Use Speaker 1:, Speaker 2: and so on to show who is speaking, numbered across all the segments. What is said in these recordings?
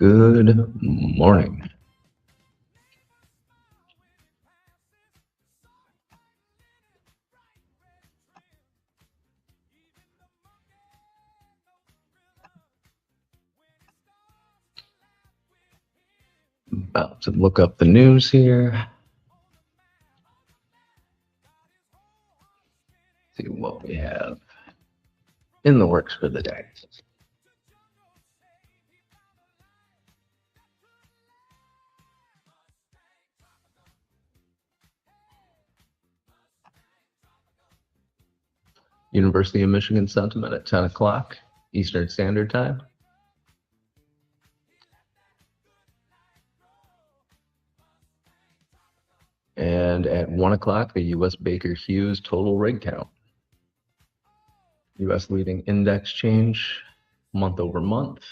Speaker 1: Good morning. About to look up the news here. See what we have in the works for the day. University of Michigan sentiment at 10 o'clock Eastern Standard Time. And at 1 o'clock, the U.S. Baker Hughes total rig count. U.S. leading index change month over month.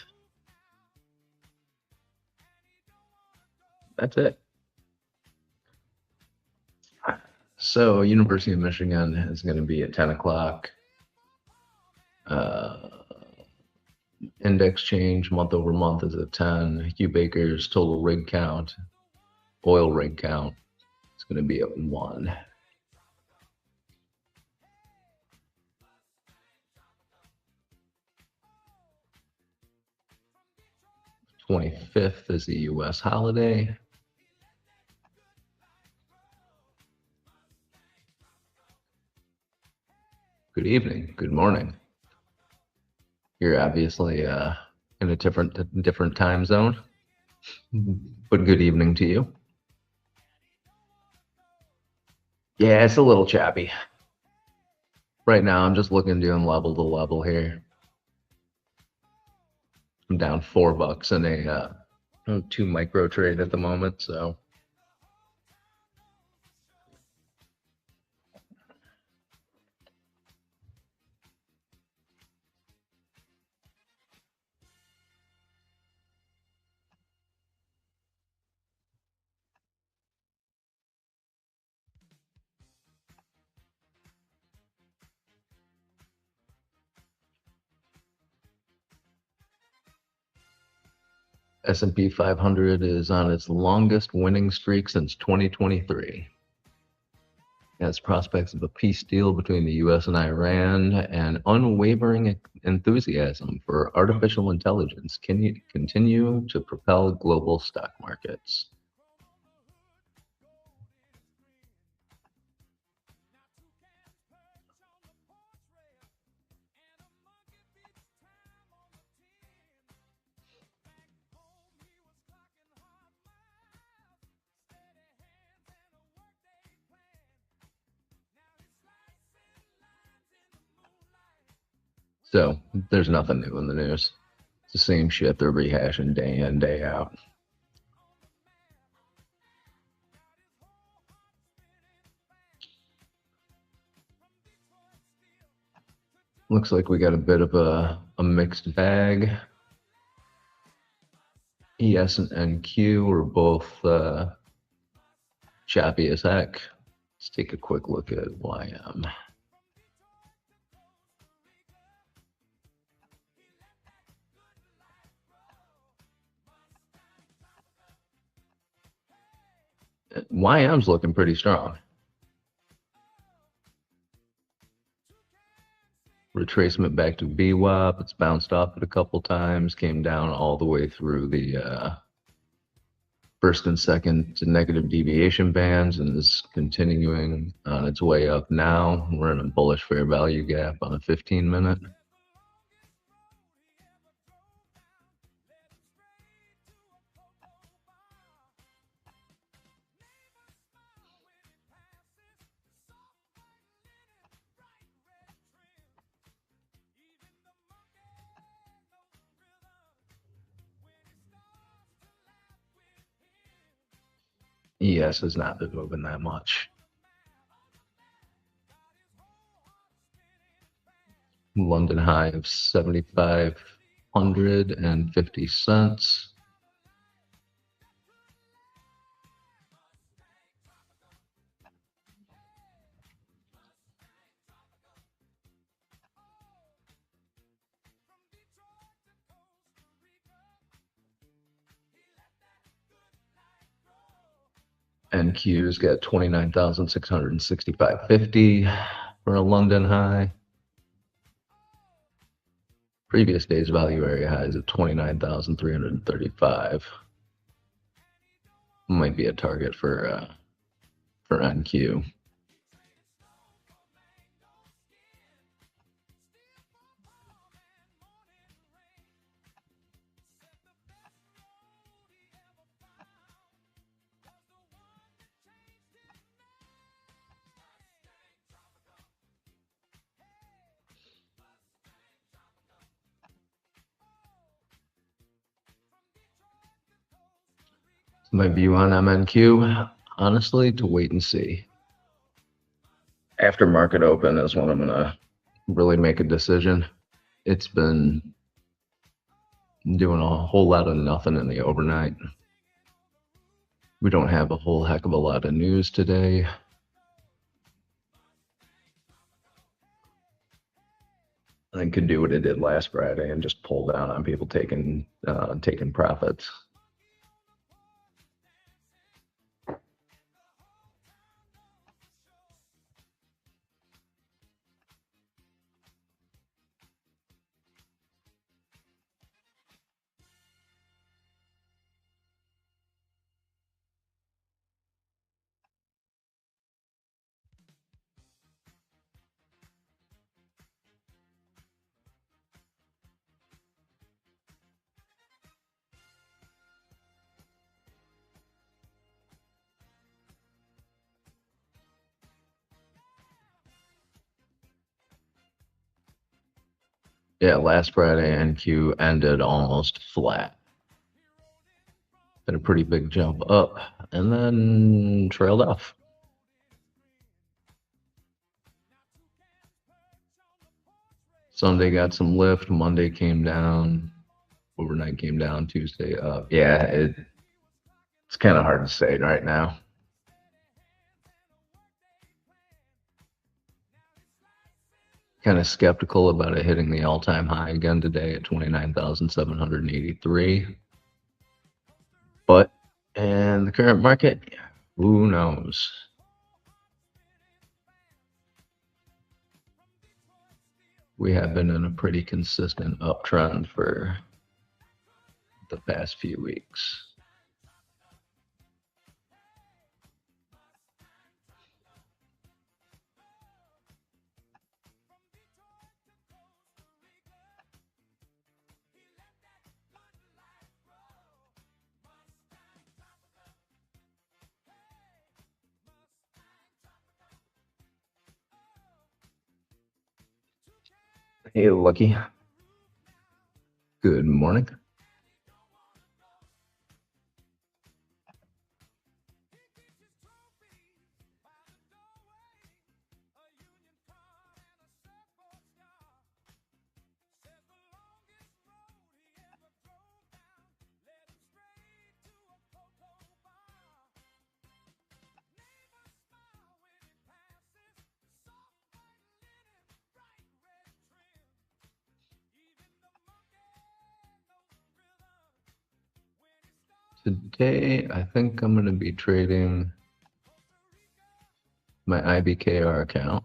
Speaker 1: That's it. So University of Michigan is going to be at 10 o'clock. Index change month over month is at 10. Hugh Baker's total rig count, oil rig count, is going to be at 1. The 25th is the U.S. holiday. Good evening. Good morning. You're obviously in a different time zone, but good evening to you. Yeah, it's a little choppy. Right now, I'm just looking doing level to level here. I'm down $4 in a 2 micro trade at the moment, so. S&P 500 is on its longest winning streak since 2023. It has prospects of a peace deal between the U.S. and Iran and unwavering enthusiasm for artificial intelligence continue to propel global stock markets. So there's nothing new in the news. It's the same shit they're rehashing day in, day out. Looks like we got a bit of a mixed bag. ES and NQ are both choppy as heck. Let's take a quick look at YM. YM's looking pretty strong. Retracement back to VWAP. It's bounced off it a couple times, came down all the way through the first and second negative deviation bands and is continuing on its way up now. We're in a bullish fair value gap on a 15-minute. ES has not been moving that much. London high of 7,550 cents. NQ's got 29,665.50 for a London high. Previous day's value area high is at 29,335. Might be a target for NQ. My view on MNQ, honestly, to wait and see. After market open is when I'm gonna really make a decision. It's been doing a whole lot of nothing in the overnight. We don't have a whole heck of a lot of news today. I think could do what it did last Friday and just pull down on people taking profits. Yeah, last Friday NQ ended almost flat. Been a pretty big jump up and then trailed off. Sunday got some lift, Monday came down, overnight came down, Tuesday up. Yeah, it's kind of hard to say right now. Kind of skeptical about it hitting the all-time high again today at 29,783. But in the current market, who knows? We have been in a pretty consistent uptrend for the past few weeks. Hey, Lucky. Good morning. Today, I think I'm going to be trading my IBKR account.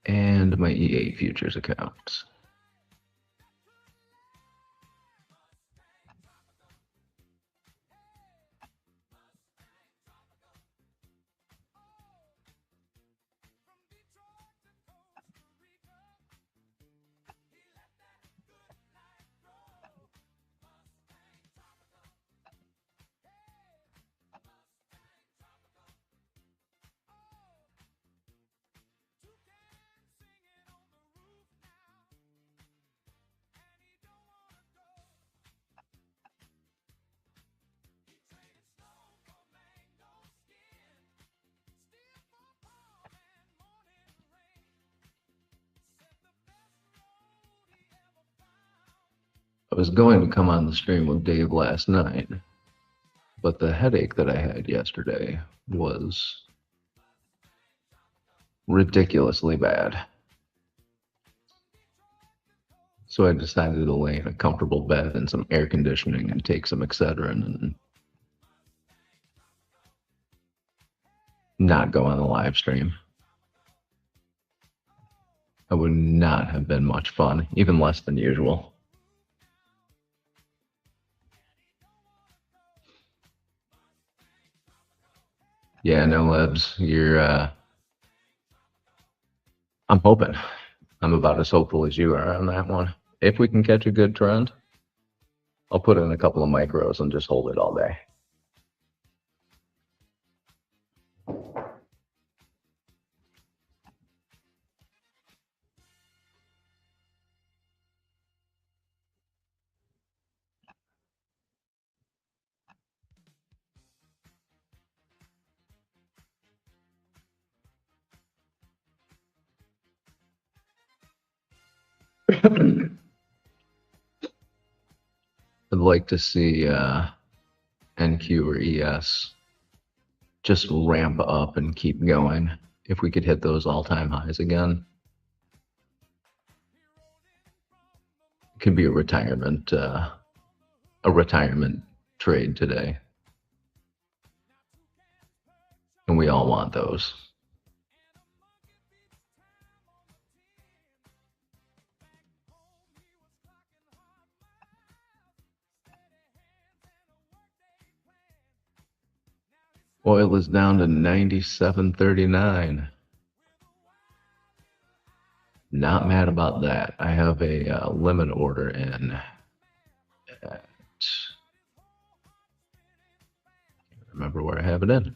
Speaker 1: And my EA Futures accounts. I was going to come on the stream with Dave last night, but the headache that I had yesterday was ridiculously bad. So I decided to lay in a comfortable bed and some air conditioning and take some Excedrin and not go on the live stream. It would not have been much fun, even less than usual. Yeah, no libs. I'm hoping. I'm about as hopeful as you are on that one. If we can catch a good trend, I'll put in a couple of micros and just hold it all day. I'd like to see NQ or ES just ramp up and keep going. If we could hit those all-time highs again, it could be a retirement trade today. And we all want those. Oil is down to 97.39. Not mad about that. I have a limit order in at, remember where I have it in.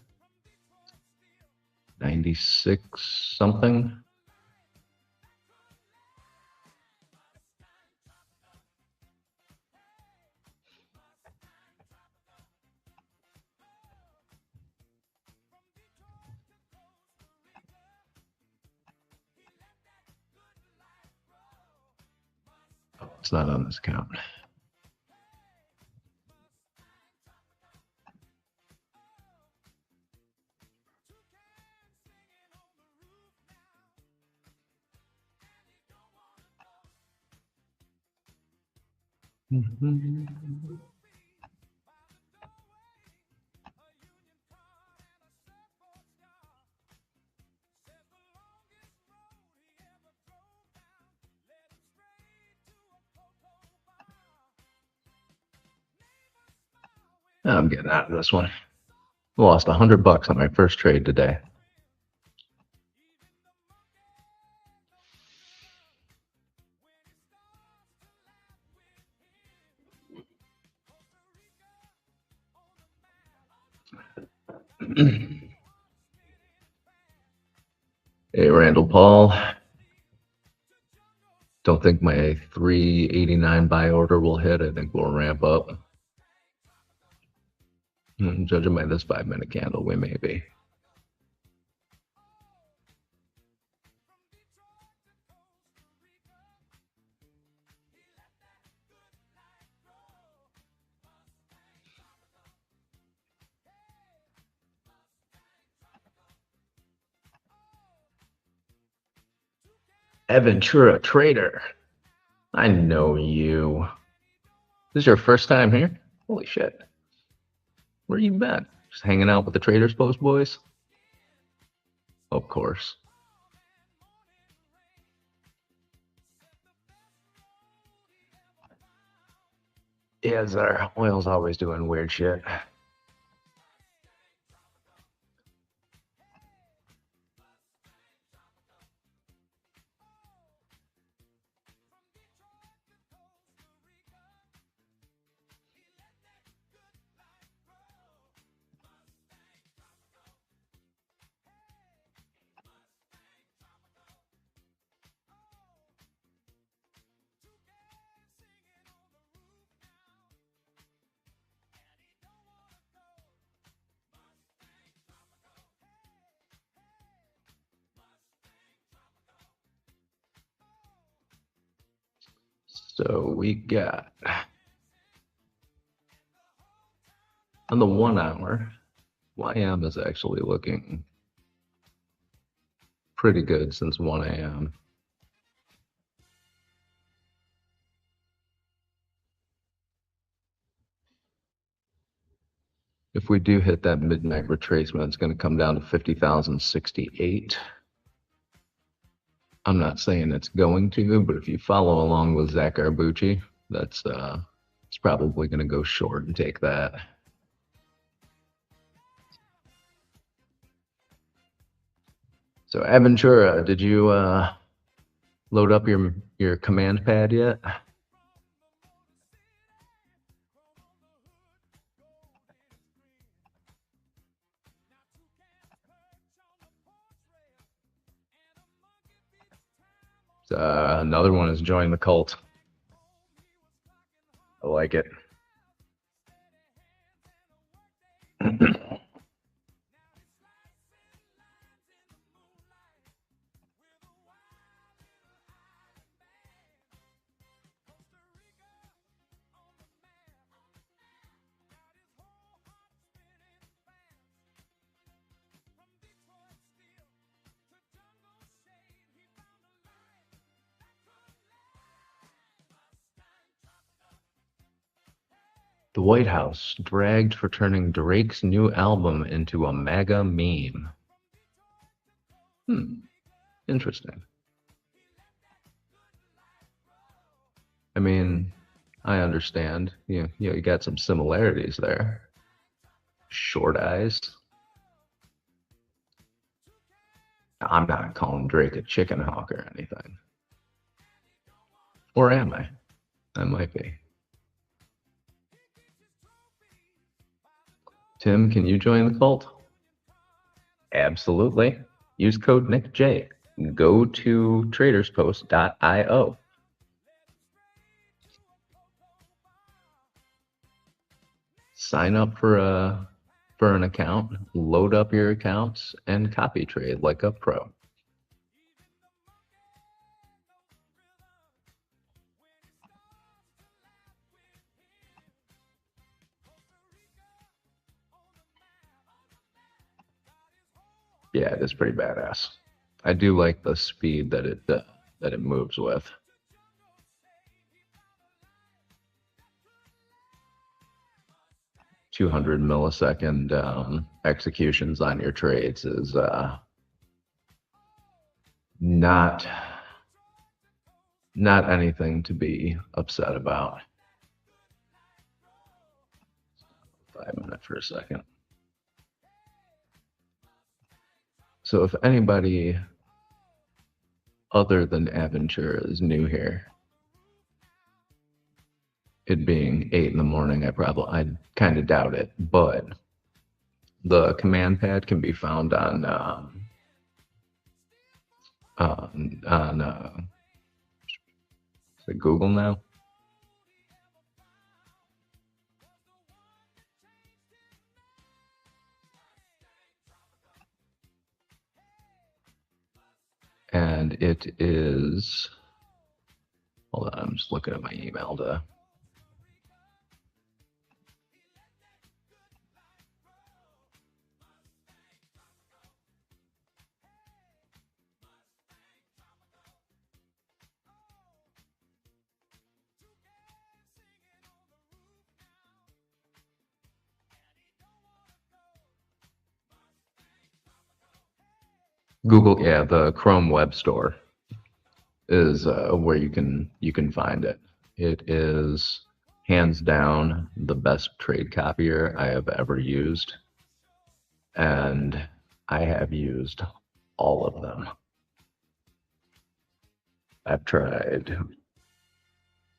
Speaker 1: 96 something. Oh, it's not on this account. I'm getting out of this one. Lost $100 on my first trade today. Hey, Randall Paul. Don't think my 389 buy order will hit. I think we'll ramp up. Judging by this 5-minute candle, we may be. Aventura Trader. I know you. This is your first time here? Holy shit. Where you been? Just hanging out with the Traders Post boys? Of course. Yeah, our oil's always doing weird shit. So we got on the 1 hour, YM is actually looking pretty good since 1 a.m. If we do hit that midnight retracement, it's going to come down to 50,068. I'm not saying it's going to, but if you follow along with Zach Arbucci, that's it's probably going to go short and take that. So Aventura, did you load up your command pad yet? Another one is join the cult. I like it. The White House dragged for turning Drake's new album into a MAGA meme. Interesting. I mean, I understand. You got some similarities there. Short eyes. I'm not calling Drake a chicken hawk or anything. Or am I? I might be. Tim, can you join the cult? Absolutely. Use code NickJ. Go to traderspost.io. Sign up for an account, load up your accounts, and copy trade like a pro. Yeah, it is pretty badass. I do like the speed that it moves with. $200 millisecond executions on your trades is not anything to be upset about. 5 minutes for a second. So if anybody other than Aventura is new here, it being 8 in the morning, I kind of doubt it, but the command pad can be found on is it Google now? And it is, hold on, I'm just looking at my email to Google, yeah, the Chrome Web Store is where you can find it. It is hands down the best trade copier I have ever used, and I have used all of them. I've tried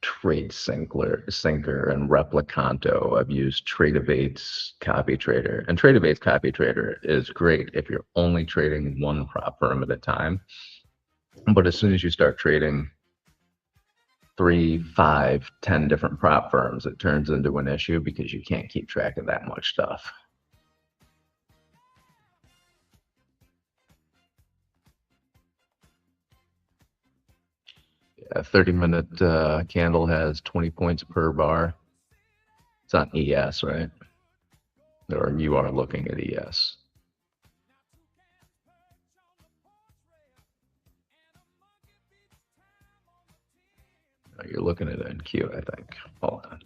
Speaker 1: Trade Sinker and Replicanto. I've used Tradeovate's Copy Trader, and Tradeovate's Copy Trader is great if you're only trading one prop firm at a time. But as soon as you start trading 3, 5, 10 different prop firms, it turns into an issue because you can't keep track of that much stuff. A 30-minute candle has 20 points per bar. It's on ES, right? Or you are looking at ES. You're looking at NQ, I think. Hold on.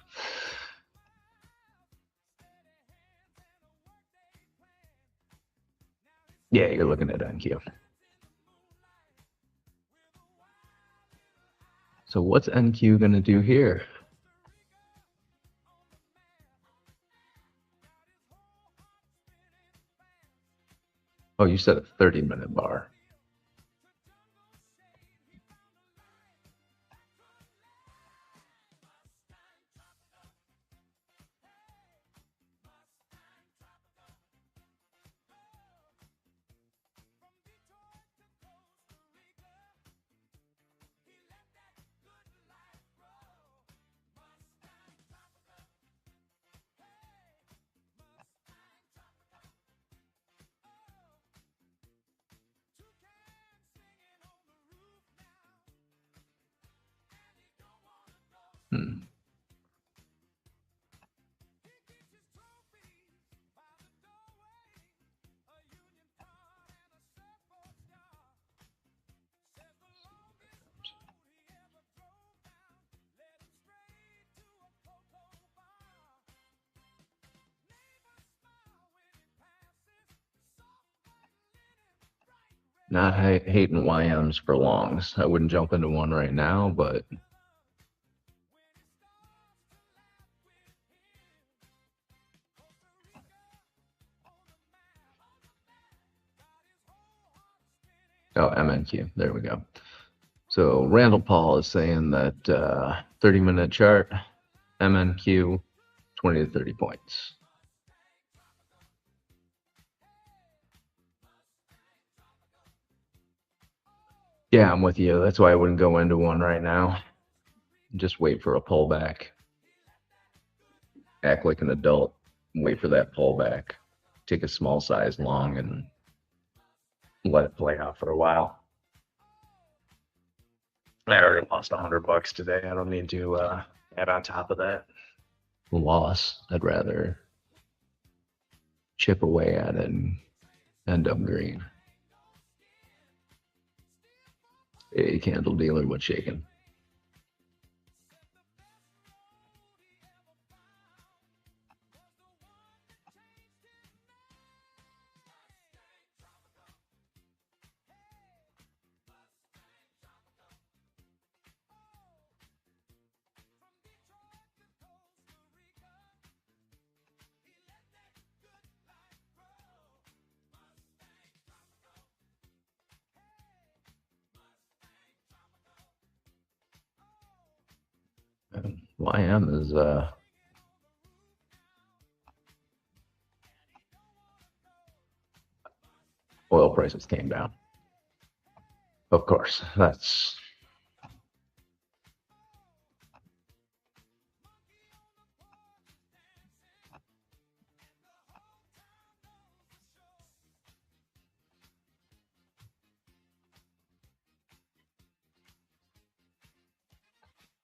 Speaker 1: Yeah, you're looking at NQ. So what's NQ going to do here? Oh, you said a 30-minute bar. Hmm. Not hating YMs for longs. I wouldn't jump into one right now, but oh, MNQ. There we go. So Randall Paul is saying that 30-minute chart, MNQ, 20 to 30 points. Yeah, I'm with you. That's why I wouldn't go into one right now. Just wait for a pullback. Act like an adult. Wait for that pullback. Take a small size long and let it play out for a while. I already lost $100 today. I don't need to add on top of that loss. I'd rather chip away at it and end up green. A candle dealer, what's shaking? YM is oil prices came down. Of course, that's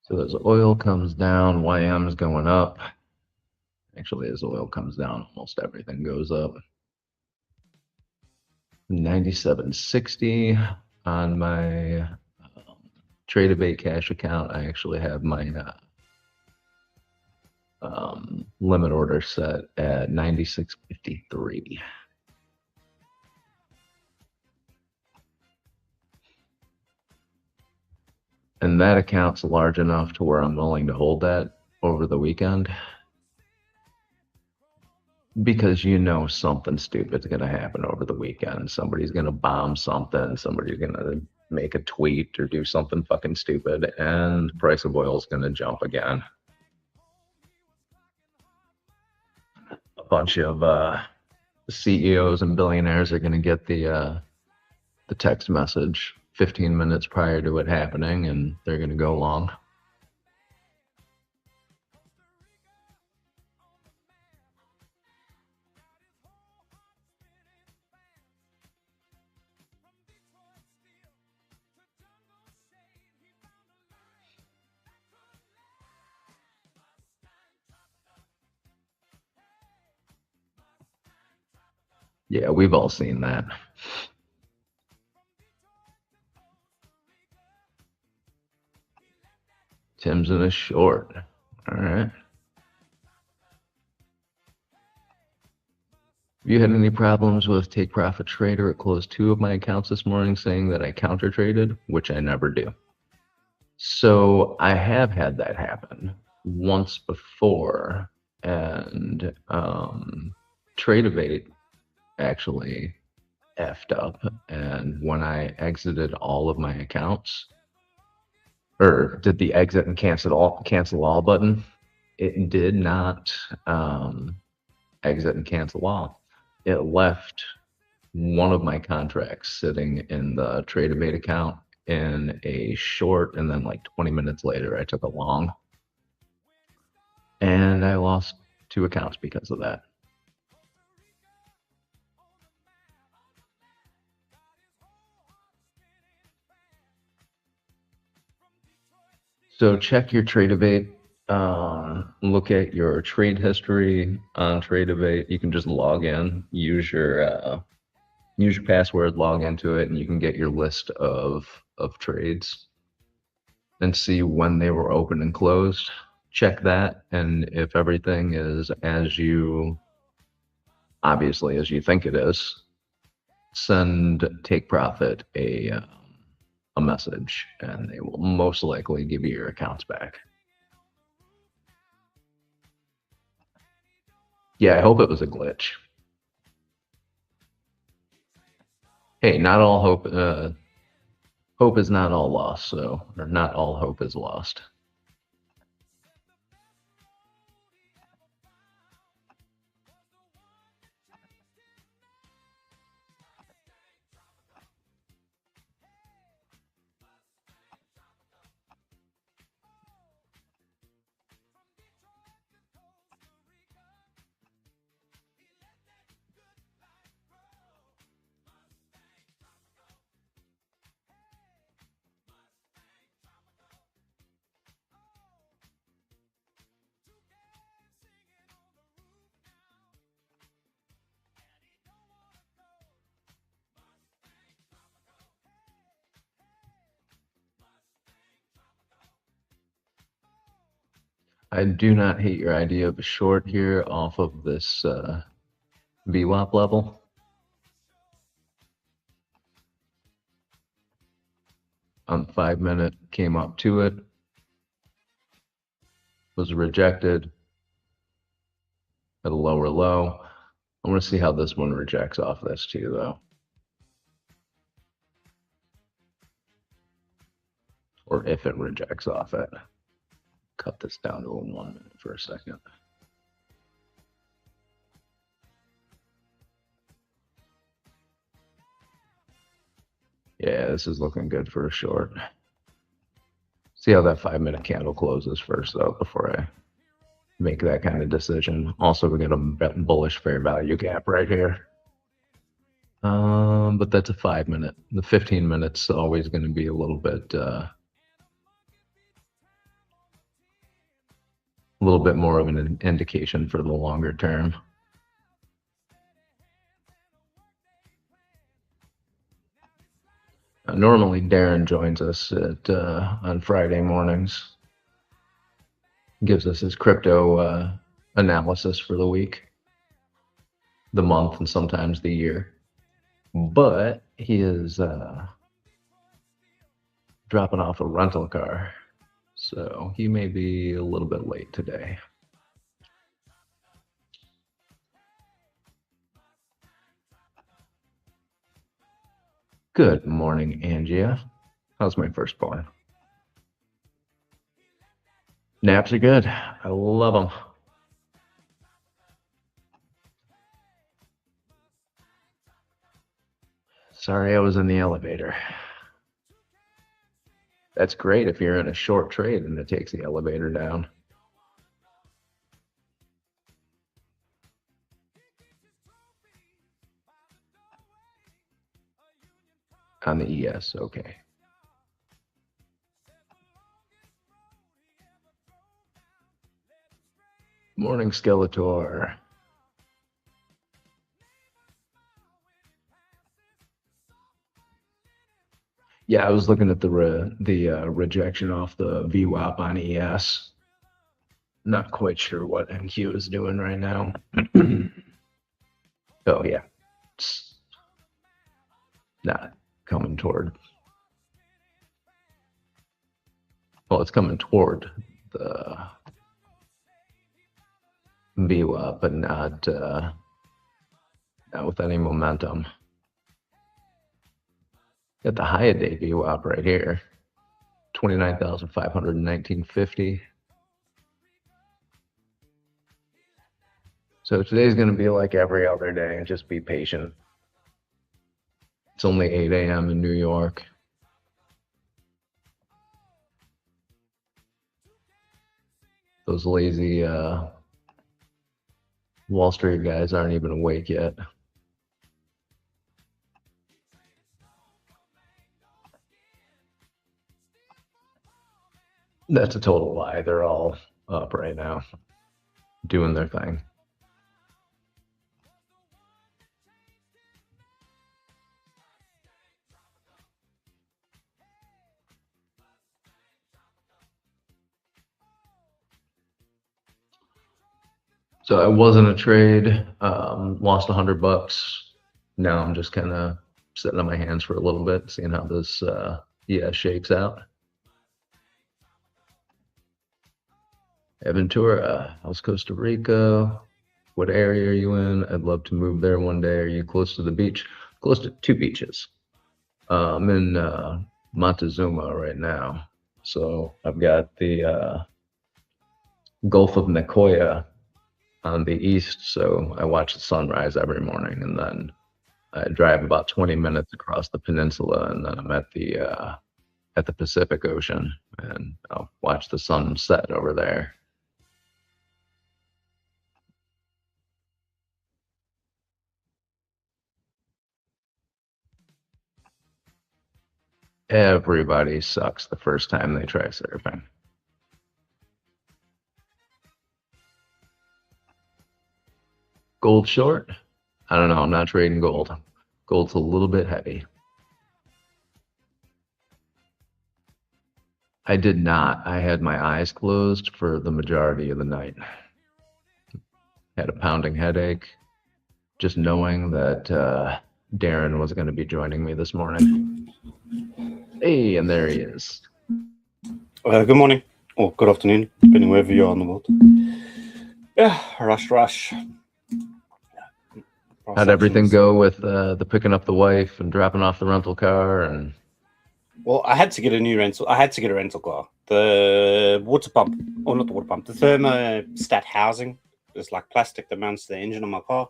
Speaker 1: so as oil comes down, YM is going up. Actually, as oil comes down, almost everything goes up. 97.60 on my Trade-A-Bait cash account. I actually have my limit order set at 96.53. And that account's large enough to where I'm willing to hold that over the weekend. Because you know something stupid's going to happen over the weekend. Somebody's going to bomb something. Somebody's going to make a tweet or do something fucking stupid. And the price of oil is going to jump again. A bunch of CEOs and billionaires are going to get the text message 15 minutes prior to it happening, and they're going to go long. Yeah, we've all seen that. Tim's in a short. All right. Have you had any problems with Take Profit Trader? It closed 2 of my accounts this morning saying that I counter traded, which I never do. So I have had that happen once before, and Tradeovate actually effed up. And when I exited all of my accounts, or did the exit and cancel all button, it did not exit and cancel all. It left one of my contracts sitting in the Tradeovate account in a short, and then like 20 minutes later, I took a long, and I lost 2 accounts because of that. So check your Tradeovate. Look at your trade history on Tradeovate. You can just log in, use your password, log into it, and you can get your list of trades and see when they were open and closed. Check that, and if everything is obviously as you think it is, send Take Profit a message, and they will most likely give you your accounts back. Yeah, I hope it was a glitch. Hey, not all hope hope is not all lost, or not all hope is lost. I do not hate your idea of a short here off of this VWAP level. On the 5-minute, came up to it, was rejected at a lower low. I want to see how this one rejects off this too, though. Or if it rejects off it. Cut this down to a 1 minute for a second. Yeah, this is looking good for a short. See how that 5-minute candle closes first, though, before I make that kind of decision. Also, we got a bullish fair value gap right here. But that's a 5-minute. The 15 minutes always going to be a little bit more of an indication for the longer term. Normally, Darren joins us on Friday mornings. Gives us his crypto analysis for the week, the month, and sometimes the year. But he is dropping off a rental car, so he may be a little bit late today. Good morning, Angia. How's my firstborn? Naps are good. I love them. Sorry, I was in the elevator. That's great if you're in a short trade and it takes the elevator down. On the ES, okay. Morning, Skeletor. Yeah, I was looking at the rejection off the VWAP on ES. Not quite sure what MQ is doing right now. Oh yeah, it's not coming toward. Well, it's coming toward the VWAP, but not with any momentum. Got the high day VWAP right here, 29,519.50. So today's going to be like every other day, and just be patient. It's only 8 a.m. in New York. Those lazy Wall Street guys aren't even awake yet. That's a total lie. They're all up right now, doing their thing. So I was in a trade, lost $100. Now I'm just kind of sitting on my hands for a little bit, seeing how this shakes out. Aventura, how's Costa Rica? What area are you in? I'd love to move there one day. Are you close to the beach? Close to 2 beaches. I'm in Montezuma right now. So I've got the Gulf of Nicoya on the east, so I watch the sunrise every morning, and then I drive about 20 minutes across the peninsula, and then I'm at the Pacific Ocean, and I'll watch the sun set over there. Everybody sucks the first time they try surfing. Gold short? I don't know. I'm not trading gold. Gold's a little bit heavy. I did not. I had my eyes closed for the majority of the night. Had a pounding headache, just knowing that Darren was going to be joining me this morning. Hey, and there he is.
Speaker 2: Good morning, or good afternoon, depending wherever you are in the world. Yeah, rush.
Speaker 1: How'd everything go with the picking up the wife and dropping off the rental car? And
Speaker 2: well, I had to get a new rental. I had to get a rental car. The water pump, or not the water pump, the thermostat housing is like plastic that mounts the engine of my car,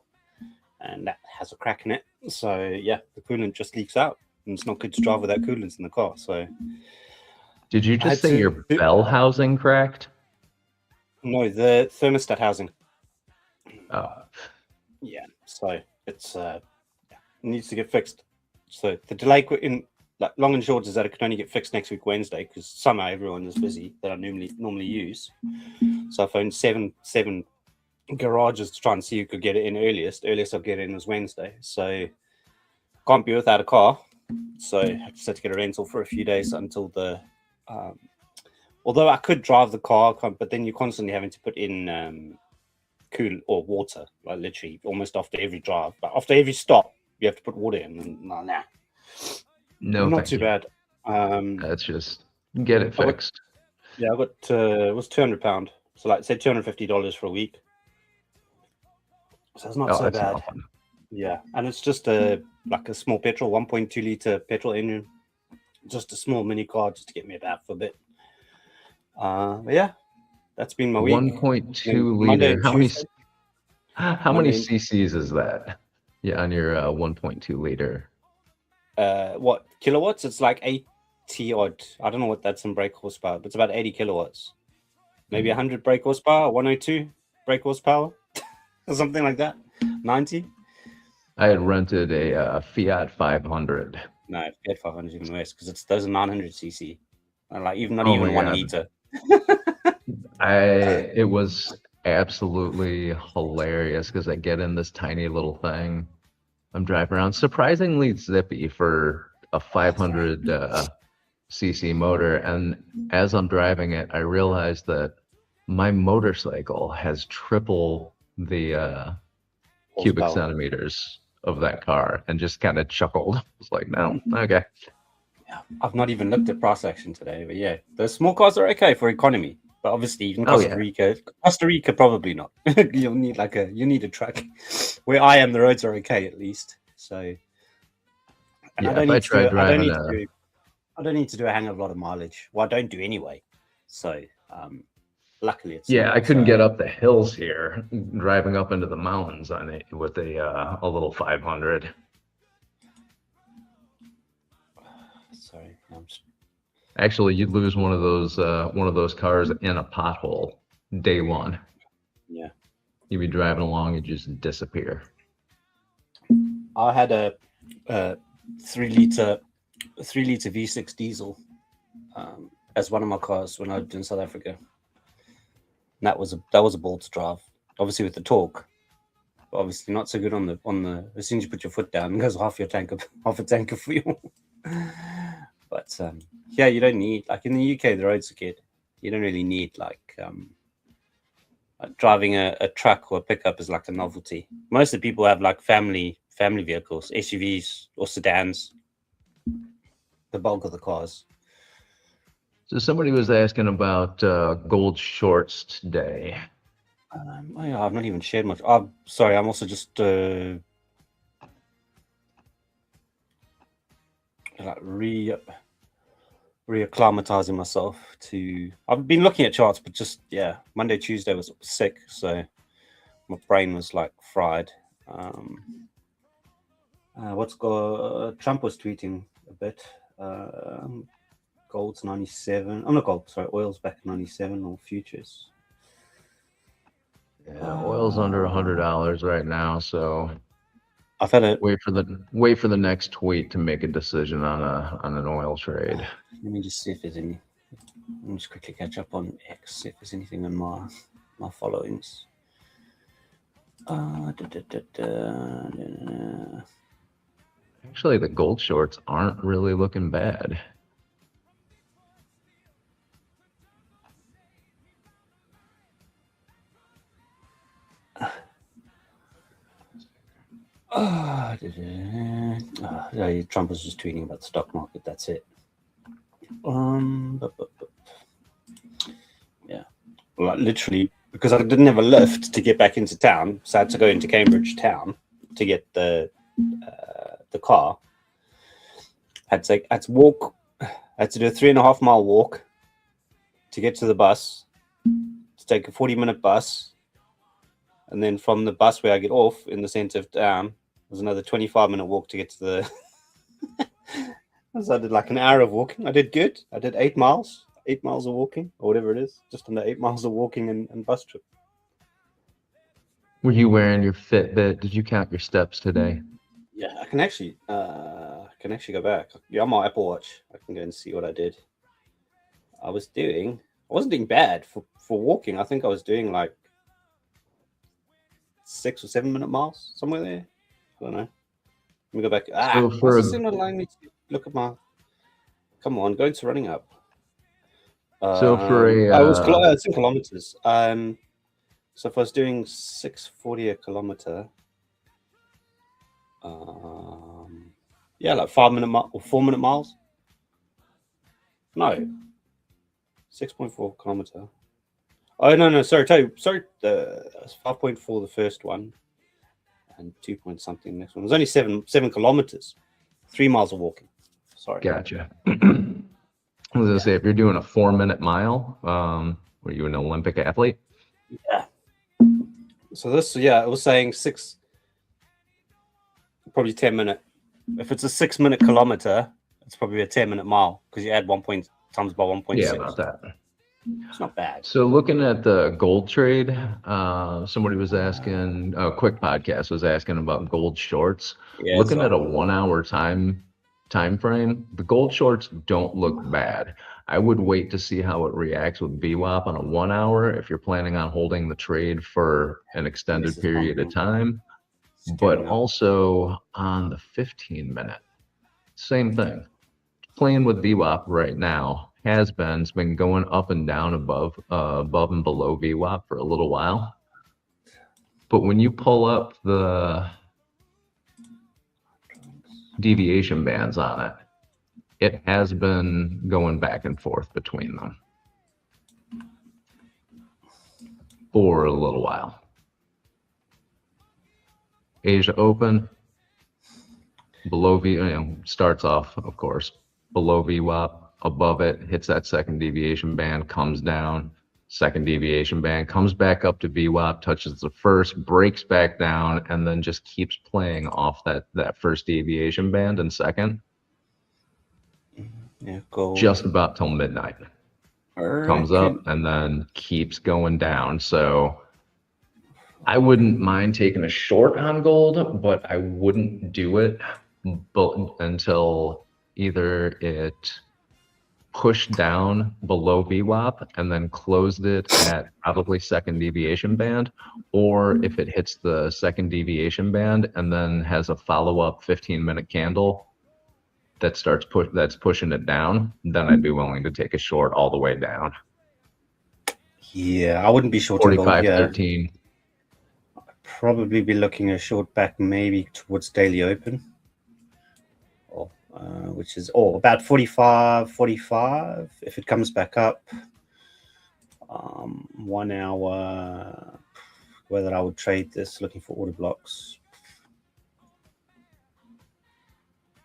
Speaker 2: and that has a crack in it. So yeah, the coolant just leaks out, and it's not good to drive with that coolant in the car. So,
Speaker 1: did you just say your bell housing cracked?
Speaker 2: No, the thermostat housing.
Speaker 1: Yeah,
Speaker 2: so it's it needs to get fixed. So the delay in long and short is that it can only get fixed next week Wednesday, because somehow everyone is busy that I normally use. So I phoned seven garages to try and see who could get it in earliest. I'll get it in was Wednesday, so can't be without a car. So I just had to get a rental for a few days until the although I could drive the car, but then you're constantly having to put in cool or water, like literally almost after every drive. But after every stop, you have to put water in. And
Speaker 1: no,
Speaker 2: not too bad.
Speaker 1: That's just get it fixed.
Speaker 2: I got it was £200, so like say $250 for a week. So it's not so bad. Yeah, and it's just like a small petrol, 1.2 liter petrol engine, just a small mini car, just to get me about for a bit. But yeah, that's been my week.
Speaker 1: 1.2 liter. How many cc's is that? Yeah, on your 1.2 liter.
Speaker 2: What kilowatts? It's like 80 odd. I don't know what that's in brake horsepower, but it's about 80 kilowatts. Maybe 100 brake horsepower, 102 brake horsepower, or something like that. 90.
Speaker 1: I had rented a Fiat 500.
Speaker 2: No, Fiat 500 is even worse, because those are 900 cc, and like not even 1 liter.
Speaker 1: It was absolutely hilarious, because I get in this tiny little thing. I'm driving around, surprisingly zippy for a 500 cc motor, and as I'm driving it, I realized that my motorcycle has triple the cubic
Speaker 2: horsepower.
Speaker 1: centimeters of that car and just kind of chuckled. I was like, no, okay.
Speaker 2: Yeah, I've not even looked at price action today, but yeah, the small cars are okay for economy. But obviously, even Costa Rica probably not. You need a truck. Where I am, the roads are okay at least. So, and
Speaker 1: Yeah, if I tried driving
Speaker 2: I don't need to do a hang of a lot of mileage. Well, I don't do anyway. So, luckily, it's
Speaker 1: yeah,
Speaker 2: not.
Speaker 1: I couldn't get up the hills here, driving up into the mountains on it with a little 500.
Speaker 2: Sorry,
Speaker 1: Actually, you'd lose one of those cars in a pothole day one.
Speaker 2: Yeah,
Speaker 1: You'd be driving along and just disappear.
Speaker 2: I had a 3 liter V6 diesel as one of my cars when I lived in South Africa. And that was a ball to drive. Obviously with the torque, but obviously not so good on the. As soon as you put your foot down, it goes half a tank of fuel. But yeah, you don't need, like in the UK, the roads are good. You don't really need like driving a truck or a pickup is like a novelty. Most of the people have like family vehicles, SUVs or sedans. The bulk of the cars.
Speaker 1: So somebody was asking about gold shorts today.
Speaker 2: Oh yeah, I've not even shared much. Oh, sorry, I'm also just like reacclimatizing myself to. I've been looking at charts, but just Monday, Tuesday was sick, so my brain was like fried. Trump was tweeting a bit. Gold's 97. Oh, not gold. Sorry, oil's back at 97 or futures.
Speaker 1: Yeah, oil's under $100 right now, so
Speaker 2: I've had a
Speaker 1: wait for the next tweet to make a decision on an oil trade.
Speaker 2: Let me just see if there's any. Let me just quickly catch up on X, see if there's anything in my followings.
Speaker 1: Actually, the gold shorts aren't really looking bad.
Speaker 2: Trump was just tweeting about the stock market. That's it. Yeah, well, literally, because I didn't have a lift to get back into town, so I had to go into Cambridge town to get the car. I had to walk. I had to do a 3.5 mile walk to get to the bus. To take a 40-minute bus, and then from the bus where I get off in the centre of town, there's another 25-minute walk to get to the. So I did like an hour of walking. I did good. I did 8 miles. 8 miles of walking, or whatever it is, just under 8 miles of walking and bus trip.
Speaker 1: Were you wearing your Fitbit? Did you count your steps today?
Speaker 2: Yeah, I can actually go back. Yeah, on my Apple Watch, I can go and see what I did. I wasn't doing bad for walking. I think I was doing like 6 or 7 minute miles, somewhere there. I don't know. Let me go back. What's this thing not allowing me to look at my? Come on, go into running up.
Speaker 1: So for
Speaker 2: it's in kilometers. So if I was doing 640 a kilometer, like 5 minute or 4 minute miles. No, 6.4 kilometer. Oh no, sorry. It's 5.4 the first one, and 2 point something the next one. It was only 7 kilometers, 3 miles of walking. Sorry.
Speaker 1: Gotcha. I was gonna say, if you're doing a 4-minute mile, were you an Olympic athlete?
Speaker 2: Yeah. So this, it was saying 6, probably 10 minute. If it's a 6 minute kilometer, it's probably a 10-minute mile because you add 1 point times by 1.6.
Speaker 1: Yeah, about that.
Speaker 2: It's not bad.
Speaker 1: So looking at the gold trade, somebody was asking, a quick podcast was asking about gold shorts.
Speaker 2: Yeah,
Speaker 1: looking at a 1 hour time frame, the gold shorts don't look bad. I would wait to see how it reacts with VWAP on a 1 hour if you're planning on holding the trade for an extended period of time. But also on the 15-minute, same thing. Playing with VWAP right now has been going up and down above and below VWAP for a little while. But when you pull up the deviation bands on it, it has been going back and forth between them for a little while. Asia Open, below starts off, of course, below VWAP, above it, hits that second deviation band, comes down, second deviation band, comes back up to VWAP, touches the first, breaks back down, and then just keeps playing off that first deviation band and second.
Speaker 2: Yeah, gold.
Speaker 1: Just about till midnight. Comes up and then keeps going down. So I wouldn't mind taking a short on gold, but I wouldn't do it until either it pushed down below VWAP and then closed it at probably second deviation band, or if it hits the second deviation band and then has a follow-up 15-minute candle that that's pushing it down, then I'd be willing to take a short all the way down.
Speaker 2: Yeah, I wouldn't be short on gold.
Speaker 1: 45.13.
Speaker 2: I'd probably be looking a short back maybe towards daily open, which is about 45 if it comes back up. 1 hour, whether I would trade this, looking for order blocks.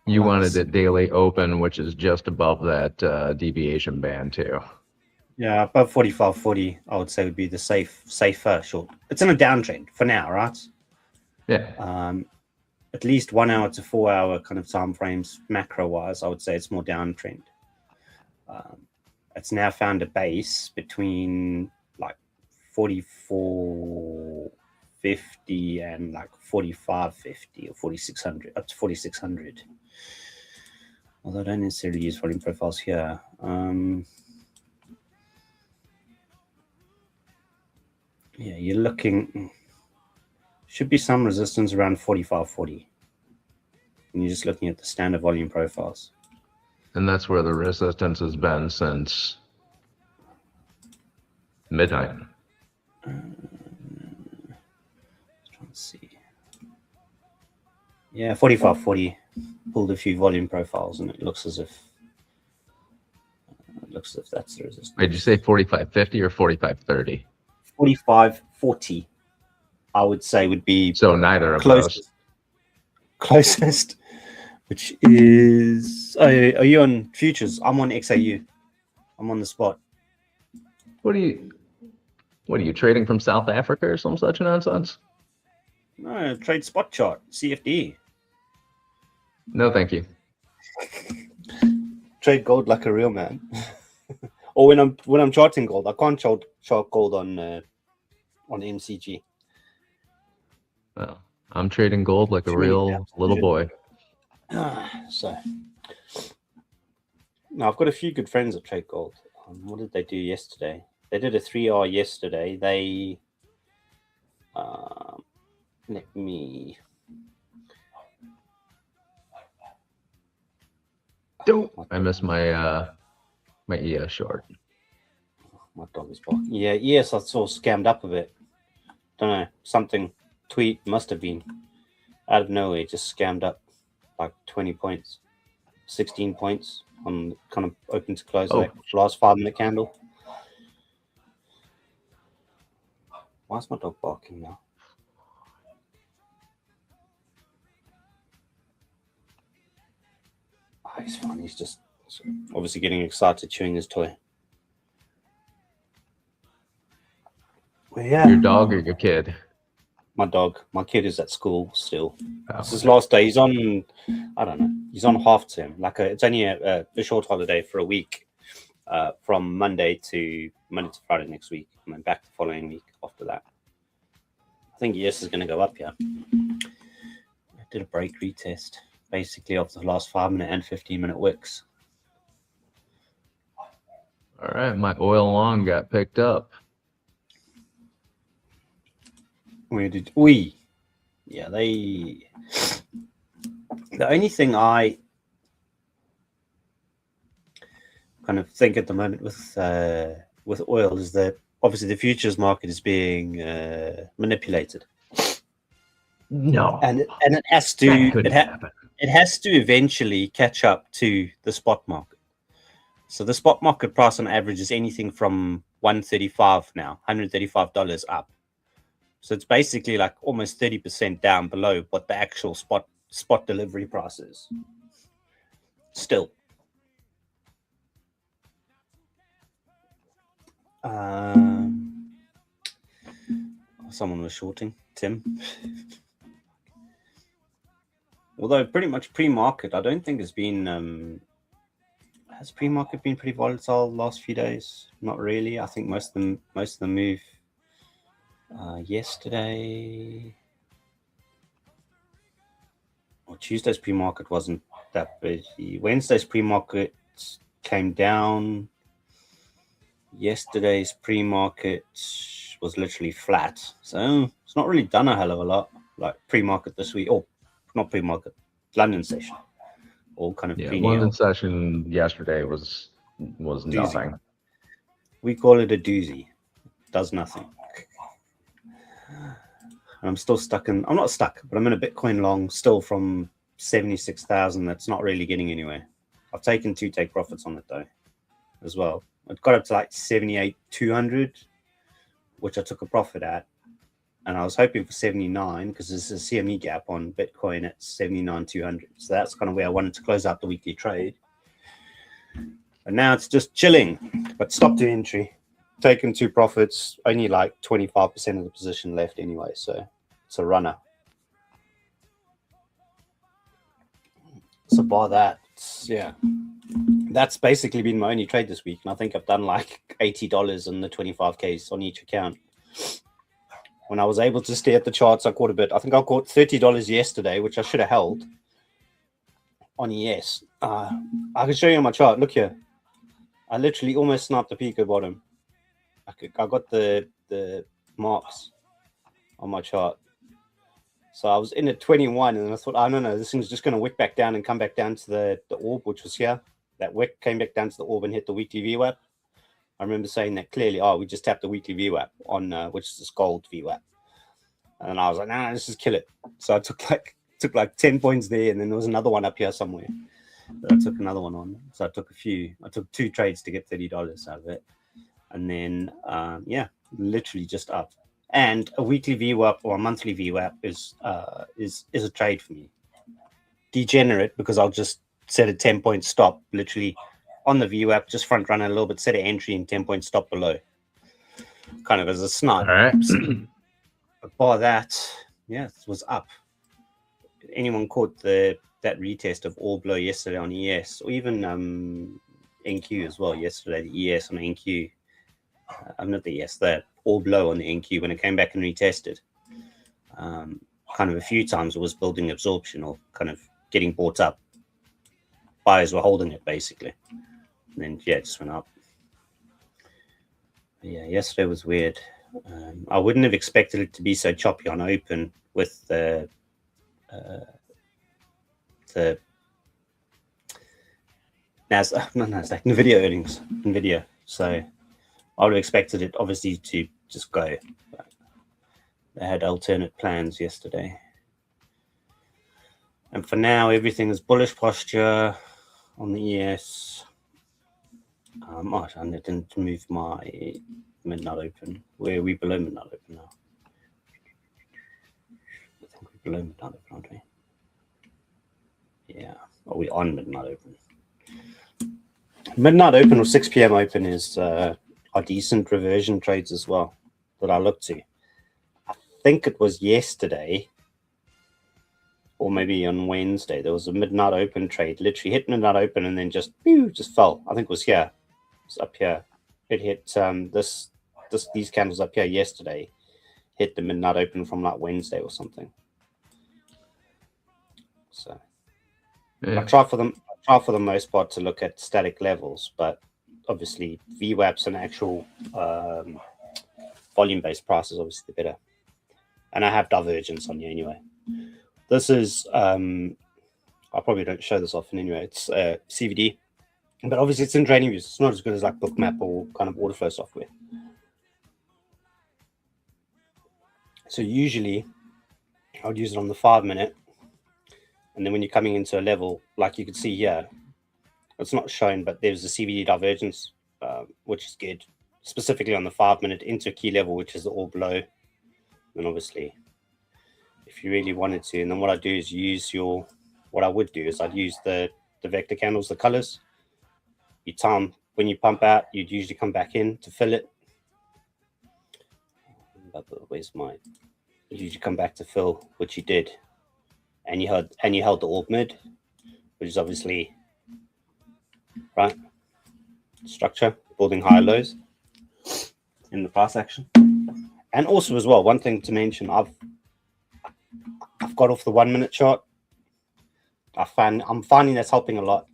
Speaker 1: You wanted it daily open, which is just above that deviation band too.
Speaker 2: Yeah, above 45.40, I would say would be the safer short. It's in a downtrend for now, right?
Speaker 1: Yeah.
Speaker 2: At least 1 hour to 4 hour kind of time frames, macro wise, I would say it's more downtrend. It's now found a base between like 44.50 and like 45.50 or 4600, up to 4600. Although I don't necessarily use volume profiles here. Yeah, you're looking, should be some resistance around 45.40. And you're just looking at the standard volume profiles.
Speaker 1: And that's where the resistance has been since midnight.
Speaker 2: Let's try and see. Yeah, 45.40 pulled a few volume profiles, and it looks as if that's the resistance.
Speaker 1: Did you say 45.50 or 45.30?
Speaker 2: 45.40, I would say, would be
Speaker 1: so neither of
Speaker 2: closest, which is are you on futures? I'm on XAU. I'm on the spot.
Speaker 1: What are you trading from South Africa or some such nonsense?
Speaker 2: No, trade spot chart, CFD.
Speaker 1: No, thank you.
Speaker 2: Trade gold like a real man. Or when I'm charting gold, I can't chart gold on MCG.
Speaker 1: Well, I'm trading gold like a real little boy.
Speaker 2: So now I've got a few good friends that trade gold. What did they do yesterday? They did a 3R yesterday. They let me.
Speaker 1: I missed my my ES short.
Speaker 2: My dog is barking. Yeah, ES I saw scammed up a bit. Don't know, something tweet must have been out of nowhere, just scammed up like 20 points, 16 points on kind of open to close, like last 5-minute candle. Why is my dog barking now? Oh, he's fine. He's just obviously getting excited, chewing his toy. Well, yeah.
Speaker 1: Your dog or your kid?
Speaker 2: My dog. My kid is at school still. It's his last day. He's on, I don't know, he's on half term. It's only a short holiday for a week, from Monday to Friday next week, and then back the following week after that. I think ES is going to go up, yeah. I did a break retest, basically, of the last 5-minute and 15-minute wicks.
Speaker 1: All right, my oil long got picked up.
Speaker 2: Where did we? Yeah, the only thing I kind of think at the moment with oil is that obviously the futures market is being manipulated.
Speaker 1: No,
Speaker 2: and it has to
Speaker 1: that couldn't happen.
Speaker 2: it has to eventually catch up to the spot market. So the spot market price on average is anything from $135 now, $135 up. So it's basically like almost 30% down below what the actual spot delivery price is. Still. Someone was shorting, Tim. Although pretty much pre-market, I don't think it's been... has pre-market been pretty volatile the last few days? Not really. I think most of them move yesterday. Or Tuesday's pre-market wasn't that busy. Wednesday's pre-market came down. Yesterday's pre-market was literally flat. So it's not really done a hell of a lot. Like pre-market this week. Oh, not pre-market. London session. All kind of
Speaker 1: London session yesterday was nothing.
Speaker 2: We call it a doozy. Does nothing. And I'm still stuck in... I'm not stuck, but I'm in a Bitcoin long still from 76,000. That's not really getting anywhere. I've taken 2 take profits on it though, as well. It got up to like 78,200, which I took a profit at. And I was hoping for 79 because there's a CME gap on Bitcoin at 79,200. So that's kind of where I wanted to close out the weekly trade. And now it's just chilling, but stop to entry. Taken 2 profits, only like 25% of the position left anyway. So it's a runner. So by that, yeah, that's basically been my only trade this week. And I think I've done like $80 on the 25Ks on each account. When I was able to stay at the charts, I caught a bit. I think I caught $30 yesterday, which I should have held on ES. I can show you on my chart. Look here. I literally almost snapped the peak at bottom. I got the marks on my chart. So I was in at 21, and I thought, oh, no, this thing's just going to wick back down and come back down to the orb, which was here. That wick came back down to the orb and hit the weekly VWAP. I remember saying that clearly. Oh, we just tapped the weekly VWAP on which is this gold VWAP, and I was like, nah, let's just kill it. So I took like 10 points there, and then there was another one up here somewhere that I took another one on. So I took 2 trades to get $30 out of it, and then literally just up. And a weekly VWAP or a monthly VWAP is a trade for me. Degenerate because I'll just set a 10-point stop literally on the VWAP, just front run a little bit, set an entry and 10-point stop below, kind of as a snipe.
Speaker 1: All right.
Speaker 2: But by that, yeah, it was up. Anyone caught that retest of all blow yesterday on ES, or even NQ as well yesterday, the ES on NQ. I'm not the ES, that all blow on the NQ when it came back and retested. Kind of a few times it was building absorption or kind of getting bought up. Buyers were holding it basically. And then, yeah, it just went up. But yeah, yesterday was weird. I wouldn't have expected it to be so choppy on open with the NASDAQ, NVIDIA earnings. NVIDIA. So I would have expected it, obviously, to just go. But they had alternate plans yesterday. And for now, everything is bullish posture on the ES. I didn't move my midnight open. Where are we below midnight open now? I think we're below midnight open, aren't we? Yeah. Are we on midnight open? Midnight open or 6 p.m. open are decent reversion trades as well that I looked to. I think it was yesterday or maybe on Wednesday. There was a midnight open trade, literally hit midnight open and then just fell. I think it was here. It's up here. It hit these candles up here yesterday. Hit the midnight open from like Wednesday or something. So I try for the most part to look at static levels, but obviously VWAPs and actual volume-based prices obviously better. And I have divergence on you anyway. This is I probably don't show this often anyway. It's CVD, but obviously it's in trading views. It's not as good as like Bookmap or kind of order flow software. So usually I would use it on the 5 minute. And then when you're coming into a level, like you can see here, it's not shown, but there's a CVD divergence, which is good, specifically on the 5 minute into a key level, which is all below. And obviously, if you really wanted to, and then what I do is use what I would do is I'd use the vector candles, the colors. You time when you pump out, you'd usually come back in to fill it. Where's mine? You'd usually come back to fill, which you did, and you held the orb mid, which is obviously right structure, building high lows in the price action. And also as well, one thing to mention, I've got off the 1 minute chart. I'm finding that's helping a lot.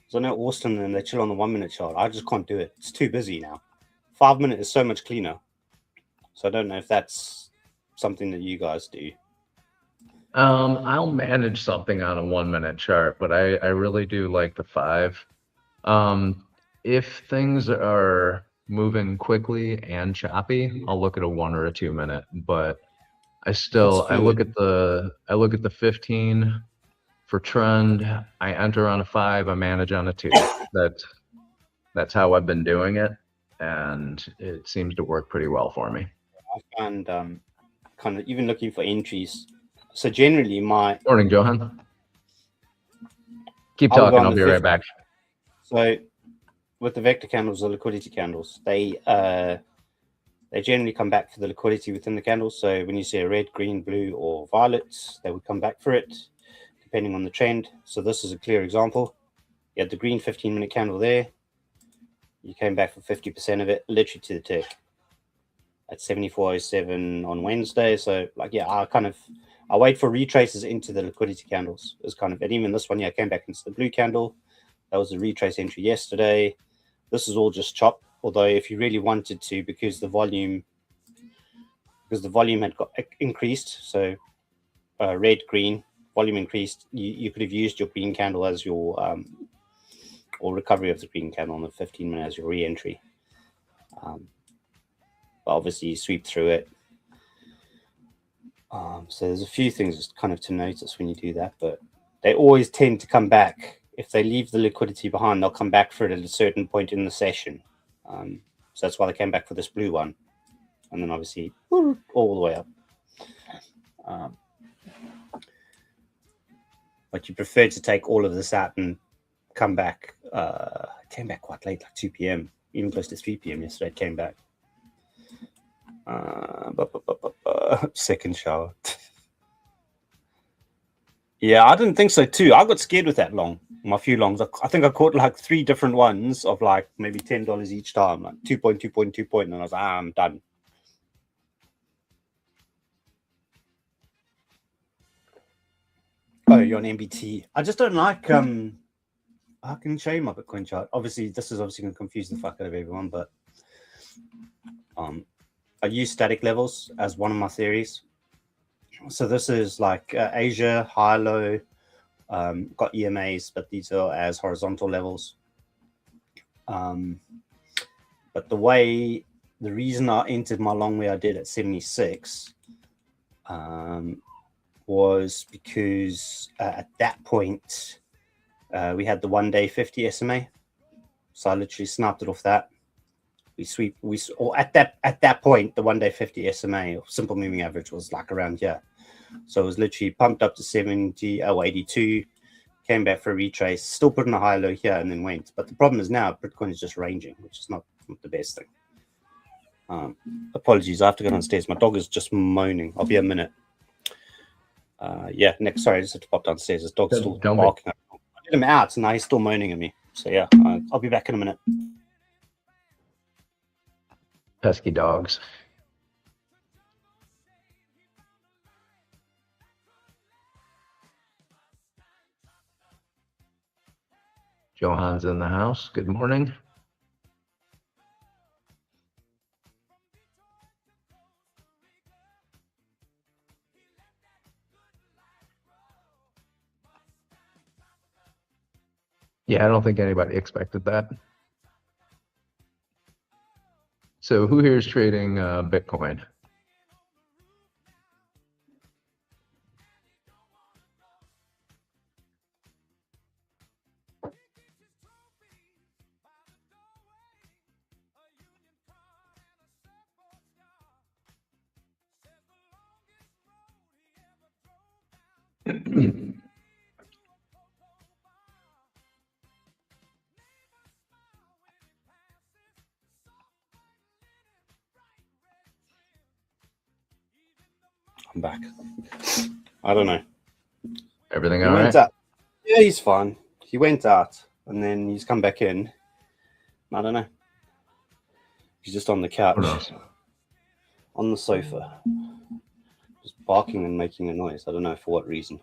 Speaker 2: So I know Austin and they chill on the 1 minute chart. I just can't do it. It's too busy now. 5 minute is so much cleaner. So I don't know if that's something that you guys do.
Speaker 1: I'll manage something on a 1 minute chart, but I really do like the 5. If things are moving quickly and choppy, I'll look at a 1 or a 2 minute, but I look at the 15 for trend. I enter on a 5, I manage on a 2. That's how I've been doing it, and it seems to work pretty well for me.
Speaker 2: I found kind of even looking for entries. So generally,
Speaker 1: morning, Johan. Keep talking. I'll be right back.
Speaker 2: So with the vector candles, the liquidity candles, they generally come back for the liquidity within the candles. So when you see a red, green, blue, or violet, they would come back for it, depending on the trend. So this is a clear example. You had the green 15-minute candle there. You came back for 50% of it, literally to the tick at 74.07 on Wednesday. So like, yeah, I wait for retraces into the liquidity candles. It's kind of, and even this one, yeah, came back into the blue candle. That was a retrace entry yesterday. This is all just chop. Although if you really wanted to, because the volume had got increased, so red, green, volume increased, you could have used your green candle as your or recovery of the green candle on the 15-minute as your re-entry. But obviously you sweep through it. So there's a few things kind of to notice when you do that, but they always tend to come back. If they leave the liquidity behind, they'll come back for it at a certain point in the session. So that's why they came back for this blue one. And then obviously all the way up. But you prefer to take all of this out and come back. Came back quite late, like 2 p.m., even close to 3 p.m. yesterday. It came back. Second shower. Yeah, I didn't think so too. I got scared with that long. My few longs. I think I caught like 3 different ones of like maybe $10 each time, like 2.2, and I was like, I'm done. Oh, you're on MBT. I just don't like I can show you my Bitcoin chart. Obviously, this is obviously going to confuse the fuck out of everyone, but I use static levels as one of my theories. So this is like Asia, high, low, got EMAs, but these are as horizontal levels. But the reason I entered my long way I did at 76 was because at that point, we had the 1 day 50 SMA. So I literally snapped it off that. Or at that point, the 1 day 50 SMA or simple moving average was like around here. So it was literally pumped up to 82, came back for a retrace, still put in a high low here and then went. But the problem is now Bitcoin is just ranging, which is not the best thing. Apologies, I have to go downstairs. My dog is just moaning. I'll be a minute. Yeah, next. Sorry, I just had to pop downstairs. His dog's still barking. I get him out, and now he's still moaning at me. So yeah, I'll be back in a minute.
Speaker 1: Pesky dogs. Johan's in the house. Good morning. Yeah, I don't think anybody expected that. So who here is trading Bitcoin?
Speaker 2: I'm back. I don't know.
Speaker 1: Everything
Speaker 2: He
Speaker 1: all
Speaker 2: went
Speaker 1: right?
Speaker 2: out. Yeah, he's fine. He went out and then he's come back in. I don't know. He's just on the couch,
Speaker 1: Who knows?
Speaker 2: on the sofa, just barking and making a noise. I don't know for what reason.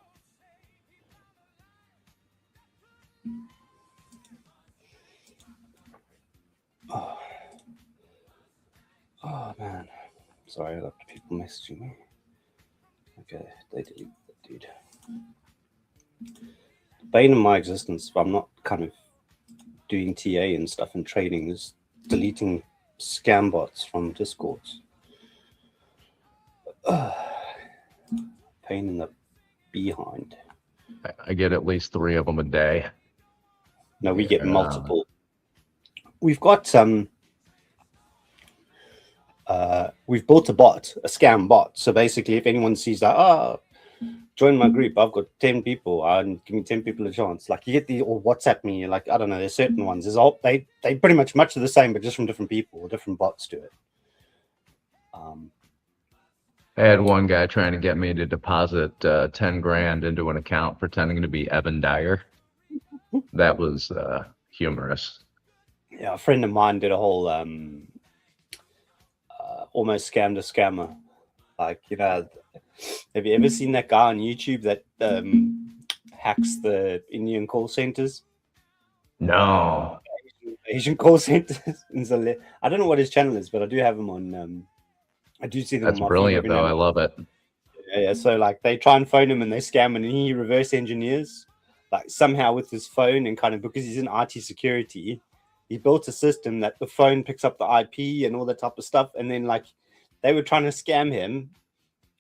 Speaker 2: Oh man. Sorry, I got people messaging me. Okay, they delete that dude. Bane in my existence, if I'm not kind of doing TA and stuff and trading, is deleting scam bots from Discords. Pain in the behind.
Speaker 1: I get at least 3 of them a day.
Speaker 2: No, we get
Speaker 1: Yeah.
Speaker 2: multiple. We've got we've built a bot, a scam bot. So basically, if anyone sees that, join my group, I've got 10 people, and give me 10 people a chance. Like you get the or WhatsApp me, like I don't know, there's certain ones. There's all they pretty much of the same, but just from different people, different bots to it.
Speaker 1: I had one guy trying to get me to deposit 10 grand into an account pretending to be Evan Dyer. That was humorous.
Speaker 2: Yeah, a friend of mine did a whole almost scam to scammer. Like, you know, have you ever seen that guy on YouTube that hacks the Indian call centers?
Speaker 1: No.
Speaker 2: Asian call centers. I don't know what his channel is, but I do have him on. I do see them.
Speaker 1: That's
Speaker 2: on my feed
Speaker 1: brilliant,
Speaker 2: every
Speaker 1: though.
Speaker 2: now
Speaker 1: I
Speaker 2: and
Speaker 1: love it.
Speaker 2: yeah. So like they try and phone him and they scam him, and he reverse engineers like somehow with his phone, and kind of because he's in IT security, he built a system that the phone picks up the IP and all that type of stuff. And then like they were trying to scam him,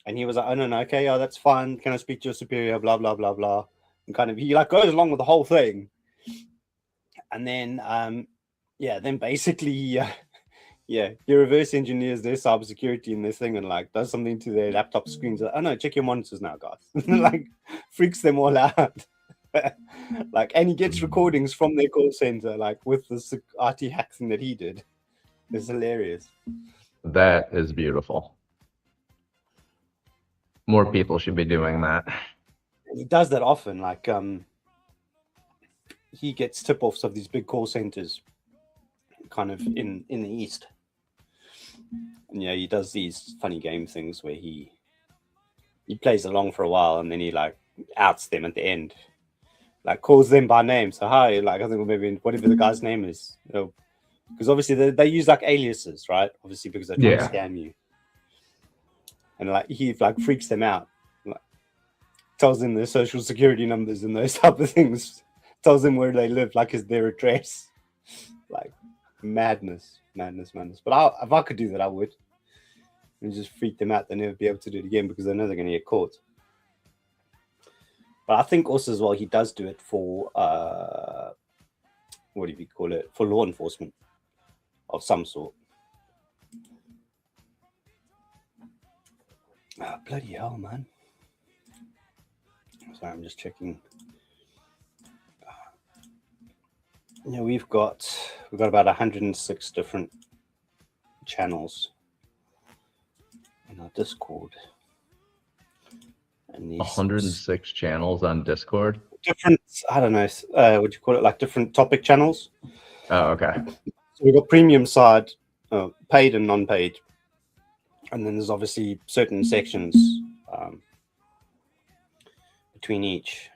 Speaker 2: and he was like, "Oh no, okay, oh that's fine. Can I speak to your superior?" Blah blah blah blah, and kind of he like goes along with the whole thing. And then then basically he reverse engineers their cybersecurity in this thing and like does something to their laptop screens. Like, oh no, check your monitors now, guys. Like freaks them all out. Like, and he gets recordings from their call center, like with the RT hacking that he did. It's hilarious.
Speaker 1: That is beautiful. More people should be doing that.
Speaker 2: He does that often. Like he gets tip-offs of these big call centers kind of in the east. And yeah, he does these funny game things where he plays along for a while and then he like outs them at the end, like calls them by name. So hi, like I think maybe whatever the guy's name is, you know, because obviously they use like aliases, right? Obviously because they're trying to scam you, and like he like freaks them out, like tells them their social security numbers and those type of things, tells them where they live, like is their address, like madness. But if I could do that, I would. And just freak them out. They'll never be able to do it again because they know they're going to get caught. But I think also as well, he does do it for, what do you call it? For law enforcement of some sort. Oh, bloody hell, man. Sorry, I'm just checking. Yeah, we've got about 106 different channels in our Discord. And these
Speaker 1: 106 channels on Discord.
Speaker 2: Different, I don't know, what do you call it? Like different topic channels.
Speaker 1: Oh, okay.
Speaker 2: So we've got premium side, paid and non-paid, and then there's obviously certain sections between each.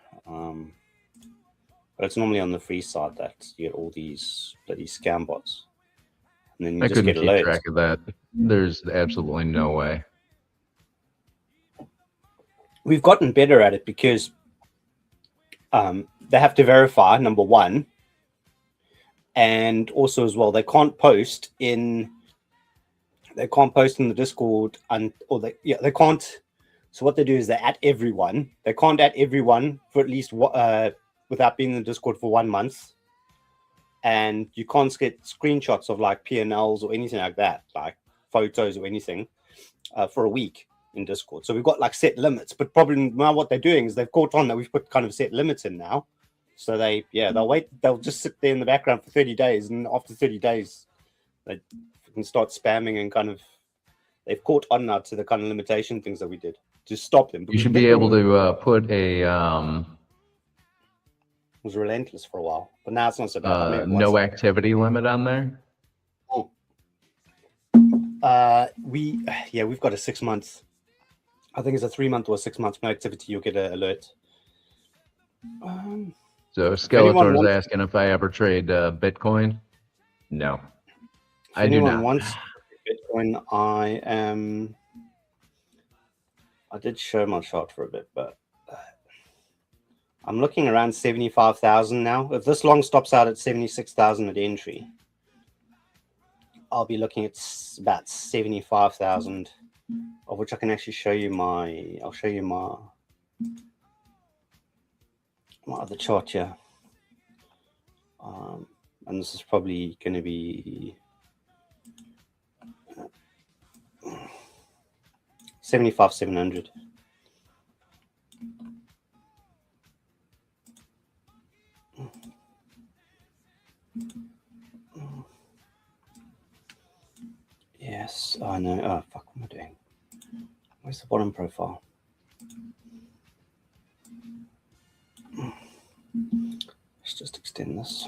Speaker 2: But it's normally on the free side that you get all these bloody scam bots, and then you just get alerts.
Speaker 1: Track of that. There's absolutely no way.
Speaker 2: We've gotten better at it because they have to verify, number one, and also as well they can't post in the Discord, they can't. So what they do is they at everyone. They can't at everyone for at least without being in the Discord for 1 month, and you can't get screenshots of like P&Ls or anything like that, like photos or anything, for a week. in Discord. So we've got like set limits, but probably now what they're doing is they've caught on that we've put kind of set limits in now. So they'll wait, they'll just sit there in the background for 30 days. And after 30 days, they can start spamming and kind of, they've caught on now to the kind of limitation things that we did to stop them.
Speaker 1: You should be able to put a
Speaker 2: was relentless for a while, but now it's not so bad.
Speaker 1: no activity limit on there.
Speaker 2: We've got a 6 months. I think it's a 3 month or 6 months. No activity, you'll get an alert.
Speaker 1: So Skeletor is asking if I ever trade Bitcoin. No, I do not.
Speaker 2: Wants Bitcoin, I did show my chart for a bit, but I'm looking around 75,000 now. If this long stops out at 76,000 at entry, I'll be looking at about 75,000, of which I can actually show you my. I'll show you my other chart here, and this is probably going to be 75,700. Yes, I know. Oh, fuck, what am I doing? Where's the bottom profile? Let's just extend this.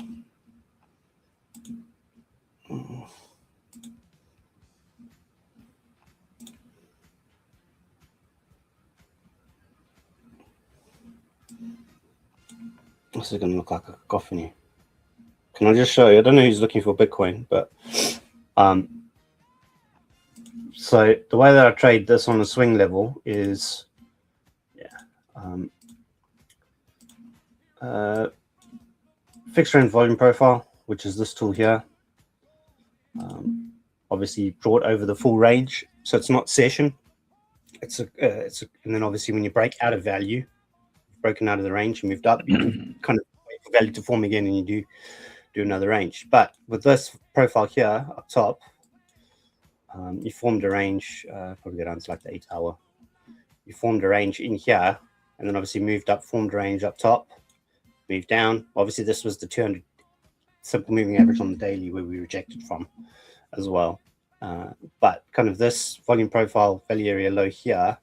Speaker 2: This is going to look like a cacophony. Can I just show you? I don't know who's looking for Bitcoin, but so the way that I trade this on a swing level is, fixed range volume profile, which is this tool here. Obviously brought over the full range, so it's not session. And then obviously when you break out of value, broken out of the range and moved up, you can kind of wait for value to form again, and you do another range. But with this profile here up top, you formed a range, probably go down to like the 8 hour. You formed a range in here, and then obviously moved up, formed a range up top, moved down. Obviously, this was the 200 simple moving average on the daily where we rejected from as well. But kind of this volume profile value area low here,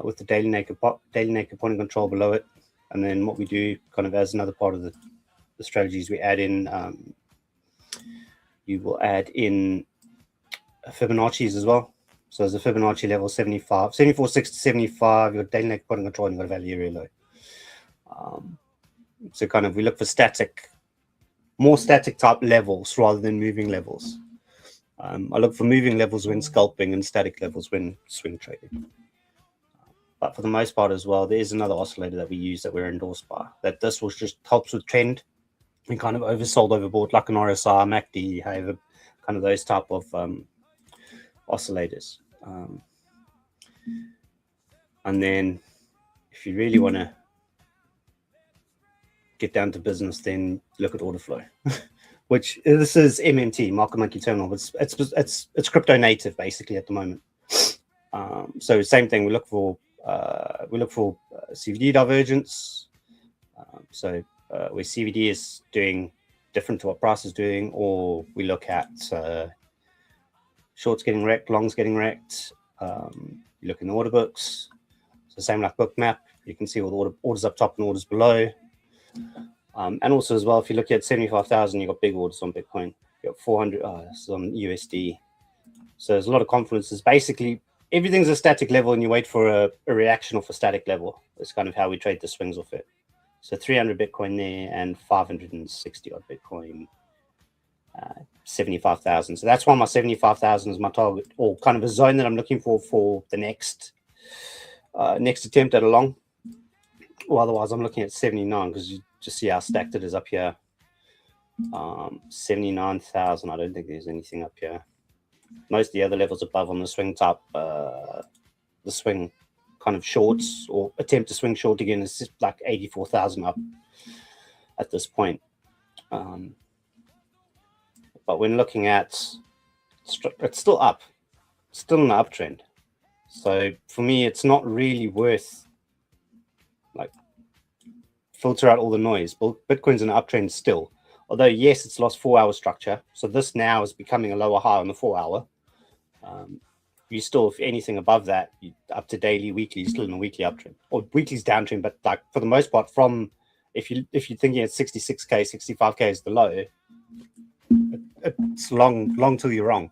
Speaker 2: with the daily naked point of control below it. And then what we do kind of as another part of the strategies, we add in, you will add in Fibonacci's as well. So there's a Fibonacci level 75, 74, 60, 75, your daily naked point of control, and you've got a value area low. So kind of we look for more static type levels rather than moving levels. I look for moving levels when scalping and static levels when swing trading. But for the most part as well, there is another oscillator that we use that we're endorsed by, that this was just helps with trend and kind of oversold, overbought, like an RSI, MACD, however, kind of those type of oscillators. And then if you really want to get down to business, then look at order flow, which this is MMT, market monkey terminal, but it's crypto native basically at the moment. So same thing, we look for CVD divergence. So where CVD is doing different to what price is doing, or we look at shorts getting wrecked, longs getting wrecked. You look in the order books. So same like Bookmap, you can see all the orders up top and orders below. And also as well, if you look at 75,000, you've got big orders on Bitcoin. You've got 400 on USD. So there's a lot of confluence. It's basically everything's a static level, and you wait for a reaction off a static level. That's kind of how we trade the swings off it. So 300 Bitcoin there and 560 odd Bitcoin, 75,000. So that's why my 75,000 is my target, or kind of a zone that I'm looking for the next attempt at a long. Well, otherwise I'm looking at 79, because you just see how stacked it is up here. 79,000. I don't think there's anything up here. Most of the other levels above on the swing type, the swing kind of shorts or attempt to swing short again is just like 84,000 up at this point. But when looking at, it's still up, still an uptrend. So for me, it's not really worth like filter out all the noise. Bitcoin's in an uptrend still. Although, yes, it's lost 4-hour structure. So this now is becoming a lower high on the 4-hour. You still, if anything above that, up to daily, weekly, still in a weekly uptrend. Or weekly's downtrend, but like for the most part, from if you're thinking at 66K, 65K is the low, it's long till you're wrong.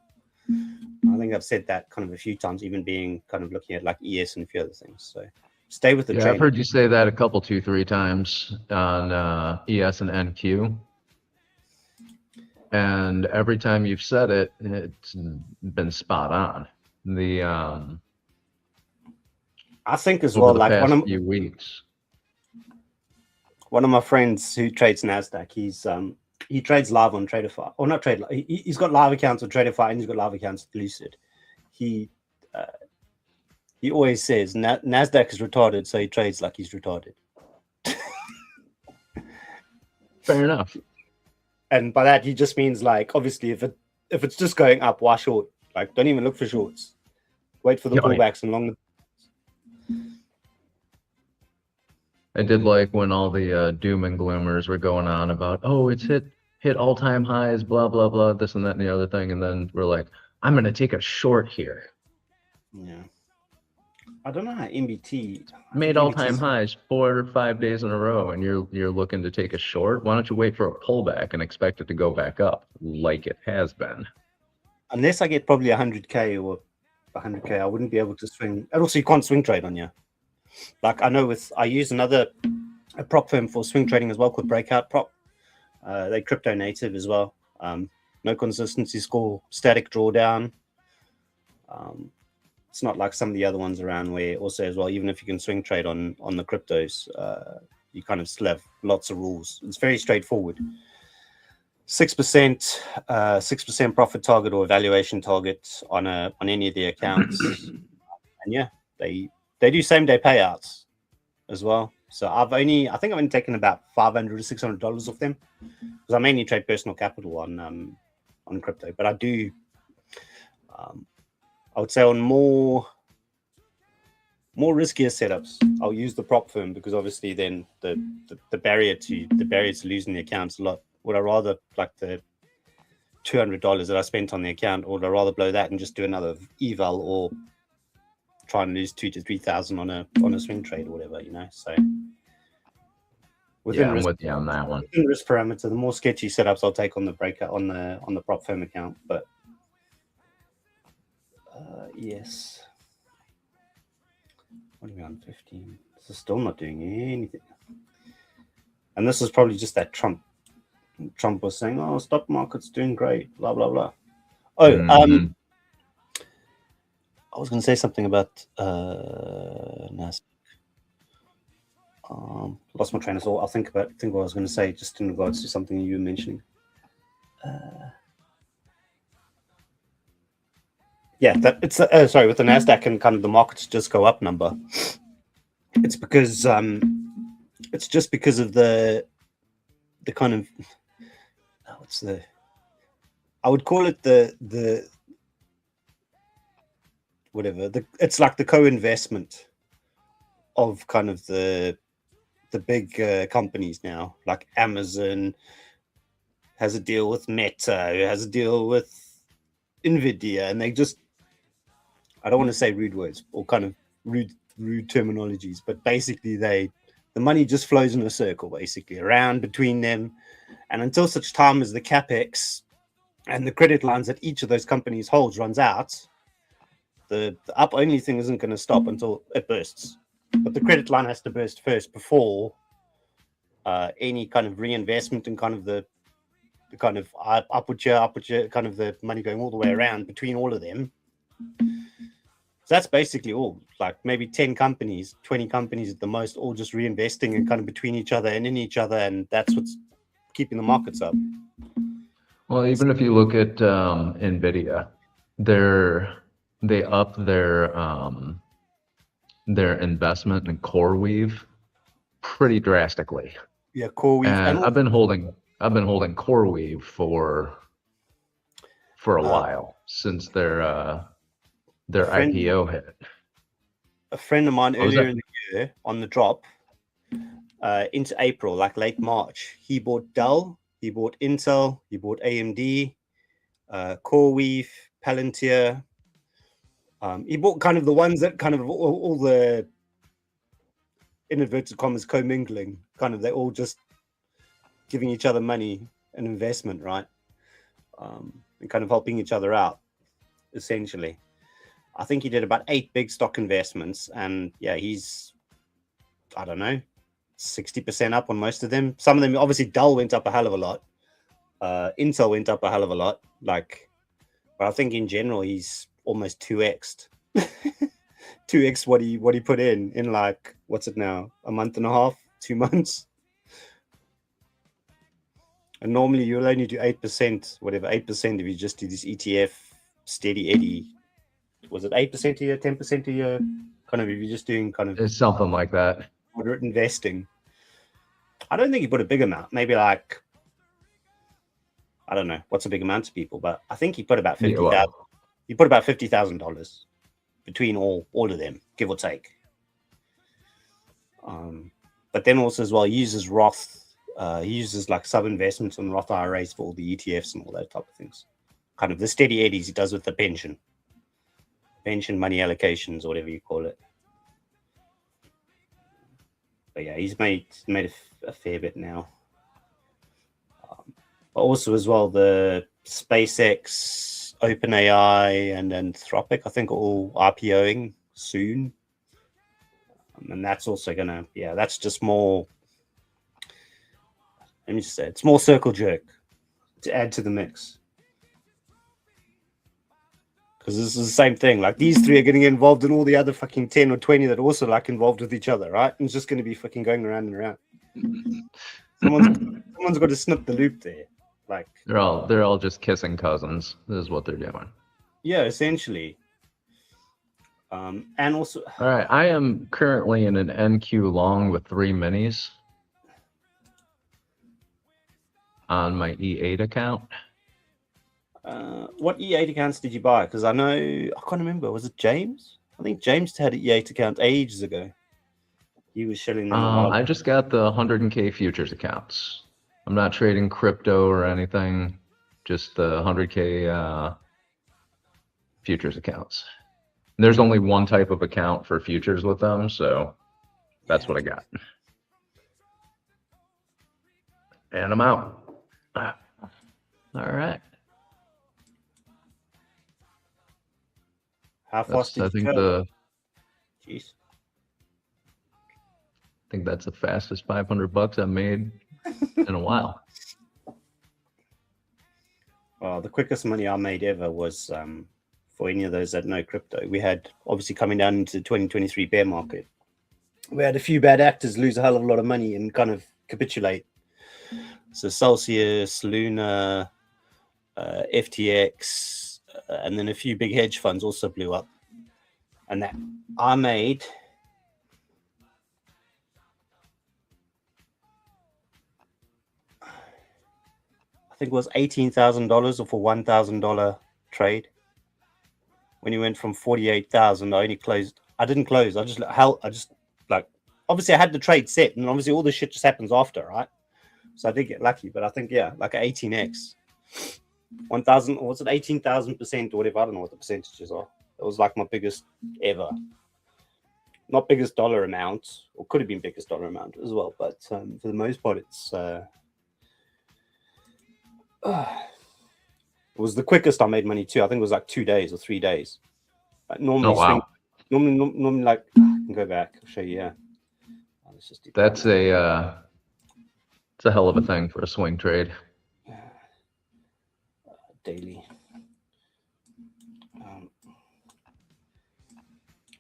Speaker 2: I think I've said that kind of a few times, even being kind of looking at like ES and a few other things. So stay with the trend.
Speaker 1: I've heard you say that a couple, 2-3 times on ES and NQ. And every time you've said it, it's been spot on.
Speaker 2: I think as well, like
Speaker 1: one of few weeks.
Speaker 2: One of my friends who trades Nasdaq, he trades live on TraderFi, or not trade. He's got live accounts on TraderFi and he's got live accounts with Lucid. He always says Nasdaq is retarded, so he trades like he's retarded.
Speaker 1: Fair enough.
Speaker 2: And by that, he just means like, obviously, if it's just going up, why short? Like, don't even look for shorts. Wait for the pullbacks and long.
Speaker 1: I did like when all the doom and gloomers were going on about, oh, it's hit all-time highs, blah, blah, blah, this and that and the other thing. And then we're like, I'm going to take a short here.
Speaker 2: Yeah. I don't know how MBT
Speaker 1: made all-time highs 4 or 5 days in a row, and you're looking to take a short. Why don't you wait for a pullback and expect it to go back up like it has been?
Speaker 2: Unless I get probably 100K or 100K, I wouldn't be able to swing. And also, you can't swing trade on you. Like I know I use a prop firm for swing trading as well called Breakout Prop. They're crypto native as well. No consistency score, static drawdown. It's not like some of the other ones around where also as well, even if you can swing trade on the cryptos, you kind of still have lots of rules. It's very straightforward. 6% profit target or evaluation target on any of the accounts. And yeah, they do same day payouts as well. So I think I've only taken about $500 to $600 off them because I mainly trade personal capital on crypto, but I do. I would say on more riskier setups, I'll use the prop firm because obviously then the barrier to losing the account's a lot. Would I rather like the $200 that I spent on the account, or would I rather blow that and just do another eval or try and lose 2,000 to 3,000 on a swing trade or whatever, you know? So
Speaker 1: I'm with you on that one.
Speaker 2: Within risk parameter, the more sketchy setups I'll take on the breakout on the prop firm account, but. Yes. What are we on 15? This is still not doing anything. And this is probably just that Trump was saying, "Oh, stock market's doing great." Blah blah blah. Oh, I was going to say something about Nasdaq. Lost my train of thought. I'll think what I was going to say just in regards to something you were mentioning. Yeah, that it's sorry, with the Nasdaq and kind of the markets just go up number. It's because it's just because of the kind of I would call it the whatever it's like the co-investment of kind of the big companies now, like Amazon has a deal with Meta, has a deal with Nvidia, and they just, I don't want to say rude words or kind of rude terminologies, but basically the money just flows in a circle basically around between them, and until such time as the capex and the credit lines that each of those companies holds runs out, the up only thing isn't going to stop until it bursts. But the credit line has to burst first before any kind of reinvestment and kind of the kind of upward kind of the money going all the way around between all of them. So that's basically all, like maybe 10 companies, 20 companies at the most, all just reinvesting and kind of between each other and in each other. And that's what's keeping the markets up.
Speaker 1: Well, even if you look at Nvidia, they upped their investment in CoreWeave pretty drastically.
Speaker 2: Yeah, CoreWeave.
Speaker 1: And I've been holding CoreWeave for a while, since their IPO hit.
Speaker 2: a friend of mine
Speaker 1: What was
Speaker 2: earlier
Speaker 1: that?
Speaker 2: in the year on the drop into April, like late March, he bought Dell, he bought Intel, he bought AMD, CoreWeave, Palantir. He bought kind of the ones that kind of all the in inverted commas commingling, kind of they're all just giving each other money and investment, right? And kind of helping each other out, essentially. I think he did about 8 big stock investments, and yeah, he's, I don't know, 60% up on most of them. Some of them, obviously, Dell went up a hell of a lot. Intel went up a hell of a lot. Like, but I think in general, he's almost 2x'd. 2x what he put in like, what's it now, a month and a half, 2 months. And normally you'll only do 8%, whatever, 8% if you just do this ETF steady eddy. Was it 8% a year, 10% a year? Kind of if you're just doing kind of
Speaker 1: It's something like that.
Speaker 2: moderate investing. I don't think he put a big amount, maybe like, I don't know what's a big amount to people, but I think he put about $50,000.
Speaker 1: Yeah, well,
Speaker 2: He put about $50,000 between all of them, give or take. But then also as well, he uses Roth. He uses like sub investments on Roth IRAs for all the ETFs and all that type of things. Kind of the steady eddies he does with the pension money allocations, or whatever you call it. But yeah, he's made a fair bit now. But also as well, the SpaceX, OpenAI, and Anthropic, I think, are all IPOing soon. And that's also gonna, yeah, that's just more. Let me just say, it's more circle jerk to add to the mix. Because this is the same thing. Like, these 3 are getting involved in all the other fucking 10 or 20 that are also like involved with each other, right? And it's just going to be fucking going around and around. Someone's got to snip the loop there. Like,
Speaker 1: they're all just kissing cousins. This is what they're doing.
Speaker 2: yeah, essentially. And also,
Speaker 1: all right, I am currently in an NQ long with 3 minis on my E8 account.
Speaker 2: what E8 accounts did you buy? Because I know, I can't remember. Was it James? I think James had an E8 account ages ago. He was shelling them a while.
Speaker 1: I just got the 100K futures accounts. I'm not trading crypto or anything, just the 100K futures accounts. And there's only one type of account for futures with them, so that's what I got. And I'm out. All right.
Speaker 2: How fast
Speaker 1: I
Speaker 2: did you
Speaker 1: think
Speaker 2: go? Jeez.
Speaker 1: I think that's the fastest $500 I've made in a while.
Speaker 2: Well, the quickest money I made ever was, for any of those that know crypto, we had, obviously coming down into the 2023 bear market, we had a few bad actors lose a hell of a lot of money and kind of capitulate. So Celsius, Luna, FTX, and then a few big hedge funds also blew up. And that I made, I think it was $18,000 or for $1,000 trade. When he went from 48,000, I only closed. I didn't close. I just like, obviously I had the trade set, and obviously all this shit just happens after, right? So I did get lucky, but I think, yeah, like an 18x, 1,000, or was it 18,000% or whatever? I don't know what the percentages are. It was like my biggest ever. Not biggest dollar amount, or could have been biggest dollar amount as well, but for the most part, it's it was the quickest I made money too. I think it was like 2 days or 3 days. Like normally, normally like, I can go back. I'll show you. Yeah, let's just do
Speaker 1: that's that it's a hell of a thing for a swing trade.
Speaker 2: Daily.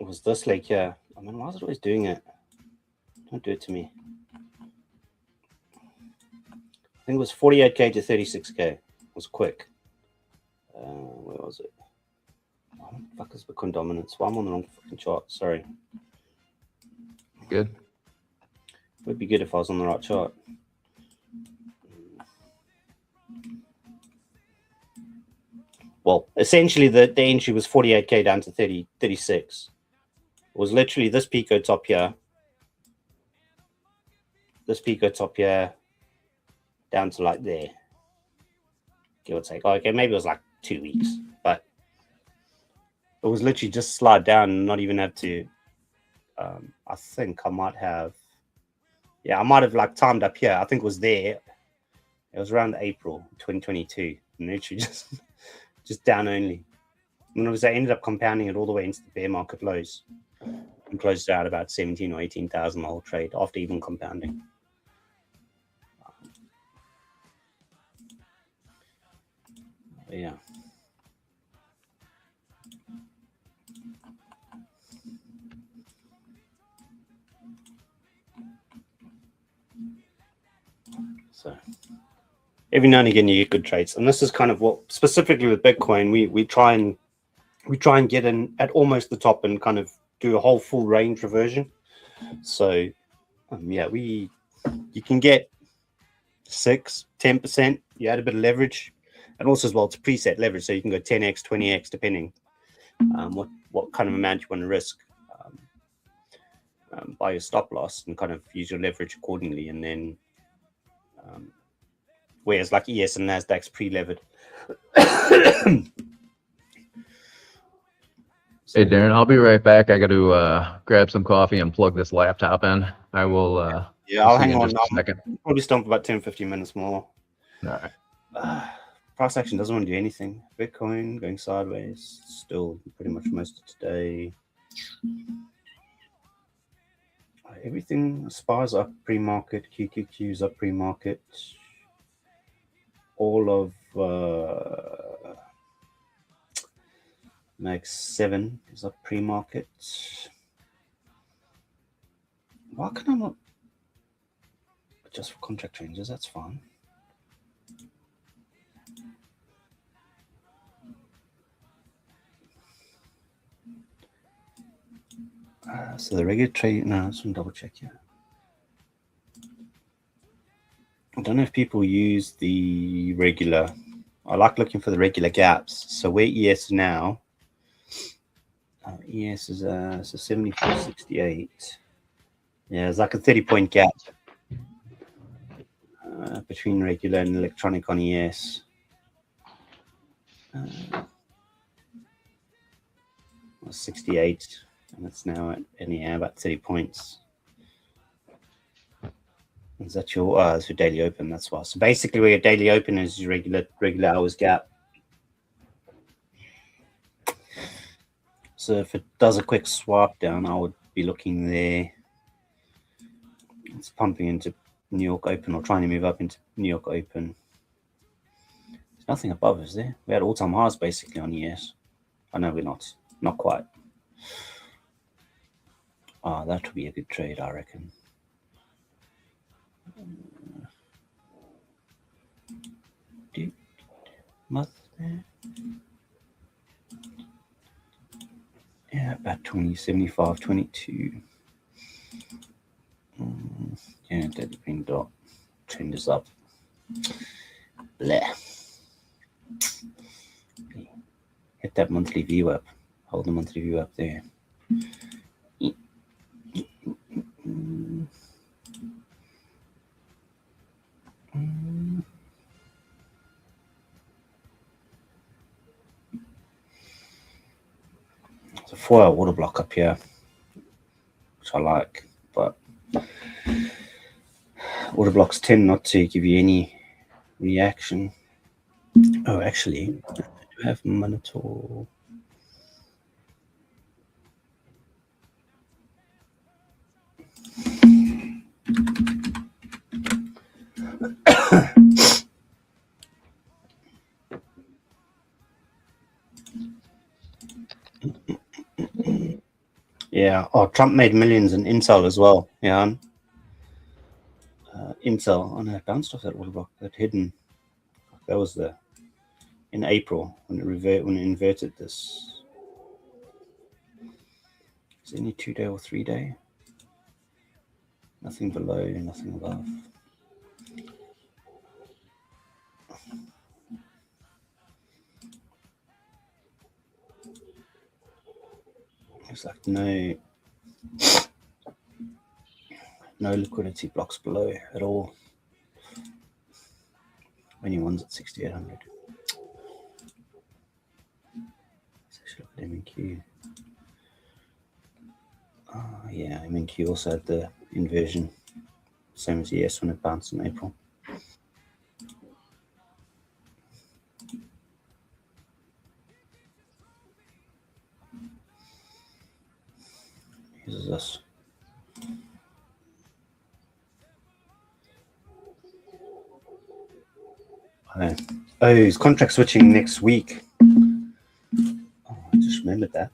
Speaker 2: It was this like, yeah. I mean, why is it always doing it? Don't do it to me. I think it was 48K to 36K. It was quick. Where was it? Oh, what the fuck is Bitcoin dominance? Well, I'm on the wrong fucking chart. Sorry.
Speaker 1: Good.
Speaker 2: It would be good if I was on the right chart. Well, essentially the entry was 48K down to 36. was literally this pico top here. This pico top here down to like there. Give or take. Okay, maybe it was like 2 weeks, but it was literally just slide down and not even have to. I think I might have. Yeah, I might have like timed up here. I think it was there. It was around April 2022, and literally just down only. And I ended up compounding it all the way into the bear market lows and closed out about 17 or 18,000 the whole trade after even compounding. Yeah. So every now and again you get good trades, and this is kind of what specifically with Bitcoin we try and get in at almost the top and kind of do a whole full range reversion. So yeah, you can get 6-10%. You add a bit of leverage, and also as well it's preset leverage, so you can go 10x, 20x depending what kind of amount you want to risk by your stop loss, and kind of use your leverage accordingly. And then whereas like ES and Nasdaq's pre-levered.
Speaker 1: Hey, Darren, I'll be right back. I got to grab some coffee and plug this laptop in. I will.
Speaker 2: I'll hang on.
Speaker 1: Just a second.
Speaker 2: Probably stomp about 10-15 minutes more.
Speaker 1: All right.
Speaker 2: Price action doesn't want to do anything. Bitcoin going sideways still pretty much most of today. Everything, SPA's up pre-market, QQQ's up pre-market. All of Mag 7 is up pre-market. Why can I not adjust for contract changes? That's fine. So the regular trade, no, let's double check here. I don't know if people use the regular. I like looking for the regular gaps. So where ES now, ES is so 74.68. Yeah, it's like a 30-point gap between regular and electronic on ES. 68, and it's now at about 30 points. Is that your that's your daily open? That's why. So basically, where your daily open is your regular hours gap. So if it does a quick swap down, I would be looking there. It's pumping into New York Open or trying to move up into New York Open. There's nothing above, is there? We had all-time highs basically on ES. I know we're not quite. That would be a good trade, I reckon. Yeah, about 20.75, 22. Yeah, dead green dot. Trend is up. Bleh. Hit that monthly view up. Hold the monthly view up there. It's a 4-hour water block up here, which I like, but water blocks tend not to give you any reaction. Oh, actually, I do have monitor. Yeah. Oh, Trump made millions in Intel as well. Yeah. Intel. Oh no, it bounced off that order block. That hidden. That was in April when it inverted this. Is there any 2-day or 3-day? Nothing below, nothing above. It's like no no liquidity blocks below at all. Only one's at 6,800. Let's actually look at MNQ. Oh, yeah, MNQ also had the inversion, same as ES when it bounced in April. Here's this. Oh, he's contract switching next week. Oh, I just remembered that.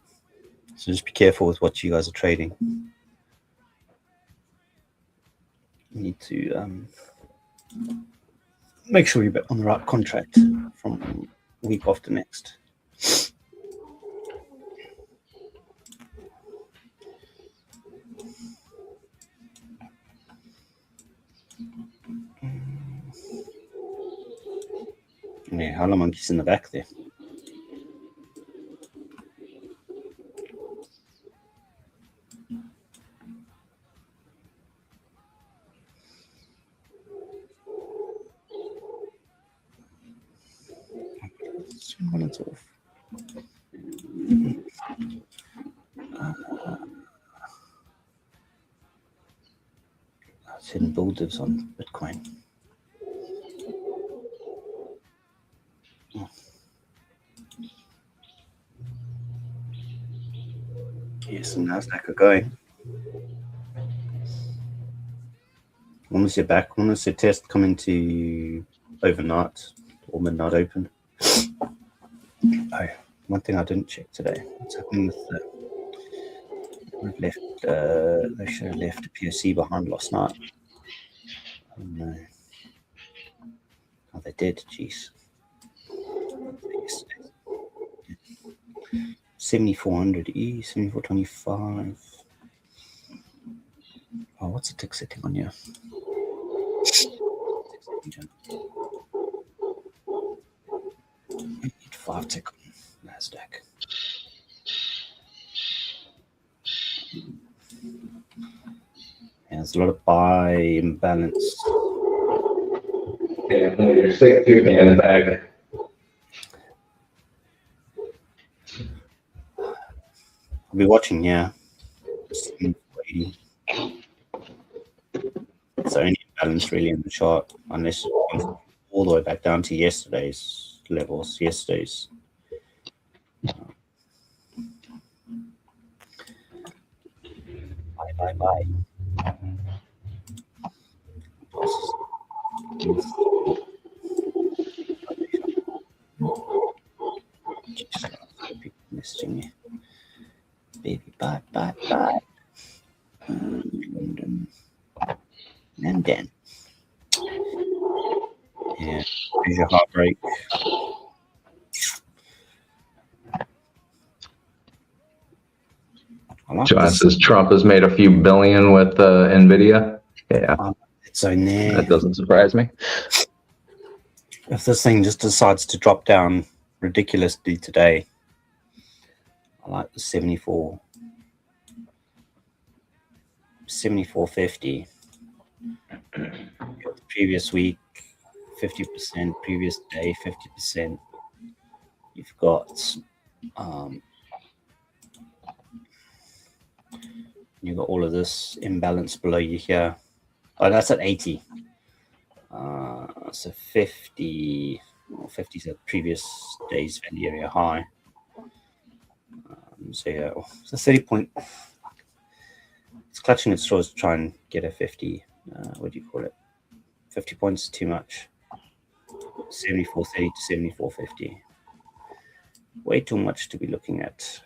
Speaker 2: So just be careful with what you guys are trading. You need to make sure you're on the right contract from week after next. Yeah, Howler Monkey's in the back there. When it's off. It's hidden bull divs on Bitcoin. Yes, and Nasdaq are going. When was your back? When was your test coming to overnight or midnight open? Oh, one thing I didn't check today. What's happening with the? We've left. They should have left a POC behind last night. Oh no. Oh, they did. Jeez. 7,400 E, 7,425. Oh, what's the tick setting on here? 5 tick on Nasdaq. Yeah, there's a lot of buy imbalance.
Speaker 1: Yeah, you're sick to me in the bag.
Speaker 2: I'll be watching, yeah. 780. It's only imbalance really in the chart, unless it comes all the way back down to yesterday's levels. Yesterday's. Bye. People messaging me. Baby, bye. London. And then. Yeah, here's your heartbreak.
Speaker 1: John says Trump has made a few billion with NVIDIA. Yeah,
Speaker 2: it's so near.
Speaker 1: That doesn't surprise me.
Speaker 2: If this thing just decides to drop down ridiculously today, I like the 74.50. The previous week, 50%. Previous day, 50%. You've got you've got all of this imbalance below you here. Oh, that's at 80. So 50. Well, 50 is a previous day's value area high. So yeah, it's a 30 point. It's clutching its straws to try and get a 50. What do you call it? 50 points is too much. 74.30 to 74.50. Way too much to be looking at.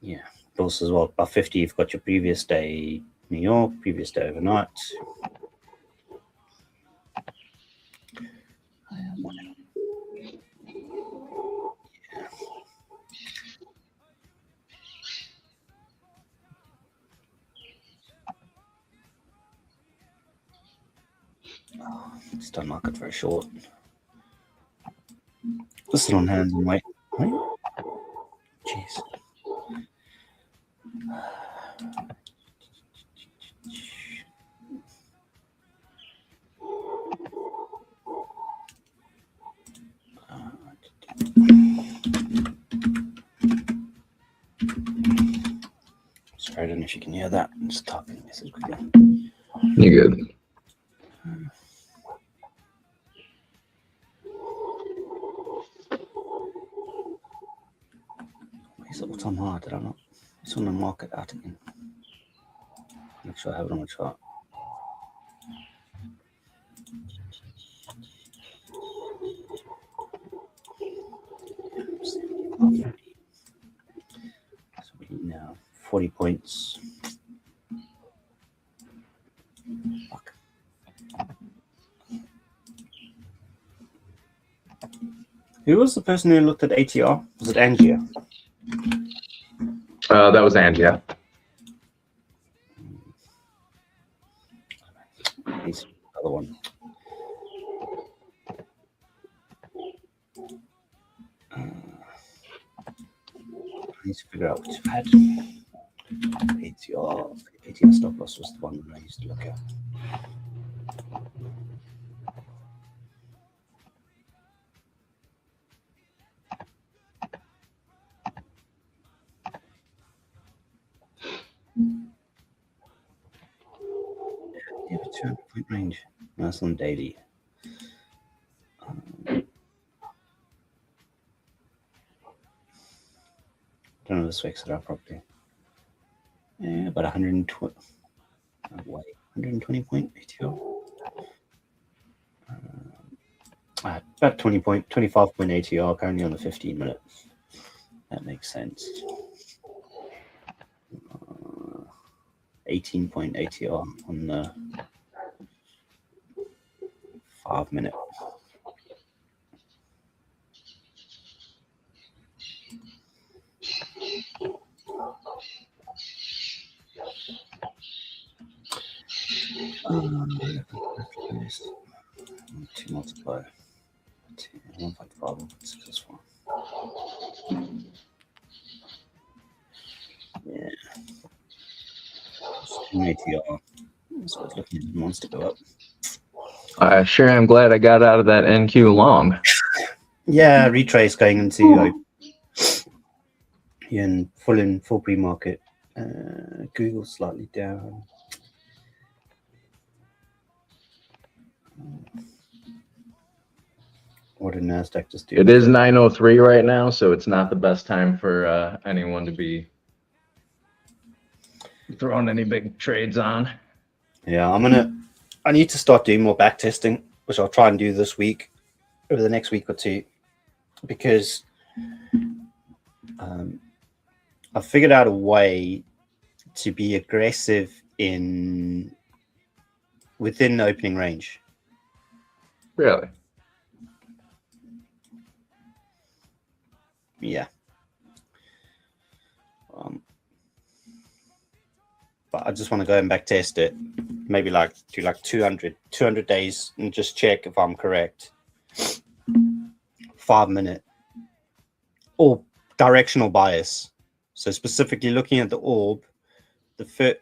Speaker 2: Yeah, also as well, about 50, you've got your previous day New York, previous day overnight. Just don't like it very short. Just sit on hands and wait. Jeez. Sorry, I don't know if you can hear that. I'm just typing a message quickly.
Speaker 1: You're good.
Speaker 2: It's all time high, did I not? It's on the market out again. Make sure I have it on the chart. So we need now 40 points. Fuck. Who was the person who looked at ATR? Was it Angia?
Speaker 1: That was Angia.
Speaker 2: He's the other one. I need to figure out which I had. ATR stop loss was the one that I used to look at. Yeah, 200-point range. That's on daily. Don't know if this wakes it up properly. Yeah, about 120. Wait, 120 point ATR. About 25 point ATR currently on the 15 minute. That makes sense. 18 point ATR on the 5 minute. Two multiply. 1.5, 1.6 is fine. Yeah. ATR. So it's looking at wants to go up.
Speaker 1: I sure am glad I got out of that NQ long.
Speaker 2: Yeah, retrace going into in full pre-market. Google slightly down. What did NASDAQ just do?
Speaker 1: It is 9:03 right now, so it's not the best time for anyone to be throwing any big trades on.
Speaker 2: Yeah, I need to start doing more back testing, which I'll try and do this week, over the next week or two, because I've figured out a way to be aggressive within the opening range.
Speaker 1: Really?
Speaker 2: Yeah. But I just want to go and back test it. Maybe do 200 days and just check if I'm correct. 5 minute or directional bias. So specifically looking at the orb, it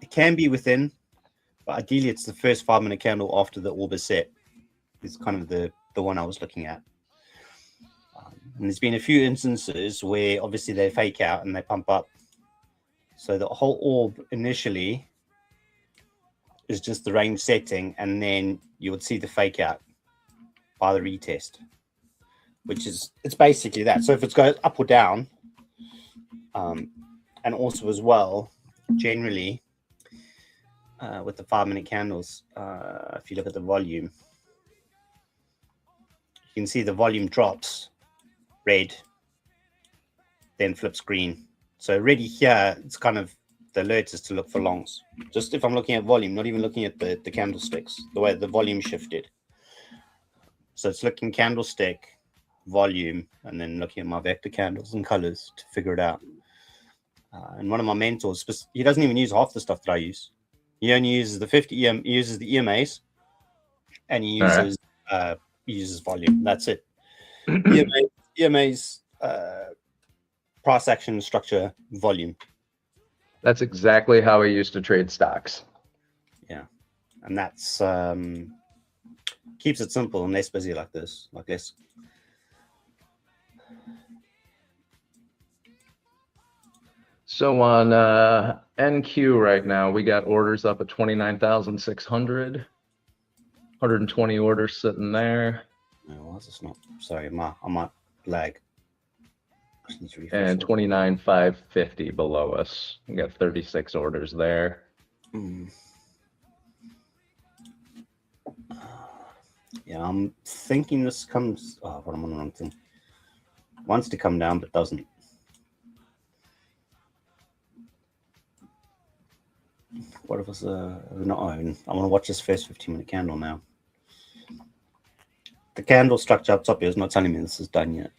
Speaker 2: can be within, but ideally it's the first 5 minute candle after the orb is set. It's kind of the one I was looking at. And there's been a few instances where obviously they fake out and they pump up. So the whole orb initially is just the range setting, and then you would see the fake out by the retest, it's basically that. So if it goes up or down, and also as well, generally with the 5 minute candles, if you look at the volume, you can see the volume drops red, then flips green. So already here, it's kind of the alert is to look for longs. Just if I'm looking at volume, not even looking at the candlesticks, the way the volume shifted. So it's looking candlestick, volume, and then looking at my vector candles and colors to figure it out. And one of my mentors, he doesn't even use half the stuff that I use. He only uses the 50 EM, he uses the EMAs, and he uses uses volume. That's it. EMAs price action structure volume.
Speaker 1: That's exactly how I used to trade stocks.
Speaker 2: Yeah, and that's keeps it simple and less busy like this, like less.
Speaker 1: So on NQ right now, we got orders up at 29,600, 120 orders sitting there.
Speaker 2: No, why is this not? Sorry, I might lag.
Speaker 1: And 29,550 below us. We got 36 orders there.
Speaker 2: Yeah, I'm thinking this comes. Oh, what am I on the wrong thing? Wants to come down, but doesn't. What if it's not own? I want to watch this first 15-minute candle now. The candle structure up top here is not telling me this is done yet.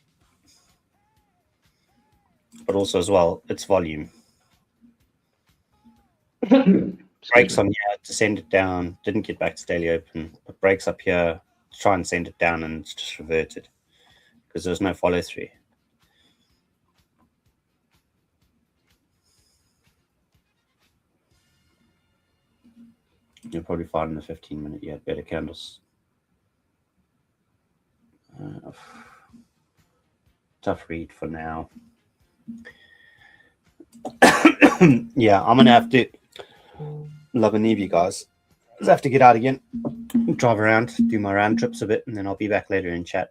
Speaker 2: But also as well, it's volume. Breaks on here to send it down, didn't get back to daily open, but breaks up here to try and send it down, and it's just reverted because there's no follow through. You'll probably find in the 15-minute you had better candles. Tough read for now. Yeah, I'm gonna have to love and leave you guys. I have to get out again, drive around, do my round trips a bit, and then I'll be back later and chat.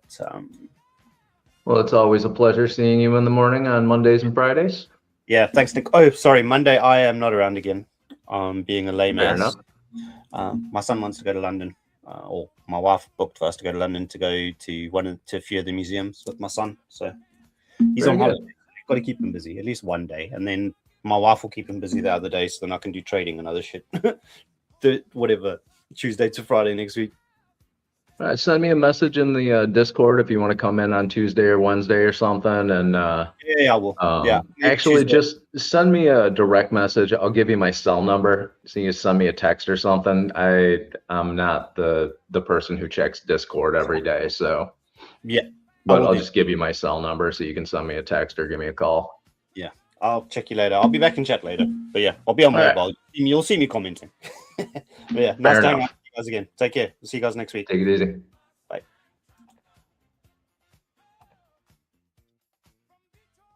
Speaker 1: Well, it's always a pleasure seeing you in the morning on Mondays and Fridays.
Speaker 2: Yeah, thanks, Nick. Oh, sorry, Monday I am not around again. Being a lame
Speaker 1: Fair
Speaker 2: ass.
Speaker 1: enough.
Speaker 2: My son wants to go to London, or my wife booked for us to go to London to go to a few of the museums with my son. So he's on holiday. I've got to keep him busy at least one day, and then my wife will keep him busy the other day, so then I can do trading and other shit. Whatever, Tuesday to Friday next week.
Speaker 1: All right, send me a message in the Discord if you want to come in on Tuesday or Wednesday or something. And
Speaker 2: yeah, I will. Yeah,
Speaker 1: actually,
Speaker 2: Tuesday.
Speaker 1: just send me a direct message. I'll give you my cell number, so you send me a text or something. I'm not the person who checks Discord every day, so
Speaker 2: yeah.
Speaker 1: But I'll just give you my cell number so you can send me a text or give me a call.
Speaker 2: Yeah, I'll check you later. I'll be back in chat later. But yeah, I'll be on mobile. Right. You'll see me commenting. But yeah, nice to hang out with you guys again. Take care. We'll see you guys next week.
Speaker 1: Take it easy.
Speaker 2: Bye.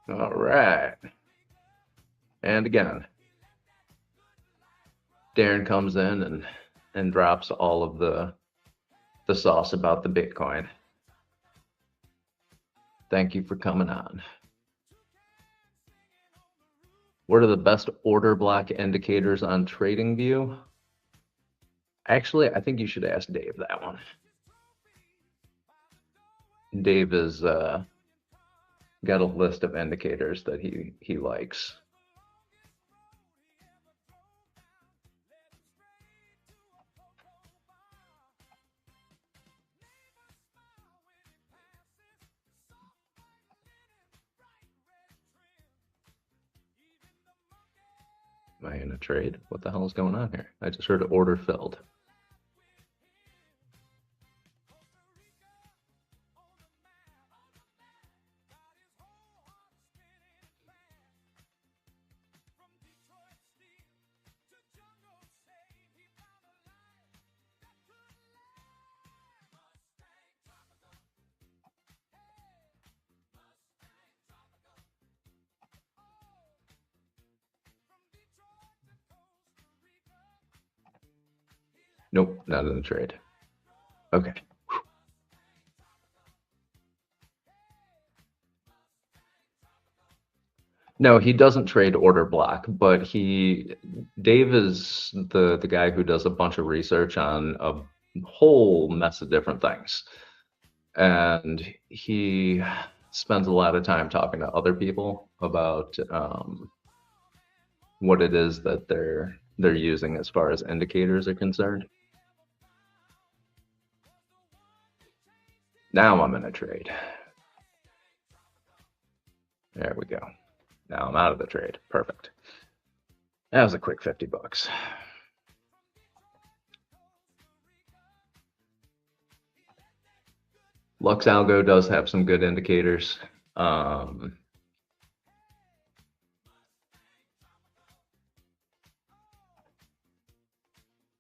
Speaker 1: All right. And again, Darren comes in and drops all of the sauce about the Bitcoin. Thank you for coming on. What are the best order block indicators on TradingView? Actually, I think you should ask Dave that one. Dave has got a list of indicators that he likes. Am I in a trade? What the hell is going on here? I just heard an order filled. Nope, not in the trade. Okay. No, he doesn't trade order block, but Dave is the guy who does a bunch of research on a whole mess of different things. And he spends a lot of time talking to other people about what it is that they're using as far as indicators are concerned. Now I'm in a trade. There we go. Now I'm out of the trade. Perfect. That was a quick $50. Lux Algo does have some good indicators.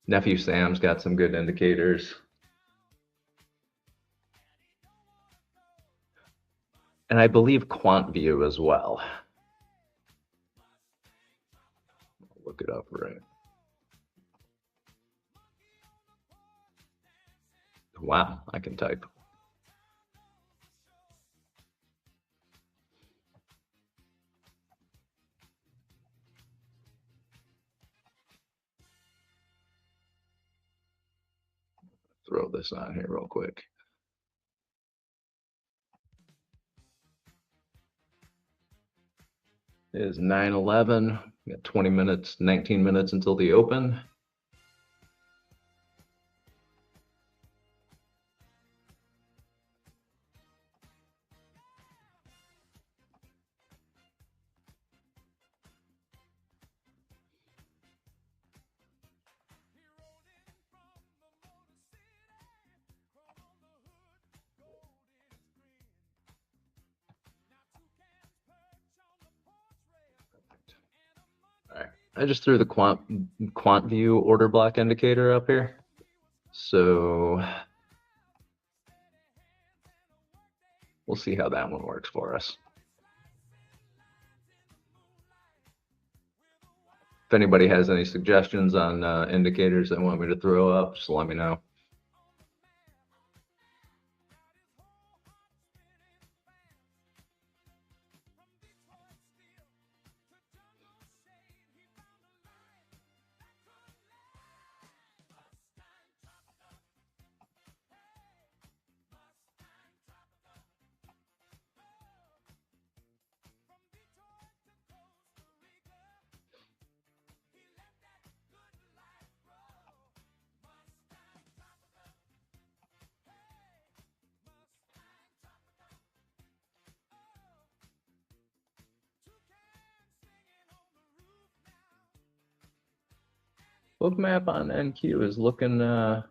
Speaker 1: Nephew Sam's got some good indicators. And I believe QuantView as well. I'll look it up right. Wow, I can type. Throw this on here real quick. It is 9:11. We got 20 minutes, 19 minutes until the open. All right, I just threw the QuantView order block indicator up here. So we'll see how that one works for us. If anybody has any suggestions on indicators they want me to throw up, just let me know. Bookmap on NQ is looking a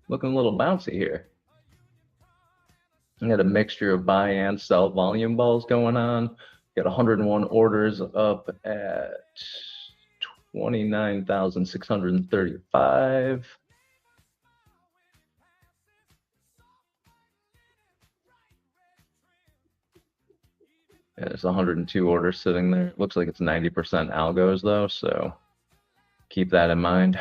Speaker 1: little bouncy here. I got a mixture of buy and sell volume balls going on. Got 101 orders up at 29,635. Yeah, there's 102 orders sitting there. Looks like it's 90% algos though, so keep that in mind.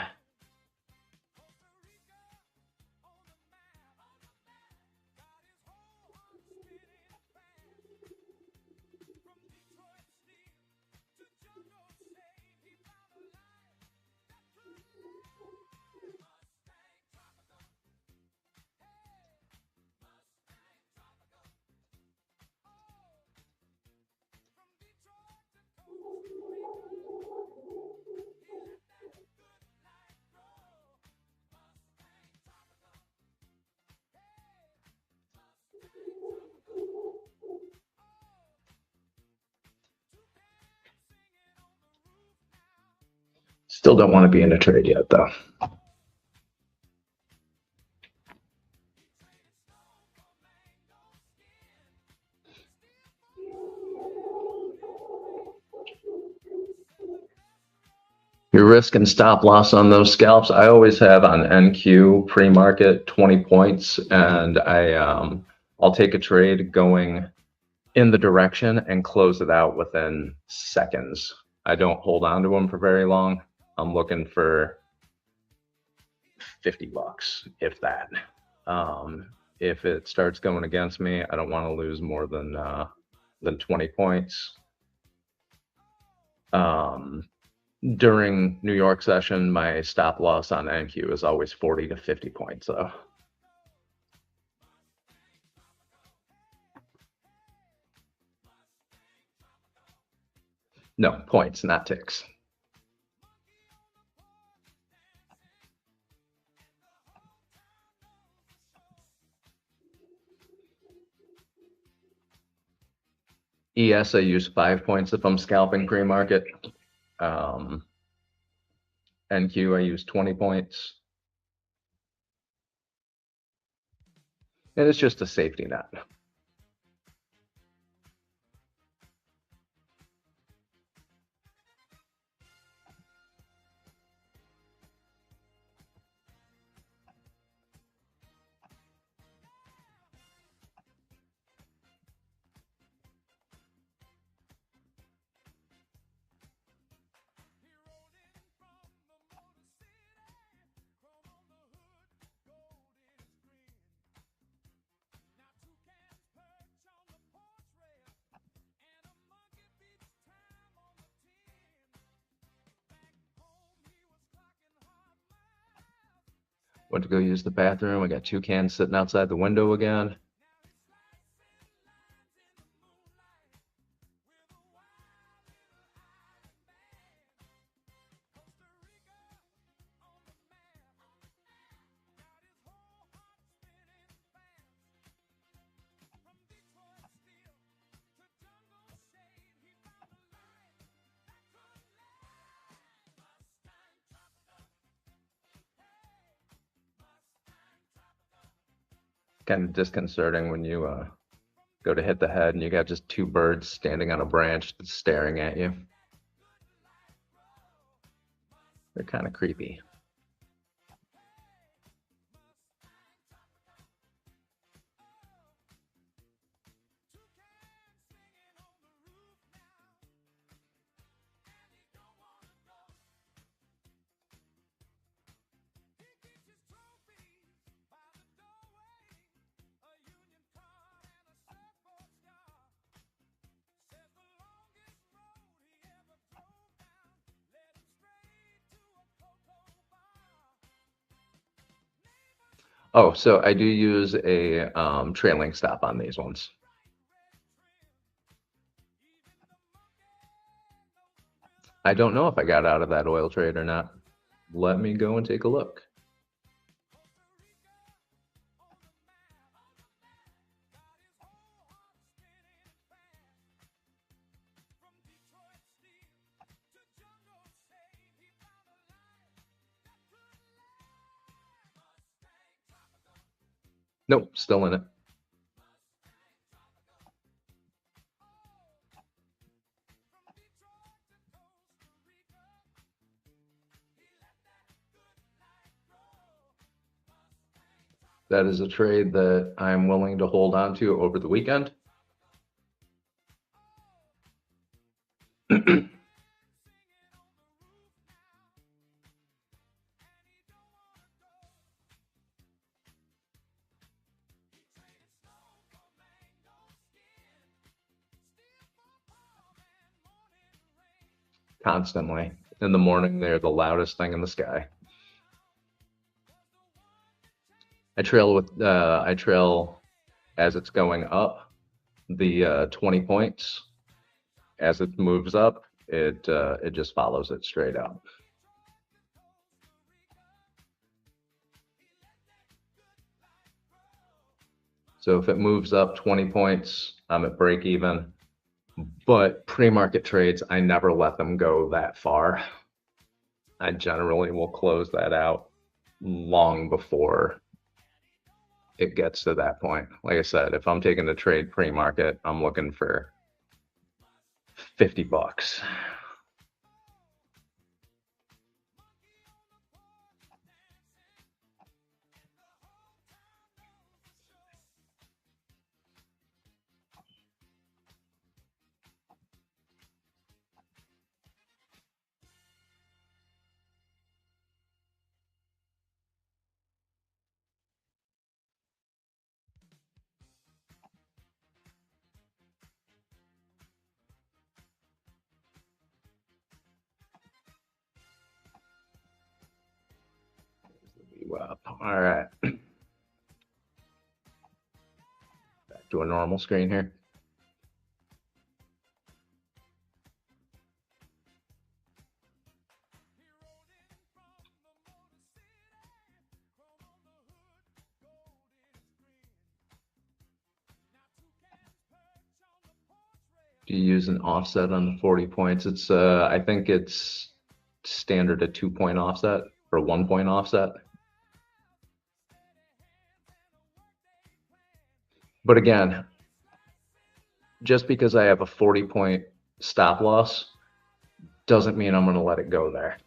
Speaker 1: Still don't want to be in a trade yet, though. Your risk and stop loss on those scalps, I always have on NQ pre-market 20 points, and I'll take a trade going in the direction and close it out within seconds. I don't hold on to them for very long. I'm looking for 50 bucks, if that. If it starts going against me, I don't want to lose more than 20 points. During New York session, my stop loss on NQ is always 40 to 50 points, though. No, points, not ticks. ES, I use 5 points if I'm scalping pre-market. NQ, I use 20 points. And it's just a safety net. Went to go use the bathroom. I got 2 cans sitting outside the window again. Kind of disconcerting when you go to hit the head and you got just 2 birds standing on a branch staring at you. They're kind of creepy. Oh, so I do use a trailing stop on these ones. I don't know if I got out of that oil trade or not. Let me go and take a look. Nope, still in it. That is a trade that I'm willing to hold on to over the weekend. Constantly. In the morning, they're the loudest thing in the sky. I trail as it's going up the 20 points. As it moves up, it just follows it straight up. So if it moves up 20 points, I'm at break even. But pre-market trades, I never let them go that far. I generally will close that out long before it gets to that point. Like I said, if I'm taking a trade pre-market, I'm looking for $50. All right. Back to a normal screen here. Do you use an offset on the 40 points? It's I think it's standard a 2-point offset or 1-point offset. But again, just because I have a 40-point stop loss doesn't mean I'm going to let it go there.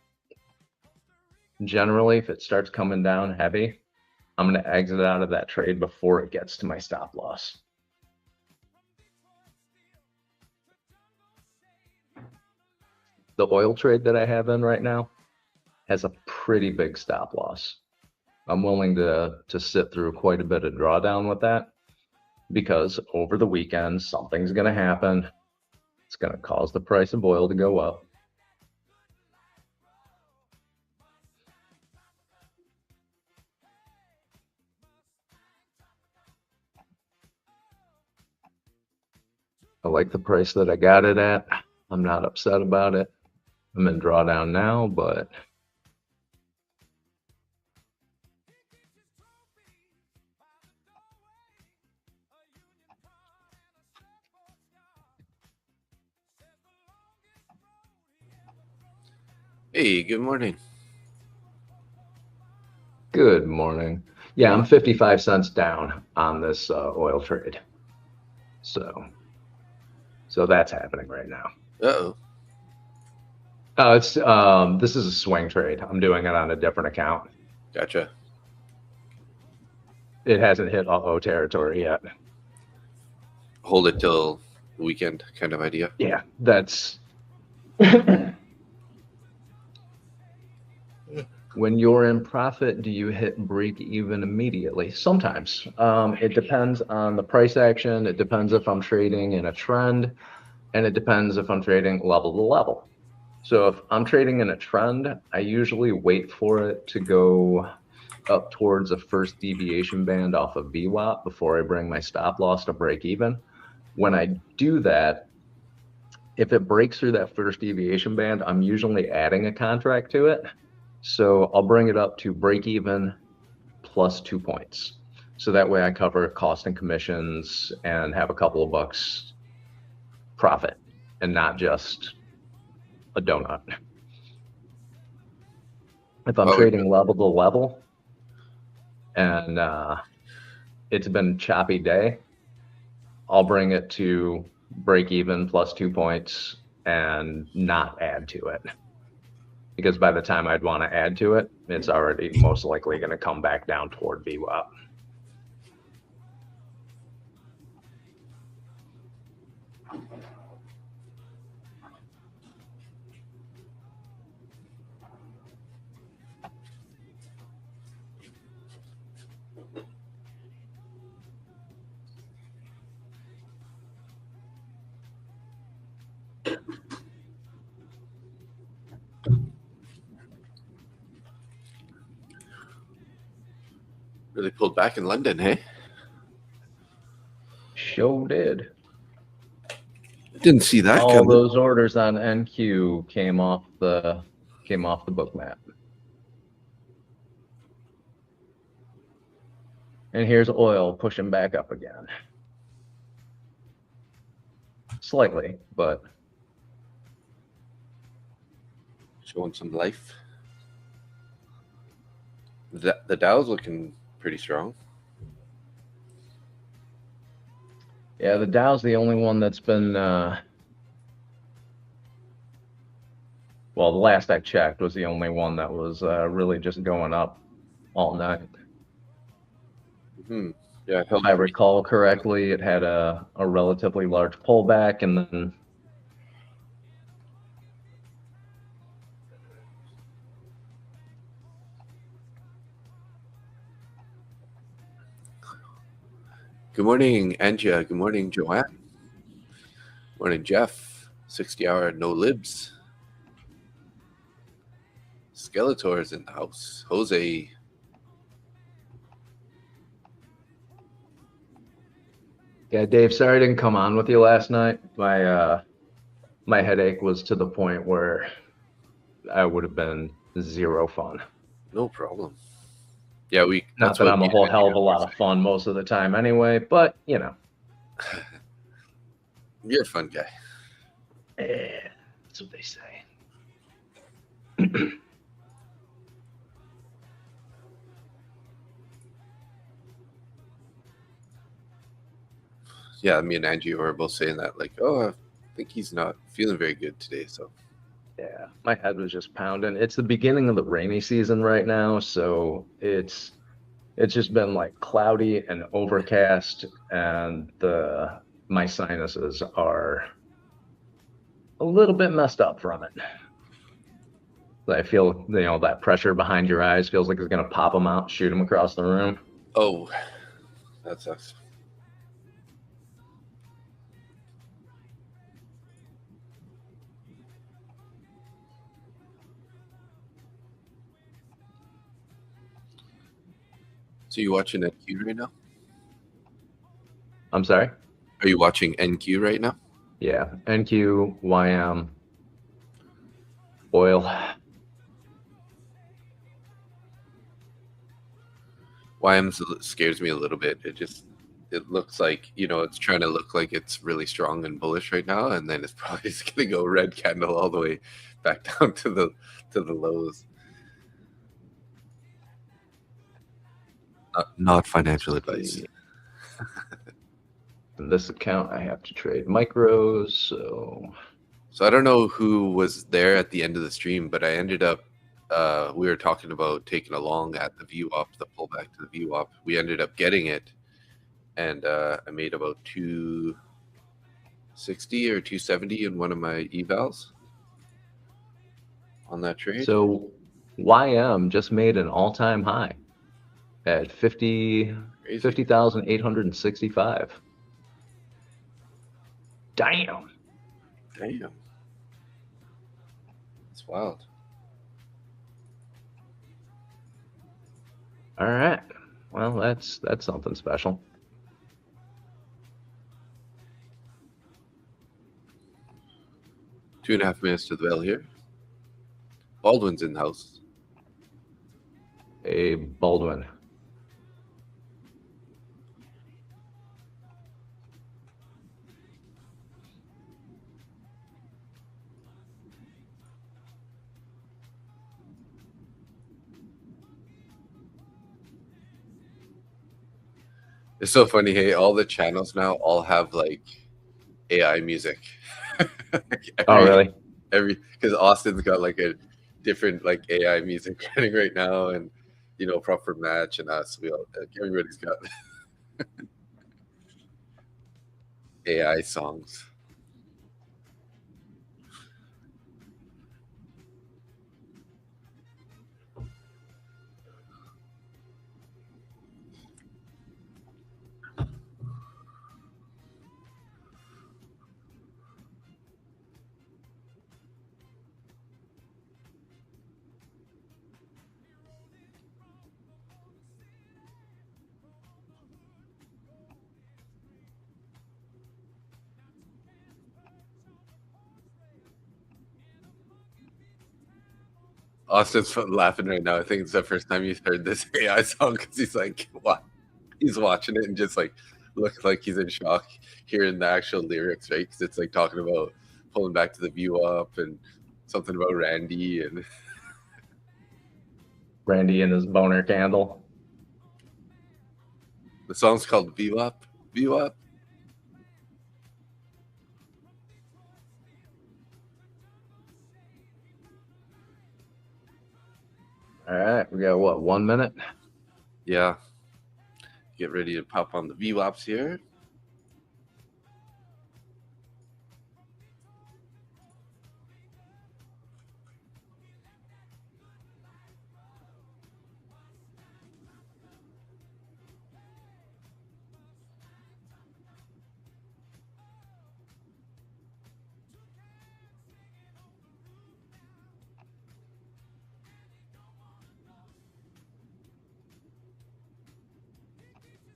Speaker 1: Generally, if it starts coming down heavy, I'm going to exit out of that trade before it gets to my stop loss. The oil trade that I have in right now has a pretty big stop loss. I'm willing to sit through quite a bit of drawdown with that, because over the weekend, something's going to happen. It's going to cause the price of oil to go up. I like the price that I got it at. I'm not upset about it. I'm in drawdown now, but
Speaker 3: Hey, good morning.
Speaker 1: good morning. Yeah, I'm 55 cents down on this oil trade. So that's happening right now.
Speaker 3: Uh-oh.
Speaker 1: It's this is a swing trade. I'm doing it on a different account.
Speaker 3: Gotcha.
Speaker 1: It hasn't hit uh-oh territory yet.
Speaker 3: Hold it till the weekend kind of idea.
Speaker 1: Yeah, that's when you're in profit, do you hit break even immediately? Sometimes. It depends on the price action. It depends if I'm trading in a trend, and it depends if I'm trading level to level. So if I'm trading in a trend, I usually wait for it to go up towards a first deviation band off of VWAP before I bring my stop loss to break even. When I do that, if it breaks through that first deviation band, I'm usually adding a contract to it. So I'll bring it up to break even plus 2 points. So that way I cover cost and commissions and have a couple of bucks profit and not just a donut. If I'm trading level to level and it's been a choppy day, I'll bring it to break even plus 2 points and not add to it. Because by the time I'd want to add to it, it's already most likely going to come back down toward VWAP.
Speaker 3: Really pulled back in London, hey?
Speaker 1: Sure did.
Speaker 3: Didn't see that
Speaker 1: All
Speaker 3: coming.
Speaker 1: those orders on NQ came off the book map. And here's oil pushing back up again. Slightly, but
Speaker 3: Showing some life. The Dow's looking pretty strong.
Speaker 1: yeah, the Dow's the only one that's been well, the last I checked was the only one that was really just going up all night.
Speaker 3: Yeah,
Speaker 1: If I recall correctly, it had a relatively large pullback, and then
Speaker 3: Good morning, Angia. Good morning, Joanne. Morning, Jeff. 60-hour no libs. Skeletor's in the house. Jose.
Speaker 1: yeah, Dave, sorry I didn't come on with you last night. My headache was to the point where I would have been zero fun.
Speaker 3: No problem. Yeah,
Speaker 1: Not that I'm a whole hell of a lot of fun most of the time anyway, but you know.
Speaker 3: You're a fun guy.
Speaker 1: Yeah, that's what they say.
Speaker 3: Yeah, me and Angie were both saying that, like, oh, I think he's not feeling very good today. So
Speaker 1: Yeah, my head was just pounding. It's the beginning of the rainy season right now, so it's just been like cloudy and overcast, and my sinuses are a little bit messed up from it. I feel, that pressure behind your eyes feels like it's gonna pop them out, shoot them across the room.
Speaker 3: oh, that sucks. So you watching NQ right now?
Speaker 1: I'm sorry?
Speaker 3: Are you watching NQ right now?
Speaker 1: Yeah, NQ, YM, oil.
Speaker 3: YM scares me a little bit. It looks like, it's trying to look like it's really strong and bullish right now, and then it's probably just gonna go red candle all the way back down to the lows. Not financial advice.
Speaker 1: In this account, I have to trade micros,
Speaker 3: So I don't know who was there at the end of the stream, but I ended up we were talking about taking a long at the VWAP, the pullback to the VWAP. We ended up getting it, and I made about 260 or 270 in one of my evals on that trade.
Speaker 1: So YM just made an all-time high at 50,865. Damn.
Speaker 3: Damn. It's wild.
Speaker 1: All right. Well, that's something special.
Speaker 3: Two and a half minutes to the bell here. Baldwin's in the house.
Speaker 1: Hey, Baldwin.
Speaker 3: It's so funny, hey, all the channels now all have like AI music.
Speaker 1: Oh, really?
Speaker 3: Because Austin's got like a different like AI music running right now, and proper match and us. Everybody's got AI songs. Austin's laughing right now. I think it's the first time he's heard this AI song because he's like, what? He's watching it and just like looks like he's in shock hearing the actual lyrics, right? Because it's like talking about pulling back to the view up and something about Randy and
Speaker 1: his boner candle.
Speaker 3: The song's called View Up. View Up.
Speaker 1: All right, we got what, 1 minute?
Speaker 3: Yeah. Get ready to pop on the VWAPs here.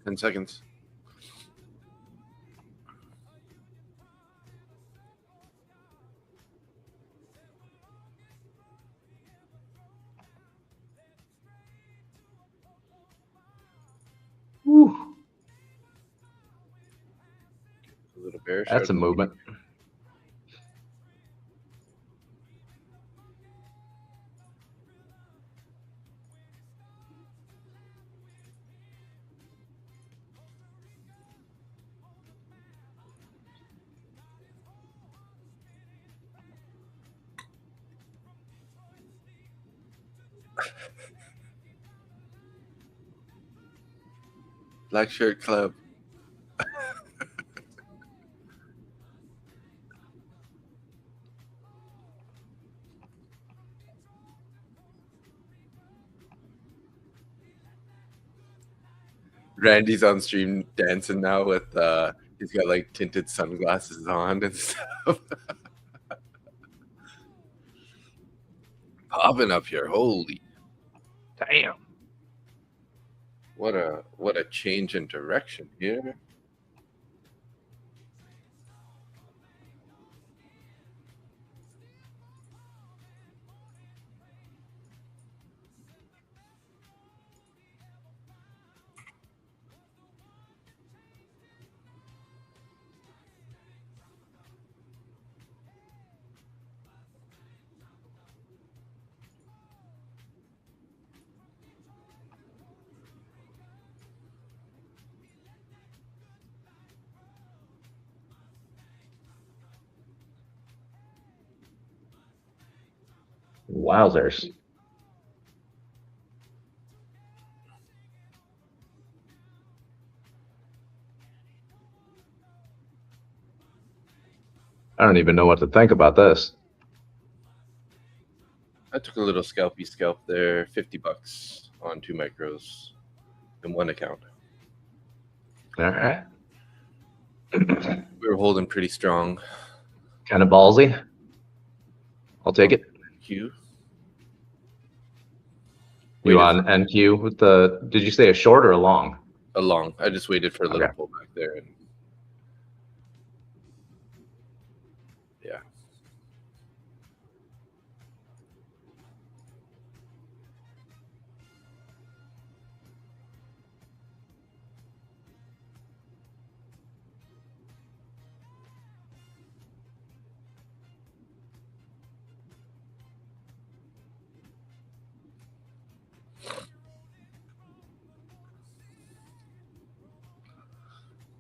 Speaker 3: Ten seconds.
Speaker 1: Whew.
Speaker 3: A little bearish.
Speaker 1: That's a movement.
Speaker 3: Black Shirt Club. Randy's on stream dancing now with he's got like tinted sunglasses on and stuff. Popping up here, holy
Speaker 1: Damn.
Speaker 3: what a change in direction here.
Speaker 1: Wowzers. I don't even know what to think about this.
Speaker 3: I took a little scalpy scalp there, $50 on 2 micros in one account.
Speaker 1: All right.
Speaker 3: We were holding pretty strong.
Speaker 1: Kind of ballsy. I'll take it.
Speaker 3: Q.
Speaker 1: You on NQ with the, did you say a short or a long?
Speaker 3: A long. I just waited for a little
Speaker 1: Okay.
Speaker 3: pullback there. And yeah.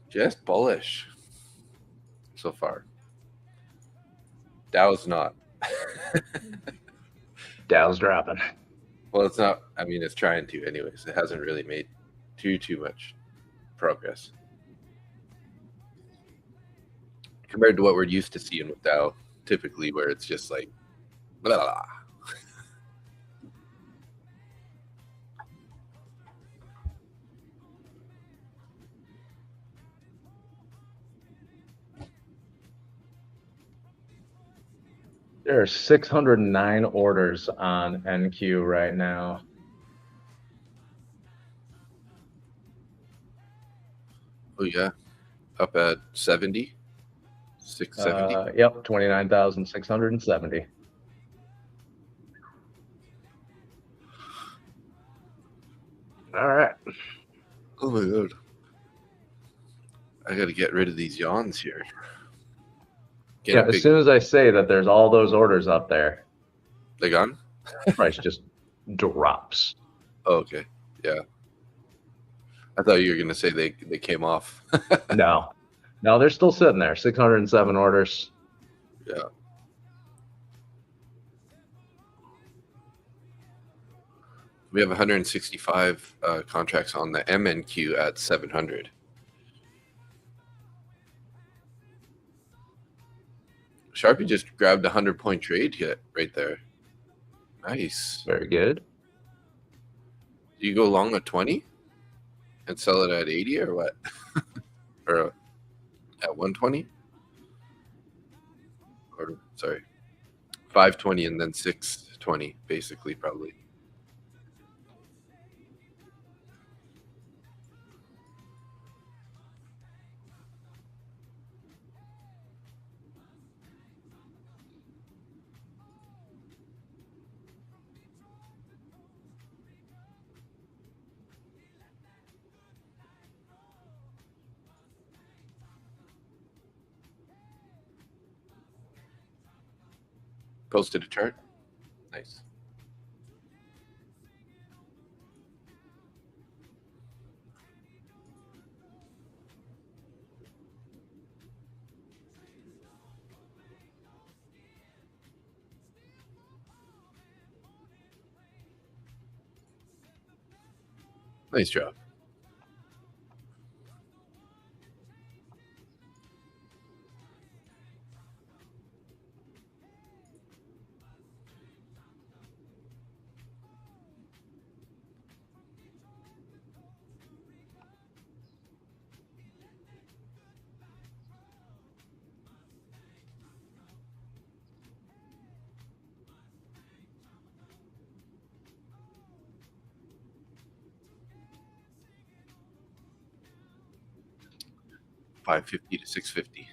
Speaker 3: Just bullish so far. Dow's not.
Speaker 1: Dow's dropping.
Speaker 3: Well, it's not. I mean, it's trying to anyways. It hasn't really made too much progress compared to what we're used to seeing with Dow, typically where it's just like blah, blah, blah.
Speaker 1: There are 609 orders on NQ right now.
Speaker 3: Oh yeah, up at 70, 670.
Speaker 1: Yep, 29,670. All right.
Speaker 3: Oh my god, I got to get rid of these yawns here.
Speaker 1: Yeah, as soon as I say that there's all those orders up there,
Speaker 3: they gone.
Speaker 1: Price just drops.
Speaker 3: Oh, okay, yeah. I thought you were gonna say they came off.
Speaker 1: No, they're still sitting there. 607 orders.
Speaker 3: Yeah. We have 165 contracts on the MNQ at 700. Sharpie just grabbed a 100-point trade hit right there. Nice.
Speaker 1: Very good.
Speaker 3: Do you go long at 20 and sell it at 80 or what? Or at 120? Or sorry, 520 and then 620, basically, probably. Posted a chart. Nice. Nice job. 550 to 650.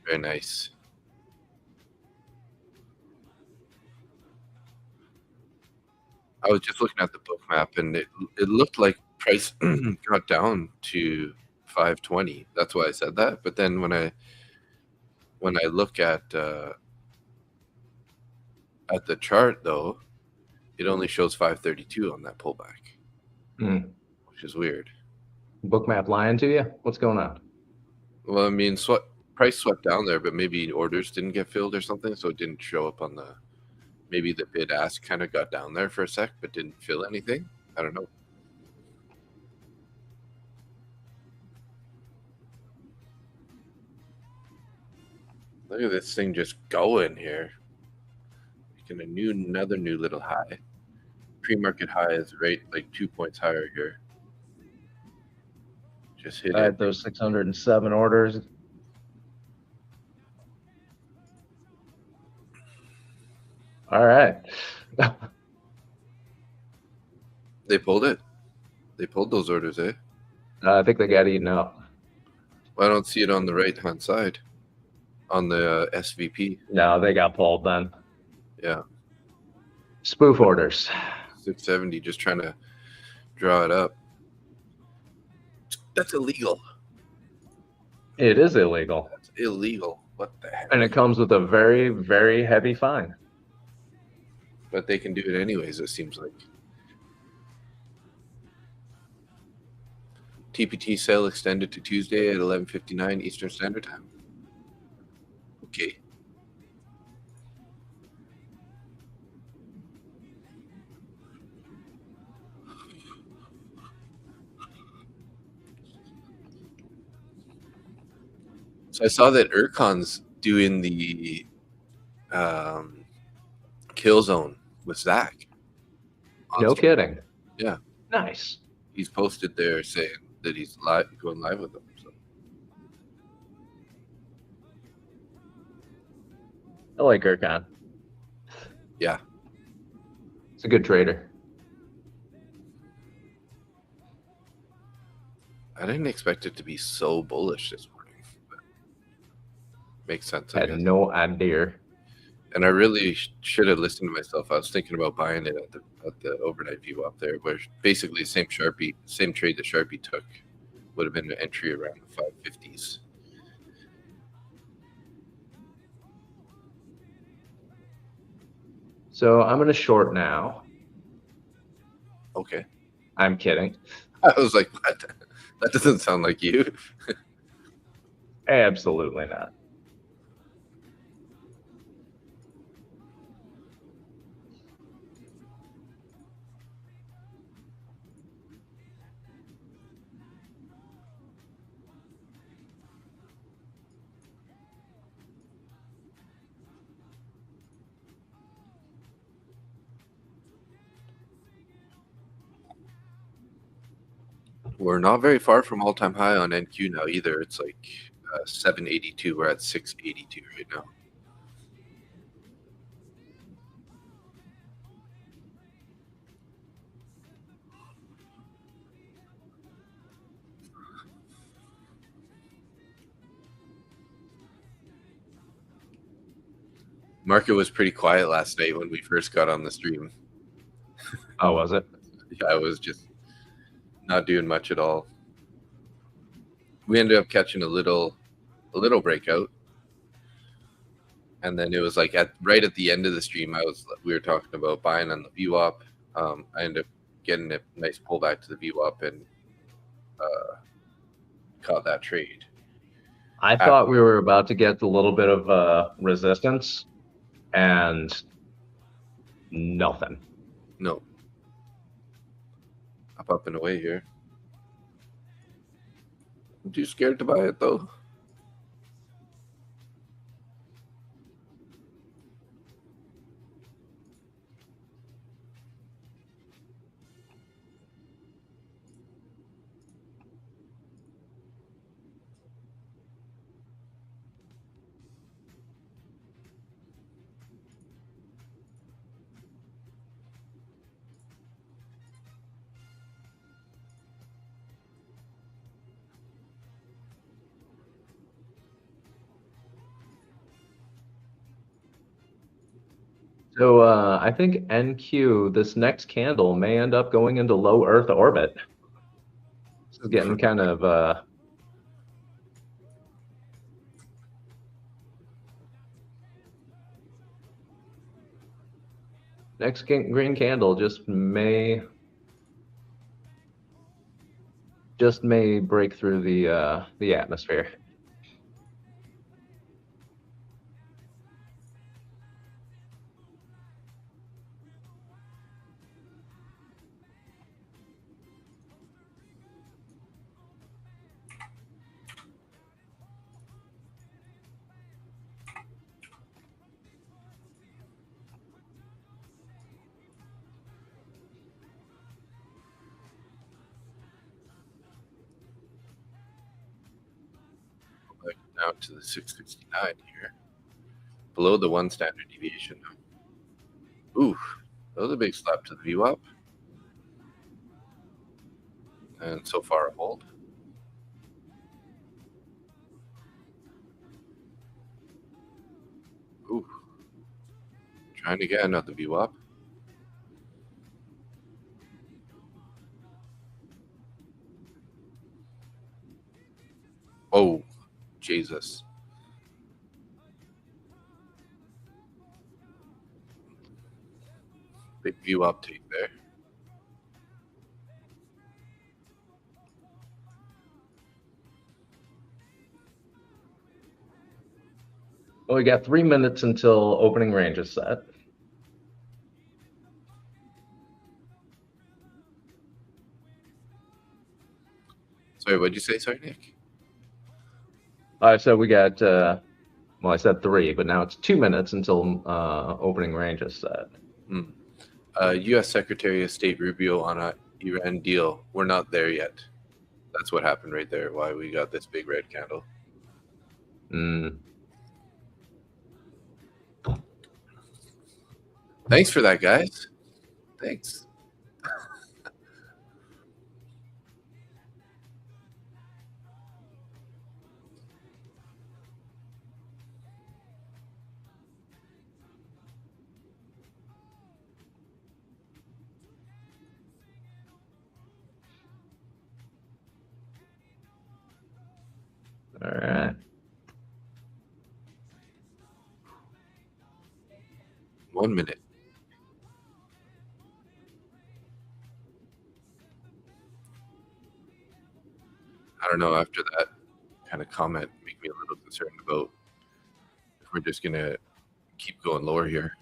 Speaker 3: Very nice. I was just looking at the book map, and it looked like price got down to 520. That's why I said that. But then when I look at the chart, though, it only shows 532 on that pullback, which is weird.
Speaker 1: Bookmap lying to you? What's going on?
Speaker 3: Well, I mean, price swept down there, but maybe orders didn't get filled or something, so it didn't show up on the. Maybe the bid ask kind of got down there for a sec, but didn't fill anything. I don't know. Look at this thing just going here. Making another new little high. Pre-market high is right like 2 points higher here. Just hit it.
Speaker 1: Those 607 orders. All right.
Speaker 3: They pulled it. They pulled those orders, eh?
Speaker 1: I think they got eaten up.
Speaker 3: Well, I don't see it on the right-hand side. On the SVP.
Speaker 1: No, they got pulled then.
Speaker 3: Yeah.
Speaker 1: Spoof orders.
Speaker 3: 670, just trying to draw it up. That's illegal.
Speaker 1: It is illegal.
Speaker 3: That's illegal. What the heck?
Speaker 1: And it comes with a very, very heavy fine.
Speaker 3: But they can do it anyways, it seems like. TPT sale extended to Tuesday at 11:59 Eastern Standard Time. Okay. So I saw that Urcon's doing the kill zone with Zach.
Speaker 1: No kidding.
Speaker 3: Yeah.
Speaker 1: Nice.
Speaker 3: He's posted there saying that he's going live with them. So.
Speaker 1: I like Urcon.
Speaker 3: Yeah.
Speaker 1: It's a good trader.
Speaker 3: I didn't expect it to be so bullish this morning. But makes sense.
Speaker 1: I had no idea.
Speaker 3: And I really should have listened to myself. I was thinking about buying it at the overnight view up there, where basically same trade that Sharpie took would have been an entry around the 550s.
Speaker 1: So I'm going to short now.
Speaker 3: Okay.
Speaker 1: I'm kidding.
Speaker 3: I was like, what? That doesn't sound like you.
Speaker 1: Absolutely not.
Speaker 3: We're not very far from all-time high on NQ now either. It's like 782. We're at 682 right now. Market was pretty quiet last night when we first got on the stream.
Speaker 1: Oh, was it?
Speaker 3: Yeah, I was just not doing much at all. We ended up catching a little breakout, and then it was like right at the end of the stream, we were talking about buying on the VWAP. I ended up getting a nice pullback to the VWAP and caught that trade.
Speaker 1: I thought we were about to get a little bit of resistance, and nothing.
Speaker 3: No. Up and away here. I'm too scared to buy it though.
Speaker 1: So I think NQ, this next candle may end up going into low Earth orbit. This is getting kind of next green candle just may break through the atmosphere.
Speaker 3: Like now to the 669 here, below the 1 standard deviation. Ooh, that was a big slap to the VWAP. And so far a hold. Ooh, trying again at the VWAP. Oh, Jesus. Big VWAP take there.
Speaker 1: Well, we got 3 minutes until opening range is set.
Speaker 3: Sorry, what'd you say? Sorry, Nick?
Speaker 1: So we got, well, I said 3, but now it's 2 minutes until opening range is set.
Speaker 3: U.S. Secretary of State Rubio on a Iran deal. We're not there yet. That's what happened right there. Why we got this big red candle. Thanks for that, guys. Thanks.
Speaker 1: All right.
Speaker 3: 1 minute. I don't know, after that kind of comment, make me a little concerned about if we're just going to keep going lower here.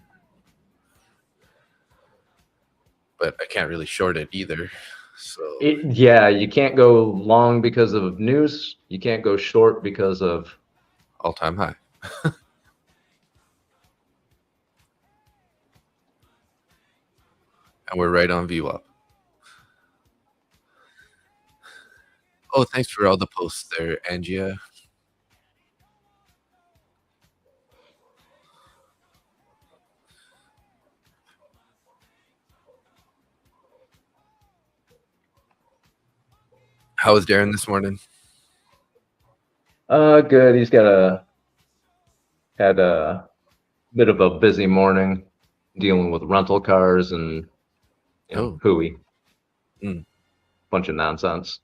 Speaker 3: But I can't really short it either. So
Speaker 1: Yeah, you can't go long because of news. You can't go short because of
Speaker 3: all-time high. And we're right on VWAP. Oh, thanks for all the posts there, Angia. How was Darren this morning?
Speaker 1: good. He's had a bit of a busy morning dealing with rental cars and hooey. Bunch of nonsense.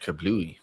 Speaker 3: Kablooey.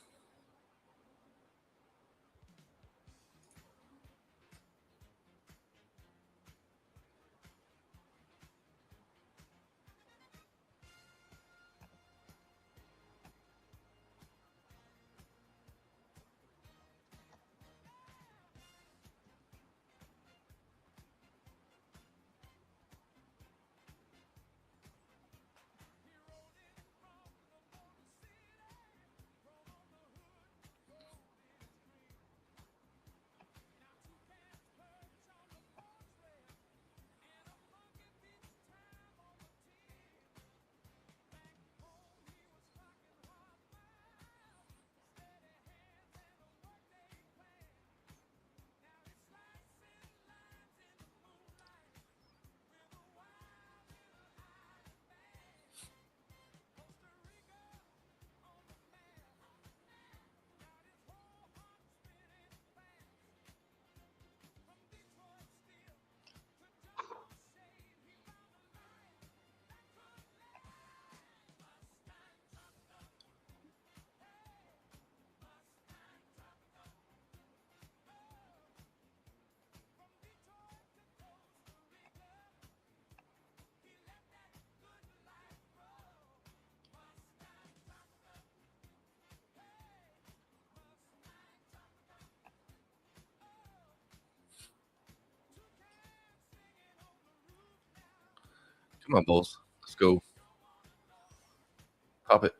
Speaker 3: Come on, Bulls. Let's go. Pop it.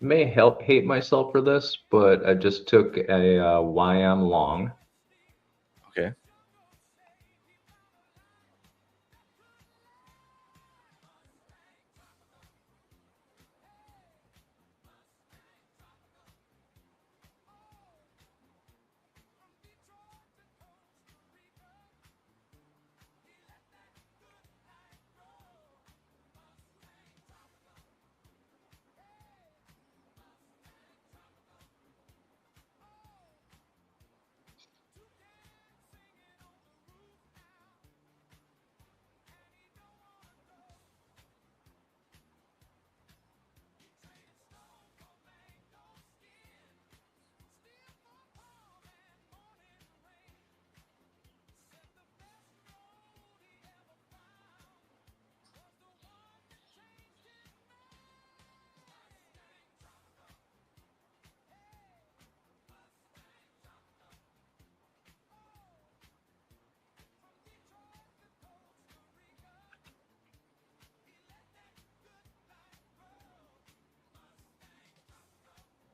Speaker 1: May help hate myself for this, but I just took a YM long.
Speaker 3: Okay.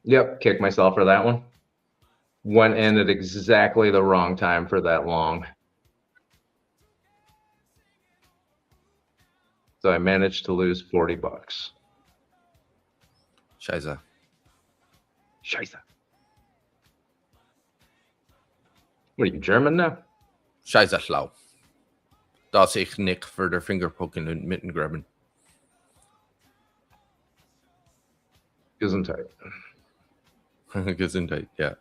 Speaker 1: Yep, kick myself for that one. Went in at exactly the wrong time for that long. So I managed to lose 40 bucks.
Speaker 3: Scheiße.
Speaker 1: Scheiße. What are you, German now?
Speaker 3: Scheiße schlau. Das ich Nick für der Fingerpoken und Mittengraben.
Speaker 1: Gesundheit.
Speaker 3: Gesundheit, ja.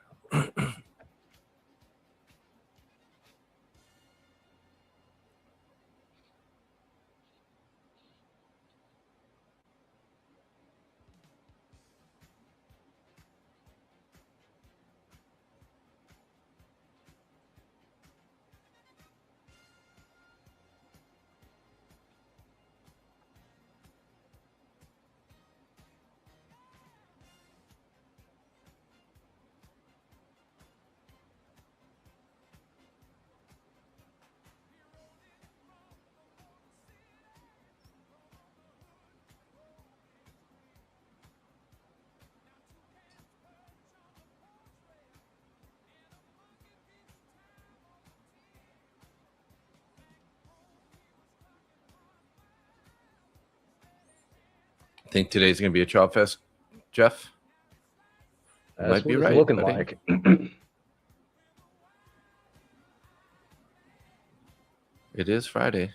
Speaker 3: Think today's going to be a chop fest, Jeff?
Speaker 1: That's
Speaker 3: Might be
Speaker 1: what it's
Speaker 3: right,
Speaker 1: looking
Speaker 3: buddy.
Speaker 1: like.
Speaker 3: It is Friday.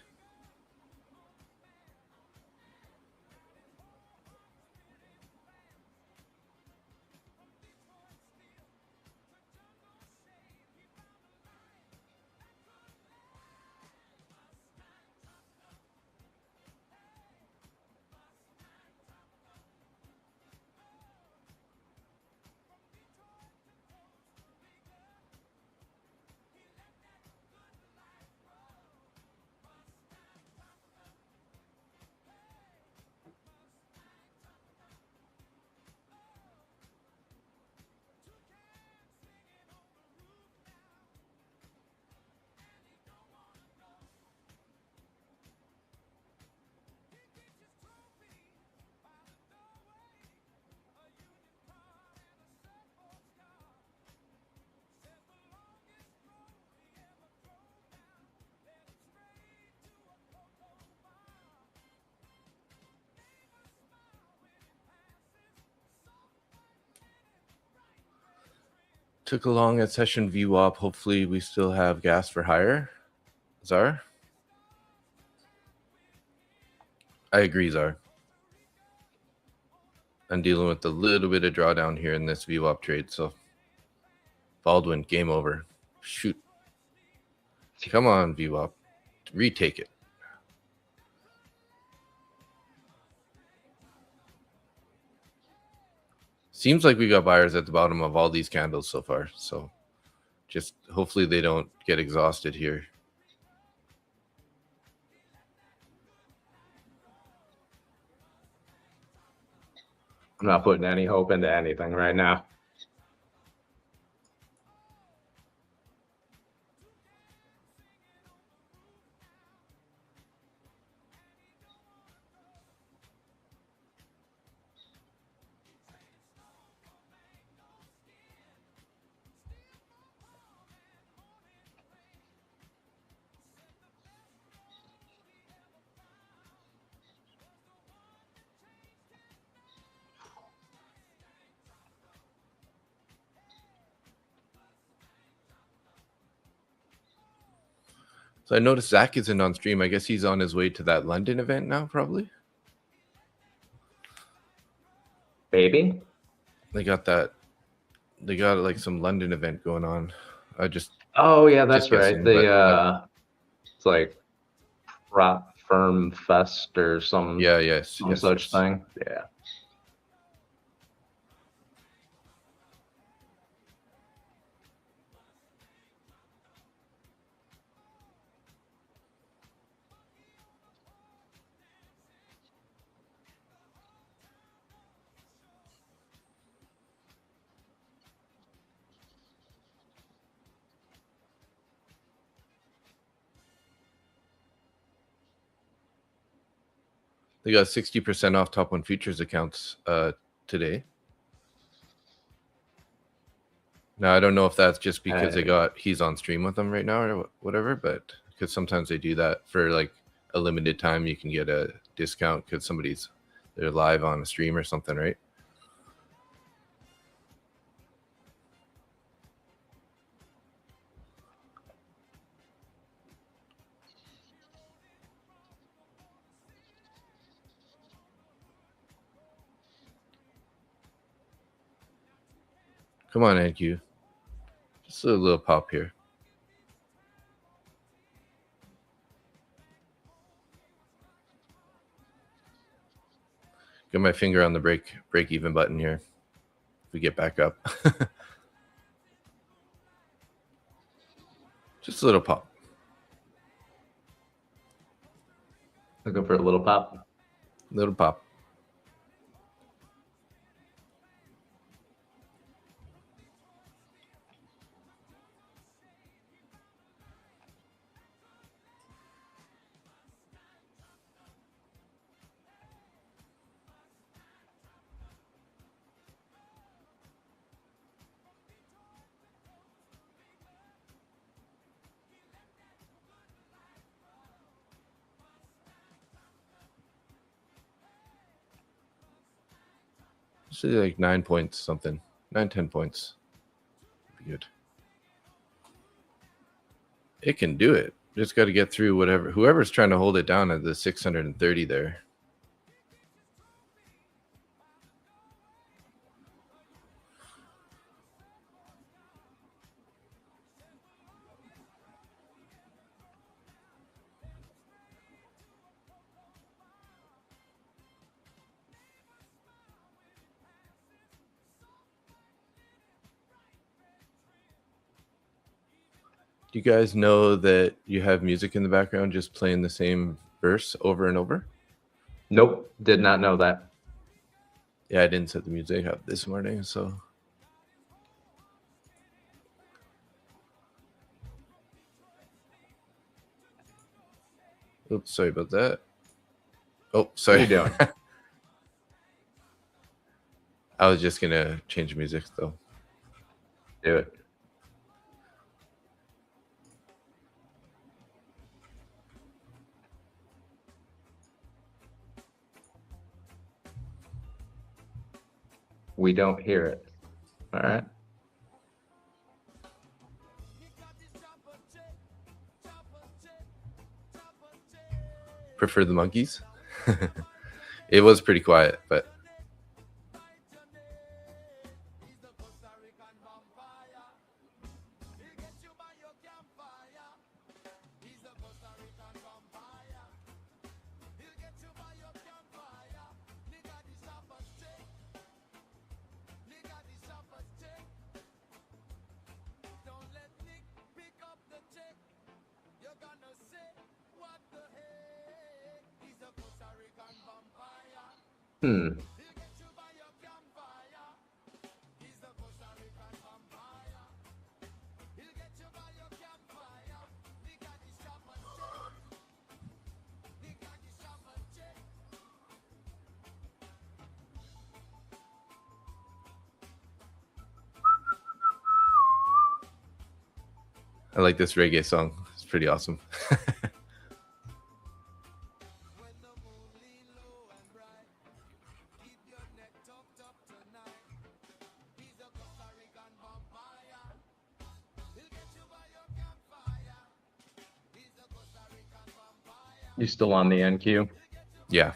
Speaker 3: Took a long at session VWAP. Hopefully we still have gas for higher. Czar? I agree, Czar. I'm dealing with a little bit of drawdown here in this VWAP trade. So Baldwin, game over. Shoot. Come on, VWAP. Retake it. Seems like we got buyers at the bottom of all these candles so far. So just hopefully they don't get exhausted here.
Speaker 4: I'm not putting any hope into anything right now.
Speaker 3: So I noticed Zach isn't on stream. I guess he's on his way to that London event now, probably.
Speaker 4: Baby?
Speaker 3: They got like some London event going on.
Speaker 4: Oh yeah, that's
Speaker 3: just
Speaker 4: right.
Speaker 3: guessing,
Speaker 4: It's like Prop Firm Fest or some
Speaker 3: yes,
Speaker 4: such thing. Yeah.
Speaker 3: They got 60% off Top One Futures accounts today. Now I don't know if that's just because he's on stream with them right now or whatever, but because sometimes they do that for like a limited time, you can get a discount because they're live on a stream or something, right? Come on, MNQ. Just a little pop here. Get my finger on the break even button here. If we get back up. Just a little pop.
Speaker 4: Looking for a little pop.
Speaker 3: Little pop. Say like 9 points, something. 9-10 points. Be good. It can do it. Just got to get through whoever's trying to hold it down at the 630 there. Do you guys know that you have music in the background just playing the same verse over and over?
Speaker 4: Nope, did not know that.
Speaker 3: Yeah, I didn't set the music up this morning, so. Oops, sorry about that. Oh, sorry.
Speaker 4: What are you doing?
Speaker 3: I was just going to change music, though.
Speaker 4: Do it. We don't hear it. All right.
Speaker 3: Prefer the monkeys? It was pretty quiet, but.
Speaker 4: Hmm.
Speaker 5: I like this reggae song. It's pretty awesome.
Speaker 4: You still on the NQ?
Speaker 5: Yeah.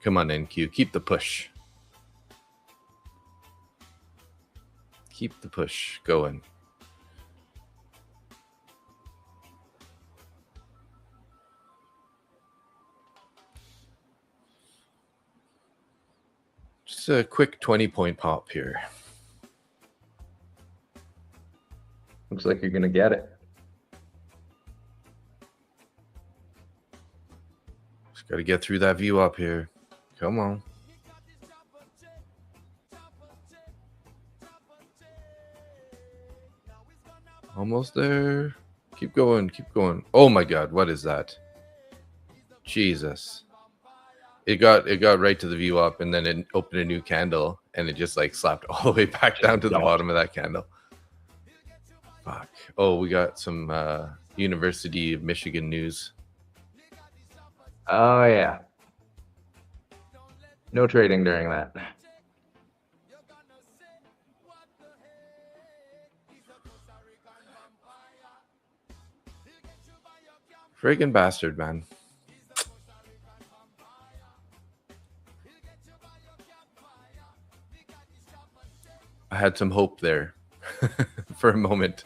Speaker 5: Come on, NQ. Keep the push. Keep the push going. Just a quick 20-point pop here.
Speaker 4: Looks like you're gonna get it.
Speaker 5: Just got to get through that view up here. Come on. Almost there. Keep going. Keep going. Oh my God. What is that? Jesus. It got right to the view up, and then it opened a new candle, and it just like slapped all the way back down to the bottom of that candle. Fuck. Oh, we got some University of Michigan news.
Speaker 4: Oh yeah. No trading during that.
Speaker 5: Friggin' bastard, man. I had some hope there for a moment.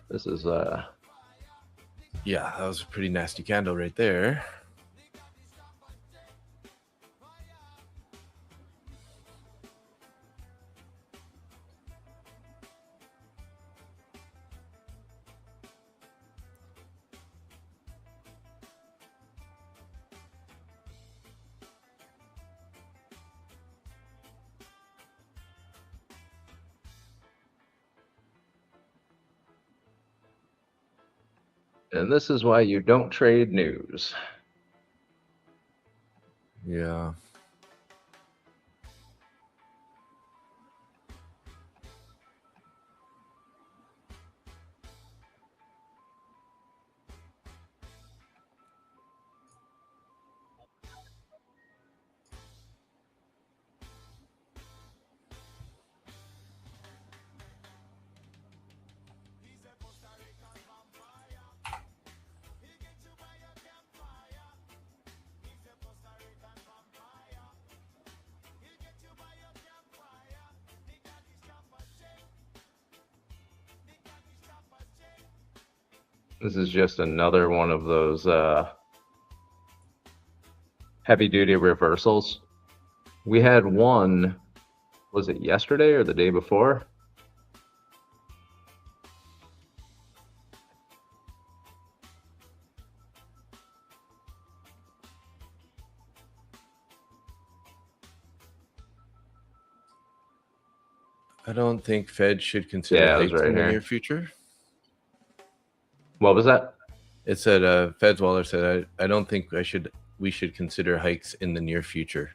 Speaker 4: This is
Speaker 5: Yeah, that was a pretty nasty candle right there.
Speaker 4: and this is why you don't trade news.
Speaker 5: Yeah.
Speaker 4: This is just another one of those heavy-duty reversals. We had one, was it yesterday or the day before?
Speaker 5: I don't think Fed should consider
Speaker 4: Yeah, it was
Speaker 5: hikes
Speaker 4: right
Speaker 5: in the
Speaker 4: here.
Speaker 5: near future.
Speaker 4: What was that?
Speaker 5: It said Fed's Waller said I don't think we should consider hikes in the near future.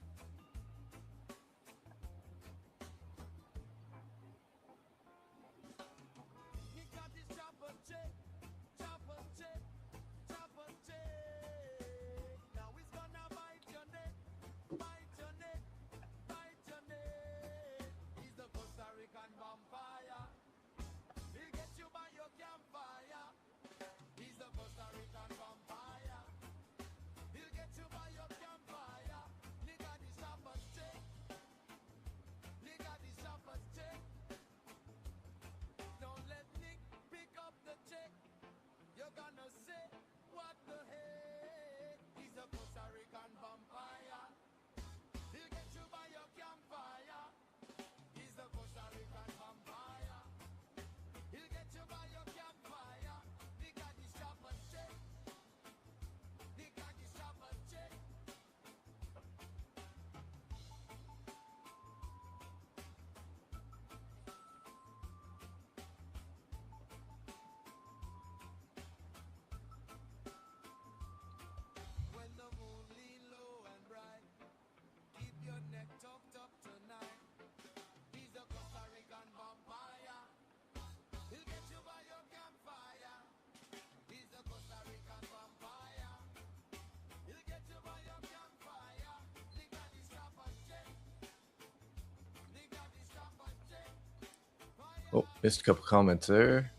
Speaker 5: Oh, missed a couple comments there.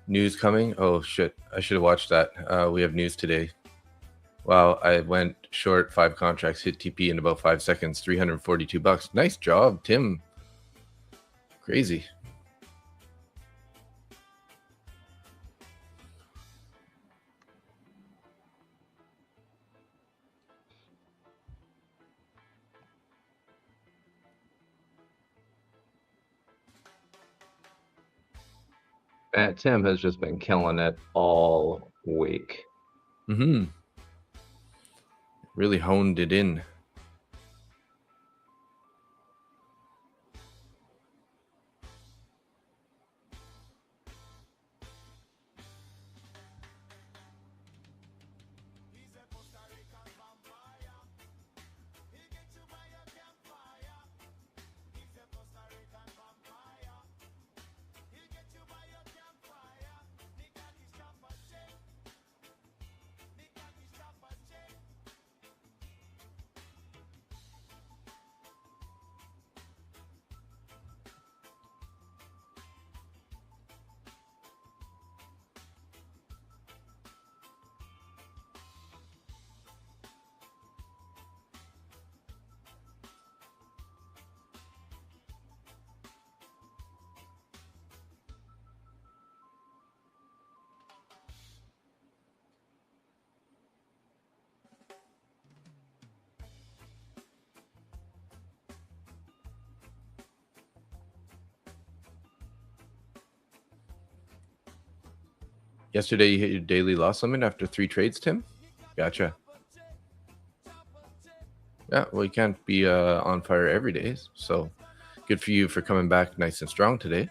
Speaker 5: News coming. Oh shit, I should have watched that. We have news today. Wow, I went short 5 contracts, hit TP in about 5 seconds, $342. Nice job, Tim. Crazy.
Speaker 4: Tim has just been killing it all week.
Speaker 5: Mm-hmm. Really honed it in. Yesterday, you hit your daily loss limit after 3 trades, Tim? Gotcha. Yeah, well, you can't be on fire every day. So good for you for coming back nice and strong today.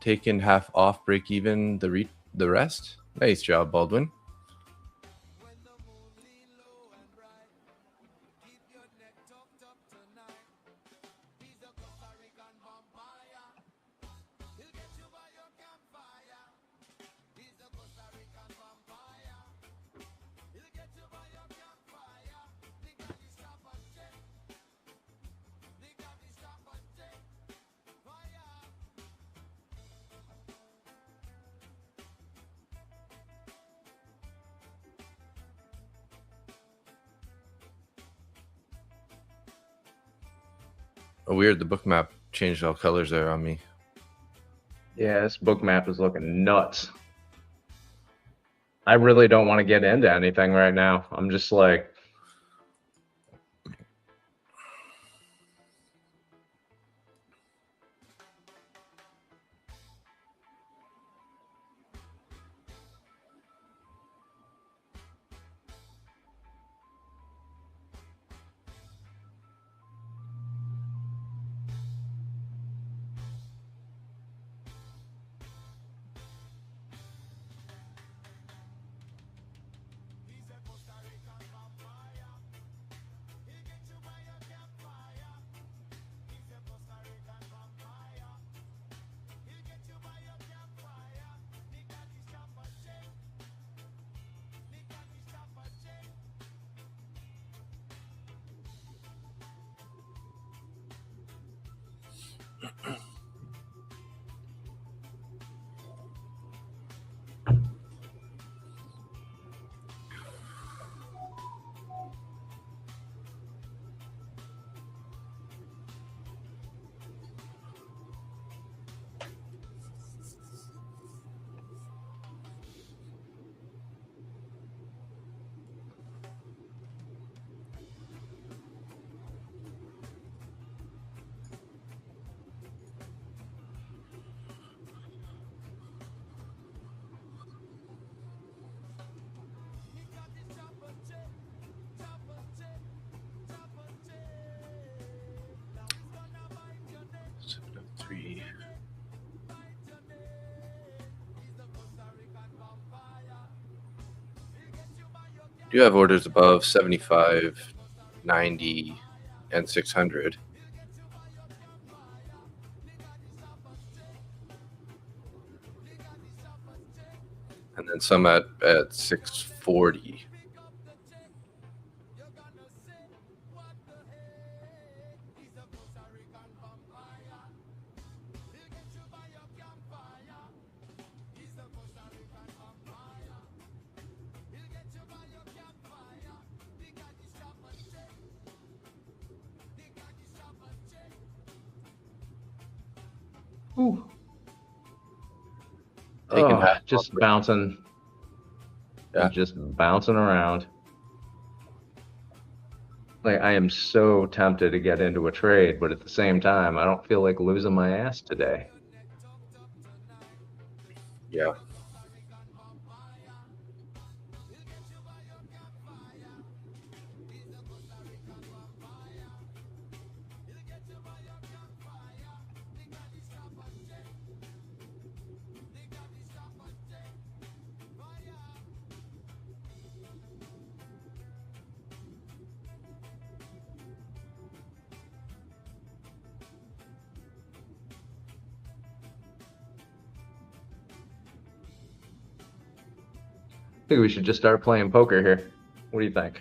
Speaker 5: taken half off, break even the rest. Nice job, Baldwin. Oh, weird. The book map changed all colors there on me.
Speaker 4: Yeah, this book map is looking nuts. I really don't want to get into anything right now. I'm just like,
Speaker 5: Three. Do you have orders above 75, 90, and 600? And then some at 640.
Speaker 4: ooh,
Speaker 5: They can have
Speaker 4: just bouncing.
Speaker 5: Yeah.
Speaker 4: Just bouncing around. Like, I am so tempted to get into a trade, but at the same time, I don't feel like losing my ass today.
Speaker 5: Yeah.
Speaker 4: I think we should just start playing poker here. What do you think?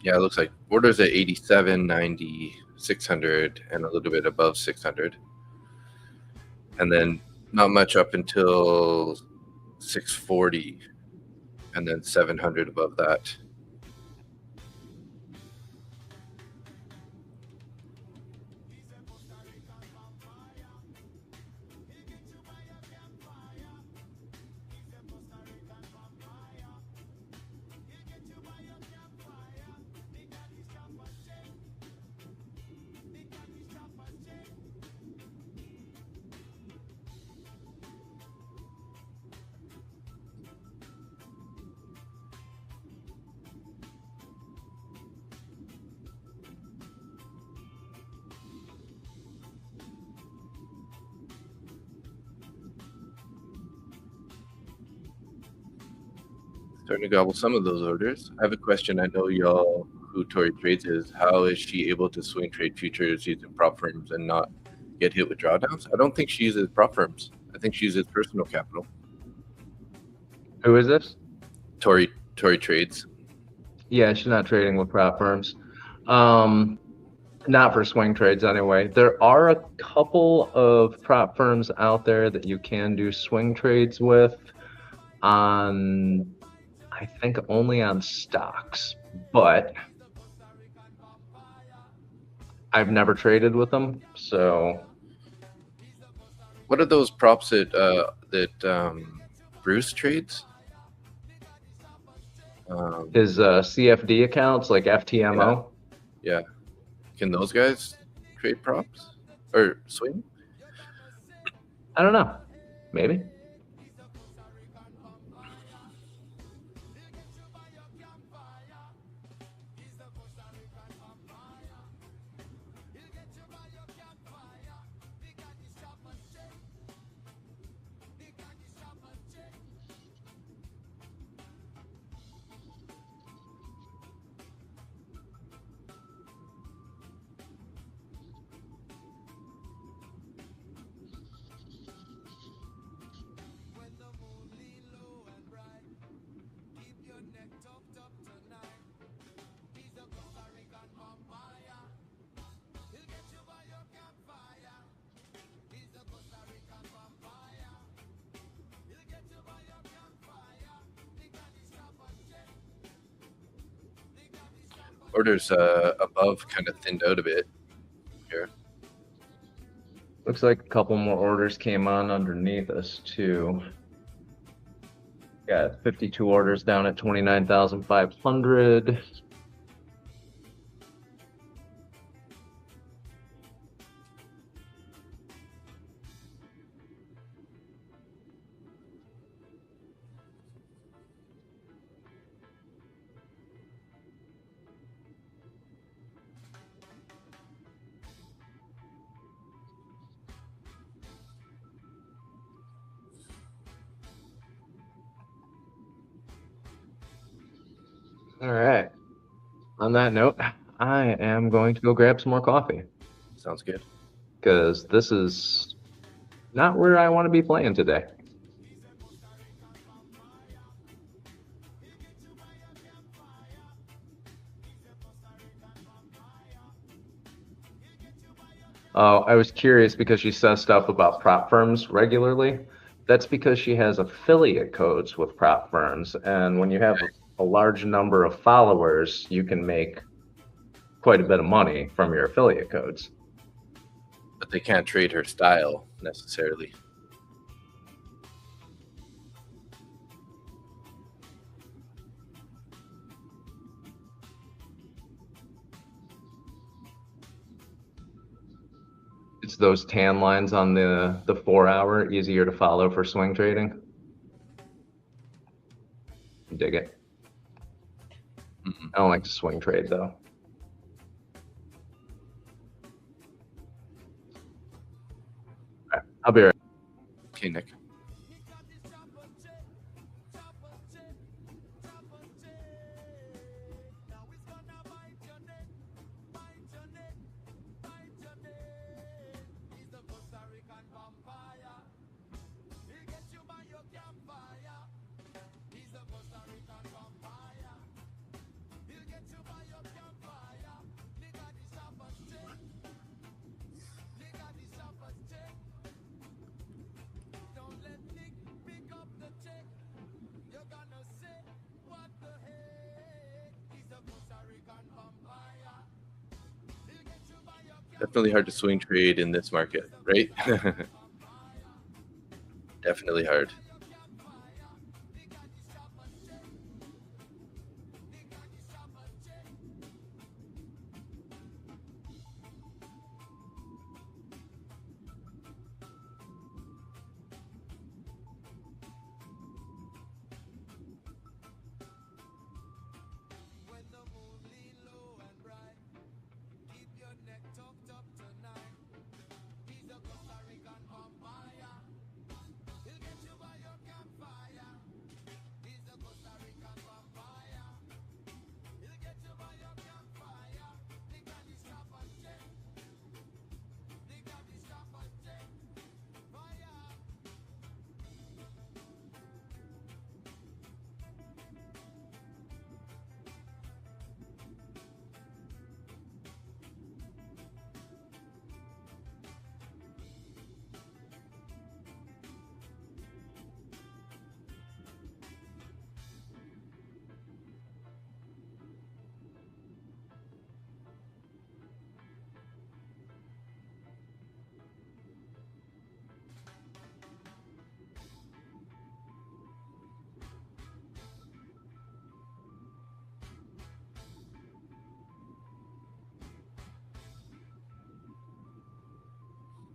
Speaker 5: Yeah, it looks like orders at 87, 90, 600, and a little bit above 600. And then not much up until 640, and then 700 above that. Starting to gobble some of those orders. I have a question. I know y'all who Tori trades is. How is she able to swing trade futures using prop firms and not get hit with drawdowns? I don't think she uses prop firms. I think she uses personal capital.
Speaker 4: Who is this?
Speaker 5: Tori trades.
Speaker 4: Yeah, she's not trading with prop firms. Not for swing trades anyway. There are a couple of prop firms out there that you can do swing trades with on, I think, only on stocks, but I've never traded with them. So
Speaker 5: What are those props that Bruce trades?
Speaker 4: his CFD accounts like FTMO.
Speaker 5: Yeah. Can those guys trade props or swing?
Speaker 4: I don't know. Maybe.
Speaker 5: Orders above kind of thinned out a bit here.
Speaker 4: Looks like a couple more orders came on underneath us too. Got 52 orders down at 29,500. All right. On that note, I am going to go grab some more coffee
Speaker 5: Sounds good.
Speaker 4: because this is not where I want to be playing today. Oh, I was curious because she says stuff about prop firms regularly. That's because she has affiliate codes with prop firms. And when you have a large number of followers, you can make quite a bit of money from your affiliate codes.
Speaker 5: But they can't trade her style necessarily.
Speaker 4: It's those tan lines on the 4 hour easier to follow for swing trading. Dig it. I don't like to swing trade though. All right, I'll be right.
Speaker 5: Okay, Nick. Definitely hard to swing trade in this market, right? Definitely hard.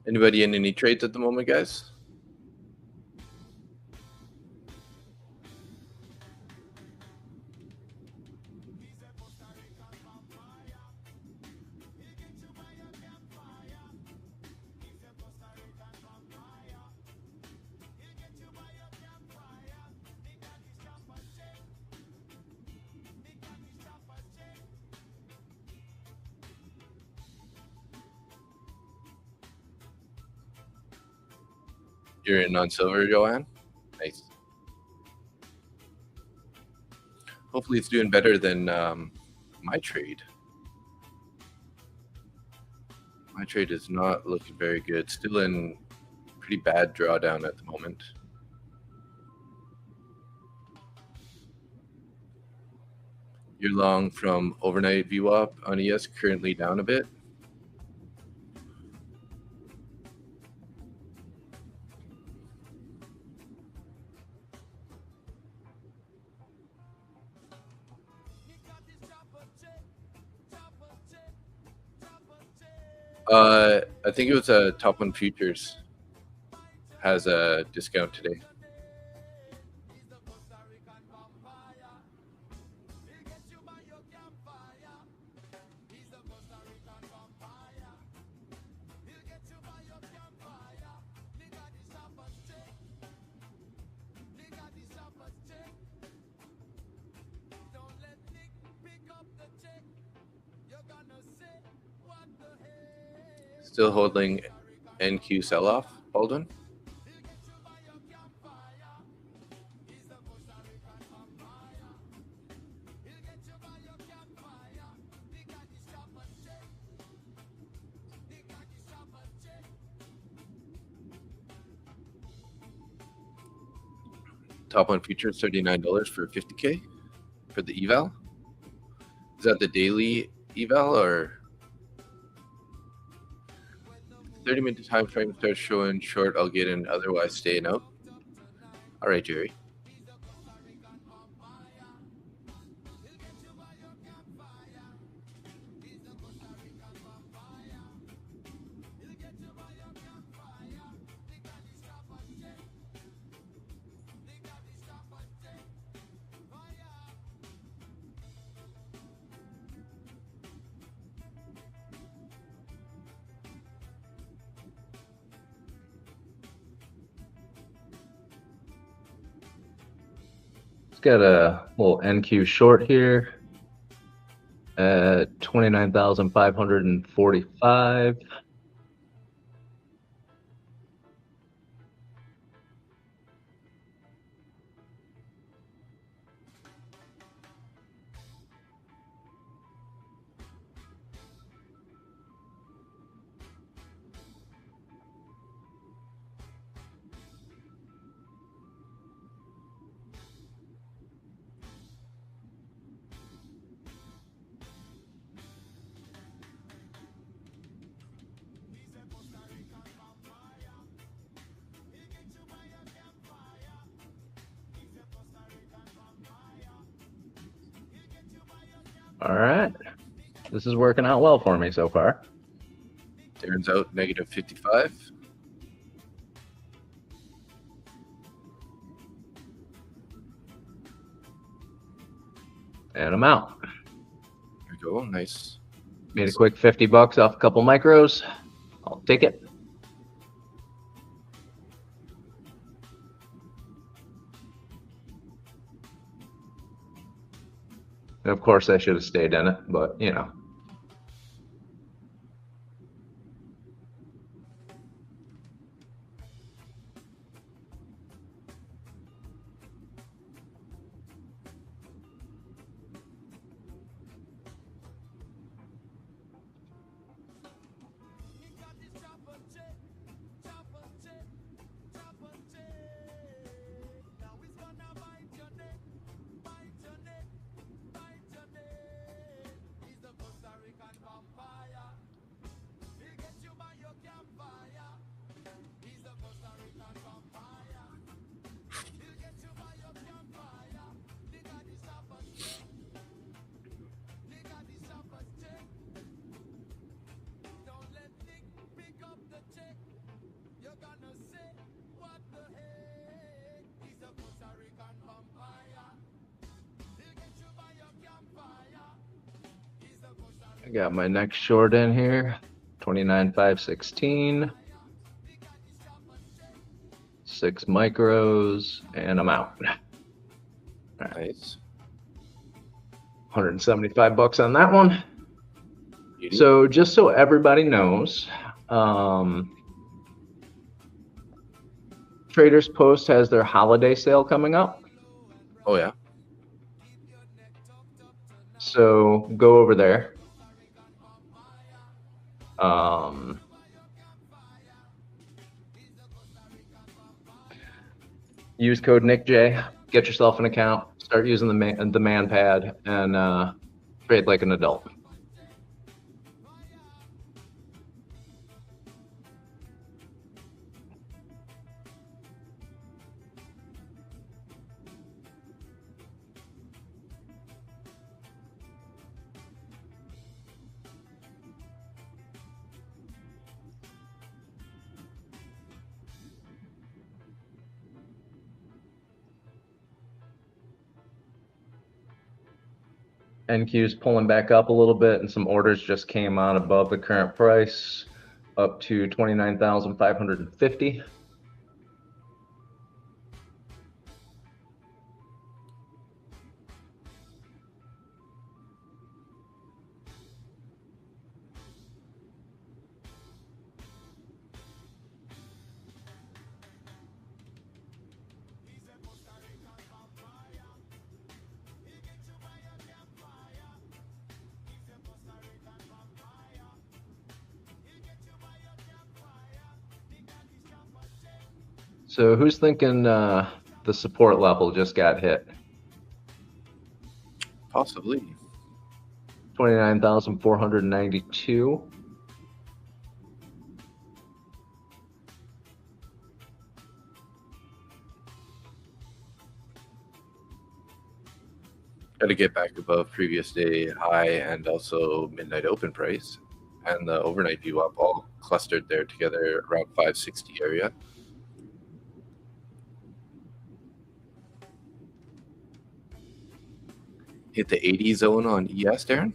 Speaker 5: Anybody in any trades at the moment, guys? You're in on silver, Joanne? Nice. Hopefully it's doing better than my trade. My trade is not looking very good. Still in pretty bad drawdown at the moment. You're long from overnight VWAP on ES, currently down a bit. I think it was a top one futures has a discount today. Still holding NQ sell-off, Baldwin. Top one futures $39 for 50K for the eval. Is that the daily eval or 30-minute time frame starts showing short? I'll get in, otherwise staying out. All right, Jerry.
Speaker 4: It's got a little NQ short here at 29,545. All right. This is working out well for me so far.
Speaker 5: Darren's out negative 55.
Speaker 4: And I'm out.
Speaker 5: There we go. Nice.
Speaker 4: Made a quick $50 off a couple micros. I'll take it. And of course, I should have stayed in it, but you know.
Speaker 1: I got my next short in here, 29,516. 6 micros, and I'm out.
Speaker 5: Nice.
Speaker 4: 175 bucks on that one.
Speaker 5: Beauty.
Speaker 4: So just so everybody knows, Traders Post has their holiday sale coming up.
Speaker 5: Oh yeah.
Speaker 4: So go over there. Use code NickJ, get yourself an account, start using the man pad, and trade like an adult. NQ's pulling back up a little bit, and some orders just came on above the current price, up to 29,550. So who's thinking the support level just got hit?
Speaker 5: Possibly.
Speaker 4: 29,492.
Speaker 5: Got to get back above previous day high and also midnight open price, and the overnight VWAP all clustered there together around 560 area. Hit the 80 zone on ES, Darren.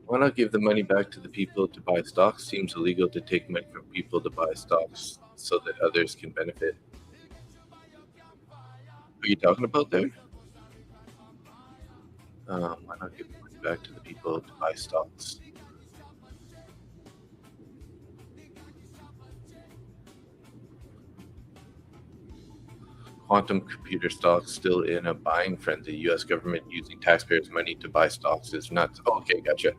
Speaker 5: Why not give the money back to the people to buy stocks? Seems illegal to take money from people to buy stocks so that others can benefit. What are you talking about there? Why not give the money back to the people to buy stocks? Quantum computer stocks still in a buying frenzy. The U.S. government using taxpayers' money to buy stocks is nuts. Oh, okay, gotcha.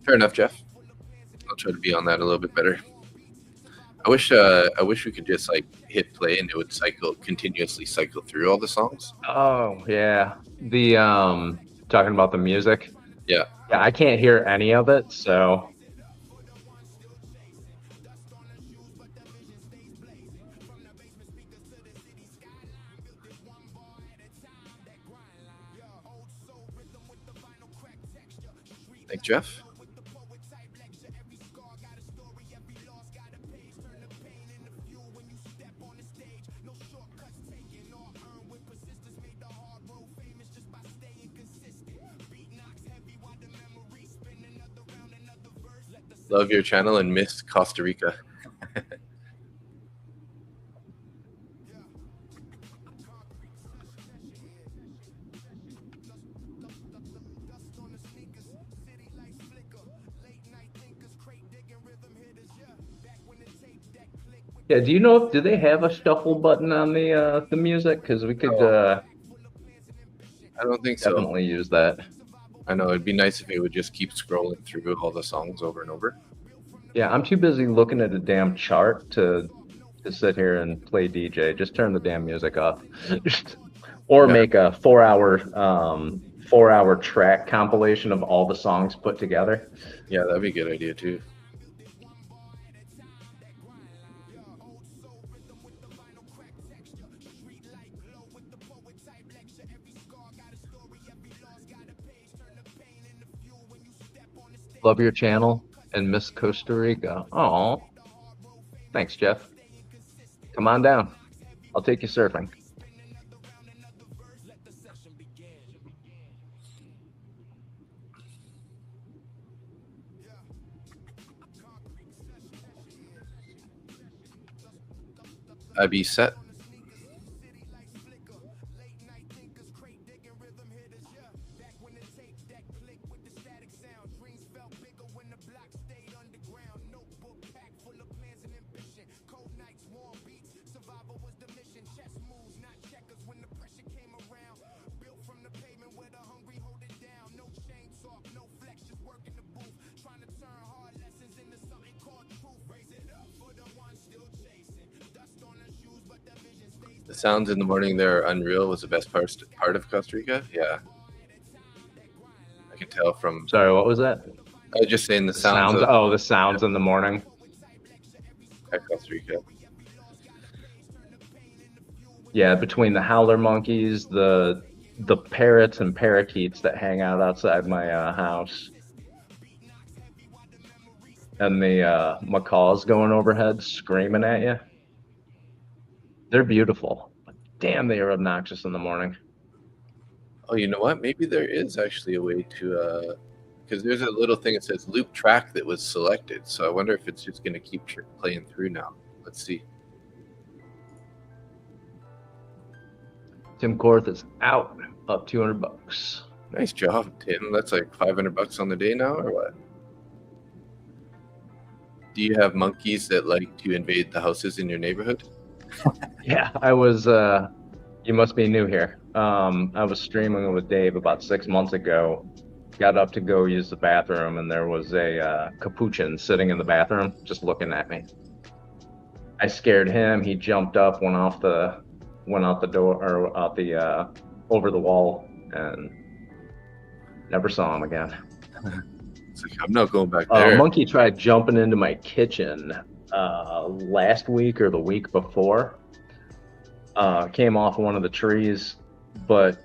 Speaker 5: Fair enough, Jeff. I'll try to be on that a little bit better. I wish we could just like hit play and it would continuously cycle through all the songs.
Speaker 4: Oh yeah, the talking about the music.
Speaker 5: Yeah.
Speaker 4: Yeah, I can't hear any of it, so.
Speaker 5: Thanks, Jeff. Love your channel and miss Costa Rica.
Speaker 4: Yeah, do you know do they have a shuffle button on the music? Because we could
Speaker 5: I don't think so.
Speaker 4: definitely use that.
Speaker 5: I know it'd be nice if it would just keep scrolling through all the songs over and over.
Speaker 4: Yeah, I'm too busy looking at a damn chart to sit here and play DJ. Just turn the damn music off. Or
Speaker 5: Yeah.
Speaker 4: make a 4-hour track compilation of all the songs put together.
Speaker 5: Yeah, that'd be a good idea too.
Speaker 1: Love your channel and miss Costa Rica. Oh, thanks, Jeff.
Speaker 4: Come on down. I'll take you surfing.
Speaker 5: I'd be set. The sounds in the morning there are unreal. Was the best part of Costa Rica. Yeah, I can tell from.
Speaker 4: Sorry, what was that?
Speaker 5: I was just saying the sounds.
Speaker 4: Oh, the sounds in the morning.
Speaker 5: At Costa Rica.
Speaker 4: Yeah, between the howler monkeys, the parrots and parakeets that hang out outside my house, and the macaws going overhead screaming at you. They're beautiful. Damn, they are obnoxious in the morning.
Speaker 5: Oh, you know what? Maybe there is actually a way to, because there's a little thing that says loop track that was selected. So I wonder if it's just going to keep playing through now. Let's see.
Speaker 1: Tim Korth is out, up $200.
Speaker 5: Nice job, Tim. That's like $500 on the day now, or what? Do you have monkeys that like to invade the houses in your neighborhood?
Speaker 4: Yeah, I was. You must be new here. I was streaming with Dave about 6 months ago. Got up to go use the bathroom, and there was a capuchin sitting in the bathroom, just looking at me. I scared him. He jumped up, went out the door, or out the over the wall, and never saw him again.
Speaker 5: It's like, I'm not going back there.
Speaker 4: A monkey tried jumping into my kitchen last week or the week before. Came off one of the trees, but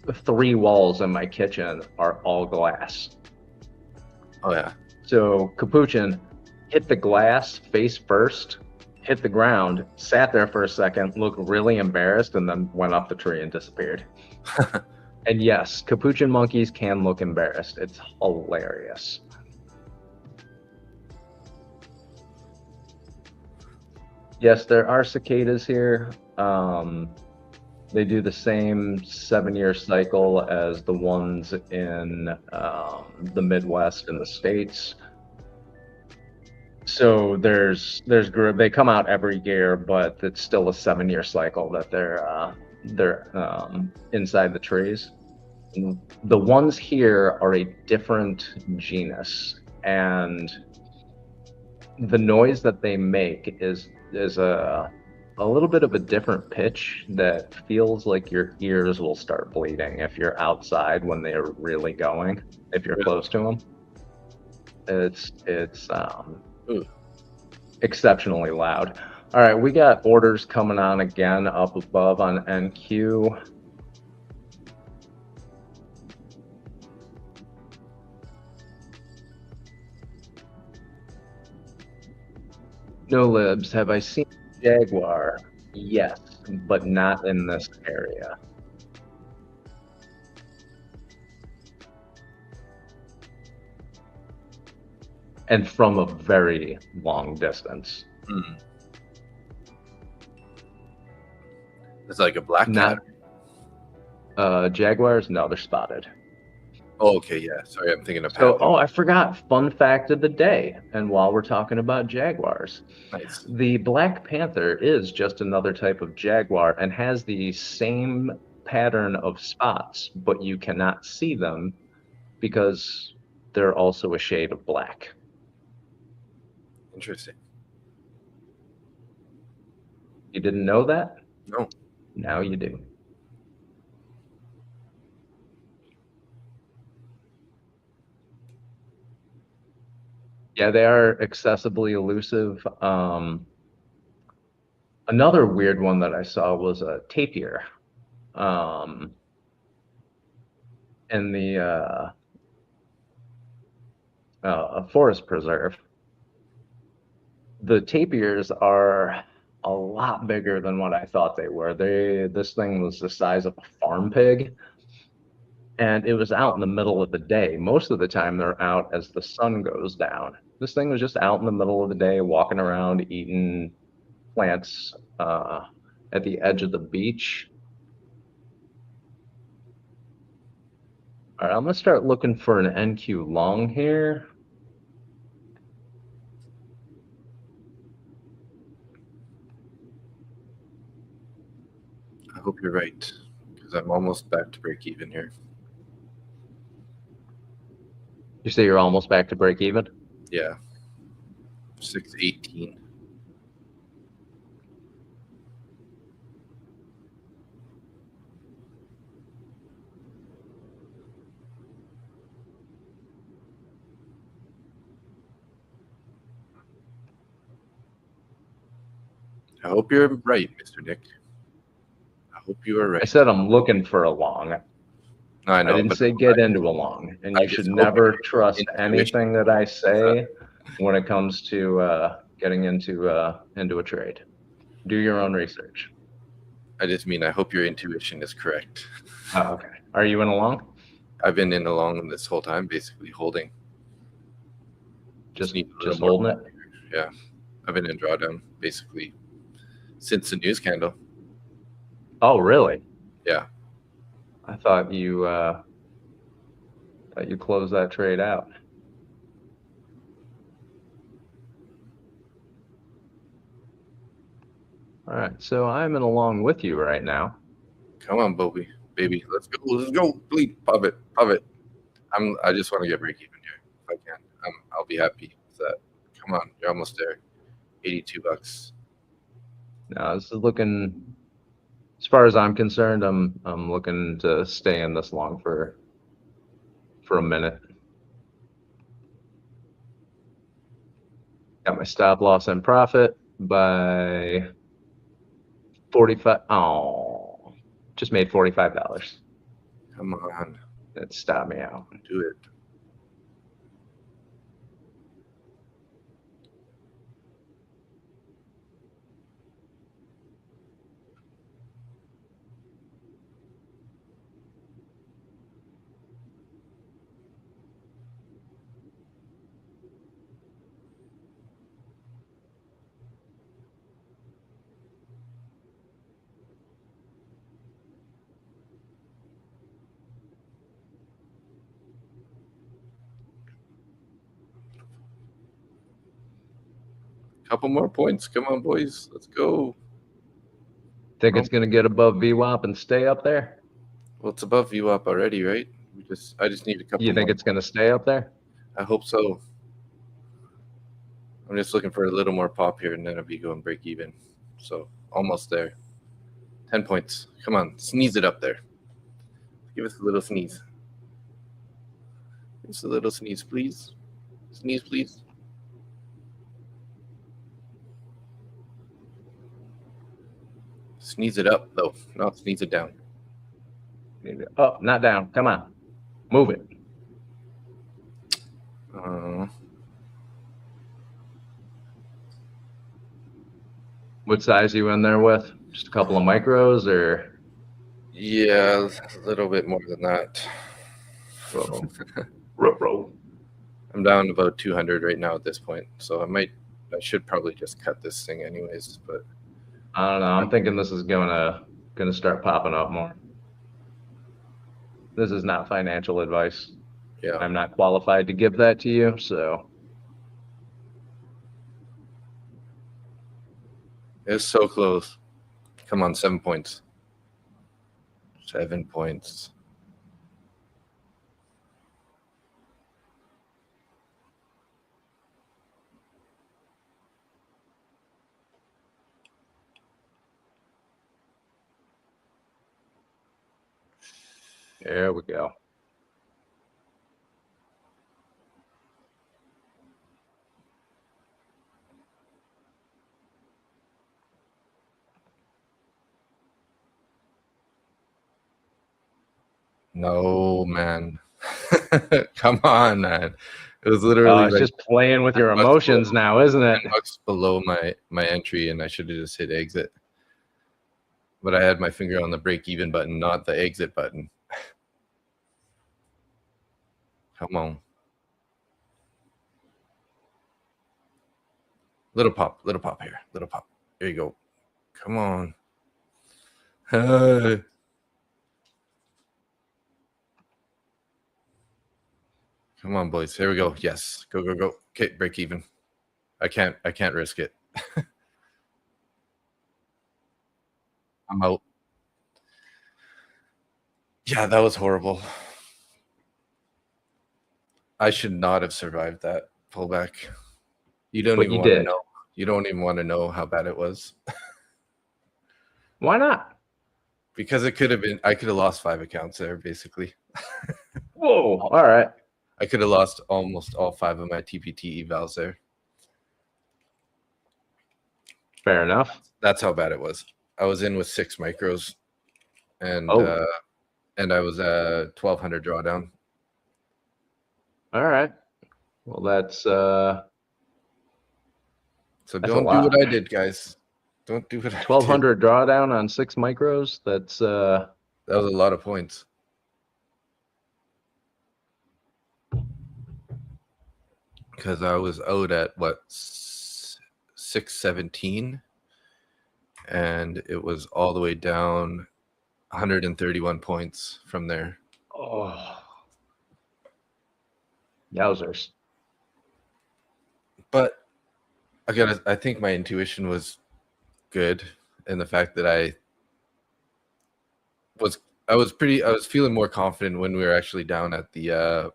Speaker 4: the 3 walls in my kitchen are all glass.
Speaker 5: Oh yeah.
Speaker 4: So Capuchin hit the glass face first, hit the ground, sat there for a second, looked really embarrassed, and then went up the tree and disappeared. And yes, Capuchin monkeys can look embarrassed. It's hilarious. Yes, there are cicadas here. They do the same 7-year cycle as the ones in the Midwest in the States. So they come out every year, but it's still a 7-year cycle that they're inside the trees. The ones here are a different genus, and the noise that they make is a little bit of a different pitch that feels like your ears will start bleeding if you're outside when they're really going, if you're close to them. It's exceptionally loud. All right, we got orders coming on again up above on NQ. No libs. Have I seen Jaguar? Yes, but not in this area. And from a very long distance.
Speaker 5: Mm. It's like a black cat.
Speaker 4: Jaguars? No, they're spotted.
Speaker 3: Oh, okay, yeah. Sorry, I'm thinking of
Speaker 4: So,
Speaker 3: Panther.
Speaker 4: oh, I forgot. Fun fact of the day. And while we're talking about jaguars,
Speaker 3: Nice.
Speaker 4: the Black Panther is just another type of jaguar and has the same pattern of spots, but you cannot see them because they're also a shade of black.
Speaker 3: Interesting.
Speaker 4: You didn't know that?
Speaker 3: No.
Speaker 4: Now you do. Yeah, they are excessively elusive. Another weird one that I saw was a tapir in the a forest preserve. The tapirs are a lot bigger than what I thought they were. This thing was the size of a farm pig, and it was out in the middle of the day. Most of the time, they're out as the sun goes down. This thing was just out in the middle of the day, walking around, eating plants at the edge of the beach. All right, I'm gonna start looking for an NQ long here.
Speaker 3: I hope you're right, because I'm almost back to break even here.
Speaker 4: You say you're almost back to break even?
Speaker 3: Yeah. 618. I hope you're right, Mr. Nick. I hope you are
Speaker 4: I
Speaker 3: right.
Speaker 4: said I'm looking for a long.
Speaker 3: I know,
Speaker 4: I didn't
Speaker 3: but
Speaker 4: say get into a long, and
Speaker 3: I
Speaker 4: you
Speaker 3: just
Speaker 4: should
Speaker 3: hope
Speaker 4: never
Speaker 3: your
Speaker 4: trust
Speaker 3: intuition
Speaker 4: anything that I say when it comes to getting into a trade. Do your own research.
Speaker 3: I just mean I hope your intuition is correct.
Speaker 4: Oh, okay. Are you in a long?
Speaker 3: I've been in a long this whole time, basically holding.
Speaker 4: Just
Speaker 3: need a little more.
Speaker 4: holding it?
Speaker 3: Yeah. I've been in drawdown basically since the news candle.
Speaker 4: Oh, really?
Speaker 3: Yeah.
Speaker 4: I thought you closed that trade out. All right, so I'm in a long with you right now.
Speaker 3: Come on, baby. Let's go. Let's go. Please, pop it. I just want to get break even here. If I can. I'll be happy with that. Come on, you're almost there. $82.
Speaker 4: Now, this is looking, as far as I'm concerned, I'm looking to stay in this long for a minute. Got my stop loss and profit by 45. Oh, just made $45.
Speaker 3: Come on,
Speaker 4: That stopped me out.
Speaker 3: do it. Couple more points. Come on, boys. Let's go.
Speaker 4: Think it's going to get above VWAP and stay up there?
Speaker 3: Well, it's above VWAP already, right? I just need a couple.
Speaker 4: You think
Speaker 3: more.
Speaker 4: it's going to stay up there?
Speaker 3: I hope so. I'm just looking for a little more pop here, and then I'll be going break even. So almost there. 10 points. Come on, sneeze it up there. Give us a little sneeze. Give us a little sneeze, please. Sneeze, please. Sneeze it up, though. Not sneeze it down.
Speaker 4: Up, not down. Come on. Move it. What size are you in there with? Just a couple of micros or?
Speaker 3: Yeah, a little bit more than that.
Speaker 4: Roll.
Speaker 3: I'm down about 200 right now at this point, so I should probably just cut this thing anyways, but
Speaker 4: I don't know. I'm thinking this is gonna start popping up more. This is not financial advice.
Speaker 5: Yeah.
Speaker 4: I'm not qualified to give that to you, so
Speaker 5: It's so close. Come on, 7 points. 7 points.
Speaker 4: there we go.
Speaker 5: No, man. Come on, man. It was literally
Speaker 4: It's
Speaker 5: like
Speaker 4: just playing with your
Speaker 5: $10
Speaker 4: emotions now, isn't it?
Speaker 5: $10 below my entry, and I should have just hit exit. But I had my finger on the break even button, not the exit button. Come on. Little pop here. Little pop. There you go. Come on. Come on, boys. Here we go. Yes. Go, go, go. Okay, break even. I can't risk it. I'm out. Yeah, that was horrible. I should not have survived that pullback. You don't
Speaker 4: But
Speaker 5: even
Speaker 4: you
Speaker 5: want to
Speaker 4: did.
Speaker 5: know. You don't even want to know how bad it was.
Speaker 4: Why not?
Speaker 5: Because it could have been, I could have lost 5 accounts there, basically.
Speaker 4: Whoa, all right.
Speaker 5: I could have lost almost all 5 of my TPT evals there.
Speaker 4: Fair enough.
Speaker 5: That's how bad it was. I was in with 6 micros, and I was 1,200 drawdown.
Speaker 4: All right. Well, that's
Speaker 5: So
Speaker 4: a
Speaker 5: don't do
Speaker 4: lot.
Speaker 5: what I did, guys. Don't do what I did.
Speaker 4: 1,200 drawdown on 6 micros. That's
Speaker 5: That was a lot of points. Because I was out at what, 617, and it was all the way down 131 points from there.
Speaker 4: oh, yowzers.
Speaker 5: But I think my intuition was good, and the fact that I was feeling more confident when we were actually down at the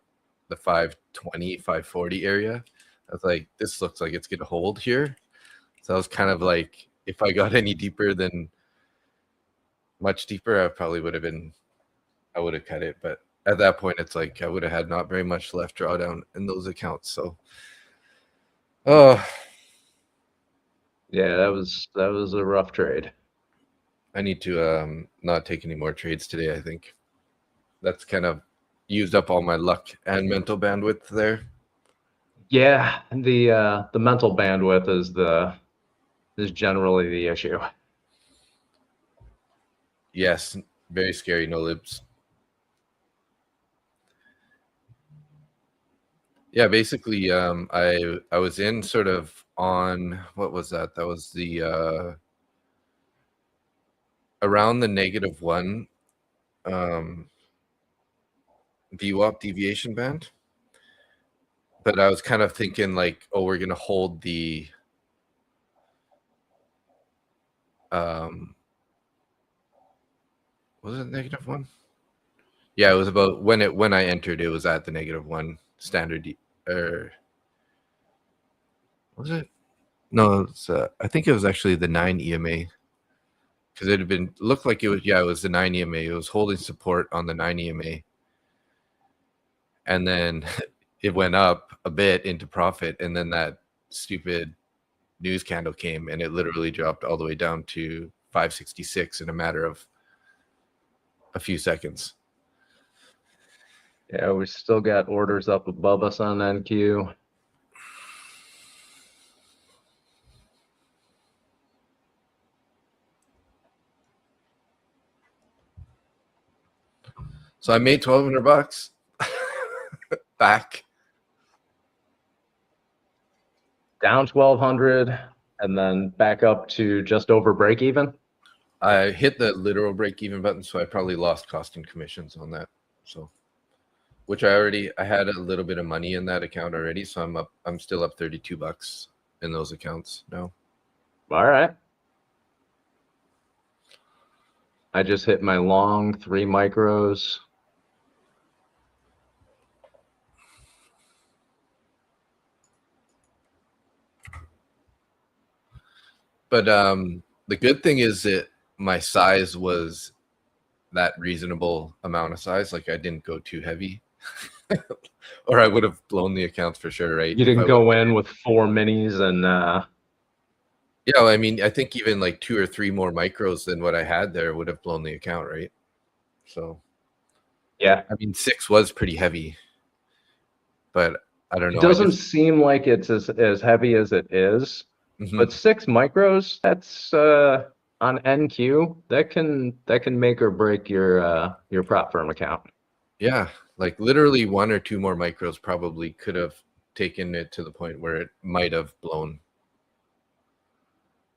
Speaker 5: 520, 540 area. I was like, this looks like it's gonna hold here. So I was kind of like, if I got any deeper than much deeper, I probably would have cut it. But at that point, it's like I would have had not very much left drawdown in those accounts. So
Speaker 4: Yeah, that was a rough trade.
Speaker 5: I need to not take any more trades today. I think that's kind of used up all my luck and mental bandwidth there.
Speaker 4: Yeah, the mental bandwidth is generally the issue.
Speaker 5: Yes, very scary no libs. Yeah, basically, I was in sort of on, what was that? That was the around the -1 VWAP deviation band. But I was kind of thinking like, oh, we're gonna hold the was it -1? Yeah, it was about when I entered, it was at the -1 standard, or was it? No, it's, I think it was actually the 9 EMA, because it had been looked like it was, yeah, it was the 9 EMA. It was holding support on the 9 EMA, and then it went up a bit into profit, and then that stupid news candle came, and it literally dropped all the way down to 566 in a matter of a few seconds.
Speaker 4: Yeah, we still got orders up above us on NQ.
Speaker 5: So I made $1,200 back.
Speaker 4: Down 1,200 and then back up to just over break even.
Speaker 5: I hit the literal break even button, so I probably lost cost and commissions on that. So which I had a little bit of money in that account already, so I'm still up $32 in those accounts now.
Speaker 4: All right. I just hit my long 3 micros.
Speaker 5: But the good thing is that my size was that reasonable amount of size. Like I didn't go too heavy, or I would have blown the accounts for sure, right?
Speaker 4: You didn't go in with 4 minis and
Speaker 5: yeah, I mean, I think even like 2 or 3 more micros than what I had there would have blown the account, right? So
Speaker 4: yeah,
Speaker 5: I mean, 6 was pretty heavy, but I don't know.
Speaker 4: it doesn't seem like it's as heavy as it is.
Speaker 5: Mhm.
Speaker 4: But 6 micros, that's on NQ, that can make or break your prop firm account.
Speaker 5: Yeah, like literally 1 or 2 more micros probably could have taken it to the point where it might have blown.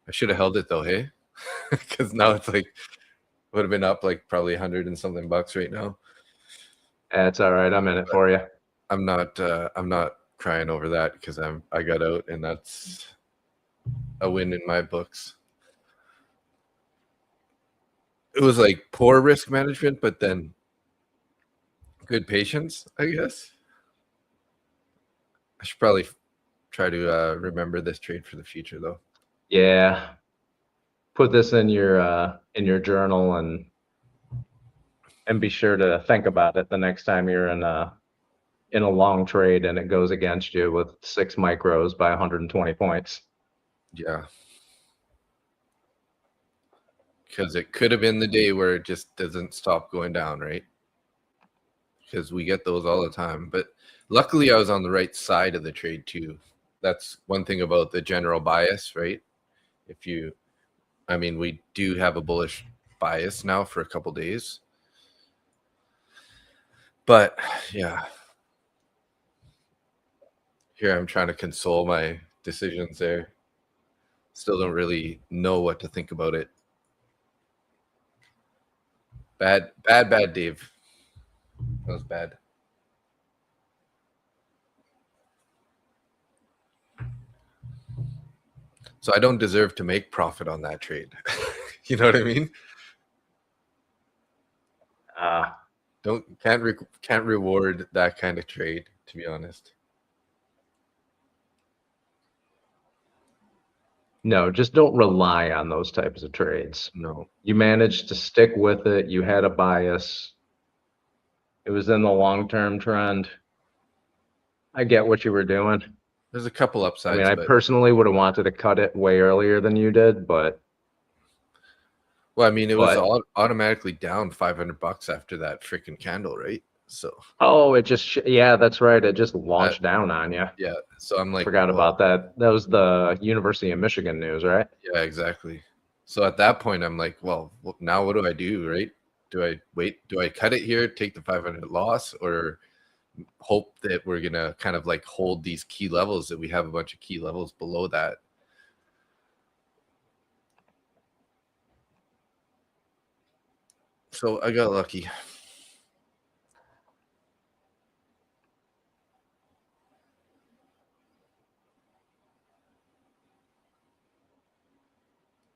Speaker 5: I should have held it though, hey? Because now it's like would have been up like probably 100 and something bucks right now.
Speaker 4: That's all right. I'm in it for you.
Speaker 5: I'm not crying over that because I got out, and that's a win in my books. It was like poor risk management, but then good patience, I guess. I should probably try to remember this trade for the future, though.
Speaker 4: Yeah. Put this in your journal and be sure to think about it the next time you're in a long trade and it goes against you with 6 micros by 120 points.
Speaker 5: Yeah. Because it could have been the day where it just doesn't stop going down, right? Because we get those all the time. But luckily, I was on the right side of the trade, too. That's one thing about the general bias, right? I mean, we do have a bullish bias now for a couple days. But, yeah. Here I'm trying to console my decisions there. Still don't really know what to think about it. Bad, Dave. That was bad. So I don't deserve to make profit on that trade. You know what I mean? Can't reward that kind of trade, to be honest.
Speaker 4: No, just don't rely on those types of trades.
Speaker 5: No.
Speaker 4: You managed to stick with it. You had a bias. It was in the long-term trend. I get what you were doing.
Speaker 5: There's a couple upsides.
Speaker 4: I mean, I personally would have wanted to cut it way earlier than you did, but.
Speaker 5: Well, I mean, it was automatically down $500 after that freaking candle, right? So.
Speaker 4: Oh, it just yeah, that's right. It just launched down on you.
Speaker 5: Yeah. So I'm like,
Speaker 4: forgot about that. That was the University of Michigan news, right?
Speaker 5: Yeah, exactly. So at that point, I'm like, well, now what do I do, right? Do I wait? Do I cut it here, take the 500 loss, or hope that we're gonna kind of like hold these key levels, that we have a bunch of key levels below that? So I got lucky.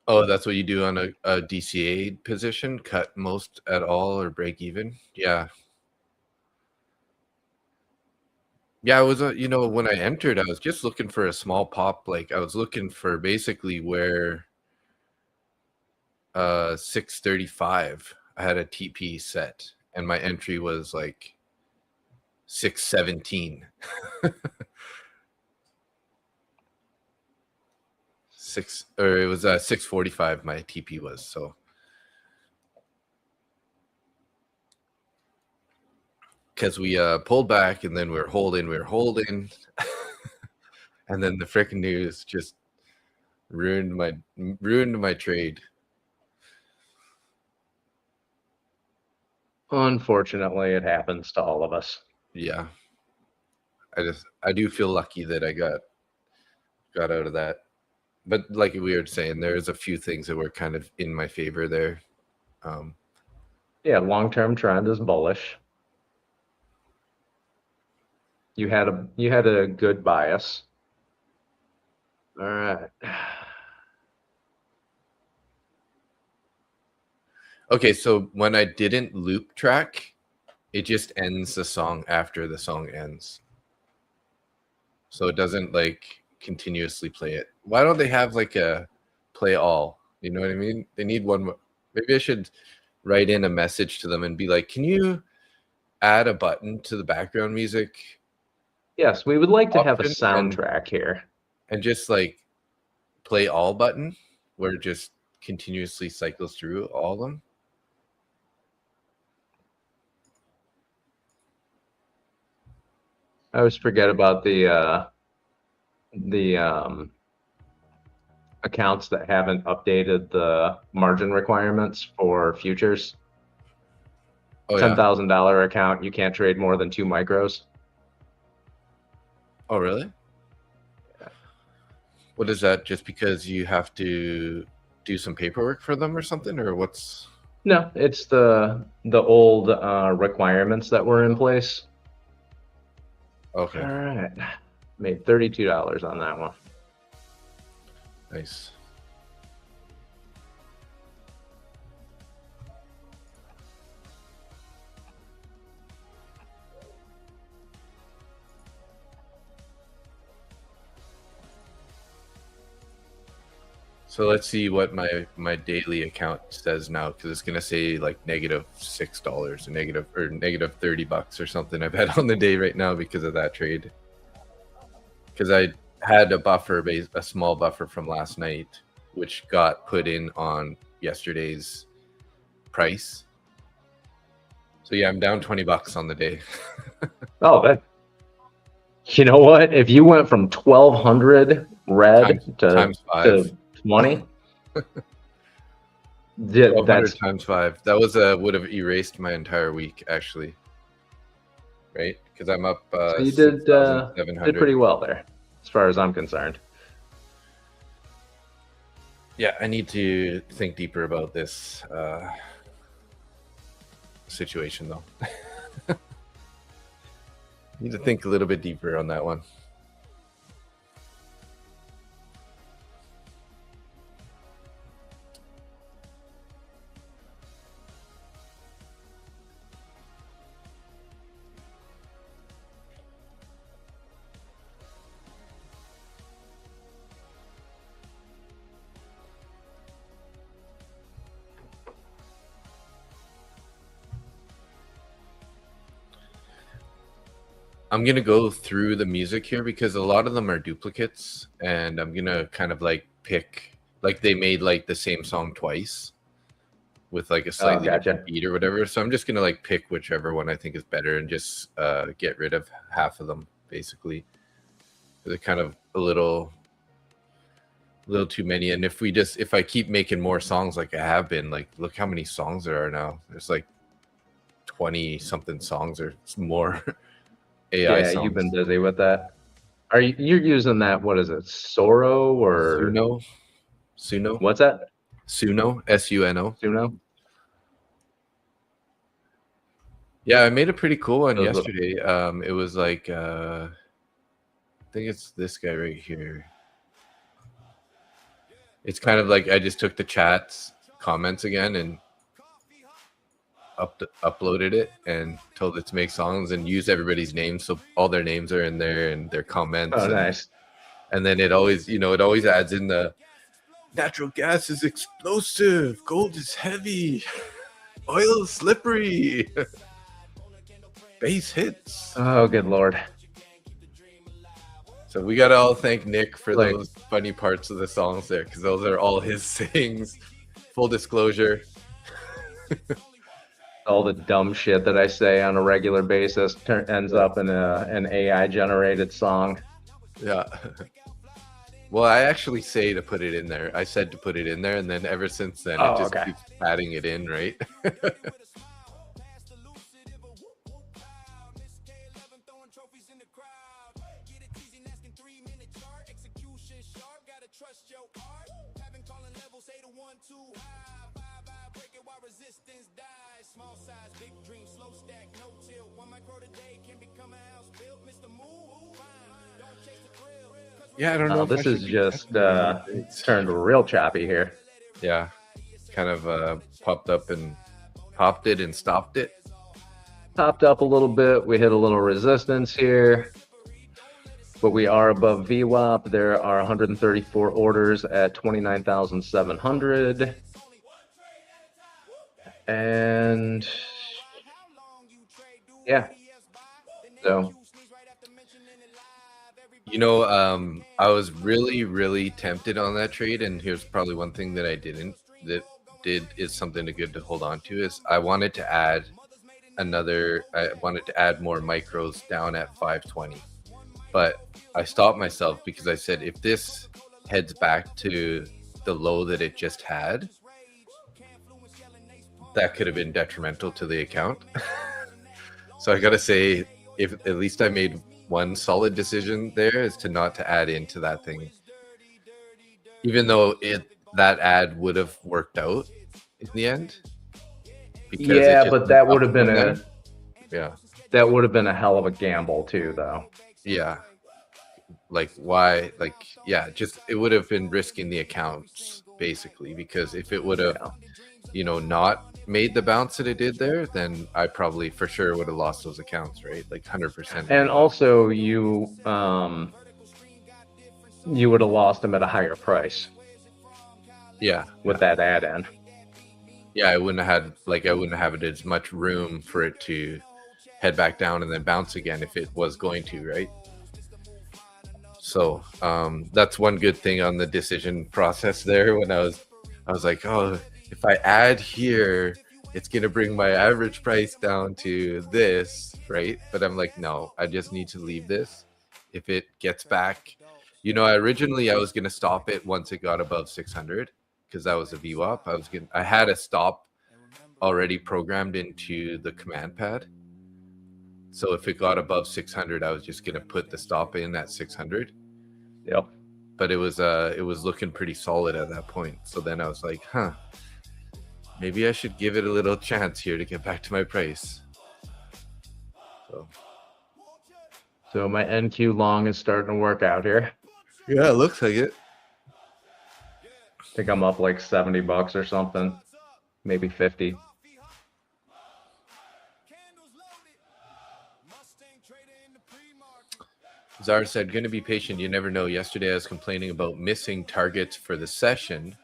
Speaker 5: Oh, that's what you do on a DCA position? Cut most at all or break even? Yeah. Yeah, I was, when I entered, I was just looking for a small pop. Like I was looking for basically where 635, I had a TP set and my entry was like 617. It was 645 my TP was, so because we pulled back and then we were holding and then the freaking news just ruined my trade.
Speaker 4: Unfortunately, it happens to all of us.
Speaker 5: Yeah. I do feel lucky that I got out of that. But like we were saying, there's a few things that were kind of in my favor there.
Speaker 4: Yeah, long-term trend is bullish. You had a good bias. All right.
Speaker 5: Okay, so when I didn't loop track, it just ends the song after the song ends. So it doesn't like continuously play it. Why don't they have like a play all? You know what I mean? They need one. Maybe I should write in a message to them and be like, can you add a button to the background music
Speaker 4: Yes, we would like to have a
Speaker 5: option and
Speaker 4: soundtrack here.
Speaker 5: just like play all button where it just continuously cycles through all of them?
Speaker 4: I always forget about the accounts that haven't updated the margin requirements for futures.
Speaker 5: Oh yeah.
Speaker 4: $10,000 account, you can't trade more than 2 micros.
Speaker 5: Oh really? What is that? Just because you have to do some paperwork for them or something, or what's?
Speaker 4: No, it's the old requirements that were in place.
Speaker 5: Okay.
Speaker 4: All right, made $32 on that one.
Speaker 5: Nice. So let's see what my daily account says now, because it's gonna say like -$6 or negative $30 or something I've had on the day right now because of that trade. Because I had a small buffer from last night, which got put in on yesterday's price. So yeah, I'm down $20 on the day.
Speaker 4: Oh, you know what? If you went from 1,200 red
Speaker 5: times 5.
Speaker 4: to 20, that's
Speaker 5: times 5. That was would have erased my entire week actually, right? Because I'm up.
Speaker 4: So you did pretty well there, as far as I'm concerned.
Speaker 5: Yeah, I need to think deeper about this situation though. Need to think a little bit deeper on that one. I'm gonna go through the music here because a lot of them are duplicates, and I'm gonna kind of like pick, like they made like the same song twice with like a slightly different beat or whatever. So I'm just gonna like pick whichever one I think is better and just get rid of half of them basically. They're kind of a little too many. And if I keep making more songs like I have been, like look how many songs there are now. There's like 20 something songs or more. AI songs.
Speaker 4: You've been busy with that. You're using that? What is it? Soro or
Speaker 5: Suno?
Speaker 4: What's that?
Speaker 5: Suno, Suno.
Speaker 4: Suno.
Speaker 5: Yeah, I made a pretty cool one yesterday. It was like I think it's this guy right here. It's kind of like I just took the chat's comments again and uploaded it and told it to make songs and use everybody's names, so all their names are in there and their comments.
Speaker 4: Oh, nice.
Speaker 5: And then it always adds in the natural gas is explosive, gold is heavy, oil is slippery, bass hits.
Speaker 4: Oh, good Lord.
Speaker 5: So we gotta all thank Nick for those funny parts of the songs there, because those are all his sayings. Full disclosure.
Speaker 4: All the dumb shit that I say on a regular basis ends up in an AI generated song.
Speaker 5: Yeah. Well, I actually say to put it in there. I said to put it in there, and then ever since then, it just keeps adding it in, right?
Speaker 6: Small size, big dream, slow stack, no till. 1 micro today can become a house built. Mr. Moon
Speaker 5: Yeah, I don't know. If
Speaker 4: This
Speaker 5: I
Speaker 4: is
Speaker 5: should be
Speaker 4: just
Speaker 5: testing it.
Speaker 4: turned real choppy here.
Speaker 5: Yeah, kind of popped up and popped it and stopped it.
Speaker 4: Popped up a little bit. We hit a little resistance here, but we are above VWAP. There are 134 orders at 29,700. And yeah, so
Speaker 5: You know, I was really tempted on that trade, and here's probably one thing that I didn't that did is something good to hold on to is I wanted to add more micros down at 520, but I stopped myself because I said if this heads back to the low that it just had, that could have been detrimental to the account. So I gotta say, if at least I made one solid decision there is to not to add into that thing, even though that ad would have worked out in the end.
Speaker 4: Yeah, but that would have been that would have been a hell of a gamble too, though.
Speaker 5: Yeah, like why? Like just it would have been risking the accounts basically, because if it would have, not made the bounce that it did there, then I probably for sure would have lost those accounts, right? Like 100%.
Speaker 4: And also, you would have lost them at a higher price.
Speaker 5: Yeah,
Speaker 4: with that add in.
Speaker 5: Yeah, I wouldn't have had as much room for it to head back down and then bounce again if it was going to, right? So that's one good thing on the decision process there. When I was like, oh, if I add here, it's gonna bring my average price down to this, right? But I'm like, no, I just need to leave this. If it gets back, I was gonna stop it once it got above 600 because that was a VWAP. I had a stop already programmed into the command pad. So if it got above 600, I was just gonna put the stop in at 600.
Speaker 4: Yep.
Speaker 5: But it was looking pretty solid at that point. So then I was like, maybe I should give it a little chance here to get back to my price.
Speaker 4: So my NQ long is starting to work out here.
Speaker 5: Yeah, it looks like it.
Speaker 4: I think I'm up like $70 or something, maybe 50.
Speaker 5: Zara said, going to be patient. You never know. Yesterday I was complaining about missing targets for the session.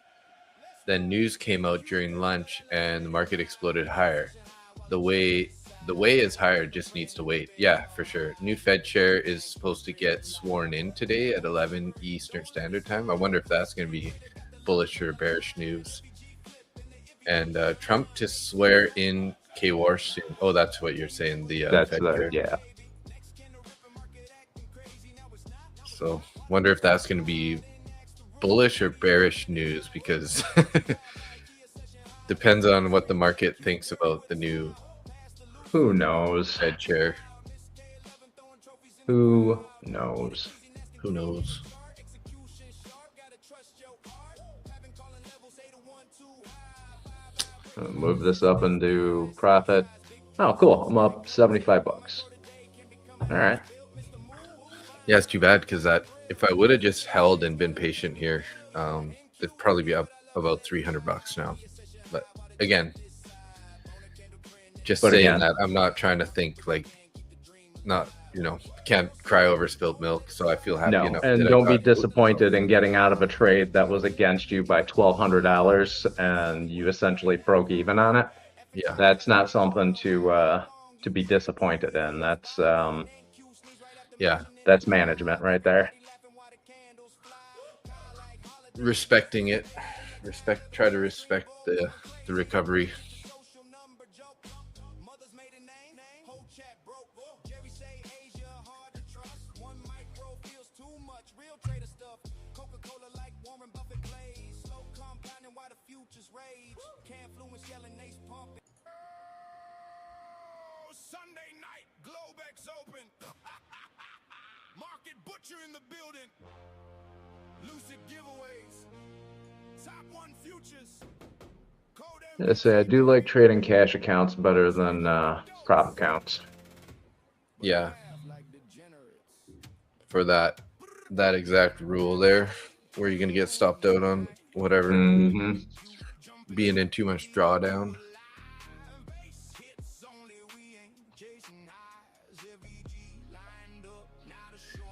Speaker 5: Then news came out during lunch and the market exploded higher. The way is higher, just needs to wait. Yeah, for sure. New Fed chair is supposed to get sworn in today at 11 Eastern Standard Time. I wonder if that's going to be bullish or bearish news. And Trump to swear in K-War soon. Oh, that's what you're saying.
Speaker 4: That's
Speaker 5: Fed chair.
Speaker 4: Yeah.
Speaker 5: So wonder if that's going to be bullish or bearish news, because depends on what the market thinks about the new
Speaker 4: Who knows?
Speaker 5: Fed chair.
Speaker 4: Who knows?
Speaker 5: Who knows?
Speaker 4: Move this up into profit. Oh, cool. I'm up $75. All right.
Speaker 5: Yeah, it's too bad because if I would have just held and been patient here, it'd probably be up about $300 now. But again, that I'm not trying to think can't cry over spilled milk. So I feel happy enough.
Speaker 4: And don't be disappointed in getting out of a trade that was against you by $1,200 and you essentially broke even on it.
Speaker 5: Yeah,
Speaker 4: that's not something to be disappointed in. That's that's management right there.
Speaker 5: Respecting it. Try to respect the recovery.
Speaker 6: Sunday night, Globex open. Market butcher in the building. Lucid giveaways. Top 1 futures.
Speaker 4: I do like trading cash accounts better than prop accounts.
Speaker 5: Yeah. For that that exact rule there, where you're gonna get stopped out on whatever
Speaker 4: Mhm.
Speaker 5: being in too much drawdown.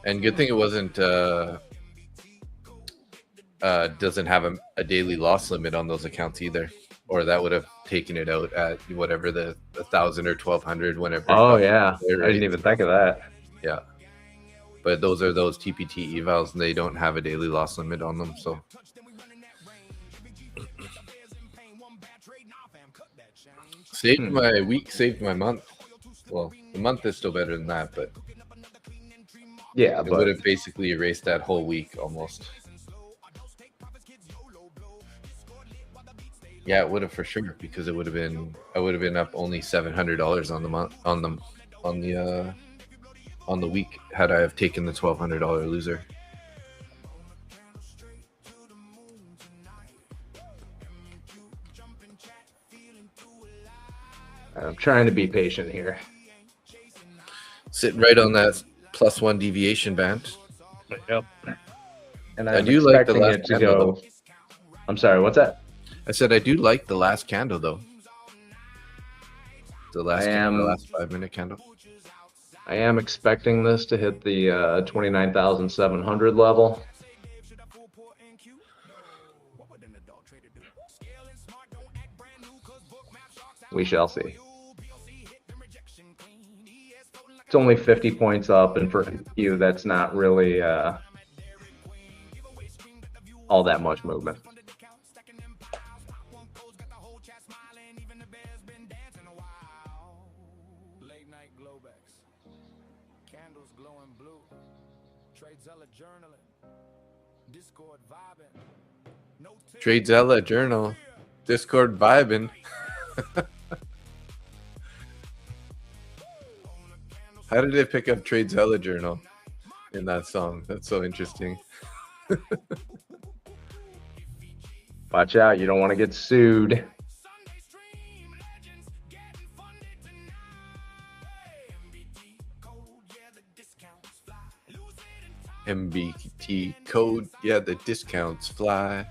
Speaker 5: And good thing it wasn't doesn't have a daily loss limit on those accounts either, or that would have taken it out at whatever the 1,000 or 1,200 whenever.
Speaker 4: Oh yeah,
Speaker 5: their
Speaker 4: I didn't
Speaker 5: rates.
Speaker 4: even think of that.
Speaker 5: Yeah, but those are those TPT evals, and they don't have a daily loss limit on them. So saved my week, saved my month. Well, the month is still better than that, but
Speaker 4: Yeah,
Speaker 5: it would
Speaker 4: but
Speaker 5: have basically erased that whole week almost. Yeah, it would have for sure, because it would have been I would have been up only $700 on the month on the week had I have taken the $1,200 loser.
Speaker 4: I'm trying to be patient here.
Speaker 5: Sitting right on that +1 deviation band.
Speaker 4: Yep. And
Speaker 5: I
Speaker 4: I'm
Speaker 5: do like the
Speaker 4: expecting
Speaker 5: last
Speaker 4: it to
Speaker 5: candle,
Speaker 4: go. I'm sorry, what's that?
Speaker 5: I said I do like the last candle though. The last
Speaker 4: I
Speaker 5: the
Speaker 4: am-
Speaker 5: last 5-minute candle.
Speaker 4: I am expecting this to hit the 29,700 level. We shall see. It's only 50 points up, and for you, that's not really all that much movement.
Speaker 6: Late night glowbacks, candles glowing blue, Tradezella journaling, Discord vibing. No
Speaker 5: Tradezella journal, Discord vibing. How did they pick up Tradezella journal in that song? That's so interesting.
Speaker 4: Watch out, you don't want to get sued.
Speaker 5: MBT code, yeah, the discounts fly.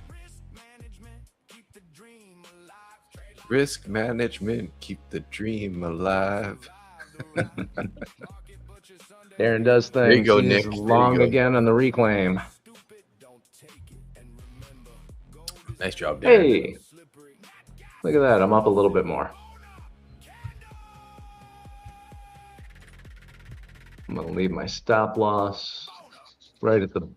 Speaker 5: Risk management, keep the dream alive.
Speaker 4: Darren does things.
Speaker 5: There you go,
Speaker 4: He's
Speaker 5: Nick. There you
Speaker 4: long
Speaker 5: go.
Speaker 4: again on the reclaim.
Speaker 5: Nice job, Darren.
Speaker 4: Hey, look at that. I'm up a little bit more. I'm going to leave my stop loss right at the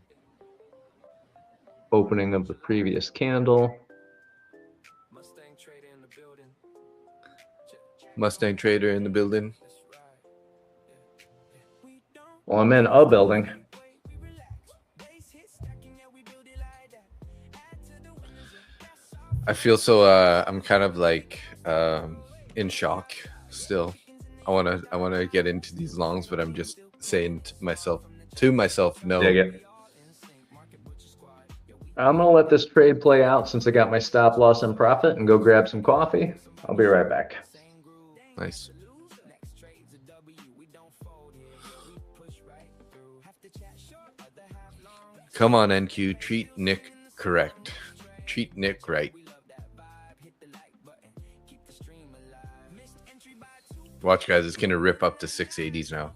Speaker 4: opening of the previous candle.
Speaker 6: Mustang trader in the building.
Speaker 5: Mustang trader in the building.
Speaker 4: Well, I'm in a building.
Speaker 5: I feel so I'm kind of like in shock still. I wanna get into these longs, but I'm just saying to myself no.
Speaker 4: Dig it. I'm going to let this trade play out since I got my stop loss and profit and go grab some coffee. I'll be right back.
Speaker 5: Nice. Come on, NQ, treat Nick correct. Treat Nick right. Watch, guys, it's gonna rip up to 680s now.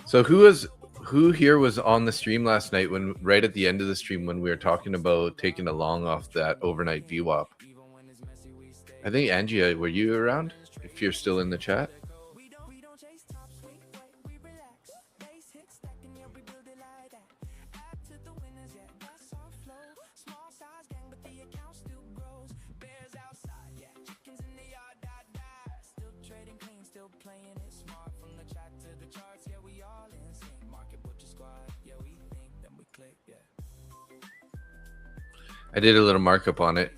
Speaker 5: So who here was on the stream last night when right at the end of the stream when we were talking about taking a long off that overnight VWAP? I think Angie, were you around? If you're still in the chat. I did a little markup on it.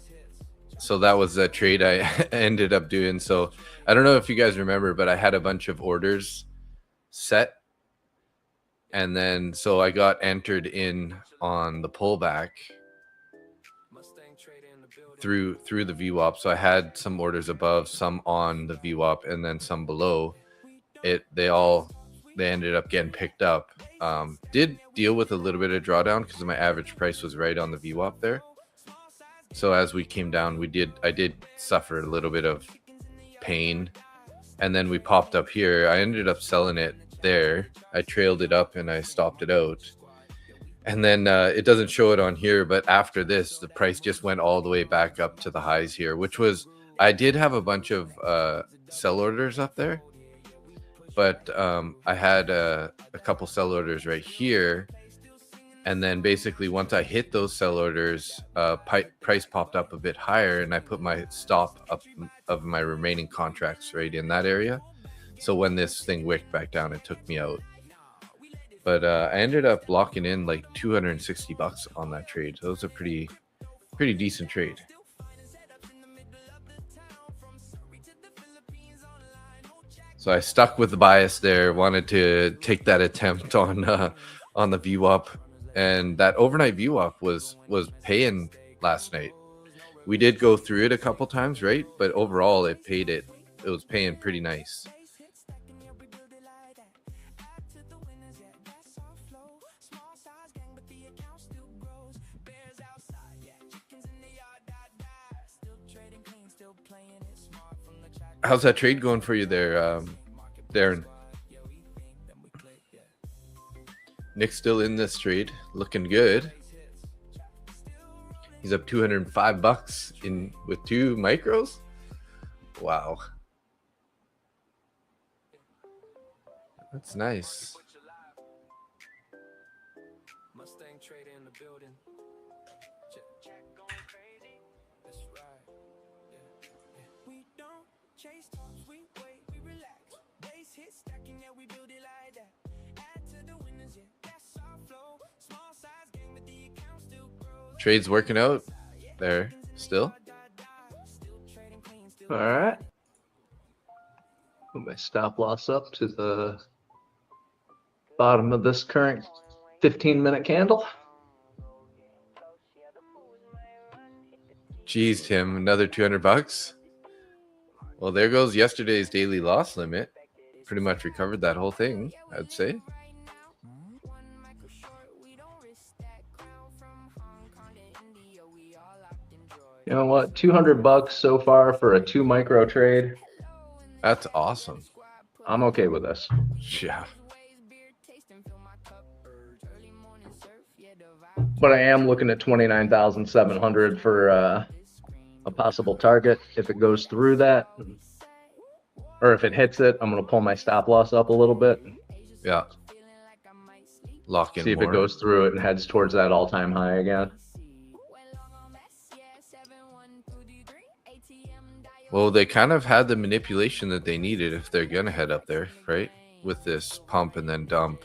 Speaker 5: So that was a trade I ended up doing. So I don't know if you guys remember, but I had a bunch of orders set. And then so I got entered in on the pullback through the VWAP. So I had some orders above, some on the VWAP, and then some below. They ended up getting picked up. Did deal with a little bit of drawdown because my average price was right on the VWAP there. So as we came down, I did suffer a little bit of pain, and then we popped up here. I ended up selling it there. I trailed it up and I stopped it out. And then it doesn't show it on here, but after this, the price just went all the way back up to the highs here, which was, I did have a bunch of sell orders up there, but I had a couple sell orders right here. And then basically once I hit those sell orders, price popped up a bit higher, and I put my stop up of my remaining contracts right in that area. So when this thing wicked back down, it took me out. But I ended up locking in like $260 on that trade. So it was a pretty decent trade. So I stuck with the bias there, wanted to take that attempt on the VWAP. And that overnight VWAP was paying last night. We did go through it a couple times, right? But overall, it was paying pretty nice. How's that trade going for you there, Darren? Nick's still in this trade, looking good. He's up $205 in with 2 micros. Wow, that's nice.
Speaker 6: Mustang trader in the building. That's right. We don't chase tops, we wait, we relax. Base hit stacking, yeah, we build it like that. Add to the winners, yeah, that's our flow. Small size game, but the account still grows.
Speaker 5: Trade's working out there still.
Speaker 4: All right. Put my stop loss up to the bottom of this current 15-minute candle.
Speaker 5: Jeez, Tim, another $200. Well, there goes yesterday's daily loss limit. Pretty much recovered that whole thing, I'd say.
Speaker 4: You know what? $200 so far for a 2 micro trade.
Speaker 5: That's awesome.
Speaker 4: I'm okay with this.
Speaker 5: Yeah.
Speaker 4: But I am looking at 29,700 for a possible target. If it goes through that, or if it hits it, I'm going to pull my stop loss up a little bit.
Speaker 5: Yeah. Lock in.
Speaker 4: See if
Speaker 5: more.
Speaker 4: it goes through it and heads towards that all-time high again.
Speaker 5: Well, they kind of had the manipulation that they needed if they're going to head up there, right? With this pump and then dump.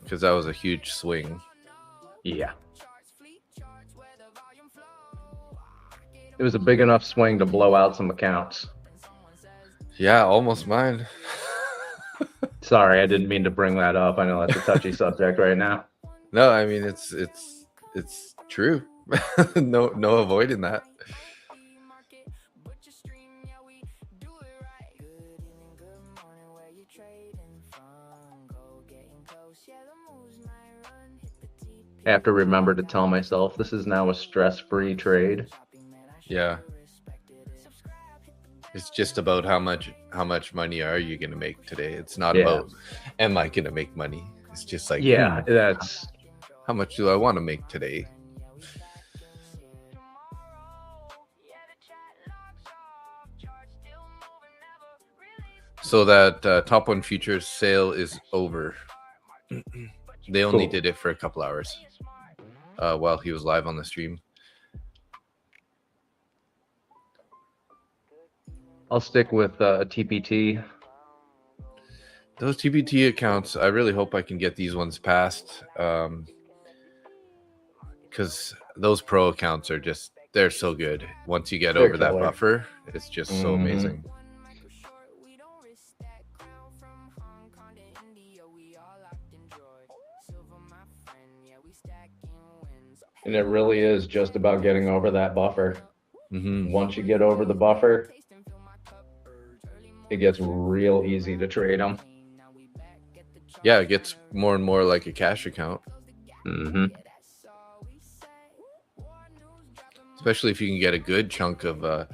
Speaker 5: Because that was a huge swing.
Speaker 4: Yeah. It was a big enough swing to blow out some accounts.
Speaker 5: Yeah, almost mine.
Speaker 4: Sorry, I didn't mean to bring that up. I know that's a touchy subject right now.
Speaker 5: No, I mean it's true. no avoiding that.
Speaker 4: I have to remember to tell myself this is now a stress-free trade.
Speaker 5: Yeah. It's just about how much money are you going to make today. It's not about am I going to make money. It's just like
Speaker 4: that's
Speaker 5: how much do I want to make today? So that top one futures sale is over. They only did it for a couple hours while he was live on the stream.
Speaker 4: I'll stick with TPT.
Speaker 5: Those TPT accounts, I really hope I can get these ones passed because those pro accounts are just, they're so good. Once you get over that buffer, it's just so amazing.
Speaker 4: And it really is just about getting over that buffer.
Speaker 5: Mm-hmm.
Speaker 4: Once you get over the buffer, it gets real easy to trade them.
Speaker 5: Yeah, it gets more and more like a cash account,
Speaker 4: Mm-hmm.
Speaker 5: especially if you can get a good chunk of. Do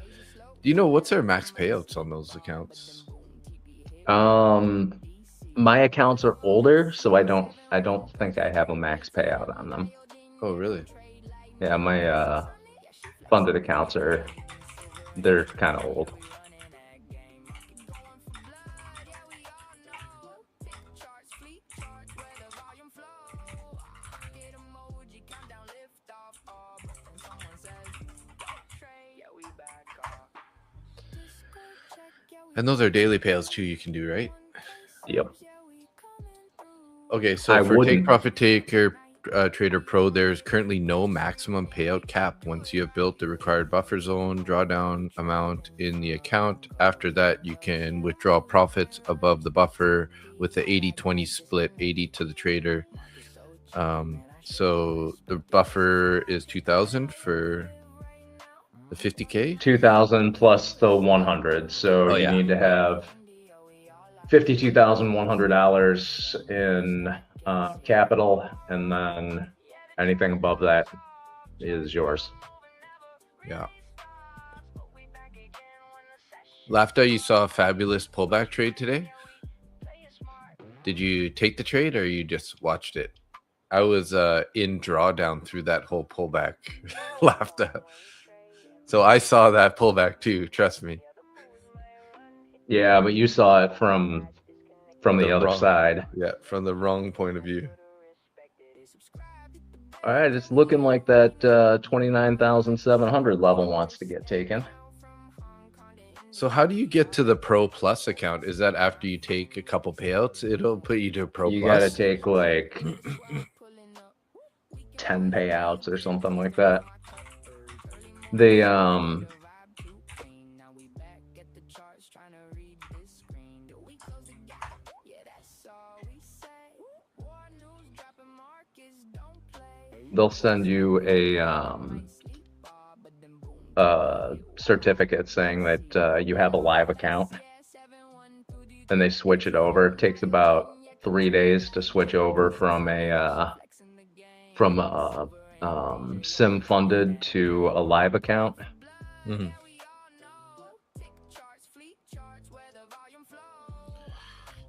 Speaker 5: you know what's their max payouts on those accounts?
Speaker 4: My accounts are older, so I don't think I have a max payout on them.
Speaker 5: Oh, really?
Speaker 4: Yeah, my funded accounts they're kind of old.
Speaker 5: And those are daily payouts too. You can do, right?
Speaker 4: Yep.
Speaker 5: Okay, so
Speaker 4: I
Speaker 5: for
Speaker 4: wouldn't.
Speaker 5: Take Profit Taker Trader Pro, there's currently no maximum payout cap once you have built the required buffer zone drawdown amount in the account. After that, you can withdraw profits above the buffer with the 80-20 split, 80 to the trader. So the buffer is 2,000 for the 50K.
Speaker 4: 2,000 plus the 100. So you need to have $52,100 in capital, and then anything above that is yours.
Speaker 5: Yeah. Lafta, you saw a fabulous pullback trade today. Did you take the trade or you just watched it? I was in drawdown through that whole pullback. Lafta. So I saw that pullback too, trust me.
Speaker 4: Yeah, but you saw it from the other side.
Speaker 5: Yeah, from the wrong point of view.
Speaker 4: All right, it's looking like that 29,700 level wants to get taken.
Speaker 5: So how do you get to the Pro Plus account? Is that after you take a couple payouts? It'll put you to Pro
Speaker 4: You
Speaker 5: Plus?
Speaker 4: got to take like 10 payouts or something like that. They they'll send you a certificate saying that you have a live account, and they switch it over. It takes about 3 days to switch over from a sim funded to a live account.
Speaker 5: Mm-hmm.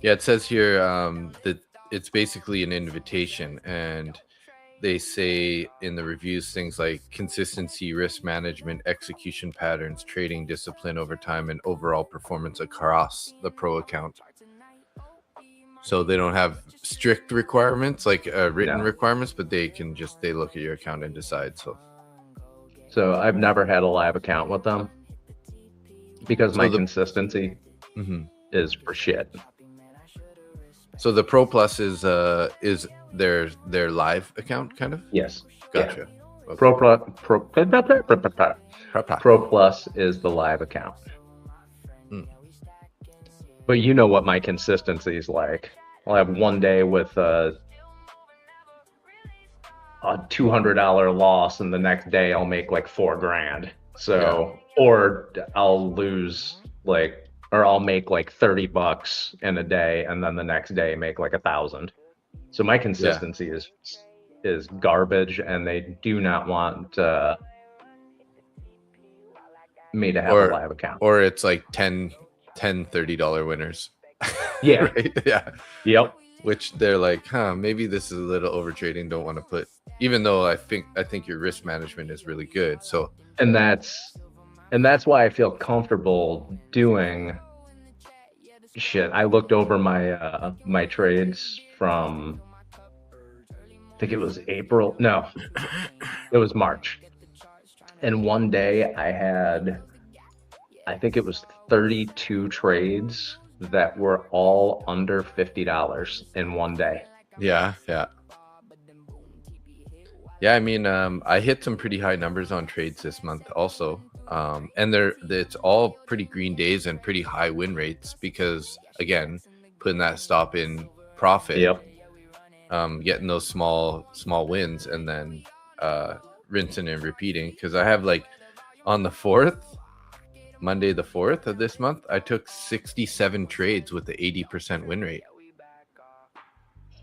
Speaker 5: Yeah, it says here that it's basically an invitation, and they say in the reviews things like consistency, risk management, execution patterns, trading discipline over time, and overall performance across the Pro account. So they don't have strict requirements, like written requirements, but they look at your account and decide. So
Speaker 4: I've never had a live account with them because my consistency is for shit.
Speaker 5: So the Pro Plus is their live account, kind of?
Speaker 4: Yes.
Speaker 5: Gotcha.
Speaker 4: Yeah. Okay. Pro Plus is the live account. But you know what my consistency is like. I'll have one day with a $200 loss, and the next day I'll make like $4,000. So, or I'll lose or I'll make like $30 in a day, and then the next day make like 1,000. So my consistency is garbage, and they do not want me to have a live account.
Speaker 5: Or it's like $30 winners.
Speaker 4: Yeah.
Speaker 5: Right? Yeah.
Speaker 4: Yep.
Speaker 5: Which they're like, maybe this is a little over trading. Don't want to put, even though I think your risk management is really good. So,
Speaker 4: and that's why I feel comfortable doing shit. I looked over my my trades from, I think it was April. No, it was March. And one day I had, I think it was 32 trades that were all under $50 in one day.
Speaker 5: Yeah. I mean, I hit some pretty high numbers on trades this month also. And it's all pretty green days and pretty high win rates because, again, putting that stop in profit, getting those small wins, and then rinsing and repeating, because I have like on the 4th, Monday the 4th of this month, I took 67 trades with the 80% win rate.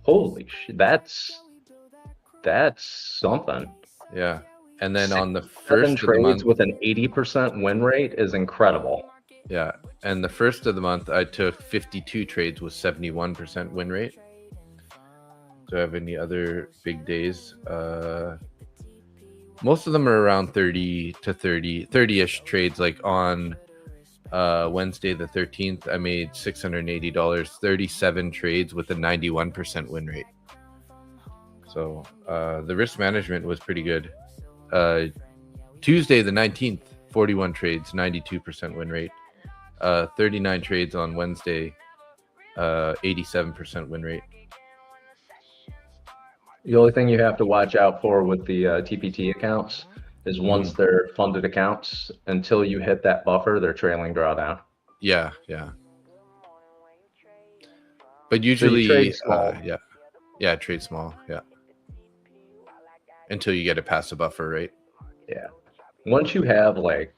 Speaker 4: Holy shit, that's something.
Speaker 5: Yeah. And then on the
Speaker 4: 7
Speaker 5: first of the
Speaker 4: trades
Speaker 5: month,
Speaker 4: with an 80% win rate is incredible.
Speaker 5: yeah. And the first of the month, I took 52 trades with 71% win rate. Do I have any other big days? Most of them are around 30-ish trades. Like on Wednesday the 13th, I made $680, 37 trades with a 91% win rate. So the risk management was pretty good. Tuesday the 19th, 41 trades, 92% win rate. 39 trades on Wednesday, 87% win rate.
Speaker 4: The only thing you have to watch out for with the TPT accounts is once they're funded accounts, until you hit that buffer, they're trailing drawdown.
Speaker 5: Yeah. But usually,
Speaker 4: trade small.
Speaker 5: Trade small. Yeah. Until you get it past the buffer, right?
Speaker 4: Yeah. Once you have like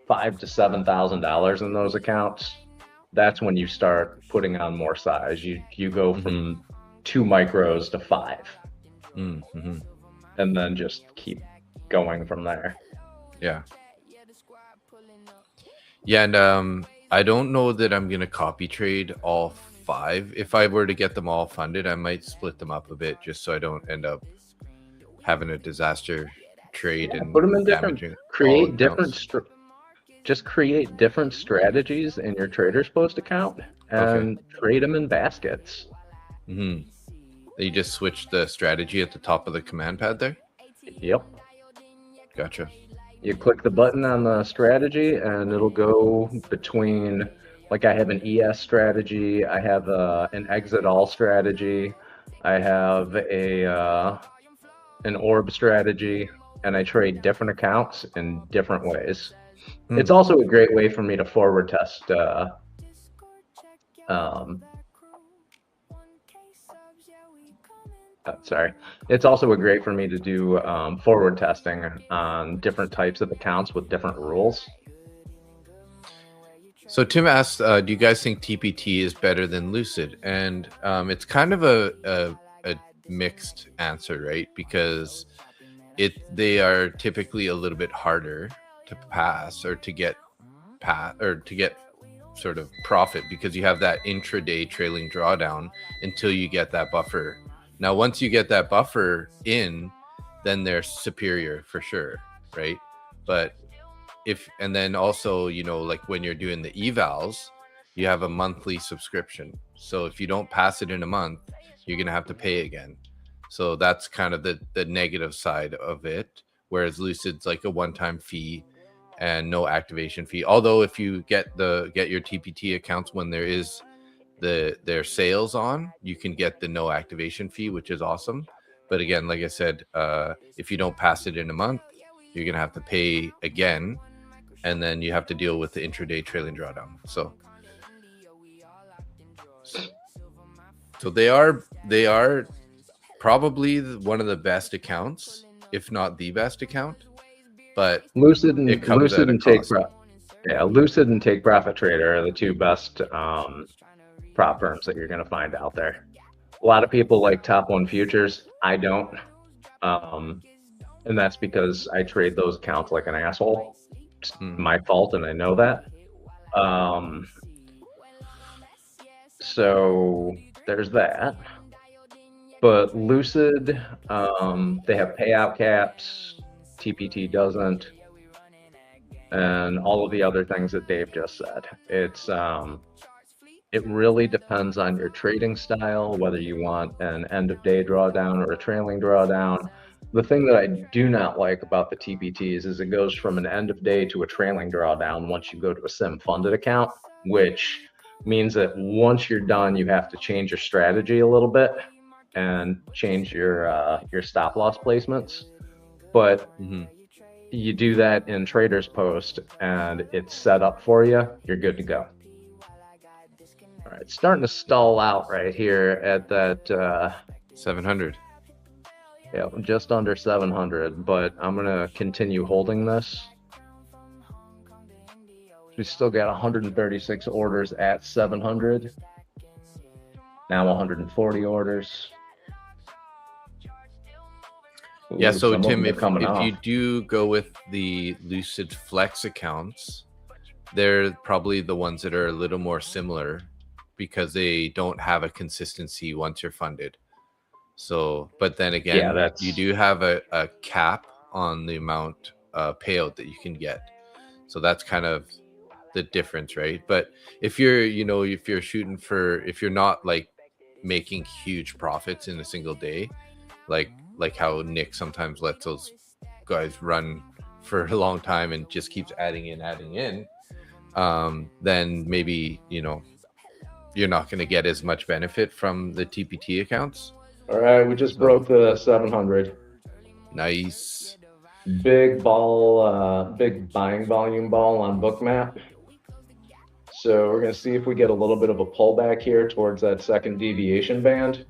Speaker 4: $5,000 to $7,000 in those accounts, that's when you start putting on more size. You go from 2 micros to 5, and then just keep going from there.
Speaker 5: Yeah. And I don't know that I'm gonna copy trade all 5. If I were to get them all funded, I might split them up a bit just so I don't end up having a disaster trade and
Speaker 4: put them in
Speaker 5: damaging.
Speaker 4: Create different strategies in your Traders Post account and trade them in baskets.
Speaker 5: You just switch the strategy at the top of the command pad there.
Speaker 4: Yep.
Speaker 5: Gotcha.
Speaker 4: You click the button on the strategy and it'll go between, like I have an ES strategy, I have an exit all strategy, I have an orb strategy, and I trade different accounts in different ways. It's also a great way for me to forward test it's also a great for me to do forward testing on different types of accounts with different rules.
Speaker 5: So Tim asked, do you guys think TPT is better than Lucid? And it's kind of a mixed answer, right? Because they are typically a little bit harder to pass or to get sort of profit, because you have that intraday trailing drawdown until you get that buffer. Now, once you get that buffer in, then they're superior for sure, right? But and then also, like when you're doing the evals, you have a monthly subscription. So if you don't pass it in a month, you're going to have to pay again. So that's kind of the negative side of it. Whereas Lucid's like a one-time fee and no activation fee. Although if you get your TPT accounts when there is their sales on, you can get the no activation fee, which is awesome. But again, like I said, if you don't pass it in a month, you're going to have to pay again. And then you have to deal with the intraday trailing drawdown. So they are probably one of the best accounts, if not the best account. But
Speaker 4: Lucid and Take Profit Trader are the 2 best prop firms that you're going to find out there. A lot of people like Top 1 Futures. I don't. And that's because I trade those accounts like an asshole. It's my fault, and I know that. So there's that. But Lucid, they have payout caps. TPT doesn't. And all of the other things that Dave just said. It really depends on your trading style, whether you want an end of day drawdown or a trailing drawdown. The thing that I do not like about the TPTs is it goes from an end of day to a trailing drawdown once you go to a sim funded account, which means that once you're done, you have to change your strategy a little bit and change your stop loss placements. But you do that in Traders Post and it's set up for you, you're good to go. All right, it's starting to stall out right here at that
Speaker 5: 700.
Speaker 4: Yeah, just under 700, but I'm gonna continue holding this. We still got 136 orders at 700. Now 140 orders.
Speaker 5: Yeah,
Speaker 4: Ooh,
Speaker 5: so
Speaker 4: some of
Speaker 5: Tim,
Speaker 4: them are coming
Speaker 5: if
Speaker 4: off.
Speaker 5: you do go with the Lucid Flex accounts, they're probably the ones that are a little more similar because they don't have a consistency once you're funded. So, but then again,
Speaker 4: that's
Speaker 5: you do have a cap on the amount payout that you can get. So that's kind of the difference, right? But if you're, if you're shooting for, if you're not like making huge profits in a single day, like how Nick sometimes lets those guys run for a long time and just keeps adding in, then maybe, you're not going to get as much benefit from the TPT accounts.
Speaker 4: all right. We just broke the 700.
Speaker 5: Nice.
Speaker 4: Big ball, big buying volume ball on Bookmap. So we're going to see if we get a little bit of a pullback here towards that second deviation band.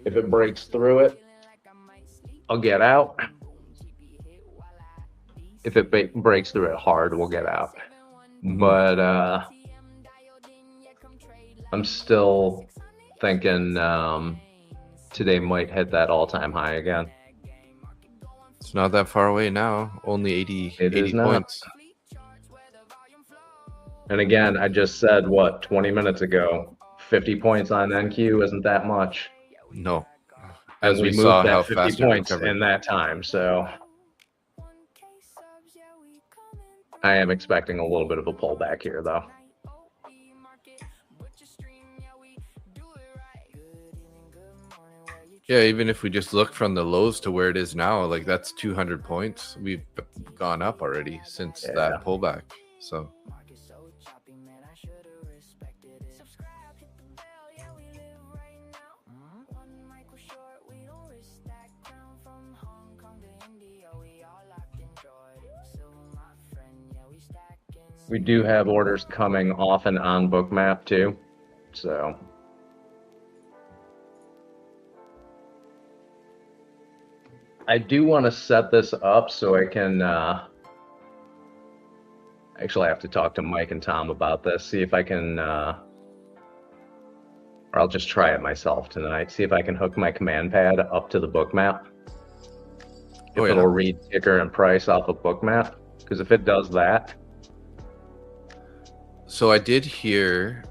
Speaker 4: If it breaks through it, I'll get out. If it breaks through it hard, we'll get out. But I'm still thinking today might hit that all-time high again.
Speaker 5: It's not that far away now. Only 80 points.
Speaker 4: And again, I just said, 20 minutes ago, 50 points on NQ isn't that much.
Speaker 5: No.
Speaker 4: As we saw how 50 points in that time. So I am expecting a little bit of a pullback here, though.
Speaker 5: Yeah, even if we just look from the lows to where it is now, like that's 200 points. We've gone up already since that pullback. So
Speaker 4: we do have orders coming off and on Bookmap too. So I do want to set this up so I can actually I have to talk to Mike and Tom about this, see if I can or I'll just try it myself tonight, see if I can hook my command pad up to the Bookmap. If it'll read ticker and price off of Bookmap, because if it does that.
Speaker 5: So I did hear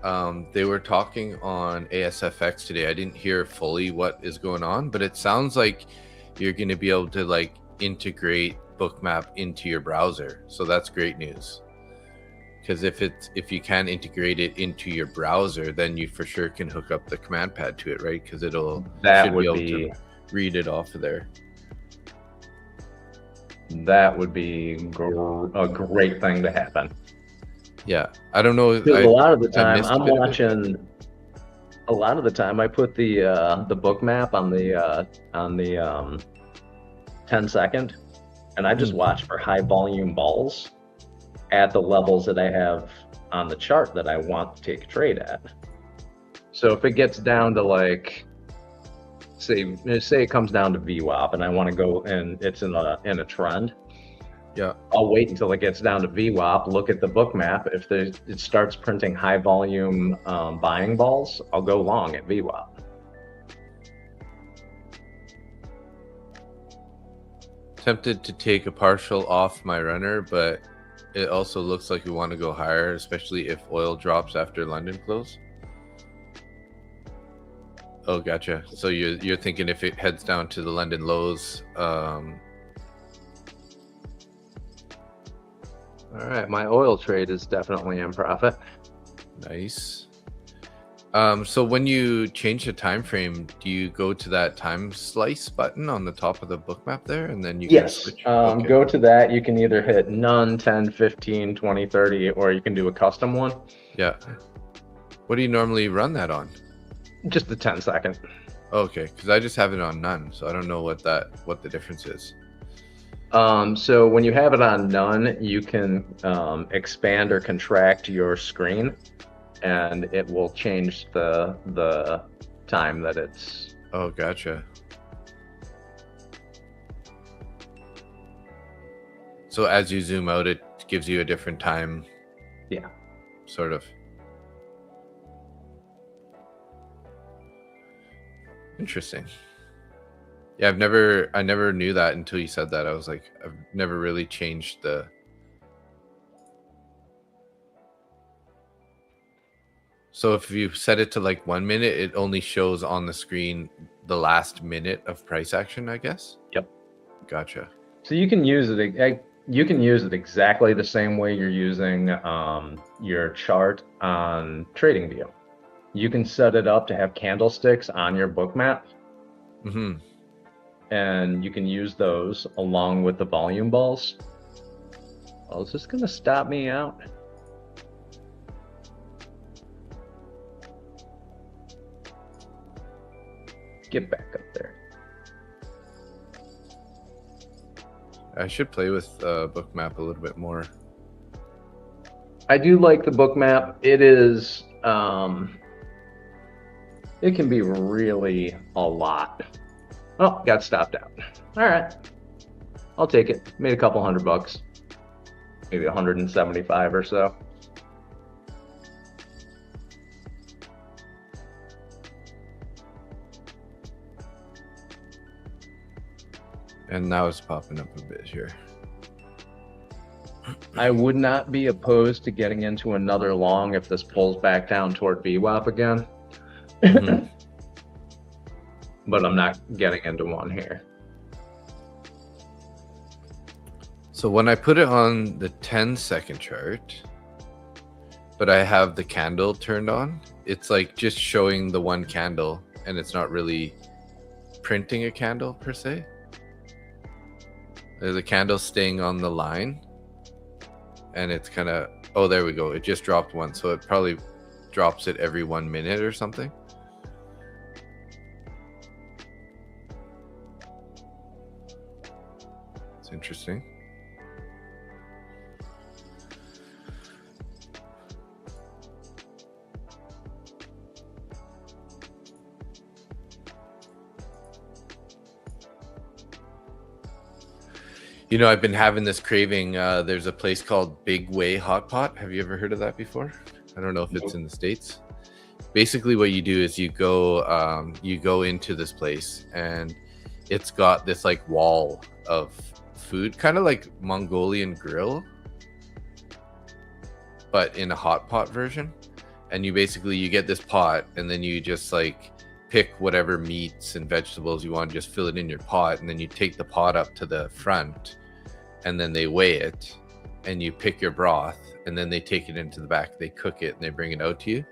Speaker 5: they were talking on ASFX today. I didn't hear fully what is going on, but it sounds like you're going to be able to like integrate Bookmap into your browser. So that's great news. Because if you can integrate it into your browser, then you for sure can hook up the command pad to it, right? Because should be able to read it off of there.
Speaker 4: That would be a great thing to happen.
Speaker 5: Yeah, I don't know.
Speaker 4: A lot of the time I'm watching. A lot of the time I put the Bookmap on the 10-second, and I just watch for high volume balls at the levels that I have on the chart that I want to take a trade at. So if it gets down to like, say it comes down to VWAP, and I want to go and it's in a trend.
Speaker 5: Yeah,
Speaker 4: I'll wait until it gets down to VWAP, look at the Bookmap. If it starts printing high volume buying balls, I'll go long at VWAP.
Speaker 5: Tempted to take a partial off my runner, but it also looks like we want to go higher, especially if oil drops after London close. Oh, gotcha. So you're thinking if it heads down to the London lows.
Speaker 4: All right, my oil trade is definitely in profit.
Speaker 5: Nice. So when you change the time frame, do you go to that time slice button on the top of the Bookmap there, and then you can switch?
Speaker 4: Go to that. You can either hit none, 10, 15, 20, 30, or you can do a custom one.
Speaker 5: Yeah. What do you normally run that on?
Speaker 4: Just the 10-second.
Speaker 5: Okay, because I just have it on none, so I don't know what the difference is.
Speaker 4: So when you have it on none, you can expand or contract your screen, and it will change the time that it's.
Speaker 5: Oh, gotcha. So as you zoom out, it gives you a different time.
Speaker 4: Yeah.
Speaker 5: Sort of. Interesting. Yeah, I never knew that until you said that. I was like, I've never really changed the. So if you set it to like 1 minute, it only shows on the screen the last minute of price action, I guess.
Speaker 4: Yep.
Speaker 5: Gotcha.
Speaker 4: So you can use it. You can use it exactly the same way you're using your chart on TradingView. You can set it up to have candlesticks on your book map.
Speaker 5: Mm-hmm.
Speaker 4: And you can use those along with the volume balls. Oh, is this going to stop me out? Get back up there.
Speaker 5: I should play with Bookmap a little bit more.
Speaker 4: I do like the book map. It is, it can be really a lot. Oh, got stopped out. All right. I'll take it. Made a couple $100, maybe 175 or so.
Speaker 5: And now it's popping up a bit here.
Speaker 4: I would not be opposed to getting into another long if this pulls back down toward VWAP again.
Speaker 5: Mhm.
Speaker 4: But I'm not getting into one here.
Speaker 5: So when I put it on the 10-second chart, but I have the candle turned on, it's like just showing the one candle and it's not really printing a candle per se. There's a candle staying on the line and it's kind of, oh, there we go. It just dropped one. So it probably drops it every 1 minute or something. It's interesting. You know, I've been having this craving. There's a place called Big Way Hot Pot. Have you ever heard of that before? I don't know if it's in the States. Basically, what you do is you go into this place and it's got this like wall of food, kind of like Mongolian grill, but in a hot pot version. And you get this pot and then you just like pick whatever meats and vegetables you want, just fill it in your pot, and then you take the pot up to the front and then they weigh it and you pick your broth and then they take it into the back, they cook it and they bring it out to you.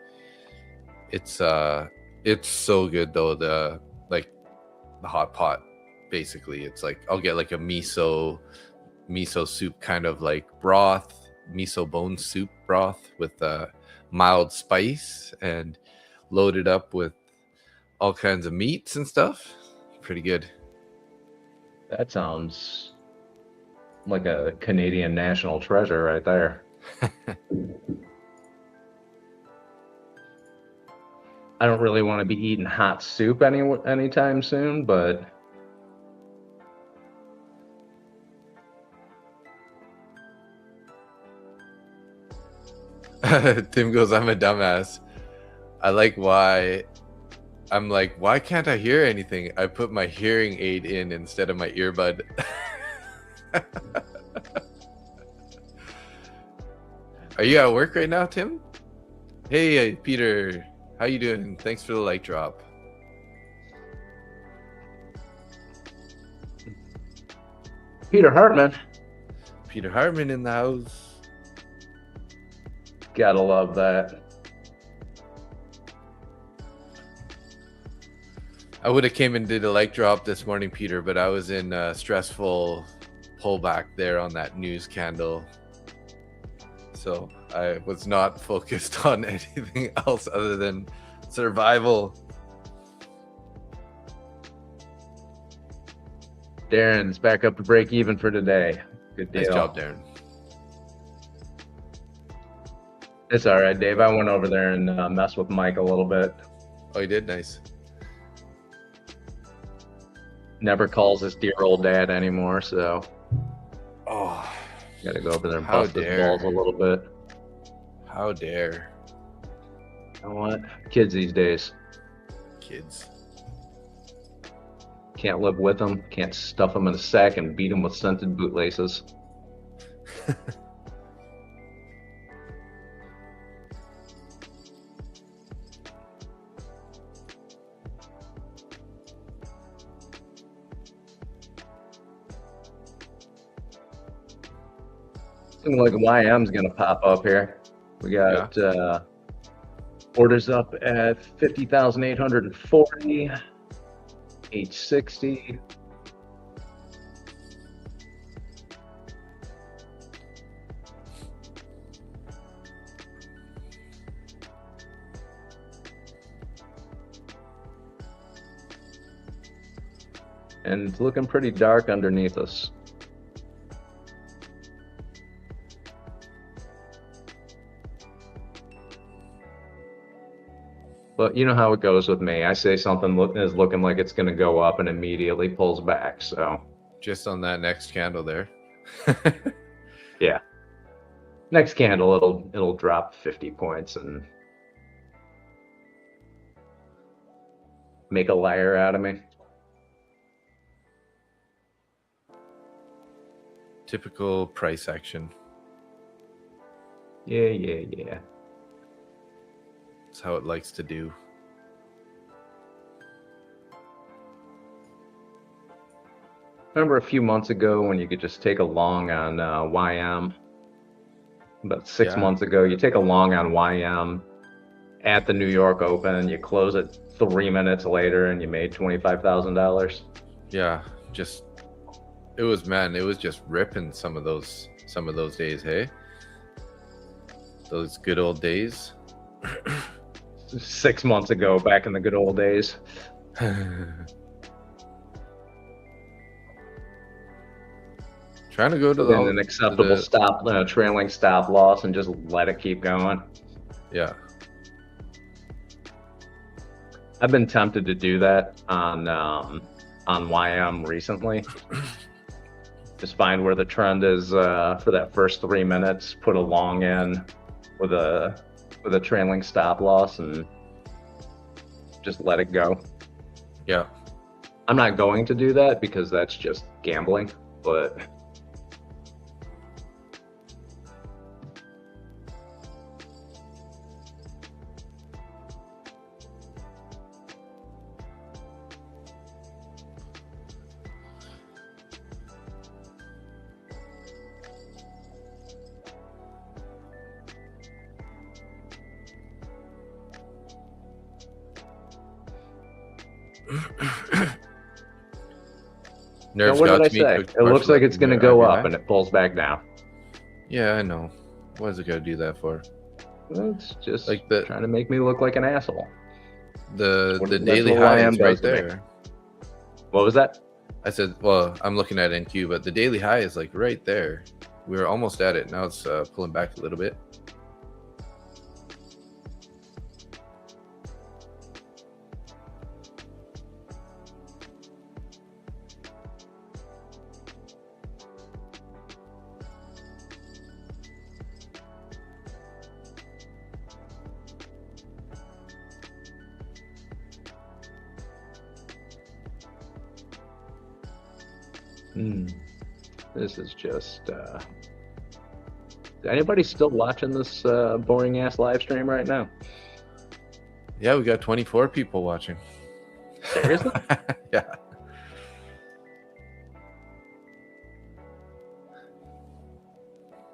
Speaker 5: It's so good though. The hot pot, basically it's like I'll get like a miso soup kind of like broth, miso bone soup broth with mild spice and loaded up with all kinds of meats and stuff. Pretty good.
Speaker 4: That sounds like a Canadian national treasure right there. I don't really want to be eating hot soup anytime soon, but
Speaker 5: Tim goes, I'm a dumbass. I'm like, why can't I hear anything? I put my hearing aid in instead of my earbud. Are you at work right now, Tim? Hey, Peter. How you doing? Thanks for the like drop.
Speaker 4: Peter Hartman.
Speaker 5: Peter Hartman in the house.
Speaker 4: Gotta love that.
Speaker 5: I would have came and did a like drop this morning, Peter, but I was in a stressful pullback there on that news candle. So I was not focused on anything else other than survival.
Speaker 4: Darren's back up to break even for today. Good deal.
Speaker 5: Nice job, Darren.
Speaker 4: It's all right, Dave. I went over there and messed with Mike a little bit.
Speaker 5: Oh, you did? Nice.
Speaker 4: Never calls his dear old dad anymore, so.
Speaker 5: Oh,
Speaker 4: Gotta go over there and
Speaker 5: How
Speaker 4: bust his
Speaker 5: dare.
Speaker 4: balls a little bit.
Speaker 5: How dare
Speaker 4: You know what? Kids these days.
Speaker 5: kids?
Speaker 4: Can't live with them. Can't stuff them in a sack and beat them with scented bootlaces. Seems like YM's gonna pop up here. We got orders up at 50,840, 860. And it's looking pretty dark underneath us. But you know how it goes with me. I say something is looking like it's going to go up and immediately pulls back. So
Speaker 5: Just on that next candle there.
Speaker 4: yeah, next candle it'll drop 50 points and make a liar out of me.
Speaker 5: Typical price action.
Speaker 4: Yeah.
Speaker 5: That's how it likes to do.
Speaker 4: Remember a few months ago when you could just take a long on YM? About 6
Speaker 5: Yeah.
Speaker 4: months ago, you take a long on YM at the New York Open, you close it 3 minutes later, and you made $25,000.
Speaker 5: Yeah, it was just ripping some of those days, hey? Those good old days.
Speaker 4: 6 months ago, back in the good old days.
Speaker 5: Trying to go to
Speaker 4: And an acceptable trailing stop loss and just let it keep going.
Speaker 5: Yeah.
Speaker 4: I've been tempted to do that on YM recently. Just find where the trend is for that first 3 minutes, put a long in with a trailing stop loss and just let it go.
Speaker 5: Yeah.
Speaker 4: I'm not going to do that because that's just gambling, but
Speaker 5: Nerves
Speaker 4: what did
Speaker 5: got
Speaker 4: I
Speaker 5: to me.
Speaker 4: say? It looks like it's going to go up and it pulls back down.
Speaker 5: Yeah, I know. What is it going to do that for?
Speaker 4: It's just
Speaker 5: Like
Speaker 4: trying to make me look like an asshole.
Speaker 5: The
Speaker 4: That's
Speaker 5: daily
Speaker 4: what
Speaker 5: high
Speaker 4: YM
Speaker 5: is right
Speaker 4: does to me.
Speaker 5: there.
Speaker 4: What was that?
Speaker 5: I said, well, I'm looking at NQ, but the daily high is like right there. We were almost at it. Now it's pulling back a little bit.
Speaker 4: This is just anybody still watching this boring ass live stream right now?
Speaker 5: Yeah, we got 24 people watching.
Speaker 4: Seriously?
Speaker 5: Yeah.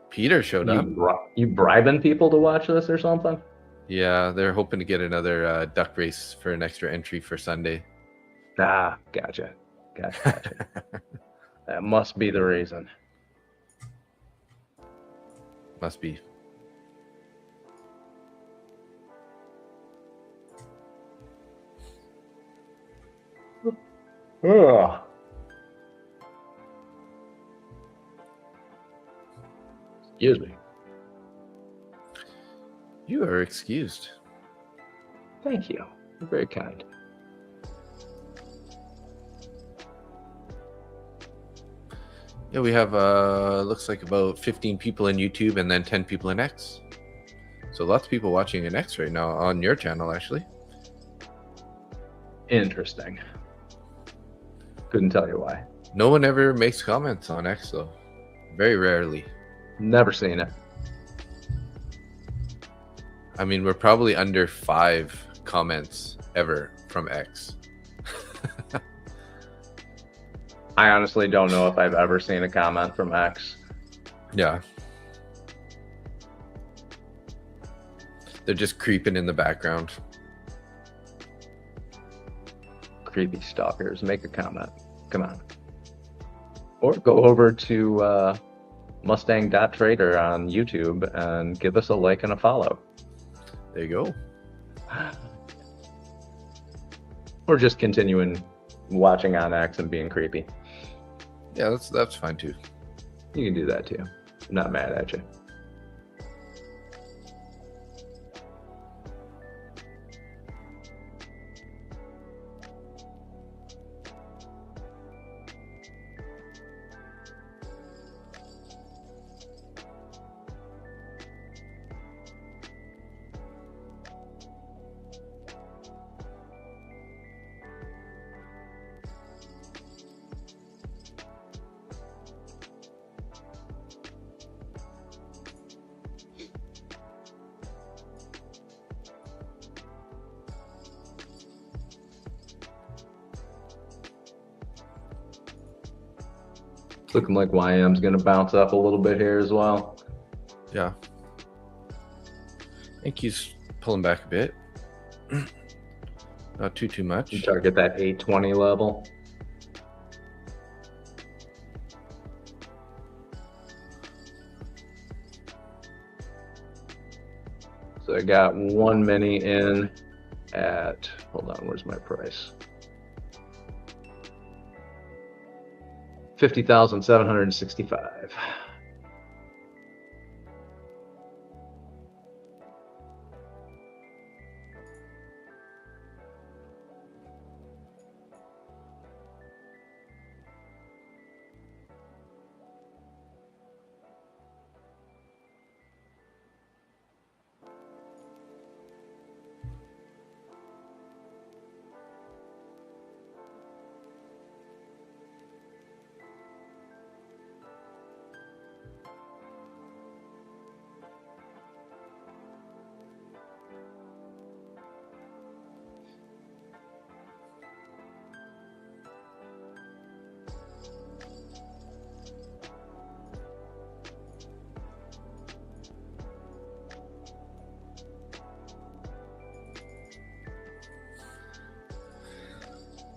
Speaker 5: Peter showed up.
Speaker 4: You bribing people to watch this or something?
Speaker 5: Yeah, they're hoping to get another duck race for an extra entry for Sunday.
Speaker 4: Ah, gotcha. That must be the reason.
Speaker 5: Must be.
Speaker 4: Ugh. Excuse me.
Speaker 5: You are excused.
Speaker 4: Thank you. You're very kind.
Speaker 5: Yeah, we have looks like about 15 people in YouTube and then 10 people in X. So lots of people watching in X right now on your channel, actually.
Speaker 4: Interesting. Couldn't tell you why.
Speaker 5: No one ever makes comments on X though. Very rarely.
Speaker 4: Never seen it.
Speaker 5: I mean, we're probably under 5 comments ever from X.
Speaker 4: I honestly don't know if I've ever seen a comment from X.
Speaker 5: Yeah. They're just creeping in the background.
Speaker 4: Creepy stalkers, make a comment. Come on. Or go over to Mustang.trader on YouTube and give us a like and a follow.
Speaker 5: There you go.
Speaker 4: Or just continuing watching on X and being creepy.
Speaker 5: Yeah, that's fine too.
Speaker 4: You can do that too. I'm not mad at you. It's looking like YM's going to bounce up a little bit here as well.
Speaker 5: Yeah. I think he's pulling back a bit. Not too much.
Speaker 4: You target that 820 level. So I got one mini in at, hold on, where's my price? 50,765.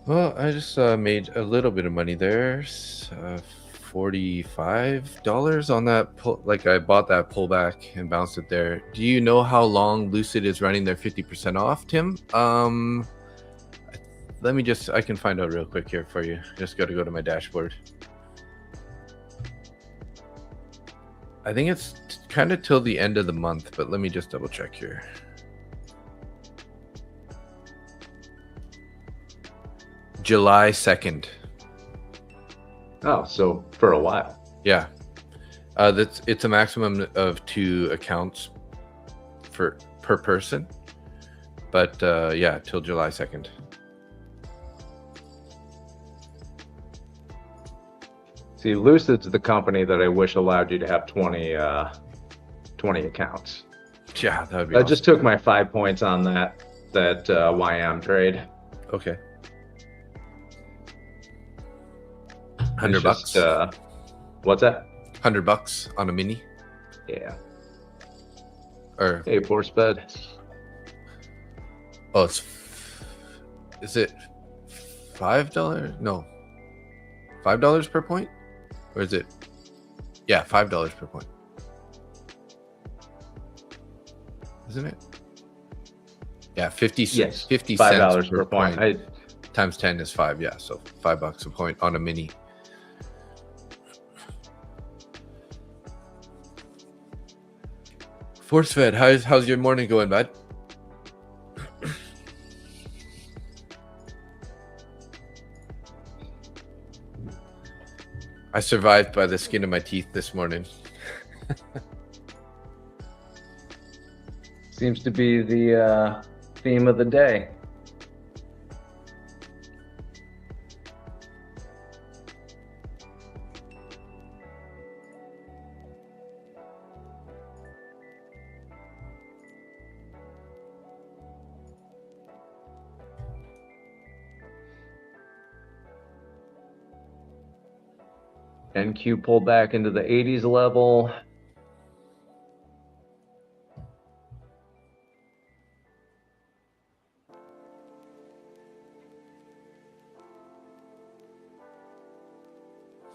Speaker 5: Well, I just made a little bit of money there. $45 on that pull. Like I bought that pullback and bounced it there. Do you know how long Lucid is running their 50% off, Tim? Let me I can find out real quick here for you. Just got to go to my dashboard. I think it's kind of till the end of the month, but let me just double check here. July 2nd.
Speaker 4: Oh, so for a while.
Speaker 5: Yeah. It's a maximum of 2 accounts per person. But yeah, till July 2nd.
Speaker 4: See, Lucid's the company that I wish allowed you to have 20 accounts.
Speaker 5: Yeah, that would be
Speaker 4: I
Speaker 5: awesome.
Speaker 4: just took my 5 points on that YM trade.
Speaker 5: Okay. $100.
Speaker 4: What's that?
Speaker 5: $100 on a mini.
Speaker 4: Yeah.
Speaker 5: Or
Speaker 4: Hey, poor sped.
Speaker 5: oh, is it $5? No, $5 per point, or is it? Yeah, $5 per point, isn't it? Yeah, 50 cents.
Speaker 4: Yes,
Speaker 5: 50
Speaker 4: $5
Speaker 5: cents
Speaker 4: per point.
Speaker 5: Times 10 is 5. Yeah, so $5 a point on a mini. Force Fed, how's your morning going, bud? I survived by the skin of my teeth this morning.
Speaker 4: Seems to be the theme of the day. NQ pulled back into the 80s level.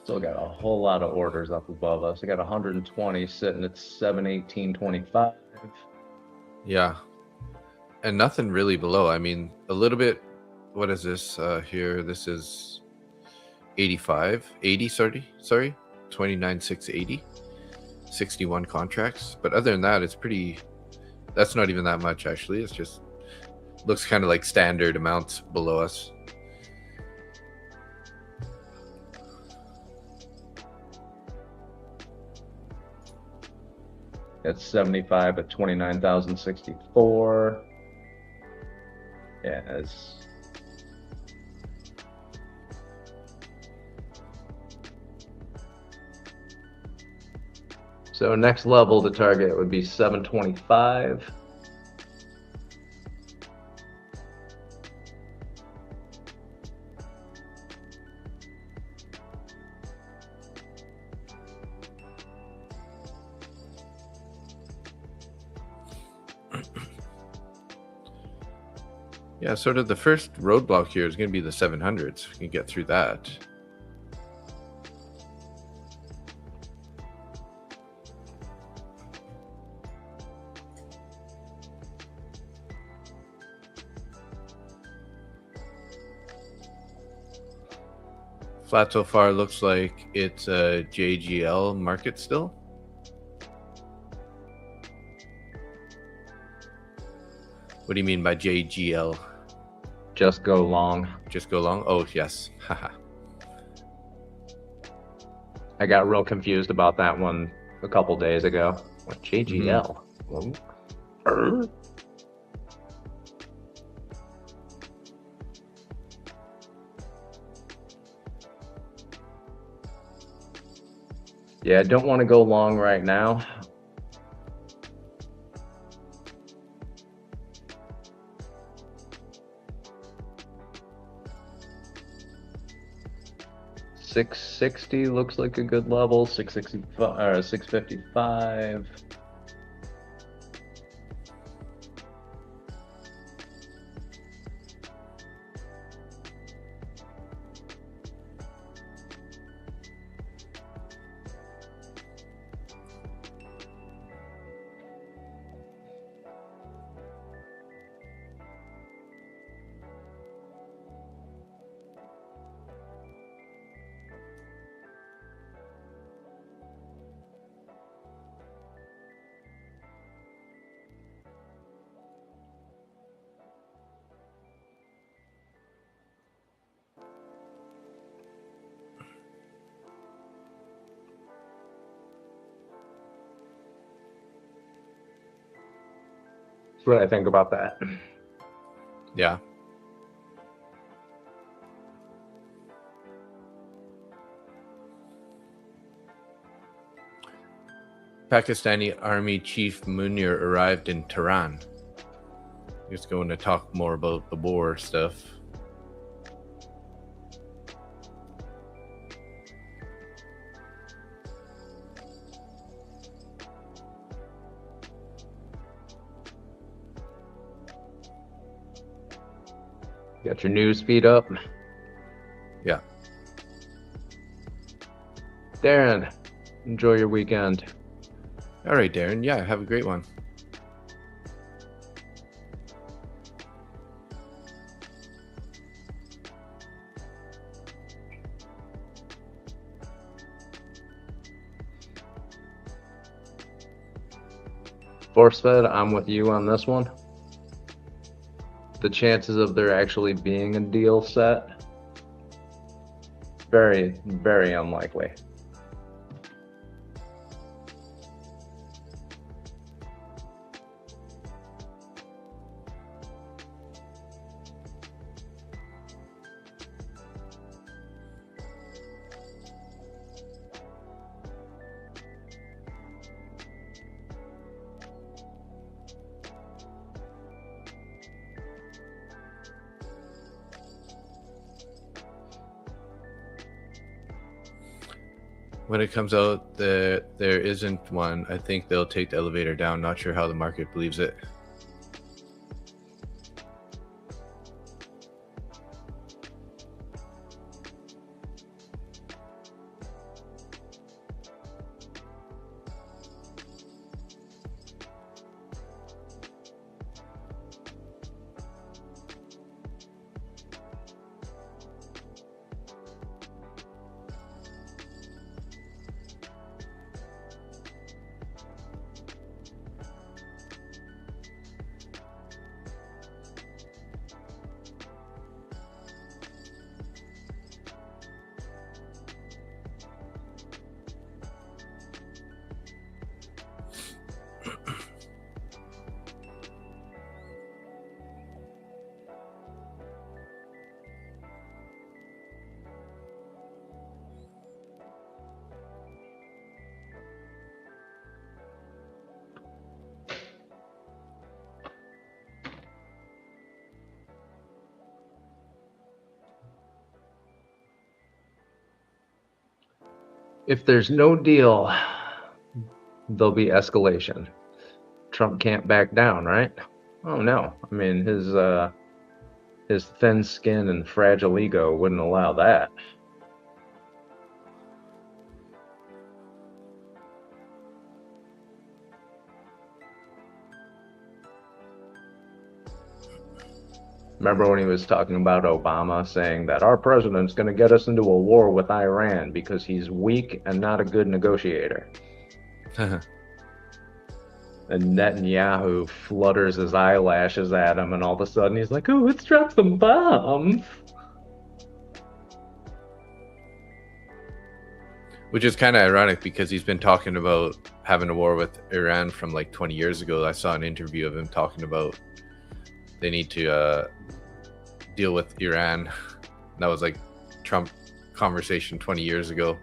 Speaker 4: Still got a whole lot of orders up above us. I got 120 sitting at 718.25.
Speaker 5: Yeah. And nothing really below. I mean, a little bit. What is this here? This is 80, sorry. 29,680. 61 contracts. But other than that, it's pretty, that's not even that much actually. It's just looks kind of like standard amounts below us.
Speaker 4: That's 75 at 29,064. Yeah, it's so next level to target would be 725.
Speaker 5: Yeah, sort of the first roadblock here is going to be the 700s. We can get through that. Flat so far looks like it's a JGL market still. What do you mean by JGL?
Speaker 4: Just go long.
Speaker 5: Just go long? Oh, yes. Haha.
Speaker 4: I got real confused about that one a couple days ago. What, JGL? Yeah, I don't want to go long right now. $660 looks like a good level. 665 or 655. That's what I think about that.
Speaker 5: Yeah. Pakistani Army Chief Munir arrived in Tehran. He's going to talk more about the war stuff.
Speaker 4: Got your news feed up?
Speaker 5: Yeah.
Speaker 4: Darren, enjoy your weekend.
Speaker 5: All right, Darren. Yeah, have a great one.
Speaker 4: ForceFed, I'm with you on this one. The chances of there actually being a deal set, very, very unlikely.
Speaker 5: When it comes out that there isn't one, I think they'll take the elevator down. Not sure how the market believes it.
Speaker 4: If there's no deal, there'll be escalation. Trump can't back down, right? Oh no. I mean, his thin skin and fragile ego wouldn't allow that. Remember when he was talking about Obama saying that our president's going to get us into a war with Iran because he's weak and not a good negotiator? And Netanyahu flutters his eyelashes at him, and all of a sudden he's like, oh, let's drop some bombs.
Speaker 5: Which is kind of ironic because he's been talking about having a war with Iran from like 20 years ago. I saw an interview of him talking about they need to deal with Iran. That was like Trump conversation 20 years ago.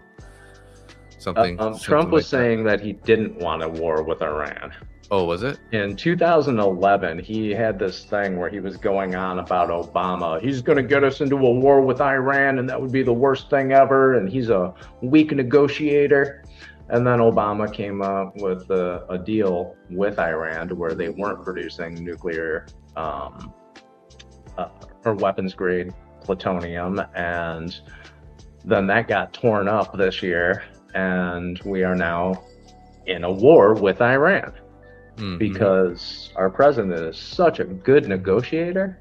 Speaker 4: Trump was saying that he didn't want a war with Iran.
Speaker 5: Oh, was it?
Speaker 4: In 2011, he had this thing where he was going on about Obama. He's going to get us into a war with Iran, and that would be the worst thing ever. And he's a weak negotiator. And then Obama came up with a deal with Iran to where they weren't producing nuclear or weapons grade plutonium. And then that got torn up this year. And we are now in a war with Iran. Mm-hmm. Because our president is such a good negotiator.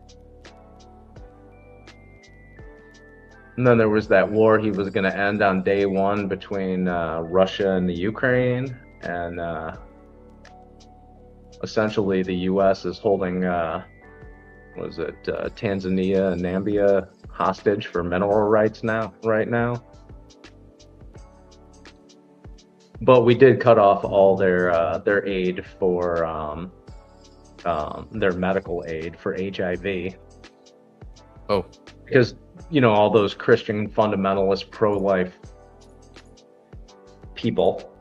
Speaker 4: And then there was that war he was going to end on day one between Russia and the Ukraine. And essentially the U.S. is holding, Tanzania and Namibia hostage for mineral rights right now. But we did cut off all their aid for their medical aid for HIV.
Speaker 5: Oh,
Speaker 4: because all those Christian fundamentalist pro-life people,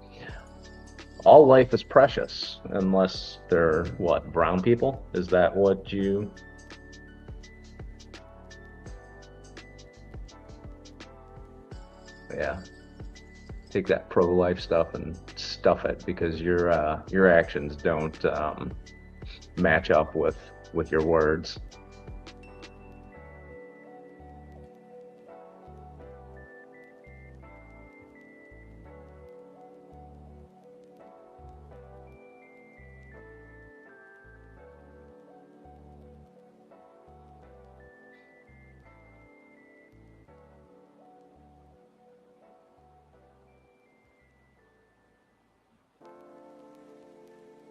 Speaker 4: all life is precious unless they're brown people? Is that what you? Yeah. Take that pro-life stuff and stuff it because your actions don't match up with your words.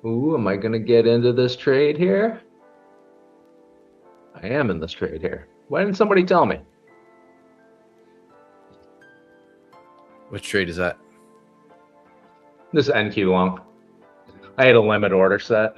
Speaker 4: Ooh, am I going to get into this trade here? I am in this trade here. Why didn't somebody tell me?
Speaker 5: Which trade is that?
Speaker 4: This NQ long. I had a limit order set.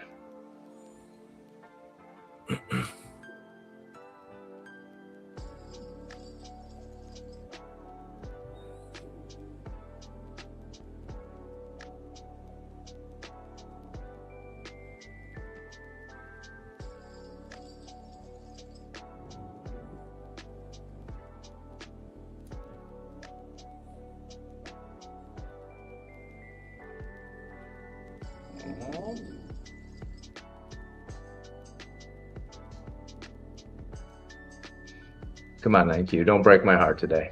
Speaker 4: Come on, MNQ, don't break my heart today.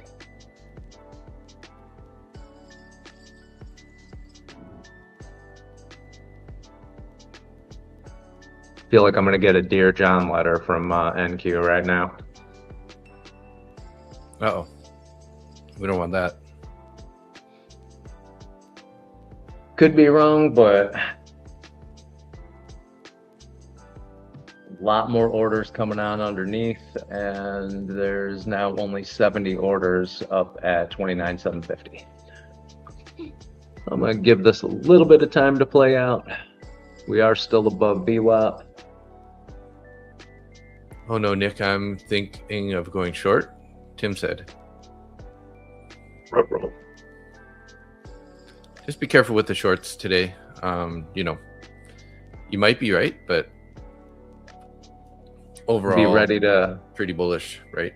Speaker 4: Feel like I'm gonna get a Dear John letter from NQ right now.
Speaker 5: Uh-oh. We don't want that.
Speaker 4: Could be wrong, but a lot more orders coming on underneath, and there's now only 70 orders up at 29,750. I'm gonna give this a little bit of time to play out. We are still above VWAP.
Speaker 5: Oh no, Nick, I'm thinking of going short, Tim said. Just be careful with the shorts today. You know, you might be right, but overall,
Speaker 4: Be ready to,
Speaker 5: pretty bullish, right?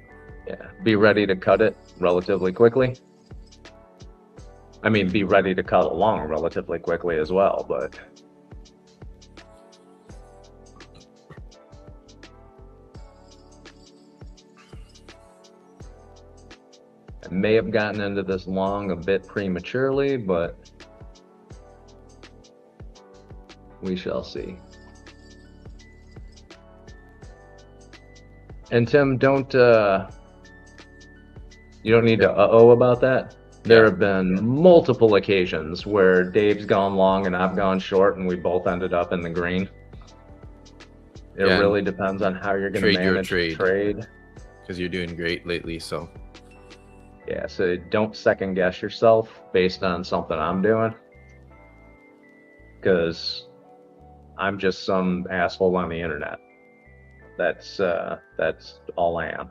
Speaker 4: yeah, be ready to cut it relatively quickly. I mean, be ready to cut along relatively quickly as well, but I may have gotten into this long a bit prematurely, but we shall see. And Tim, don't you don't need to uh-oh about that. There have been multiple occasions where Dave's gone long and I've gone short, and we both ended up in the green. It
Speaker 5: Yeah,
Speaker 4: really depends on how you're going to
Speaker 5: trade your
Speaker 4: manage the trade.
Speaker 5: Because you're doing great lately, so.
Speaker 4: Yeah, so don't second guess yourself based on something I'm doing, because I'm just some asshole on the internet. That's all I am.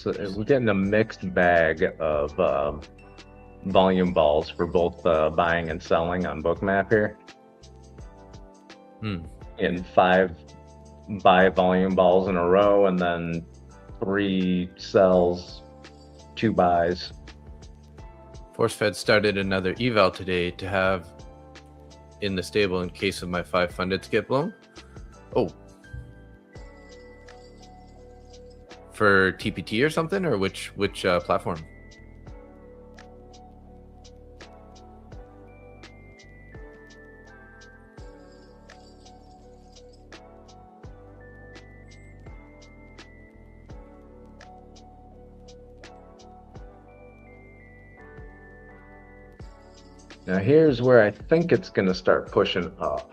Speaker 4: We're getting a mixed bag of volume balls for both buying and selling on Bookmap here. In 5 buy volume balls in a row, and then 3 sells, 2 buys.
Speaker 5: ForceFed started another eval today to have in the stable in case of my 5 fundeds get blown. Oh. For TPT or something, or which platform?
Speaker 4: Now here's where I think it's going to start pushing up.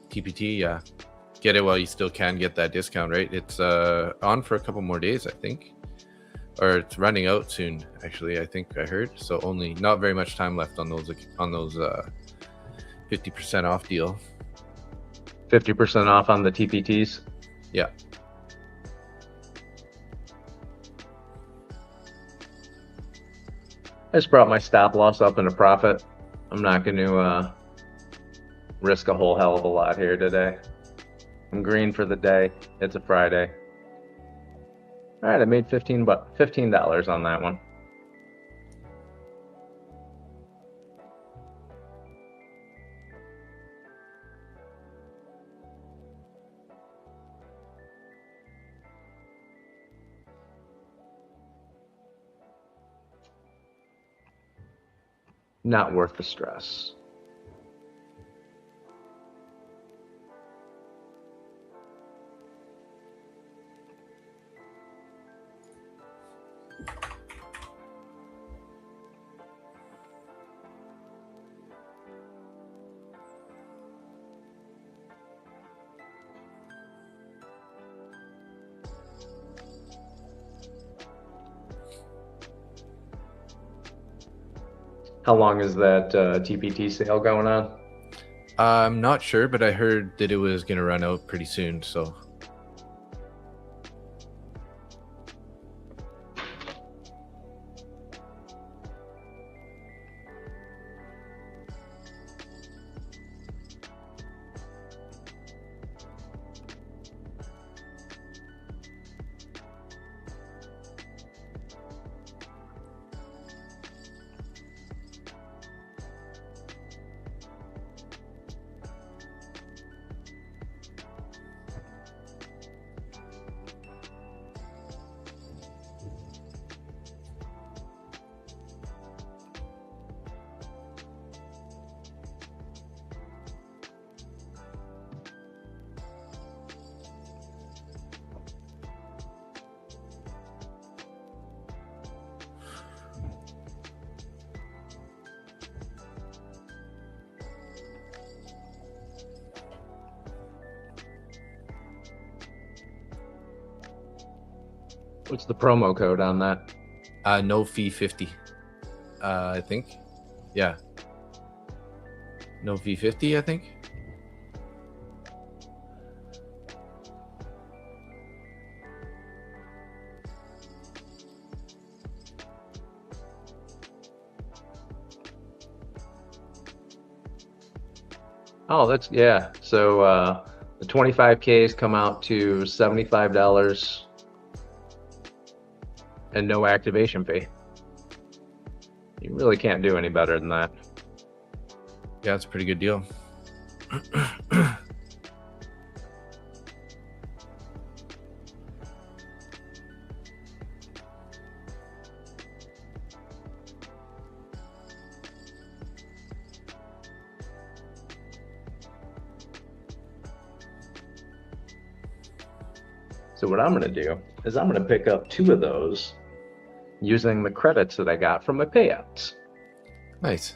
Speaker 5: TPT, yeah. Get it while you still can get that discount, right? It's on for a couple more days, I think. Or it's running out soon, actually, I think I heard. So only not very much time left on those 50% off deal.
Speaker 4: 50% off on the TPTs?
Speaker 5: Yeah.
Speaker 4: I just brought my stop loss up in a profit. I'm not going to risk a whole hell of a lot here today. I'm green for the day. It's a Friday. All right, I made $15 on that one. Not worth the stress. How long is that TPT sale going on?
Speaker 5: I'm not sure, but I heard that it was going to run out pretty soon. So
Speaker 4: What's the promo code on that?
Speaker 5: no fee 50. I think. Yeah. No fee 50, I think.
Speaker 4: Oh, that's, yeah. So the 25Ks come out to $75 and no activation fee. You really can't do any better than that.
Speaker 5: Yeah, it's a pretty good deal.
Speaker 4: So what I'm going to do is I'm going to pick up 2 of those using the credits that I got from my payouts.
Speaker 5: Nice.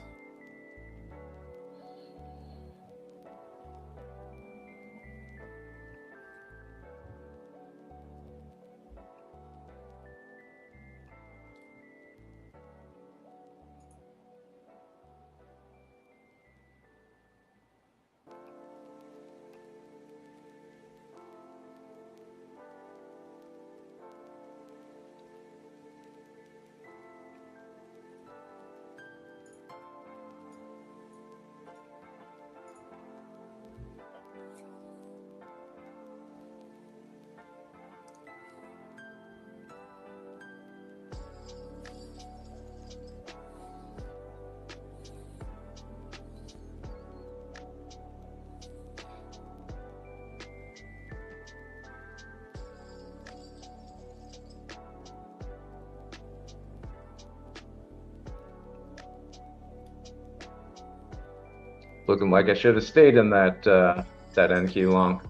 Speaker 4: Looking like I should have stayed in that that NQ long.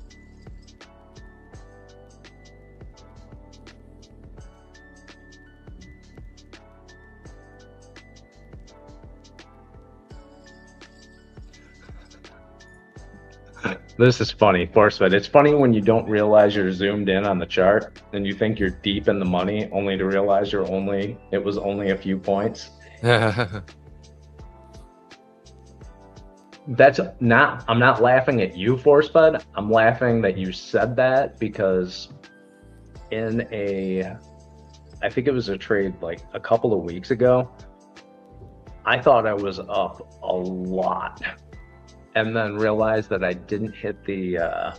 Speaker 4: This is funny, ForceFed. It's funny when you don't realize you're zoomed in on the chart and you think you're deep in the money, only to realize it was only a few points. I'm not laughing at you, ForceFed. I'm laughing that you said that because I think it was a trade like a couple of weeks ago, I thought I was up a lot and then realized that I didn't hit the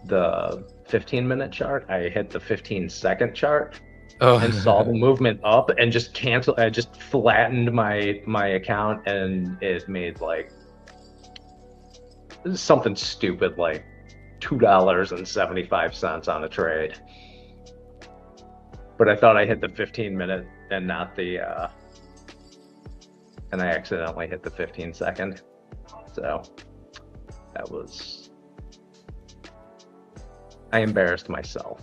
Speaker 4: the 15-minute chart. I hit the 15-second chart
Speaker 5: Oh,
Speaker 4: and saw the movement up and just canceled. I just flattened my account, and it made like something stupid like $2.75 on a trade. But I thought I hit the 15-minute and not the and I accidentally hit the 15-second. So that was, I embarrassed myself.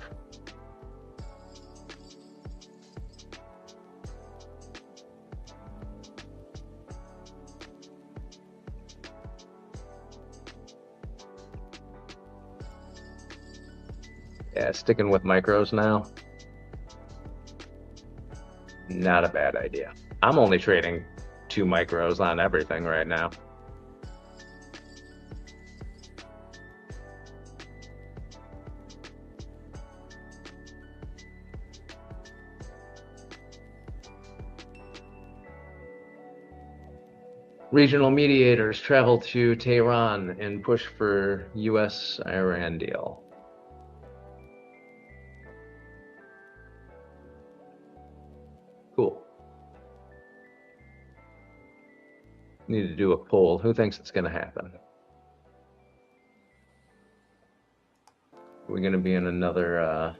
Speaker 4: Yeah, sticking with micros now. Not a bad idea. I'm only trading 2 micros on everything right now. Regional mediators travel to Tehran and push for U.S.-Iran deal. Cool. Need to do a poll. Who thinks it's going to happen? We're going to be in another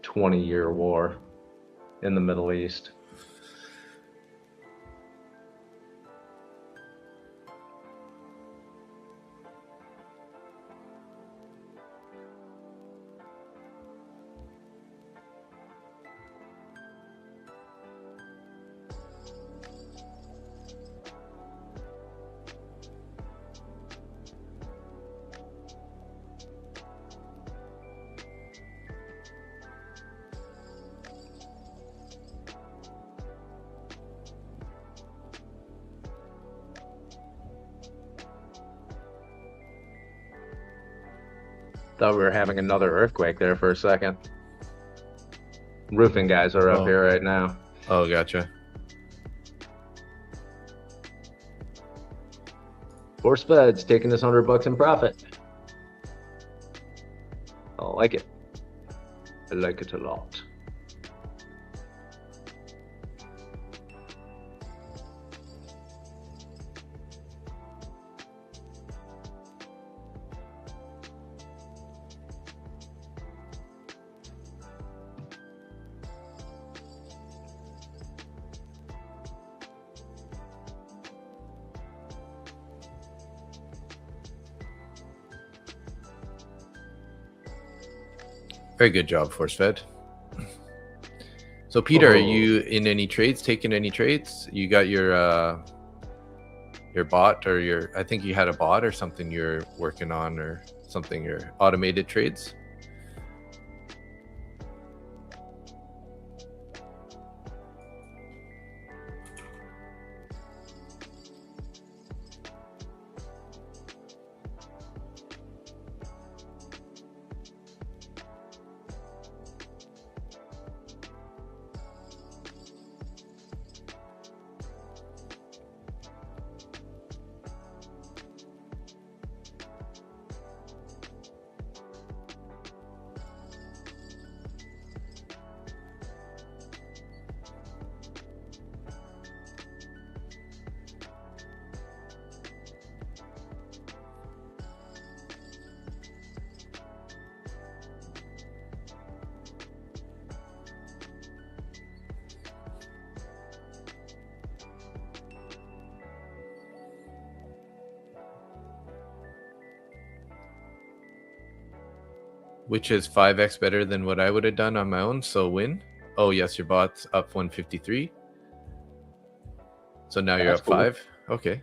Speaker 4: 20-year war in the Middle East. Thought we were having another earthquake there for a second. Roofing guys are up
Speaker 5: Oh.
Speaker 4: here right now.
Speaker 5: oh, gotcha.
Speaker 4: Force Fed's taking this $100 in profit. I like it. I like it a lot.
Speaker 5: Very good job, Force Fed. So, Peter, are
Speaker 4: Oh.
Speaker 5: you in any trades? Taking any trades? You got your bot, or your, I think you had a bot or something you're working on, or something, your automated trades. Which is 5x better than what I would have done on my own, so win. Oh yes, your bot's up 153. So now you're
Speaker 4: That's
Speaker 5: up
Speaker 4: cool.
Speaker 5: 5. Okay.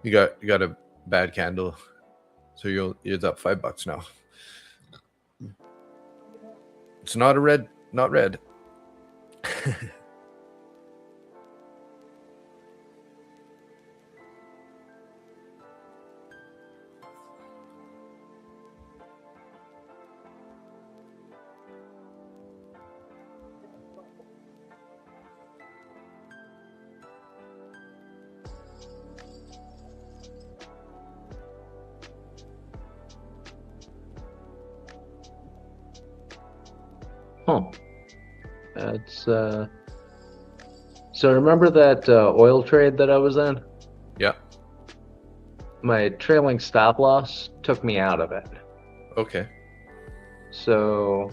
Speaker 5: You got a bad candle, so you're up $5 now. It's not red.
Speaker 4: Huh. That's so remember that oil trade that I was in?
Speaker 5: Yeah.
Speaker 4: My trailing stop loss took me out of it.
Speaker 5: Okay.
Speaker 4: So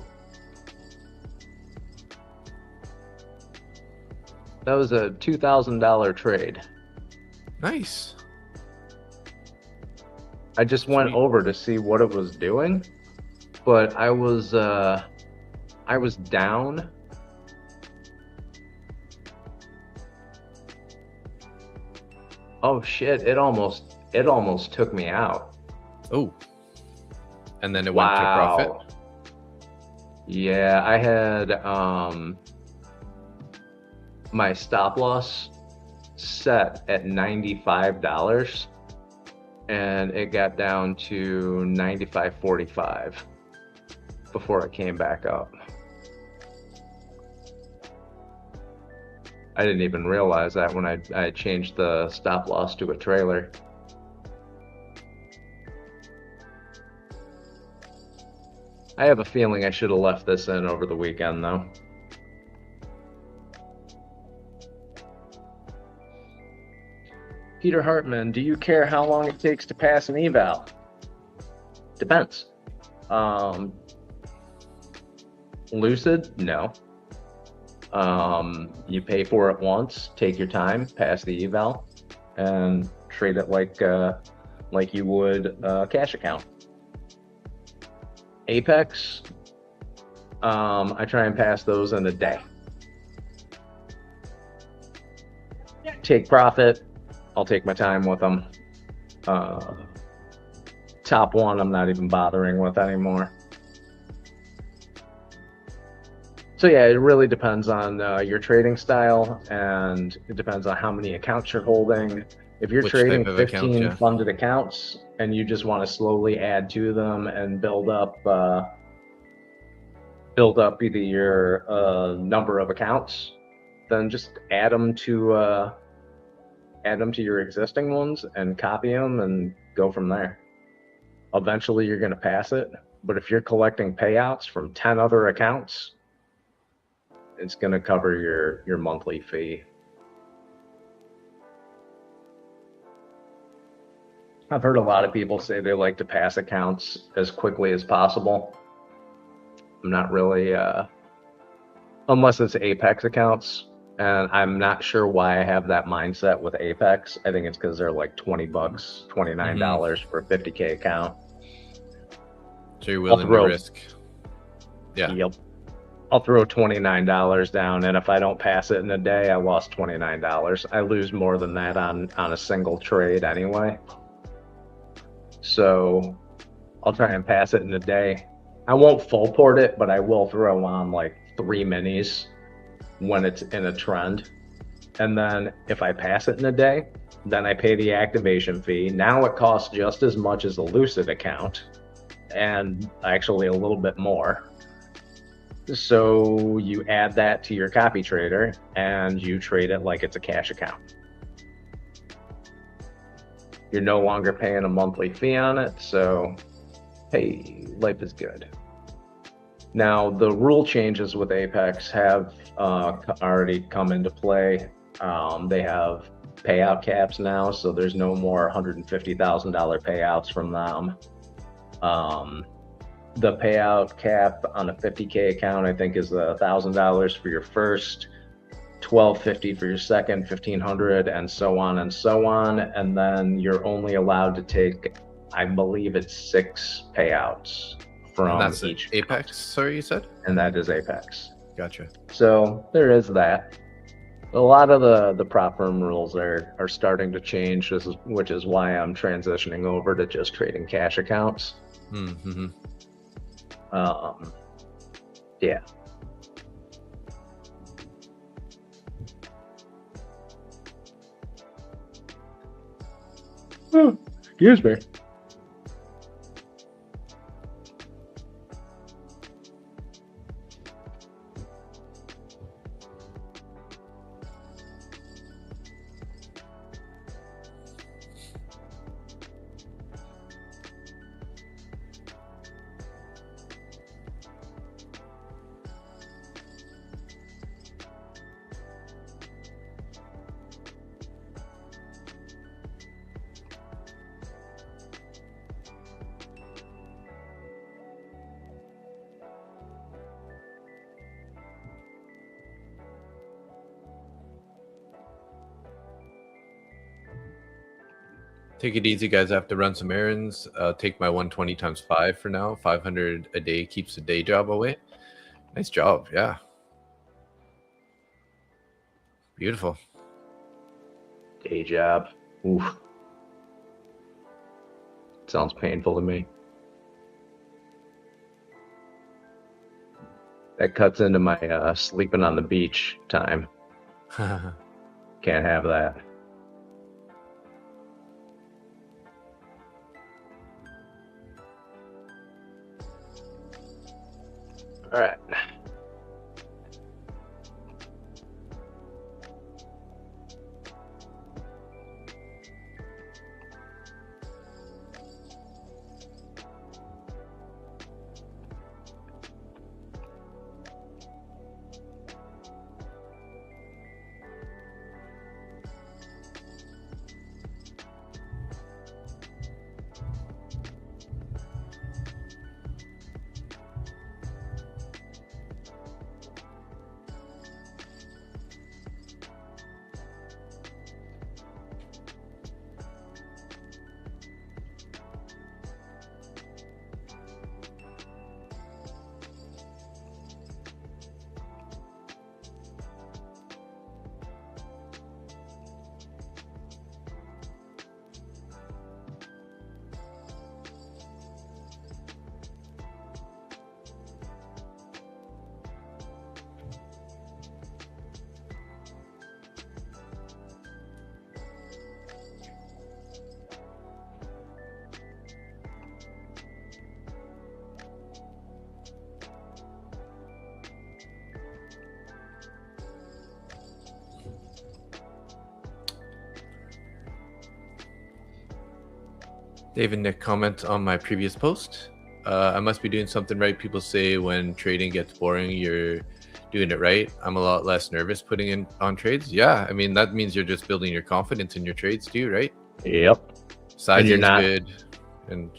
Speaker 4: that was a $2,000 trade.
Speaker 5: Nice.
Speaker 4: I just went
Speaker 5: Sweet.
Speaker 4: over to see what it was doing, but I was down. Oh shit, it almost took me out.
Speaker 5: Oh. And then it went to profit.
Speaker 4: Yeah, I had my stop loss set at $95 and it got down to $95.45 before it came back up. I didn't even realize that when I changed the stop loss to a trailer. I have a feeling I should have left this in over the weekend, though. Peter Hartman, do you care how long it takes to pass an eval? Depends. Lucid, no. You pay for it once, take your time, pass the eval, and trade it like you would a cash account. Apex, I try and pass those in a day. Take profit, I'll take my time with them. Top one, I'm not even bothering with anymore. So yeah, it really depends on your trading style, and it depends on how many accounts you're holding. If you're
Speaker 5: Which
Speaker 4: trading
Speaker 5: type of
Speaker 4: 15
Speaker 5: account, yeah.
Speaker 4: funded accounts and you just want to slowly add to them and build up either your number of accounts, then just add them to your existing ones and copy them and go from there. Eventually you're going to pass it, but if you're collecting payouts from 10 other accounts, it's going to cover your monthly fee. I've heard a lot of people say they like to pass accounts as quickly as possible. I'm not really, unless it's Apex accounts, and I'm not sure why I have that mindset with Apex. I think it's because they're like $20, $29 for a 50K account.
Speaker 5: So you're willing to risk. Yeah.
Speaker 4: Yep. I'll throw $29 down, and if I don't pass it in a day, I lost $29. I lose more than that on a single trade anyway. So I'll try and pass it in a day. I won't full port it, but I will throw on like 3 minis when it's in a trend. And then if I pass it in a day, then I pay the activation fee. Now it costs just as much as a Lucid account, and actually a little bit more. So you add that to your copy trader and you trade it like it's a cash account. You're no longer paying a monthly fee on it, so hey, life is good. Now the rule changes with Apex have already come into play. They have payout caps now, so there's no more $150,000 payouts from them. The payout cap on a 50K account, I think, is $1,000 for your first, $1,250 for your second, $1,500, and so on and so on. And then you're only allowed to take, I believe it's 6 payouts from
Speaker 5: that's
Speaker 4: each
Speaker 5: Apex,
Speaker 4: account.
Speaker 5: sorry, you said?
Speaker 4: And that is Apex.
Speaker 5: Gotcha.
Speaker 4: So there is that. A lot of the prop firm rules are starting to change, which is why I'm transitioning over to just trading cash accounts.
Speaker 5: Mm-hmm.
Speaker 4: Yeah. Oh, excuse me.
Speaker 5: Take it easy, guys. I have to run some errands. Take my 120 times 5 for now. 500 a day keeps the day job away. Nice job. Yeah. Beautiful.
Speaker 4: Day job. Oof. Sounds painful to me. That cuts into my sleeping on the beach time. Can't have that. All right.
Speaker 5: David Nick comment on my previous post. I must be doing something right. People say when trading gets boring, you're doing it right. I'm a lot less nervous putting in on trades. Yeah, I mean, that means you're just building your confidence in your trades too, right?
Speaker 4: Yep.
Speaker 5: Sizing's
Speaker 4: not-
Speaker 5: good. And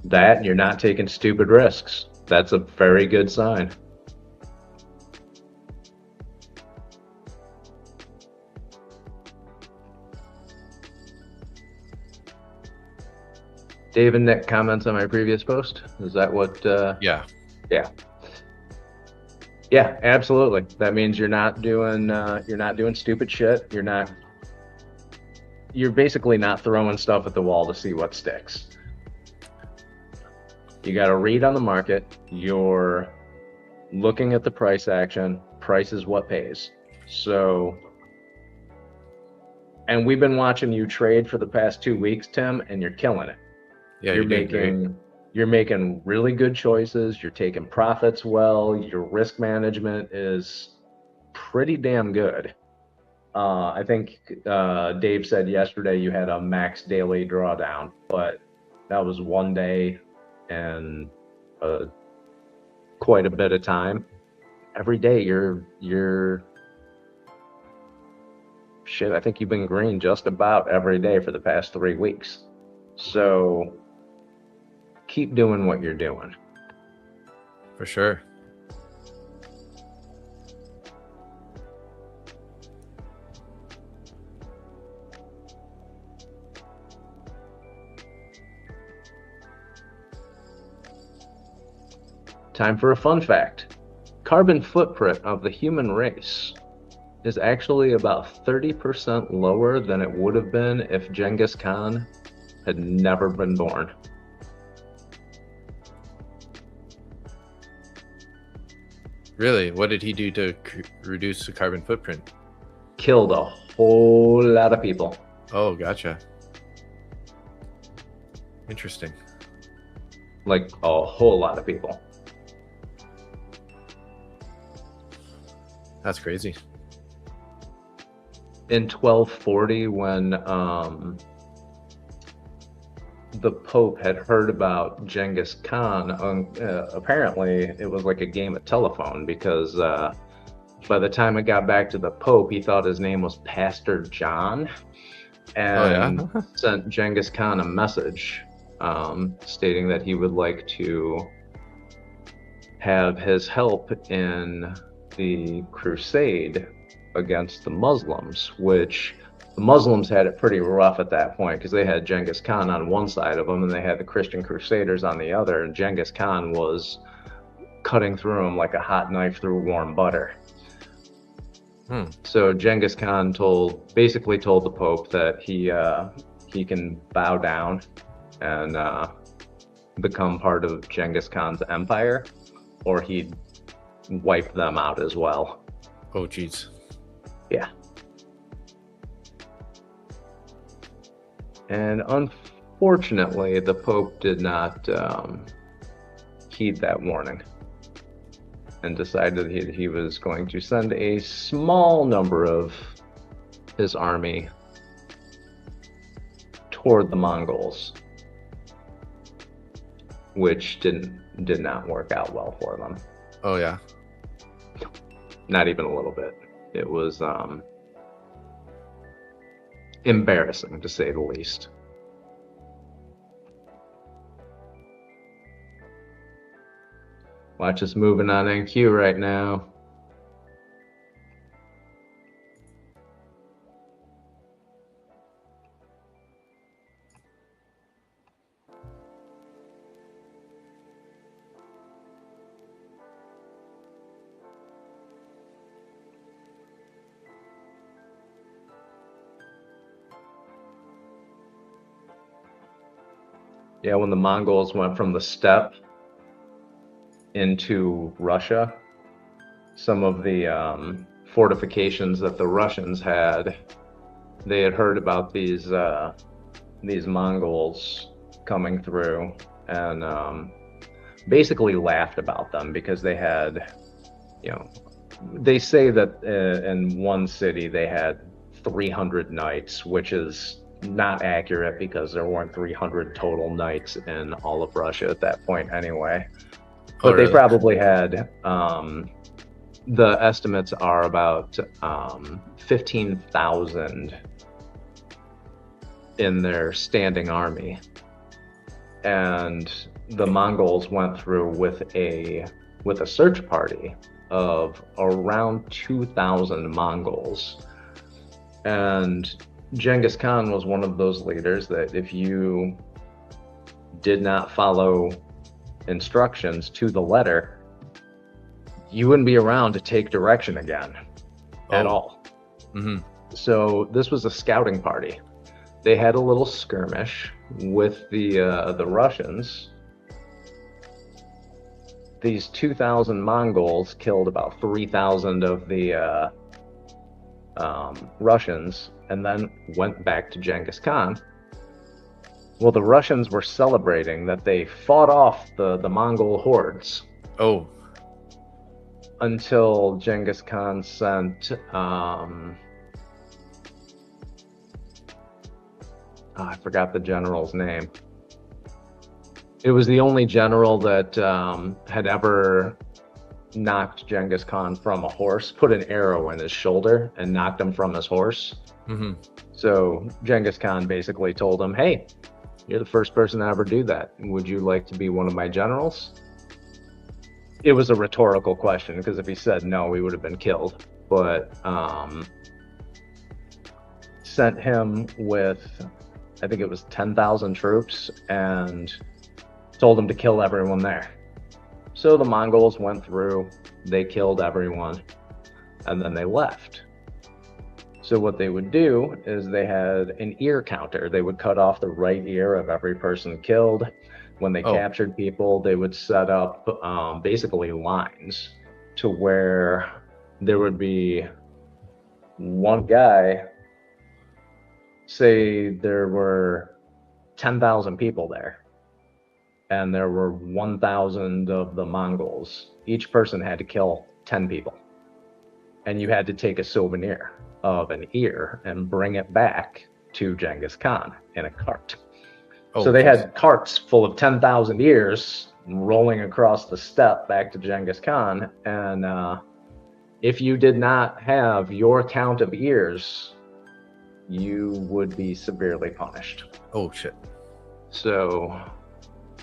Speaker 4: That you're not taking stupid risks. That's a very good sign. David Nick comments on my previous post. Is that what?
Speaker 5: yeah.
Speaker 4: Yeah, absolutely. That means you're not doing stupid shit. You're basically not throwing stuff at the wall to see what sticks. You got to read on the market. You're looking at the price action. Price is what pays. So, and we've been watching you trade for the past 2 weeks, Tim, and you're killing it.
Speaker 5: Yeah,
Speaker 4: You're making really good choices. You're taking profits well. Your risk management is pretty damn good. I think Dave said yesterday you had a max daily drawdown, but that was 1 day and quite a bit of time. Every day you're shit. I think you've been green just about every day for the past 3 weeks. So keep doing what you're doing.
Speaker 5: For sure.
Speaker 4: Time for a fun fact. Carbon footprint of the human race is actually about 30% lower than it would have been if Genghis Khan had never been born.
Speaker 5: Really? What did he do to reduce the carbon footprint?
Speaker 4: Killed a whole lot of people.
Speaker 5: Oh, gotcha. Interesting.
Speaker 4: Like a whole lot of people.
Speaker 5: That's crazy.
Speaker 4: In 1240, when the Pope had heard about Genghis Khan, apparently it was like a game of telephone, because by the time it got back to the Pope, he thought his name was Pastor John, and sent Genghis Khan a message stating that he would like to have his help in the crusade against the Muslims, which The Muslims had it pretty rough at that point because they had Genghis Khan on one side of them and they had the Christian Crusaders on the other, and Genghis Khan was cutting through them like a hot knife through warm butter. So Genghis Khan basically told the Pope that he can bow down and become part of Genghis Khan's empire, or he'd wipe them out as well.
Speaker 5: Oh, jeez.
Speaker 4: Yeah. And unfortunately, the Pope did not heed that warning and decided he was going to send a small number of his army toward the Mongols, which did not work out well for them.
Speaker 5: Oh, yeah.
Speaker 4: Not even a little bit. It was embarrassing, to say the least. Watch us moving on NQ right now. Yeah, when the Mongols went from the steppe into Russia, some of the fortifications that the Russians had, they had heard about these Mongols coming through and basically laughed about them because they had, they say that in one city they had 300 knights, which is not accurate because there weren't 300 total knights in all of Russia at that point anyway. But
Speaker 5: really?
Speaker 4: They probably had, the estimates are about 15,000 in their standing army. And the Mongols went through with a search party of around 2,000 Mongols. And Genghis Khan was one of those leaders that if you did not follow instructions to the letter, you wouldn't be around to take direction again at all.
Speaker 5: Mm-hmm.
Speaker 4: So this was a scouting party. They had a little skirmish with the Russians. These 2,000 Mongols killed about 3,000 of the Russians and then went back to Genghis Khan. Well, the Russians were celebrating that they fought off the Mongol hordes.
Speaker 5: Oh.
Speaker 4: Until Genghis Khan sent, I forgot the general's name. It was the only general that had ever knocked Genghis Khan from a horse, put an arrow in his shoulder and knocked him from his horse.
Speaker 5: Mm-hmm.
Speaker 4: So Genghis Khan basically told him, hey, you're the first person to ever do that. Would you like to be one of my generals? It was a rhetorical question because if he said no, he would have been killed. But sent him with, I think it was 10,000 troops and told him to kill everyone there. So the Mongols went through, they killed everyone, and then they left. So what they would do is they had an ear counter. They would cut off the right ear of every person killed. When they captured people, they would set up basically lines to where there would be one guy, say there were 10,000 people there, and there were 1,000 of the Mongols. Each person had to kill 10 people. And you had to take a souvenir of an ear and bring it back to Genghis Khan in a cart. So they had carts full of 10,000 ears rolling across the steppe back to Genghis Khan. And if you did not have your count of ears, you would be severely punished.
Speaker 5: Oh, shit.
Speaker 4: So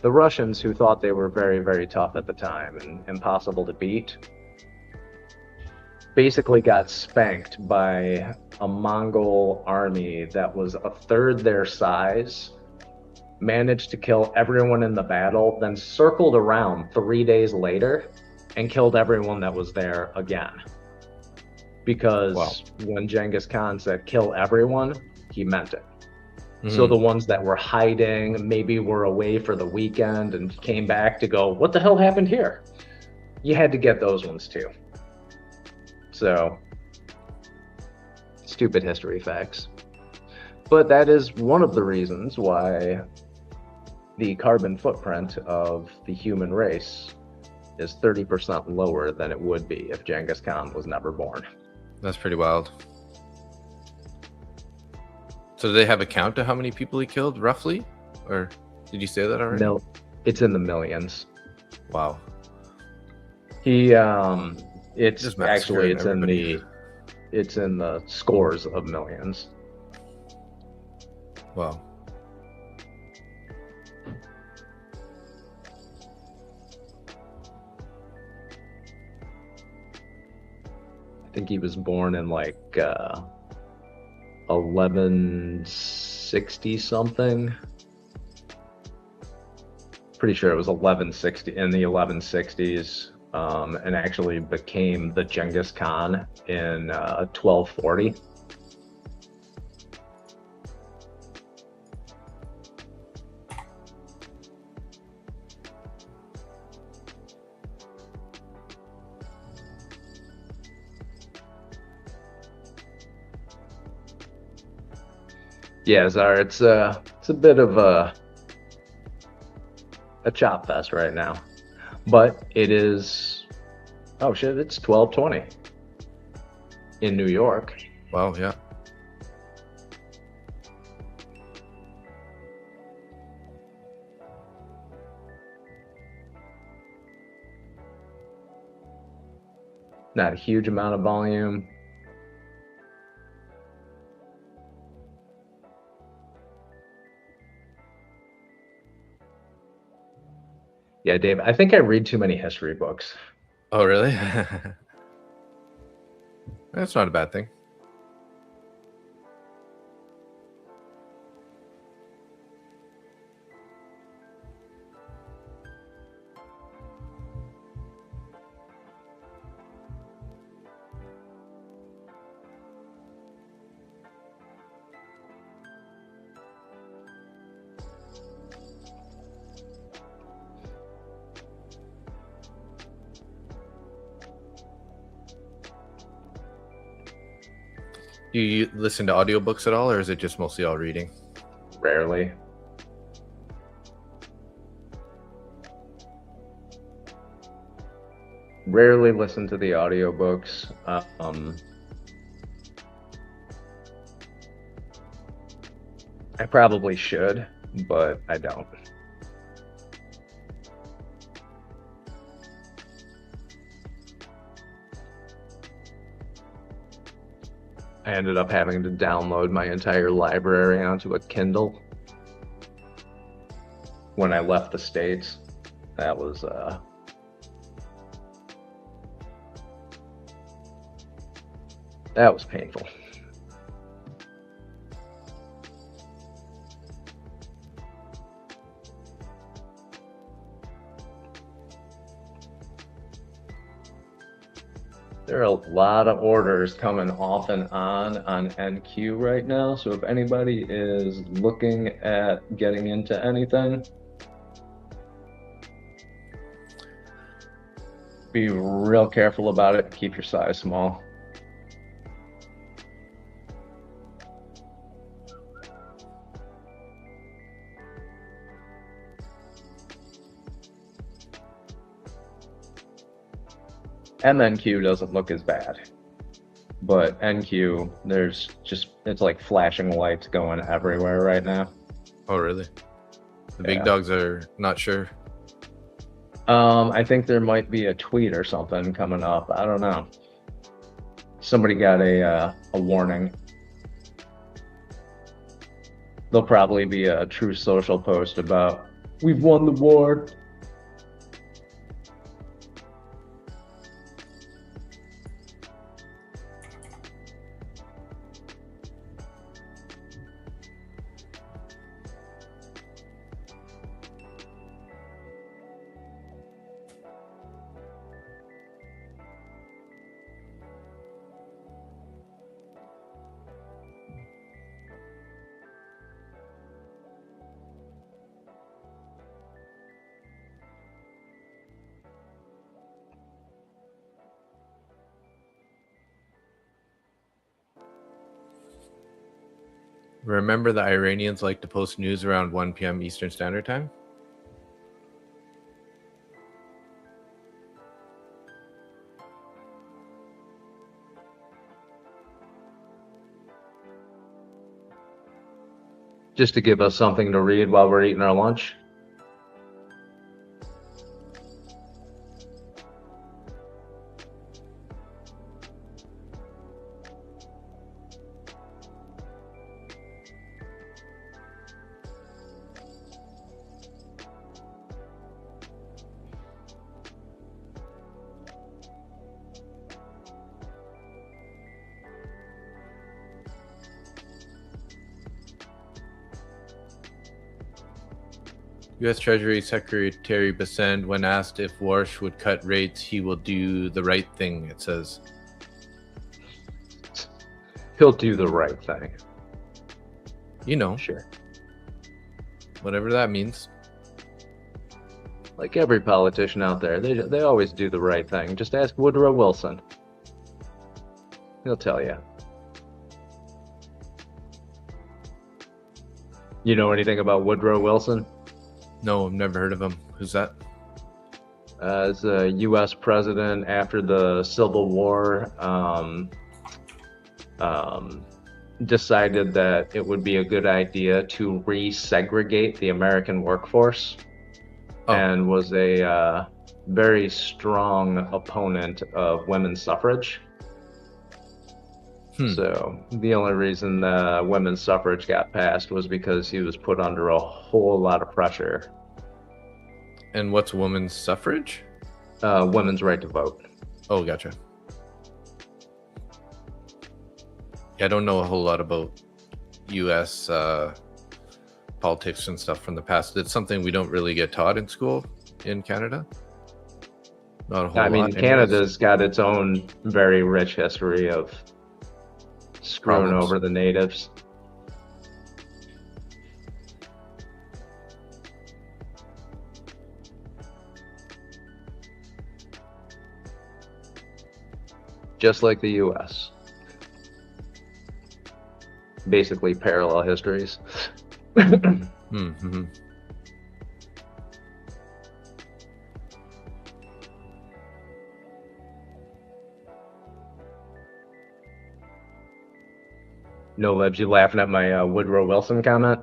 Speaker 4: the Russians, who thought they were very, very tough at the time and impossible to beat, basically got spanked by a Mongol army that was a third their size, managed to kill everyone in the battle, then circled around 3 days later and killed everyone that was there again. Because when Genghis Khan said kill everyone, he meant it. So the ones that were hiding, maybe were away for the weekend and came back to go, what the hell happened here? You had to get those ones too. So, stupid history facts. But that is one of the reasons why the carbon footprint of the human race is 30% lower than it would be if Genghis Khan was never born.
Speaker 5: That's pretty wild. So do they have a count to how many people he killed, roughly? Or did you say that already?
Speaker 4: No, it's in the millions.
Speaker 5: Wow.
Speaker 4: He, it's
Speaker 5: Just
Speaker 4: actually,
Speaker 5: massacring
Speaker 4: it's in the scores of millions.
Speaker 5: Wow.
Speaker 4: I think he was born in like 1160 something. Pretty sure it was 1160 in the 1160s, and actually became the Genghis Khan in 1240. Yeah, Zara, it's a bit of a chop fest right now, but it is. Oh shit! It's 12:20 in New York.
Speaker 5: Wow. Yeah.
Speaker 4: Not a huge amount of volume. Yeah, Dave, I think I read too many history books.
Speaker 5: Oh, really? That's not a bad thing. Do you listen to audiobooks at all, or is it just mostly all reading?
Speaker 4: Rarely. Rarely listen to the audiobooks. I probably should, but I don't. I ended up having to download my entire library onto a Kindle when I left the States. That was painful. There are a lot of orders coming off and on NQ right now. So if anybody is looking at getting into anything, be real careful about it. Keep your size small. MNQ doesn't look as bad, but NQ, it's like flashing lights going everywhere right now.
Speaker 5: Oh, really? The big dogs are not sure.
Speaker 4: I think there might be a tweet or something coming up. I don't know. Somebody got a warning. There'll probably be a True Social post about, we've won the war.
Speaker 5: Remember the Iranians like to post news around 1 p.m. Eastern Standard Time?
Speaker 4: Just to give us something to read while we're eating our lunch.
Speaker 5: U.S. Treasury Secretary Besant, when asked if Warsh would cut rates, he will do the right thing, it says.
Speaker 4: He'll do the right thing.
Speaker 5: You know,
Speaker 4: Sure.
Speaker 5: whatever that means.
Speaker 4: Like every politician out there, they always do the right thing. Just ask Woodrow Wilson. He'll tell you. You know anything about Woodrow Wilson?
Speaker 5: No, I've never heard of him. Who's that?
Speaker 4: As a U.S. president after the Civil War, decided that it would be a good idea to resegregate the American workforce, and was a very strong opponent of women's suffrage. So the only reason women's suffrage got passed was because he was put under a whole lot of pressure.
Speaker 5: And what's women's suffrage?
Speaker 4: Women's right to vote.
Speaker 5: Oh, gotcha. Yeah, I don't know a whole lot about U.S. Politics and stuff from the past. It's something we don't really get taught in school in Canada. Not a whole lot.
Speaker 4: I mean,
Speaker 5: anyways.
Speaker 4: Canada's got its own very rich history of screwing
Speaker 5: Problems.
Speaker 4: over the natives. Just like the U.S. Basically parallel histories.
Speaker 5: Mm-hmm.
Speaker 4: No, Lebs, you laughing at my Woodrow Wilson comment?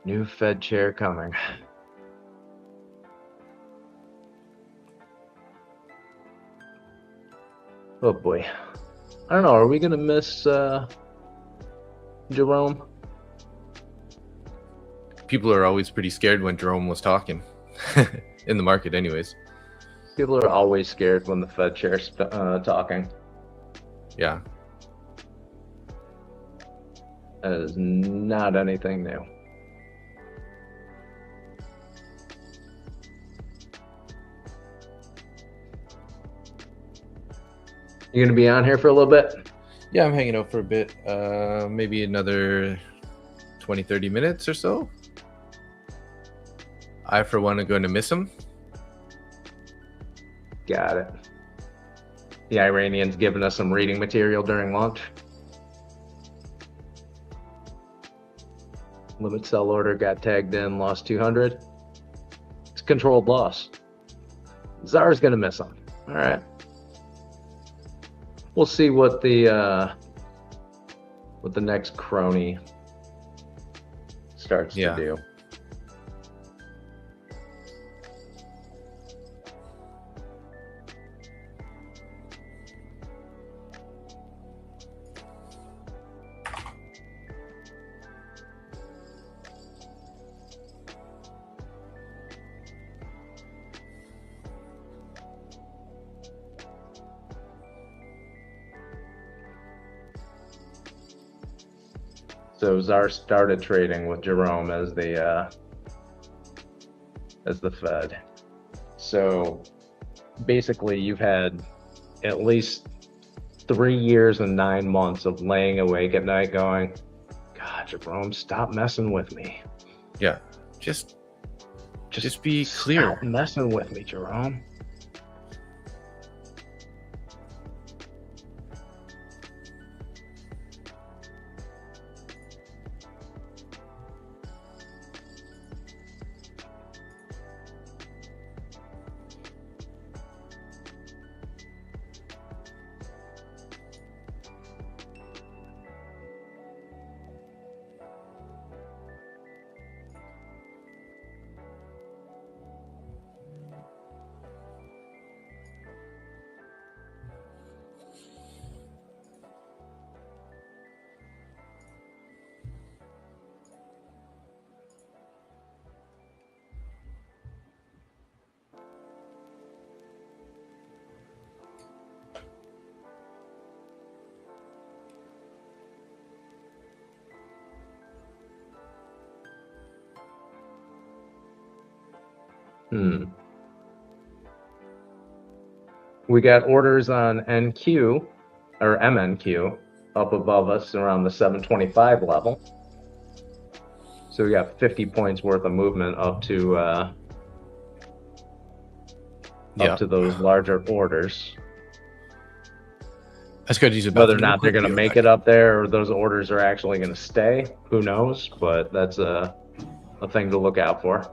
Speaker 4: New Fed chair coming. Oh boy. I don't know, are we gonna miss Jerome?
Speaker 5: People are always pretty scared when Jerome was talking. In the market anyways.
Speaker 4: People are always scared when the Fed chair's talking.
Speaker 5: Yeah.
Speaker 4: That is not anything new. You gonna be on here for a little bit?
Speaker 5: Yeah, I'm hanging out for a bit. Maybe another 20-30 minutes or so. I, for one, am going to miss him.
Speaker 4: Got it. The Iranians giving us some reading material during lunch. Limit sell order got tagged in, lost 200. It's a controlled loss. Czar's gonna miss them. All right. We'll see what the next crony starts to do. So Czar started trading with Jerome as the Fed. So basically, you've had at least 3 years and 9 months of laying awake at night going, God, Jerome, stop messing with me.
Speaker 5: Yeah. Just be clear.
Speaker 4: Stop messing with me, Jerome. We got orders on NQ or MNQ up above us around the 725 level. So we got 50 points worth of movement up to those larger orders.
Speaker 5: I got to use about
Speaker 4: Whether or not they're going to make it up there or those orders are actually going to stay, who knows? But that's a thing to look out for.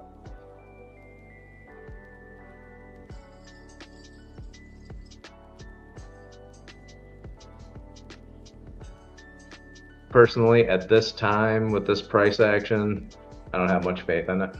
Speaker 4: Personally, at this time with this price action, I don't have much faith in it.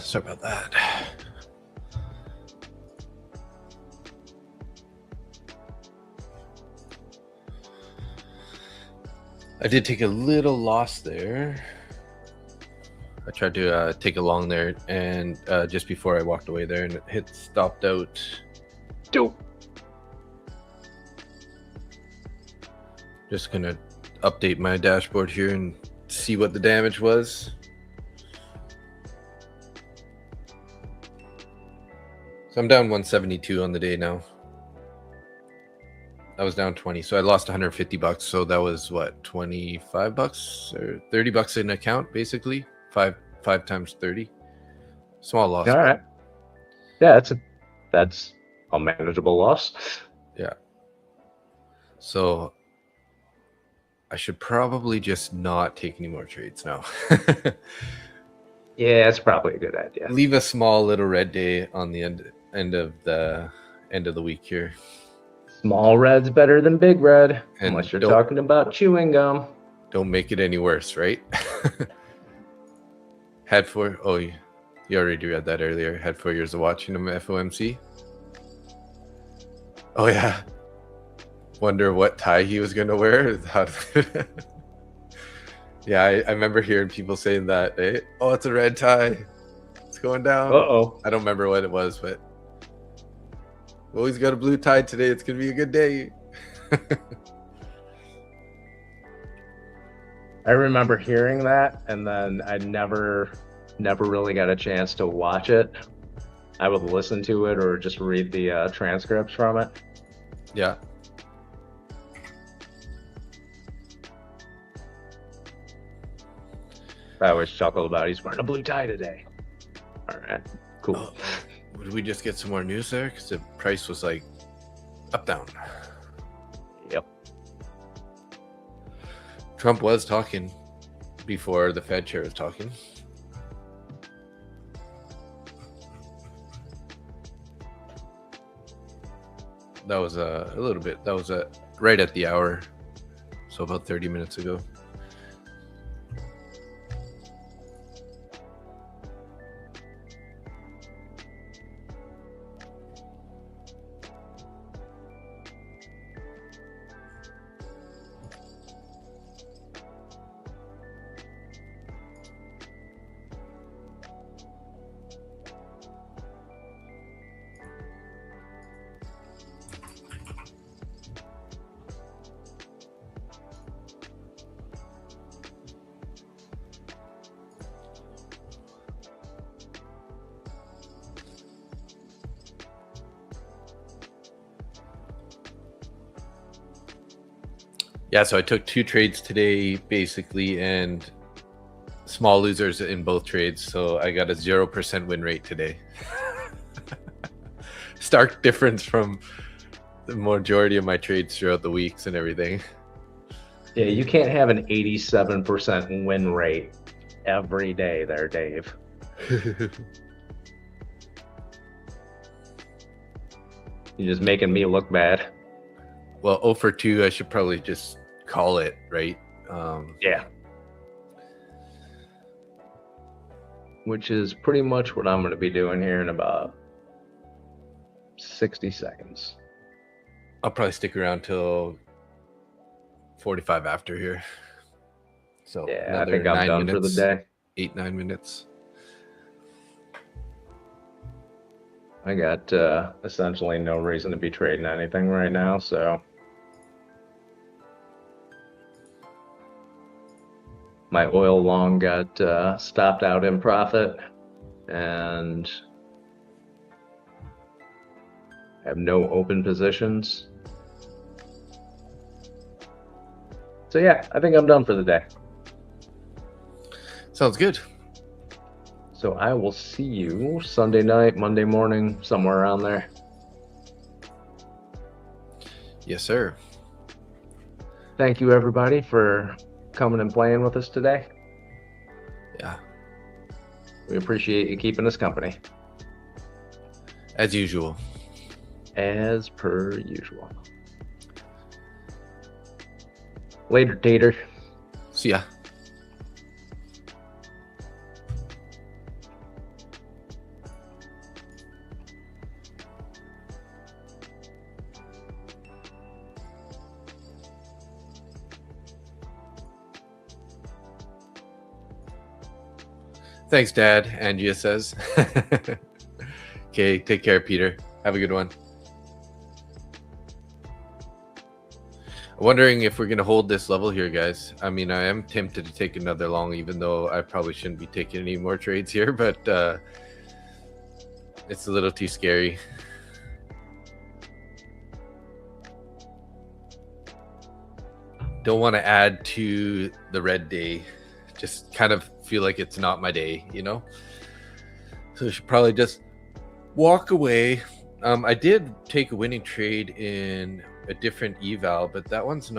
Speaker 5: Sorry about that. I did take a little loss there. I tried to take a long there, and just before I walked away there, and it hit stopped out.
Speaker 4: Dope.
Speaker 5: Just gonna update my dashboard here and see what the damage was. So I'm down 172 on the day now. I was down 20, so I lost 150 bucks. So that was what, 25 bucks or 30 bucks in account, basically. Five times 30. Small loss.
Speaker 4: All right. Yeah, that's a manageable loss.
Speaker 5: Yeah. So I should probably just not take any more trades now.
Speaker 4: Yeah, it's probably a good idea.
Speaker 5: Leave a small little red day on the end of the week here.
Speaker 4: Small red's better than big red,
Speaker 5: And
Speaker 4: unless you're
Speaker 5: don't-
Speaker 4: talking about chewing gum.
Speaker 5: Don't make it any worse, right? Had 4. Oh, you already read that earlier. Had 4 years of watching them FOMC. Oh yeah. Wonder what tie he was gonna wear. Yeah, I remember hearing people saying that. Eh? Oh, it's a red tie. It's going down.
Speaker 4: Uh-oh.
Speaker 5: I don't remember what it was, but well, he's got a blue tie today. It's gonna be a good day.
Speaker 4: I remember hearing that, and then I never never really got a chance to watch it. I would listen to it or just read the transcripts from it.
Speaker 5: Yeah.
Speaker 4: I always chuckle about he's wearing a blue tie today. All right, cool.
Speaker 5: Oh, would we just get some more news there? Because the price was like up, down.
Speaker 4: Yep.
Speaker 5: Trump was talking before the Fed chair was talking. That was a little bit. That was right at the hour, so about 30 minutes ago. Yeah, so I took 2 trades today, basically, and small losers in both trades. So I got a 0% win rate today. Stark difference from the majority of my trades throughout the weeks and everything.
Speaker 4: Yeah, you can't have an 87% win rate every day there, Dave. You're just making me look bad.
Speaker 5: Well, 0 for 2, I should probably just call it, right?
Speaker 4: Yeah. Which is pretty much what I'm going to be doing here in about 60 seconds.
Speaker 5: I'll probably stick around till 45 after here. So
Speaker 4: yeah, I think I'm done for the day.
Speaker 5: 8-9 minutes.
Speaker 4: I got essentially no reason to be trading anything right now, so my oil long got stopped out in profit, and have no open positions. So yeah, I think I'm done for the day.
Speaker 5: Sounds good.
Speaker 4: So I will see you Sunday night, Monday morning, somewhere around there.
Speaker 5: Yes, sir.
Speaker 4: Thank you, everybody, for coming and playing with us today.
Speaker 5: Yeah.
Speaker 4: We appreciate you keeping us company.
Speaker 5: As usual.
Speaker 4: As per usual. Later, Tater.
Speaker 5: See ya. Thanks, Dad, Angia says. Okay, take care, Peter. Have a good one. I'm wondering if we're going to hold this level here, guys. I mean, I am tempted to take another long, even though I probably shouldn't be taking any more trades here, but it's a little too scary. Don't want to add to the red day. Just kind of feel like it's not my day, you know? So I should probably just walk away. I did take a winning trade in a different eval, but that one's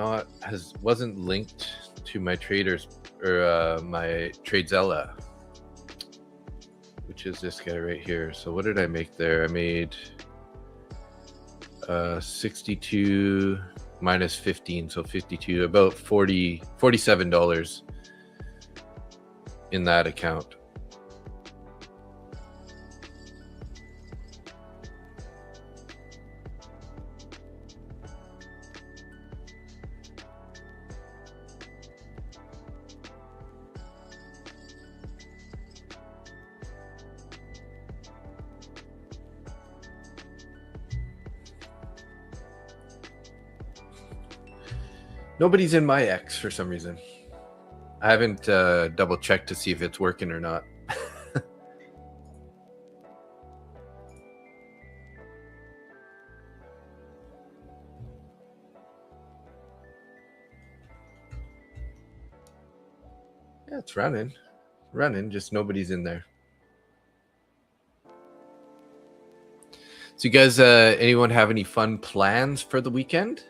Speaker 5: wasn't linked to my traders or my TradeZella, which is this guy right here. So what did I make there? I made 62 minus 15, so 52, about $47 in that account. Nobody's in my X for some reason. I haven't double checked to see if it's working or not. Yeah, it's running. Just nobody's in there. So you guys, anyone have any fun plans for the weekend?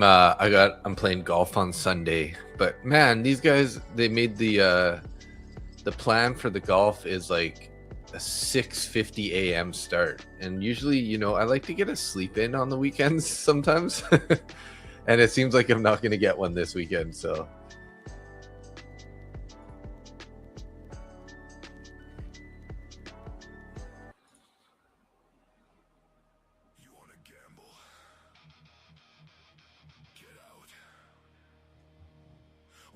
Speaker 5: I'm playing golf on Sunday, but man, these guys, they made the plan for the golf is like a 6:50 a.m. start, and usually, you know, I like to get a sleep in on the weekends sometimes, and it seems like I'm not going to get one this weekend. So
Speaker 6: You wanna gamble? Get out.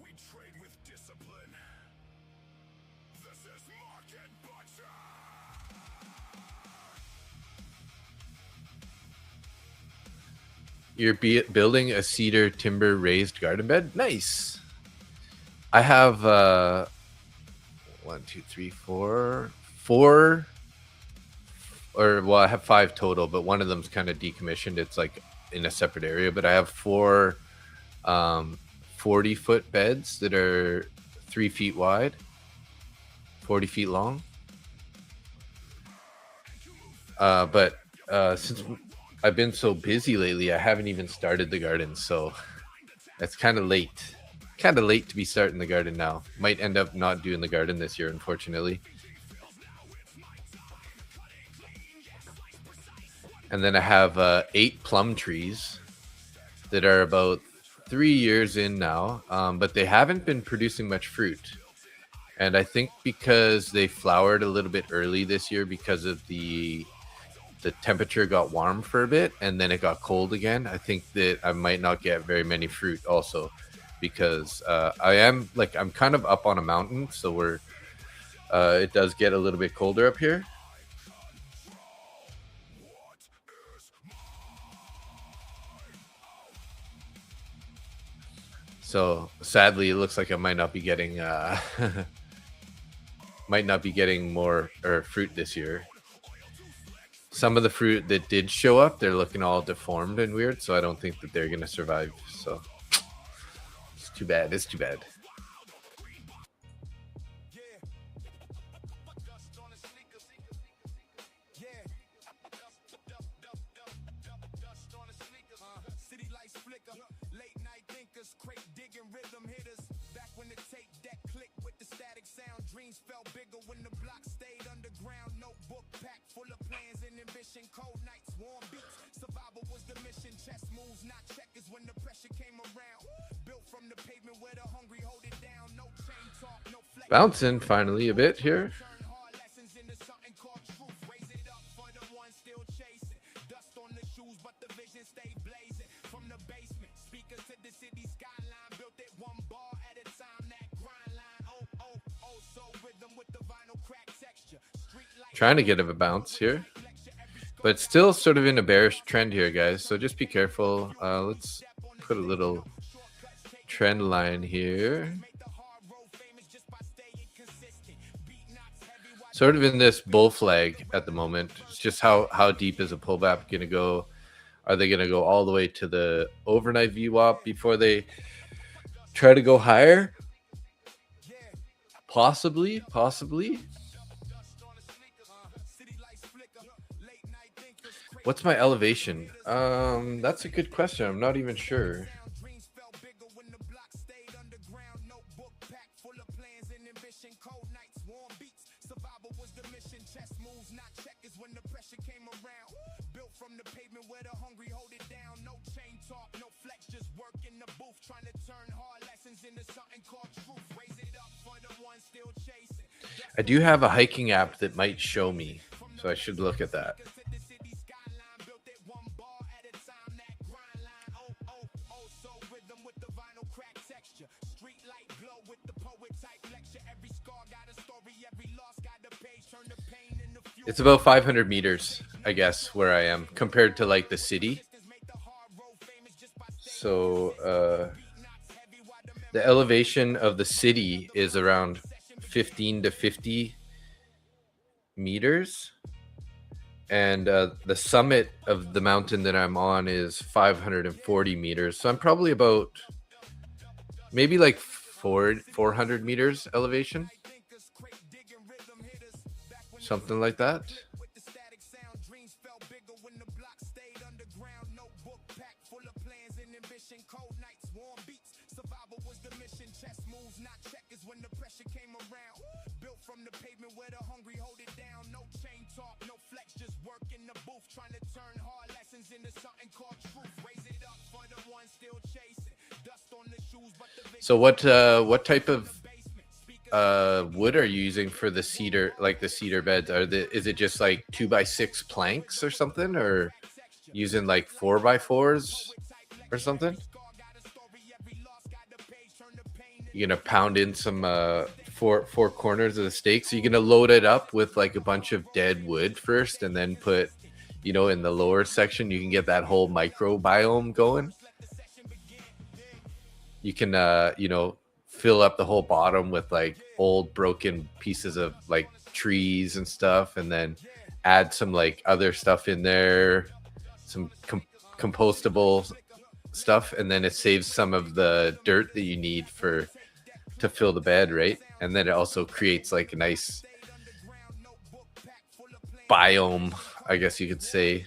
Speaker 6: We trade with discipline. This is Market Butcher.
Speaker 5: you're building a cedar timber raised garden bed. Nice. I have 1, 2, 3, 4, or well, I have 5 total, but one of them's kind of decommissioned. It's like in a separate area, but I have 4 40-foot beds that are 3 feet wide, 40 feet long. But since I've been so busy lately, I haven't even started the garden, so that's kind of late. Kind of late to be starting the garden now. Might end up not doing the garden this year, unfortunately. And then I have 8 plum trees that are about 3 years in now, but they haven't been producing much fruit. And I think because they flowered a little bit early this year because of the temperature got warm for a bit and then it got cold again, I think that I might not get very many fruit also, because I'm kind of up on a mountain, so it does get a little bit colder up here. So sadly, it looks like I might not be getting more fruit this year. Some of the fruit that did show up, they're looking all deformed and weird, so I don't think that they're gonna survive. So it's too bad. It's too bad.
Speaker 6: Cold nights, warm beats. Survival was the mission. Chess moves, not checkers when the pressure came around. Built from the pavement where the hungry hold it down. No chain talk, no flex.
Speaker 5: Bouncing finally a bit here.
Speaker 6: Dust on the shoes, but the vision stay blazing. From the basement, speakers to the city skyline. Built it one bar at a time. That grind line. Oh, so rhythm with the vinyl crack texture.
Speaker 5: Trying to get a bounce here. But still sort of in a bearish trend here, guys. So just be careful. Let's put a little trend line here. Sort of in this bull flag at the moment. It's just how deep is a pullback going to go? Are they going to go all the way to the overnight VWAP before they try to go higher? Possibly. What's my elevation? That's a good question. I'm not even sure. I do have a hiking app that might show me, so I should look at that. It's about 500 meters, I guess, where I am compared to like the city. So the elevation of the city is around 15 to 50 meters. And the summit of the mountain that I'm on is 540 meters. So I'm probably about maybe like 400 meters elevation. Something like that. So what type of wood are you using for the cedar, like the cedar beds? Is it just like 2x6 planks or something, or using like 4x4s or something? You're gonna pound in some four corners of the stake. So you're gonna load it up with like a bunch of dead wood first, and then put, you know, in the lower section you can get that whole microbiome going. You can you know, fill up the whole bottom with like old broken pieces of like trees and stuff, and then add some like other stuff in there, some compostable stuff, and then it saves some of the dirt that you need to fill the bed, right? And then it also creates like a nice biome, I guess you could say.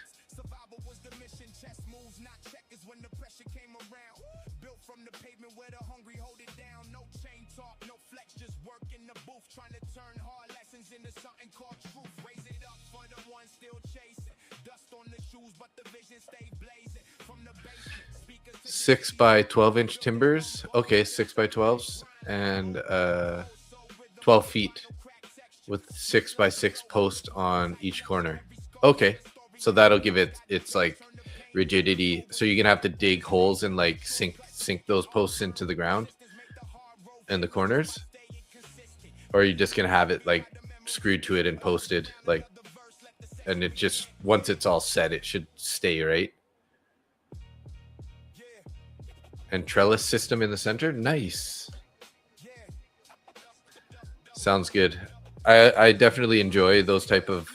Speaker 5: Six by 12-inch timbers. Okay, 6x12s and 12 feet with 6x6 post on each corner. Okay, so that'll give it its like rigidity. So you're gonna have to dig holes and like sink those posts into the ground and the corners, or are you just gonna have it like screwed to it and posted, like, and it just, once it's all set, it should stay, right? And trellis system in the center. Nice. Sounds good. I definitely enjoy those type of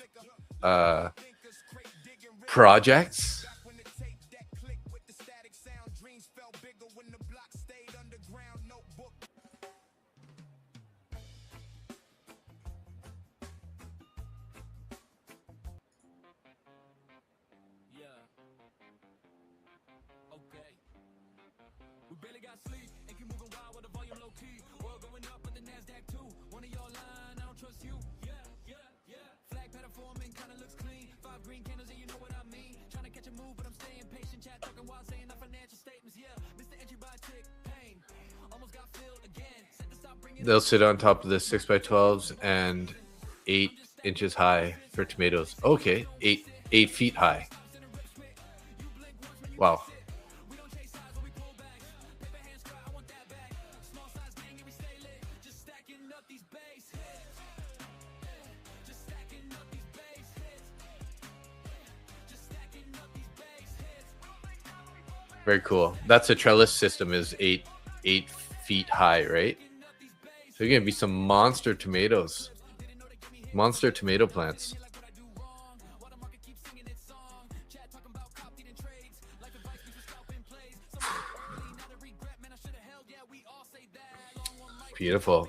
Speaker 5: projects. They'll sit on top of the 6x12s and 8 inches high for tomatoes. Okay, 8 feet high. Wow. Very cool. That's a trellis system, is 8 feet high, right? So you're gonna be some monster tomatoes, monster tomato plants. Beautiful.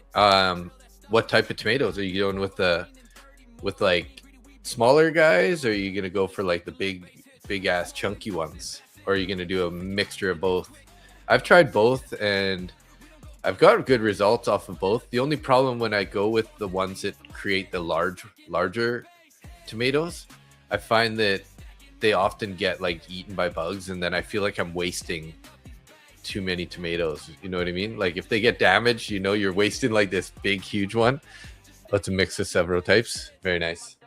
Speaker 5: What type of tomatoes are you going with like smaller guys, or are you gonna go for like the big ass chunky ones, or are you gonna do a mixture of both? I've tried both and I've got good results off of both. The only problem when I go with the ones that create the larger tomatoes, I find that they often get like eaten by bugs, and then I feel like I'm wasting too many tomatoes. You know what I mean? Like if they get damaged, you know, you're wasting like this big, huge one. Let's mix of several types. Very nice.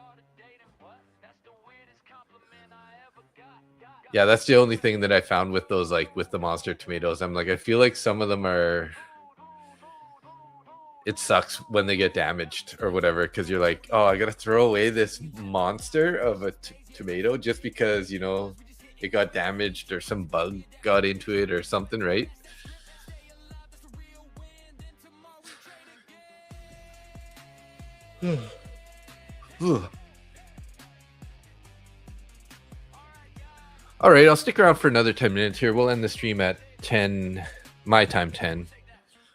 Speaker 5: Yeah, that's the only thing that I found with those, like with the monster tomatoes. I'm like, I feel like some of them are, it sucks when they get damaged or whatever, because you're like, oh, I gotta throw away this monster of a tomato just because, you know, it got damaged or some bug got into it or something, right? All right, I'll stick around for another 10 minutes here. We'll end the stream at 10, my time 10,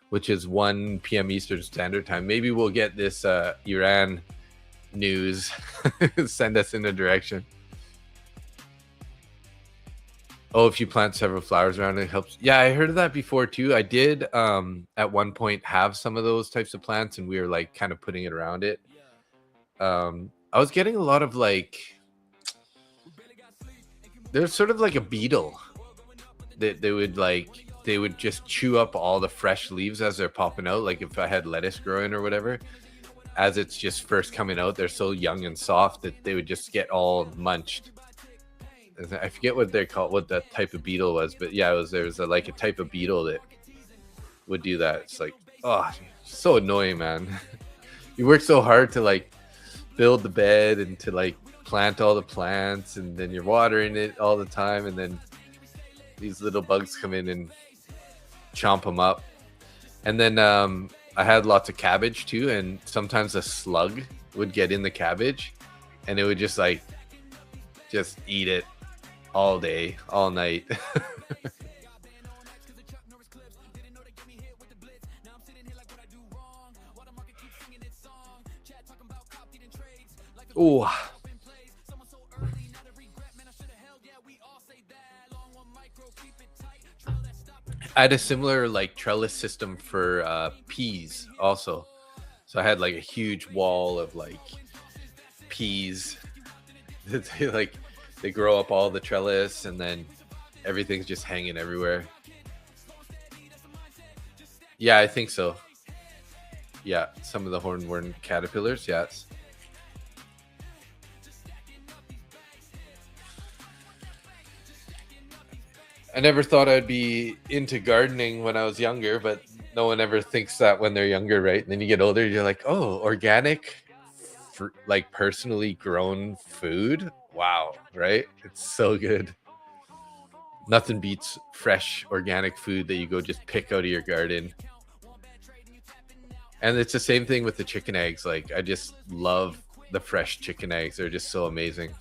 Speaker 5: which is 1 p.m. Eastern Standard Time. Maybe we'll get this Iran news send us in a direction. Oh, if you plant several flowers around, it helps. Yeah, I heard of that before too. I did at one point have some of those types of plants, and we were like kind of putting it around it. I was getting a lot of like, there's sort of like a beetle that they would just chew up all the fresh leaves as they're popping out. Like if I had lettuce growing or whatever, as it's just first coming out, they're so young and soft that they would just get all munched. I forget what they're called, what that type of beetle was, but yeah, there was like a type of beetle that would do that. It's like, oh, so annoying, man. You work so hard to like build the bed and to like plant all the plants, and then you're watering it all the time, and then these little bugs come in and chomp them up. And then I had lots of cabbage too, and sometimes a slug would get in the cabbage and it would just eat it all day, all night. Ooh. I had a similar like trellis system for peas also. So I had like a huge wall of like peas that they grow up all the trellis, and then everything's just hanging everywhere. Yeah, I think so. Yeah, some of the hornworm caterpillars, yes. I never thought I'd be into gardening when I was younger, but no one ever thinks that when they're younger, right? And then you get older, you're like, oh, organic, like personally grown food. Wow, right? It's so good. Nothing beats fresh organic food that you go just pick out of your garden. And it's the same thing with the chicken eggs. Like, I just love the fresh chicken eggs. They're just so amazing.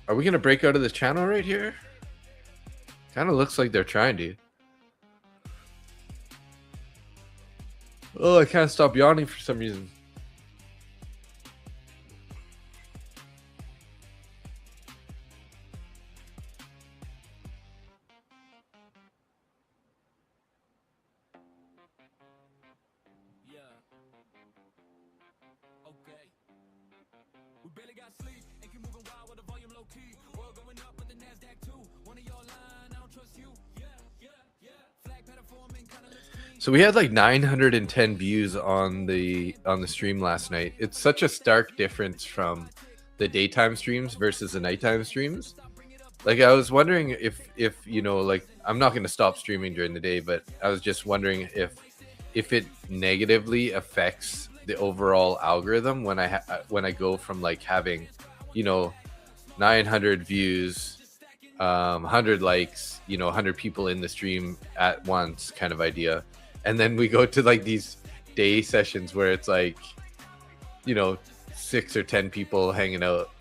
Speaker 5: Are we going to break out of this channel right here? Kind of looks like they're trying to. Oh, I can't stop yawning for some reason. So we had like 910 views on the stream last night. It's such a stark difference from the daytime streams versus the nighttime streams. Like, I was wondering if you know, like, I'm not going to stop streaming during the day, but I was just wondering if it negatively affects the overall algorithm when I go from like having, you know, 900 views, 100 likes, you know, 100 people in the stream at once kind of idea. And then we go to like these day sessions where it's like, you know, 6 or 10 people hanging out.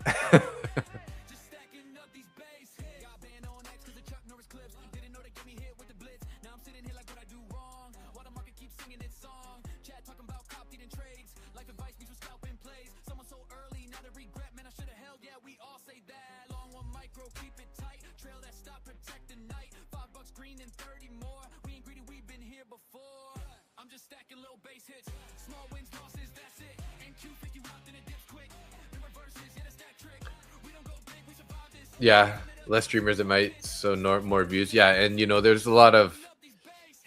Speaker 5: Yeah, less streamers it might, so more views. Yeah, and you know, there's a lot of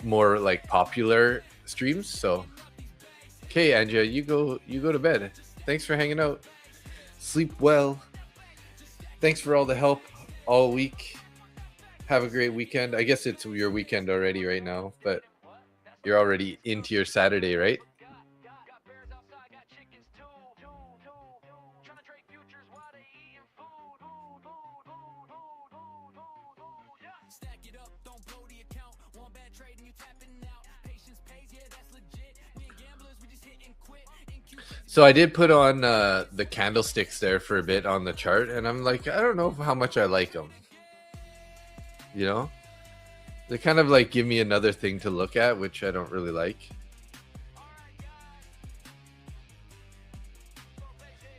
Speaker 5: more like popular streams. So, okay, Anja, you go to bed. Thanks for hanging out. Sleep well. Thanks for all the help all week. Have a great weekend. I guess it's your weekend already right now, but you're already into your Saturday, right? So I did put on the candlesticks there for a bit on the chart, and I'm like, I don't know how much I like them. You know, they kind of like give me another thing to look at, which I don't really like.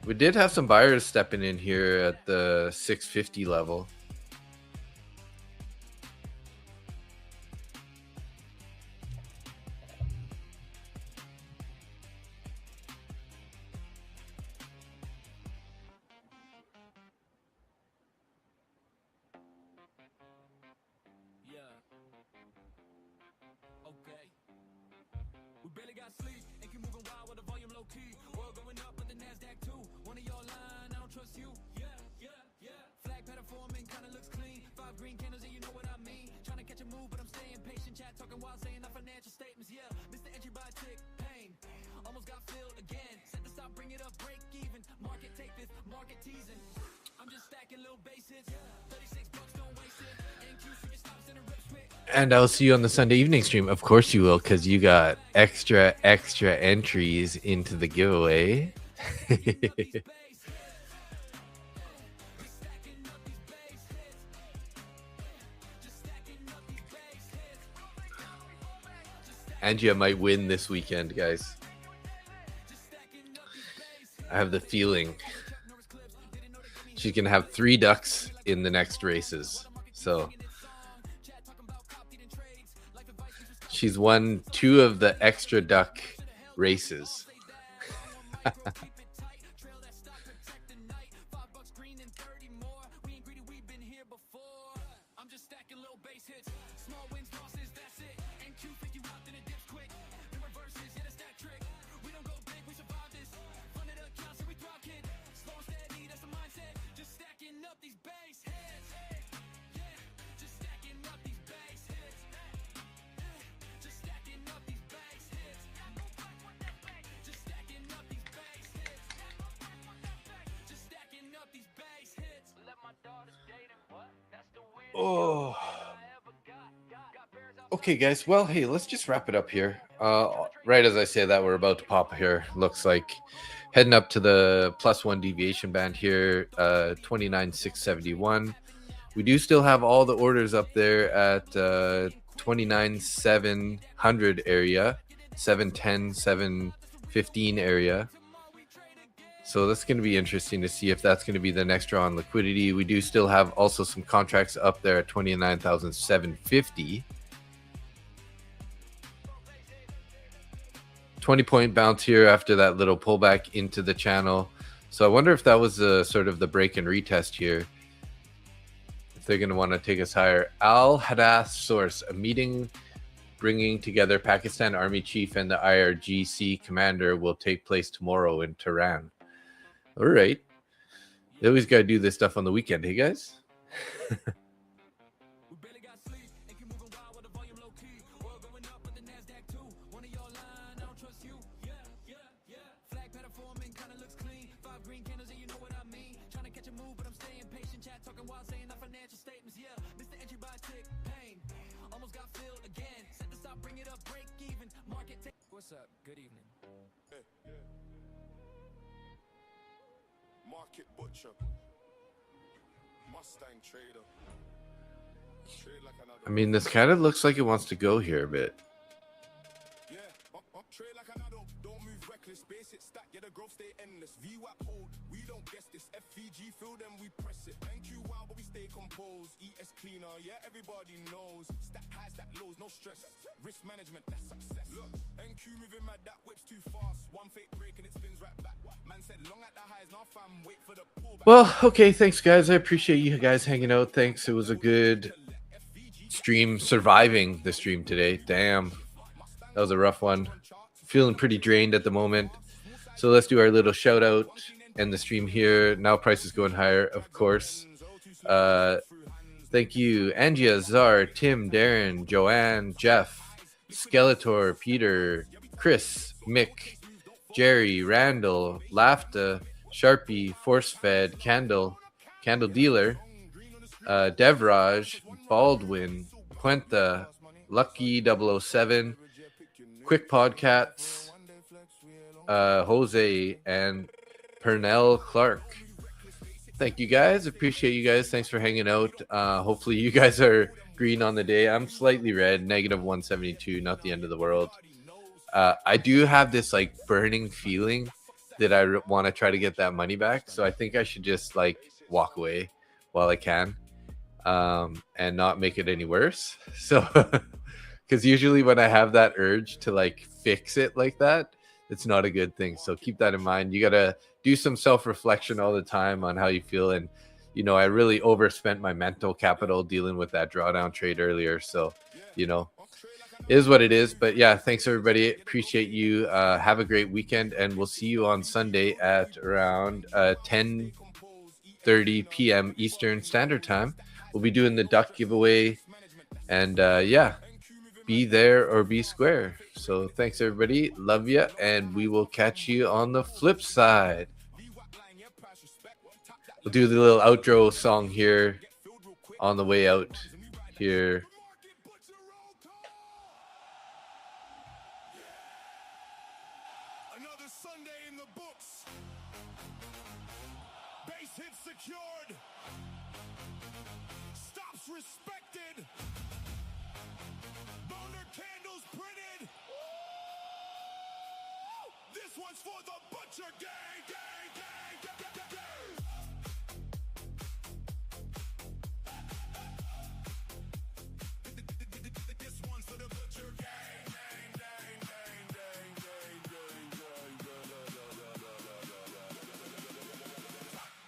Speaker 5: We did have some buyers stepping in here at the 650 level. And I'll see you on the Sunday evening stream. Of course you will, because you got extra entries into the giveaway. Angia might win this weekend, guys. I have the feeling she's going to have 3 ducks in the next races. So she's won 2 of the extra duck races. Oh. Okay, guys. Well, hey, let's just wrap it up here. Right as I say that, we're about to pop here. Looks like heading up to the +1 deviation band here, 29,671. We do still have all the orders up there at 29,700 area, 710, 715 area. So that's going to be interesting to see if that's going to be the next draw on liquidity. We do still have also some contracts up there at 29,750. 20-point bounce here after that little pullback into the channel. So I wonder if that was sort of the break and retest here. If they're going to want to take us higher. Al Hadath source, a meeting bringing together Pakistan Army Chief and the IRGC commander will take place tomorrow in Tehran. All right. They always got to do this stuff on the weekend. Hey, guys.
Speaker 6: What's up? Good evening.
Speaker 7: Market butcher, Mustang trader. Trade like another.
Speaker 5: I mean, this kind of looks like it wants to go here a bit.
Speaker 7: Yeah, trade like another. Don't move reckless. Basic stack, yeah, the growth stay endless. VWAP hold, we don't guess this. FVG fill them, we press it. MNQ wild, but we stay composed. ES cleaner, yeah, everybody knows. Stack highs, stack lows, no stress. Risk management, that's success. Look, MNQ moving mad, that whip's too fast. One fake break and it spins right back. Man said long at the highs, now fam, wait for the pullback.
Speaker 5: Well, okay, thanks, guys. I appreciate you guys hanging out. Thanks. It was a good stream, surviving the stream today. Damn, that was a rough one. Feeling pretty drained at the moment. So let's do our little shout out and the stream here. Now price is going higher, of course. Thank you, Angia, Zar, Tim, Darren, Joanne, Jeff, Skeletor, Peter, Chris, Mick, Jerry, Randall, Lafta, Sharpie, Force-Fed, Candle Dealer, Devraj, Baldwin, Quenta, Lucky 007, Quick Podcats, Jose, and Pernell Clark. Thank you guys. Appreciate you guys. Thanks for hanging out. Hopefully you guys are green on the day. I'm slightly red, negative 172, not the end of the world. I do have this like burning feeling that I want to try to get that money back. So I think I should just like walk away while I can, and not make it any worse. So, because usually when I have that urge to like fix it like that, it's not a good thing. So keep that in mind. You got to do some self-reflection all the time on how you feel. And, you know, I really overspent my mental capital dealing with that drawdown trade earlier. So, you know, it is what it is. But yeah, thanks everybody. Appreciate you. Have a great weekend, and we'll see you on Sunday at around 10:30 p.m. Eastern Standard Time. We'll be doing the duck giveaway, and yeah, be there or be square. So thanks everybody. Love you, and we will catch you on the flip side. We'll do the little outro song here on the way out here.
Speaker 7: Another Sunday in the books. Base hit secured. Stops respected. Boner candles printed. This one's for the Butcher Gang, gang, gang, gang, gang, gang. This one's for the Butcher Gang, gang, gang, gang, gang, gang, gang, gang,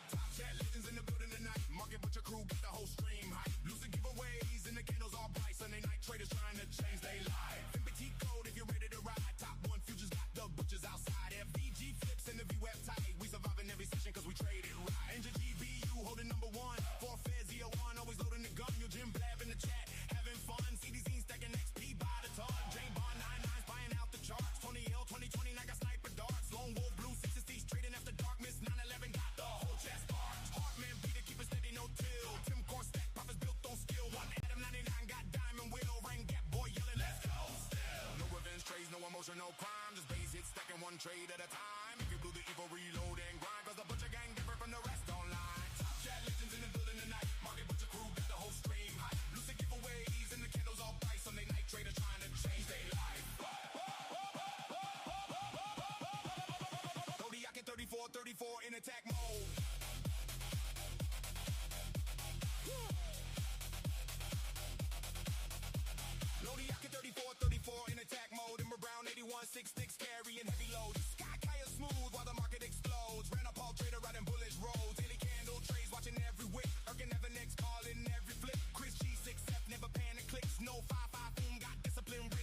Speaker 7: Top chat legends in the building tonight. Market Butcher crew got the whole stream hype. Losing giveaways and the candles all bright. Sunday night traders trying to change their life. MNQ code if you're ready to ride. Top 1 futures got the butchers outside. FVG flips and the VWAP tight. We survive in every session cause we trade it right. Angel GBU holding number 1. For Feds EO1 always loading the gun. Your Jim Blab in the chat. Having fun. CDC stacking XP by the ton. Jane Bond 99's buying out the charts. 20L 2020 I got sniper darts. Lone Wolf Blue 660's trading after dark. Miss 911 got the whole chest arch. Heartman beat it, keep it steady, no till. Tim Corn stack profits built on skill. One Adam 99 got diamond wheel. Ring gap boy yelling, let's go still. No revenge trades, no emotion, no crime. Just base hit stacking one trade at a time. If you blew the evil, reload and grind. Cause the Butcher Gang different from the rest online. Top chat legends in the building tonight. Market Butcher crew got the whole stream hype. Lucid giveaways and the candles all bright. Sunday night traders trying to change their life. Zodiac at 34 in attack mode.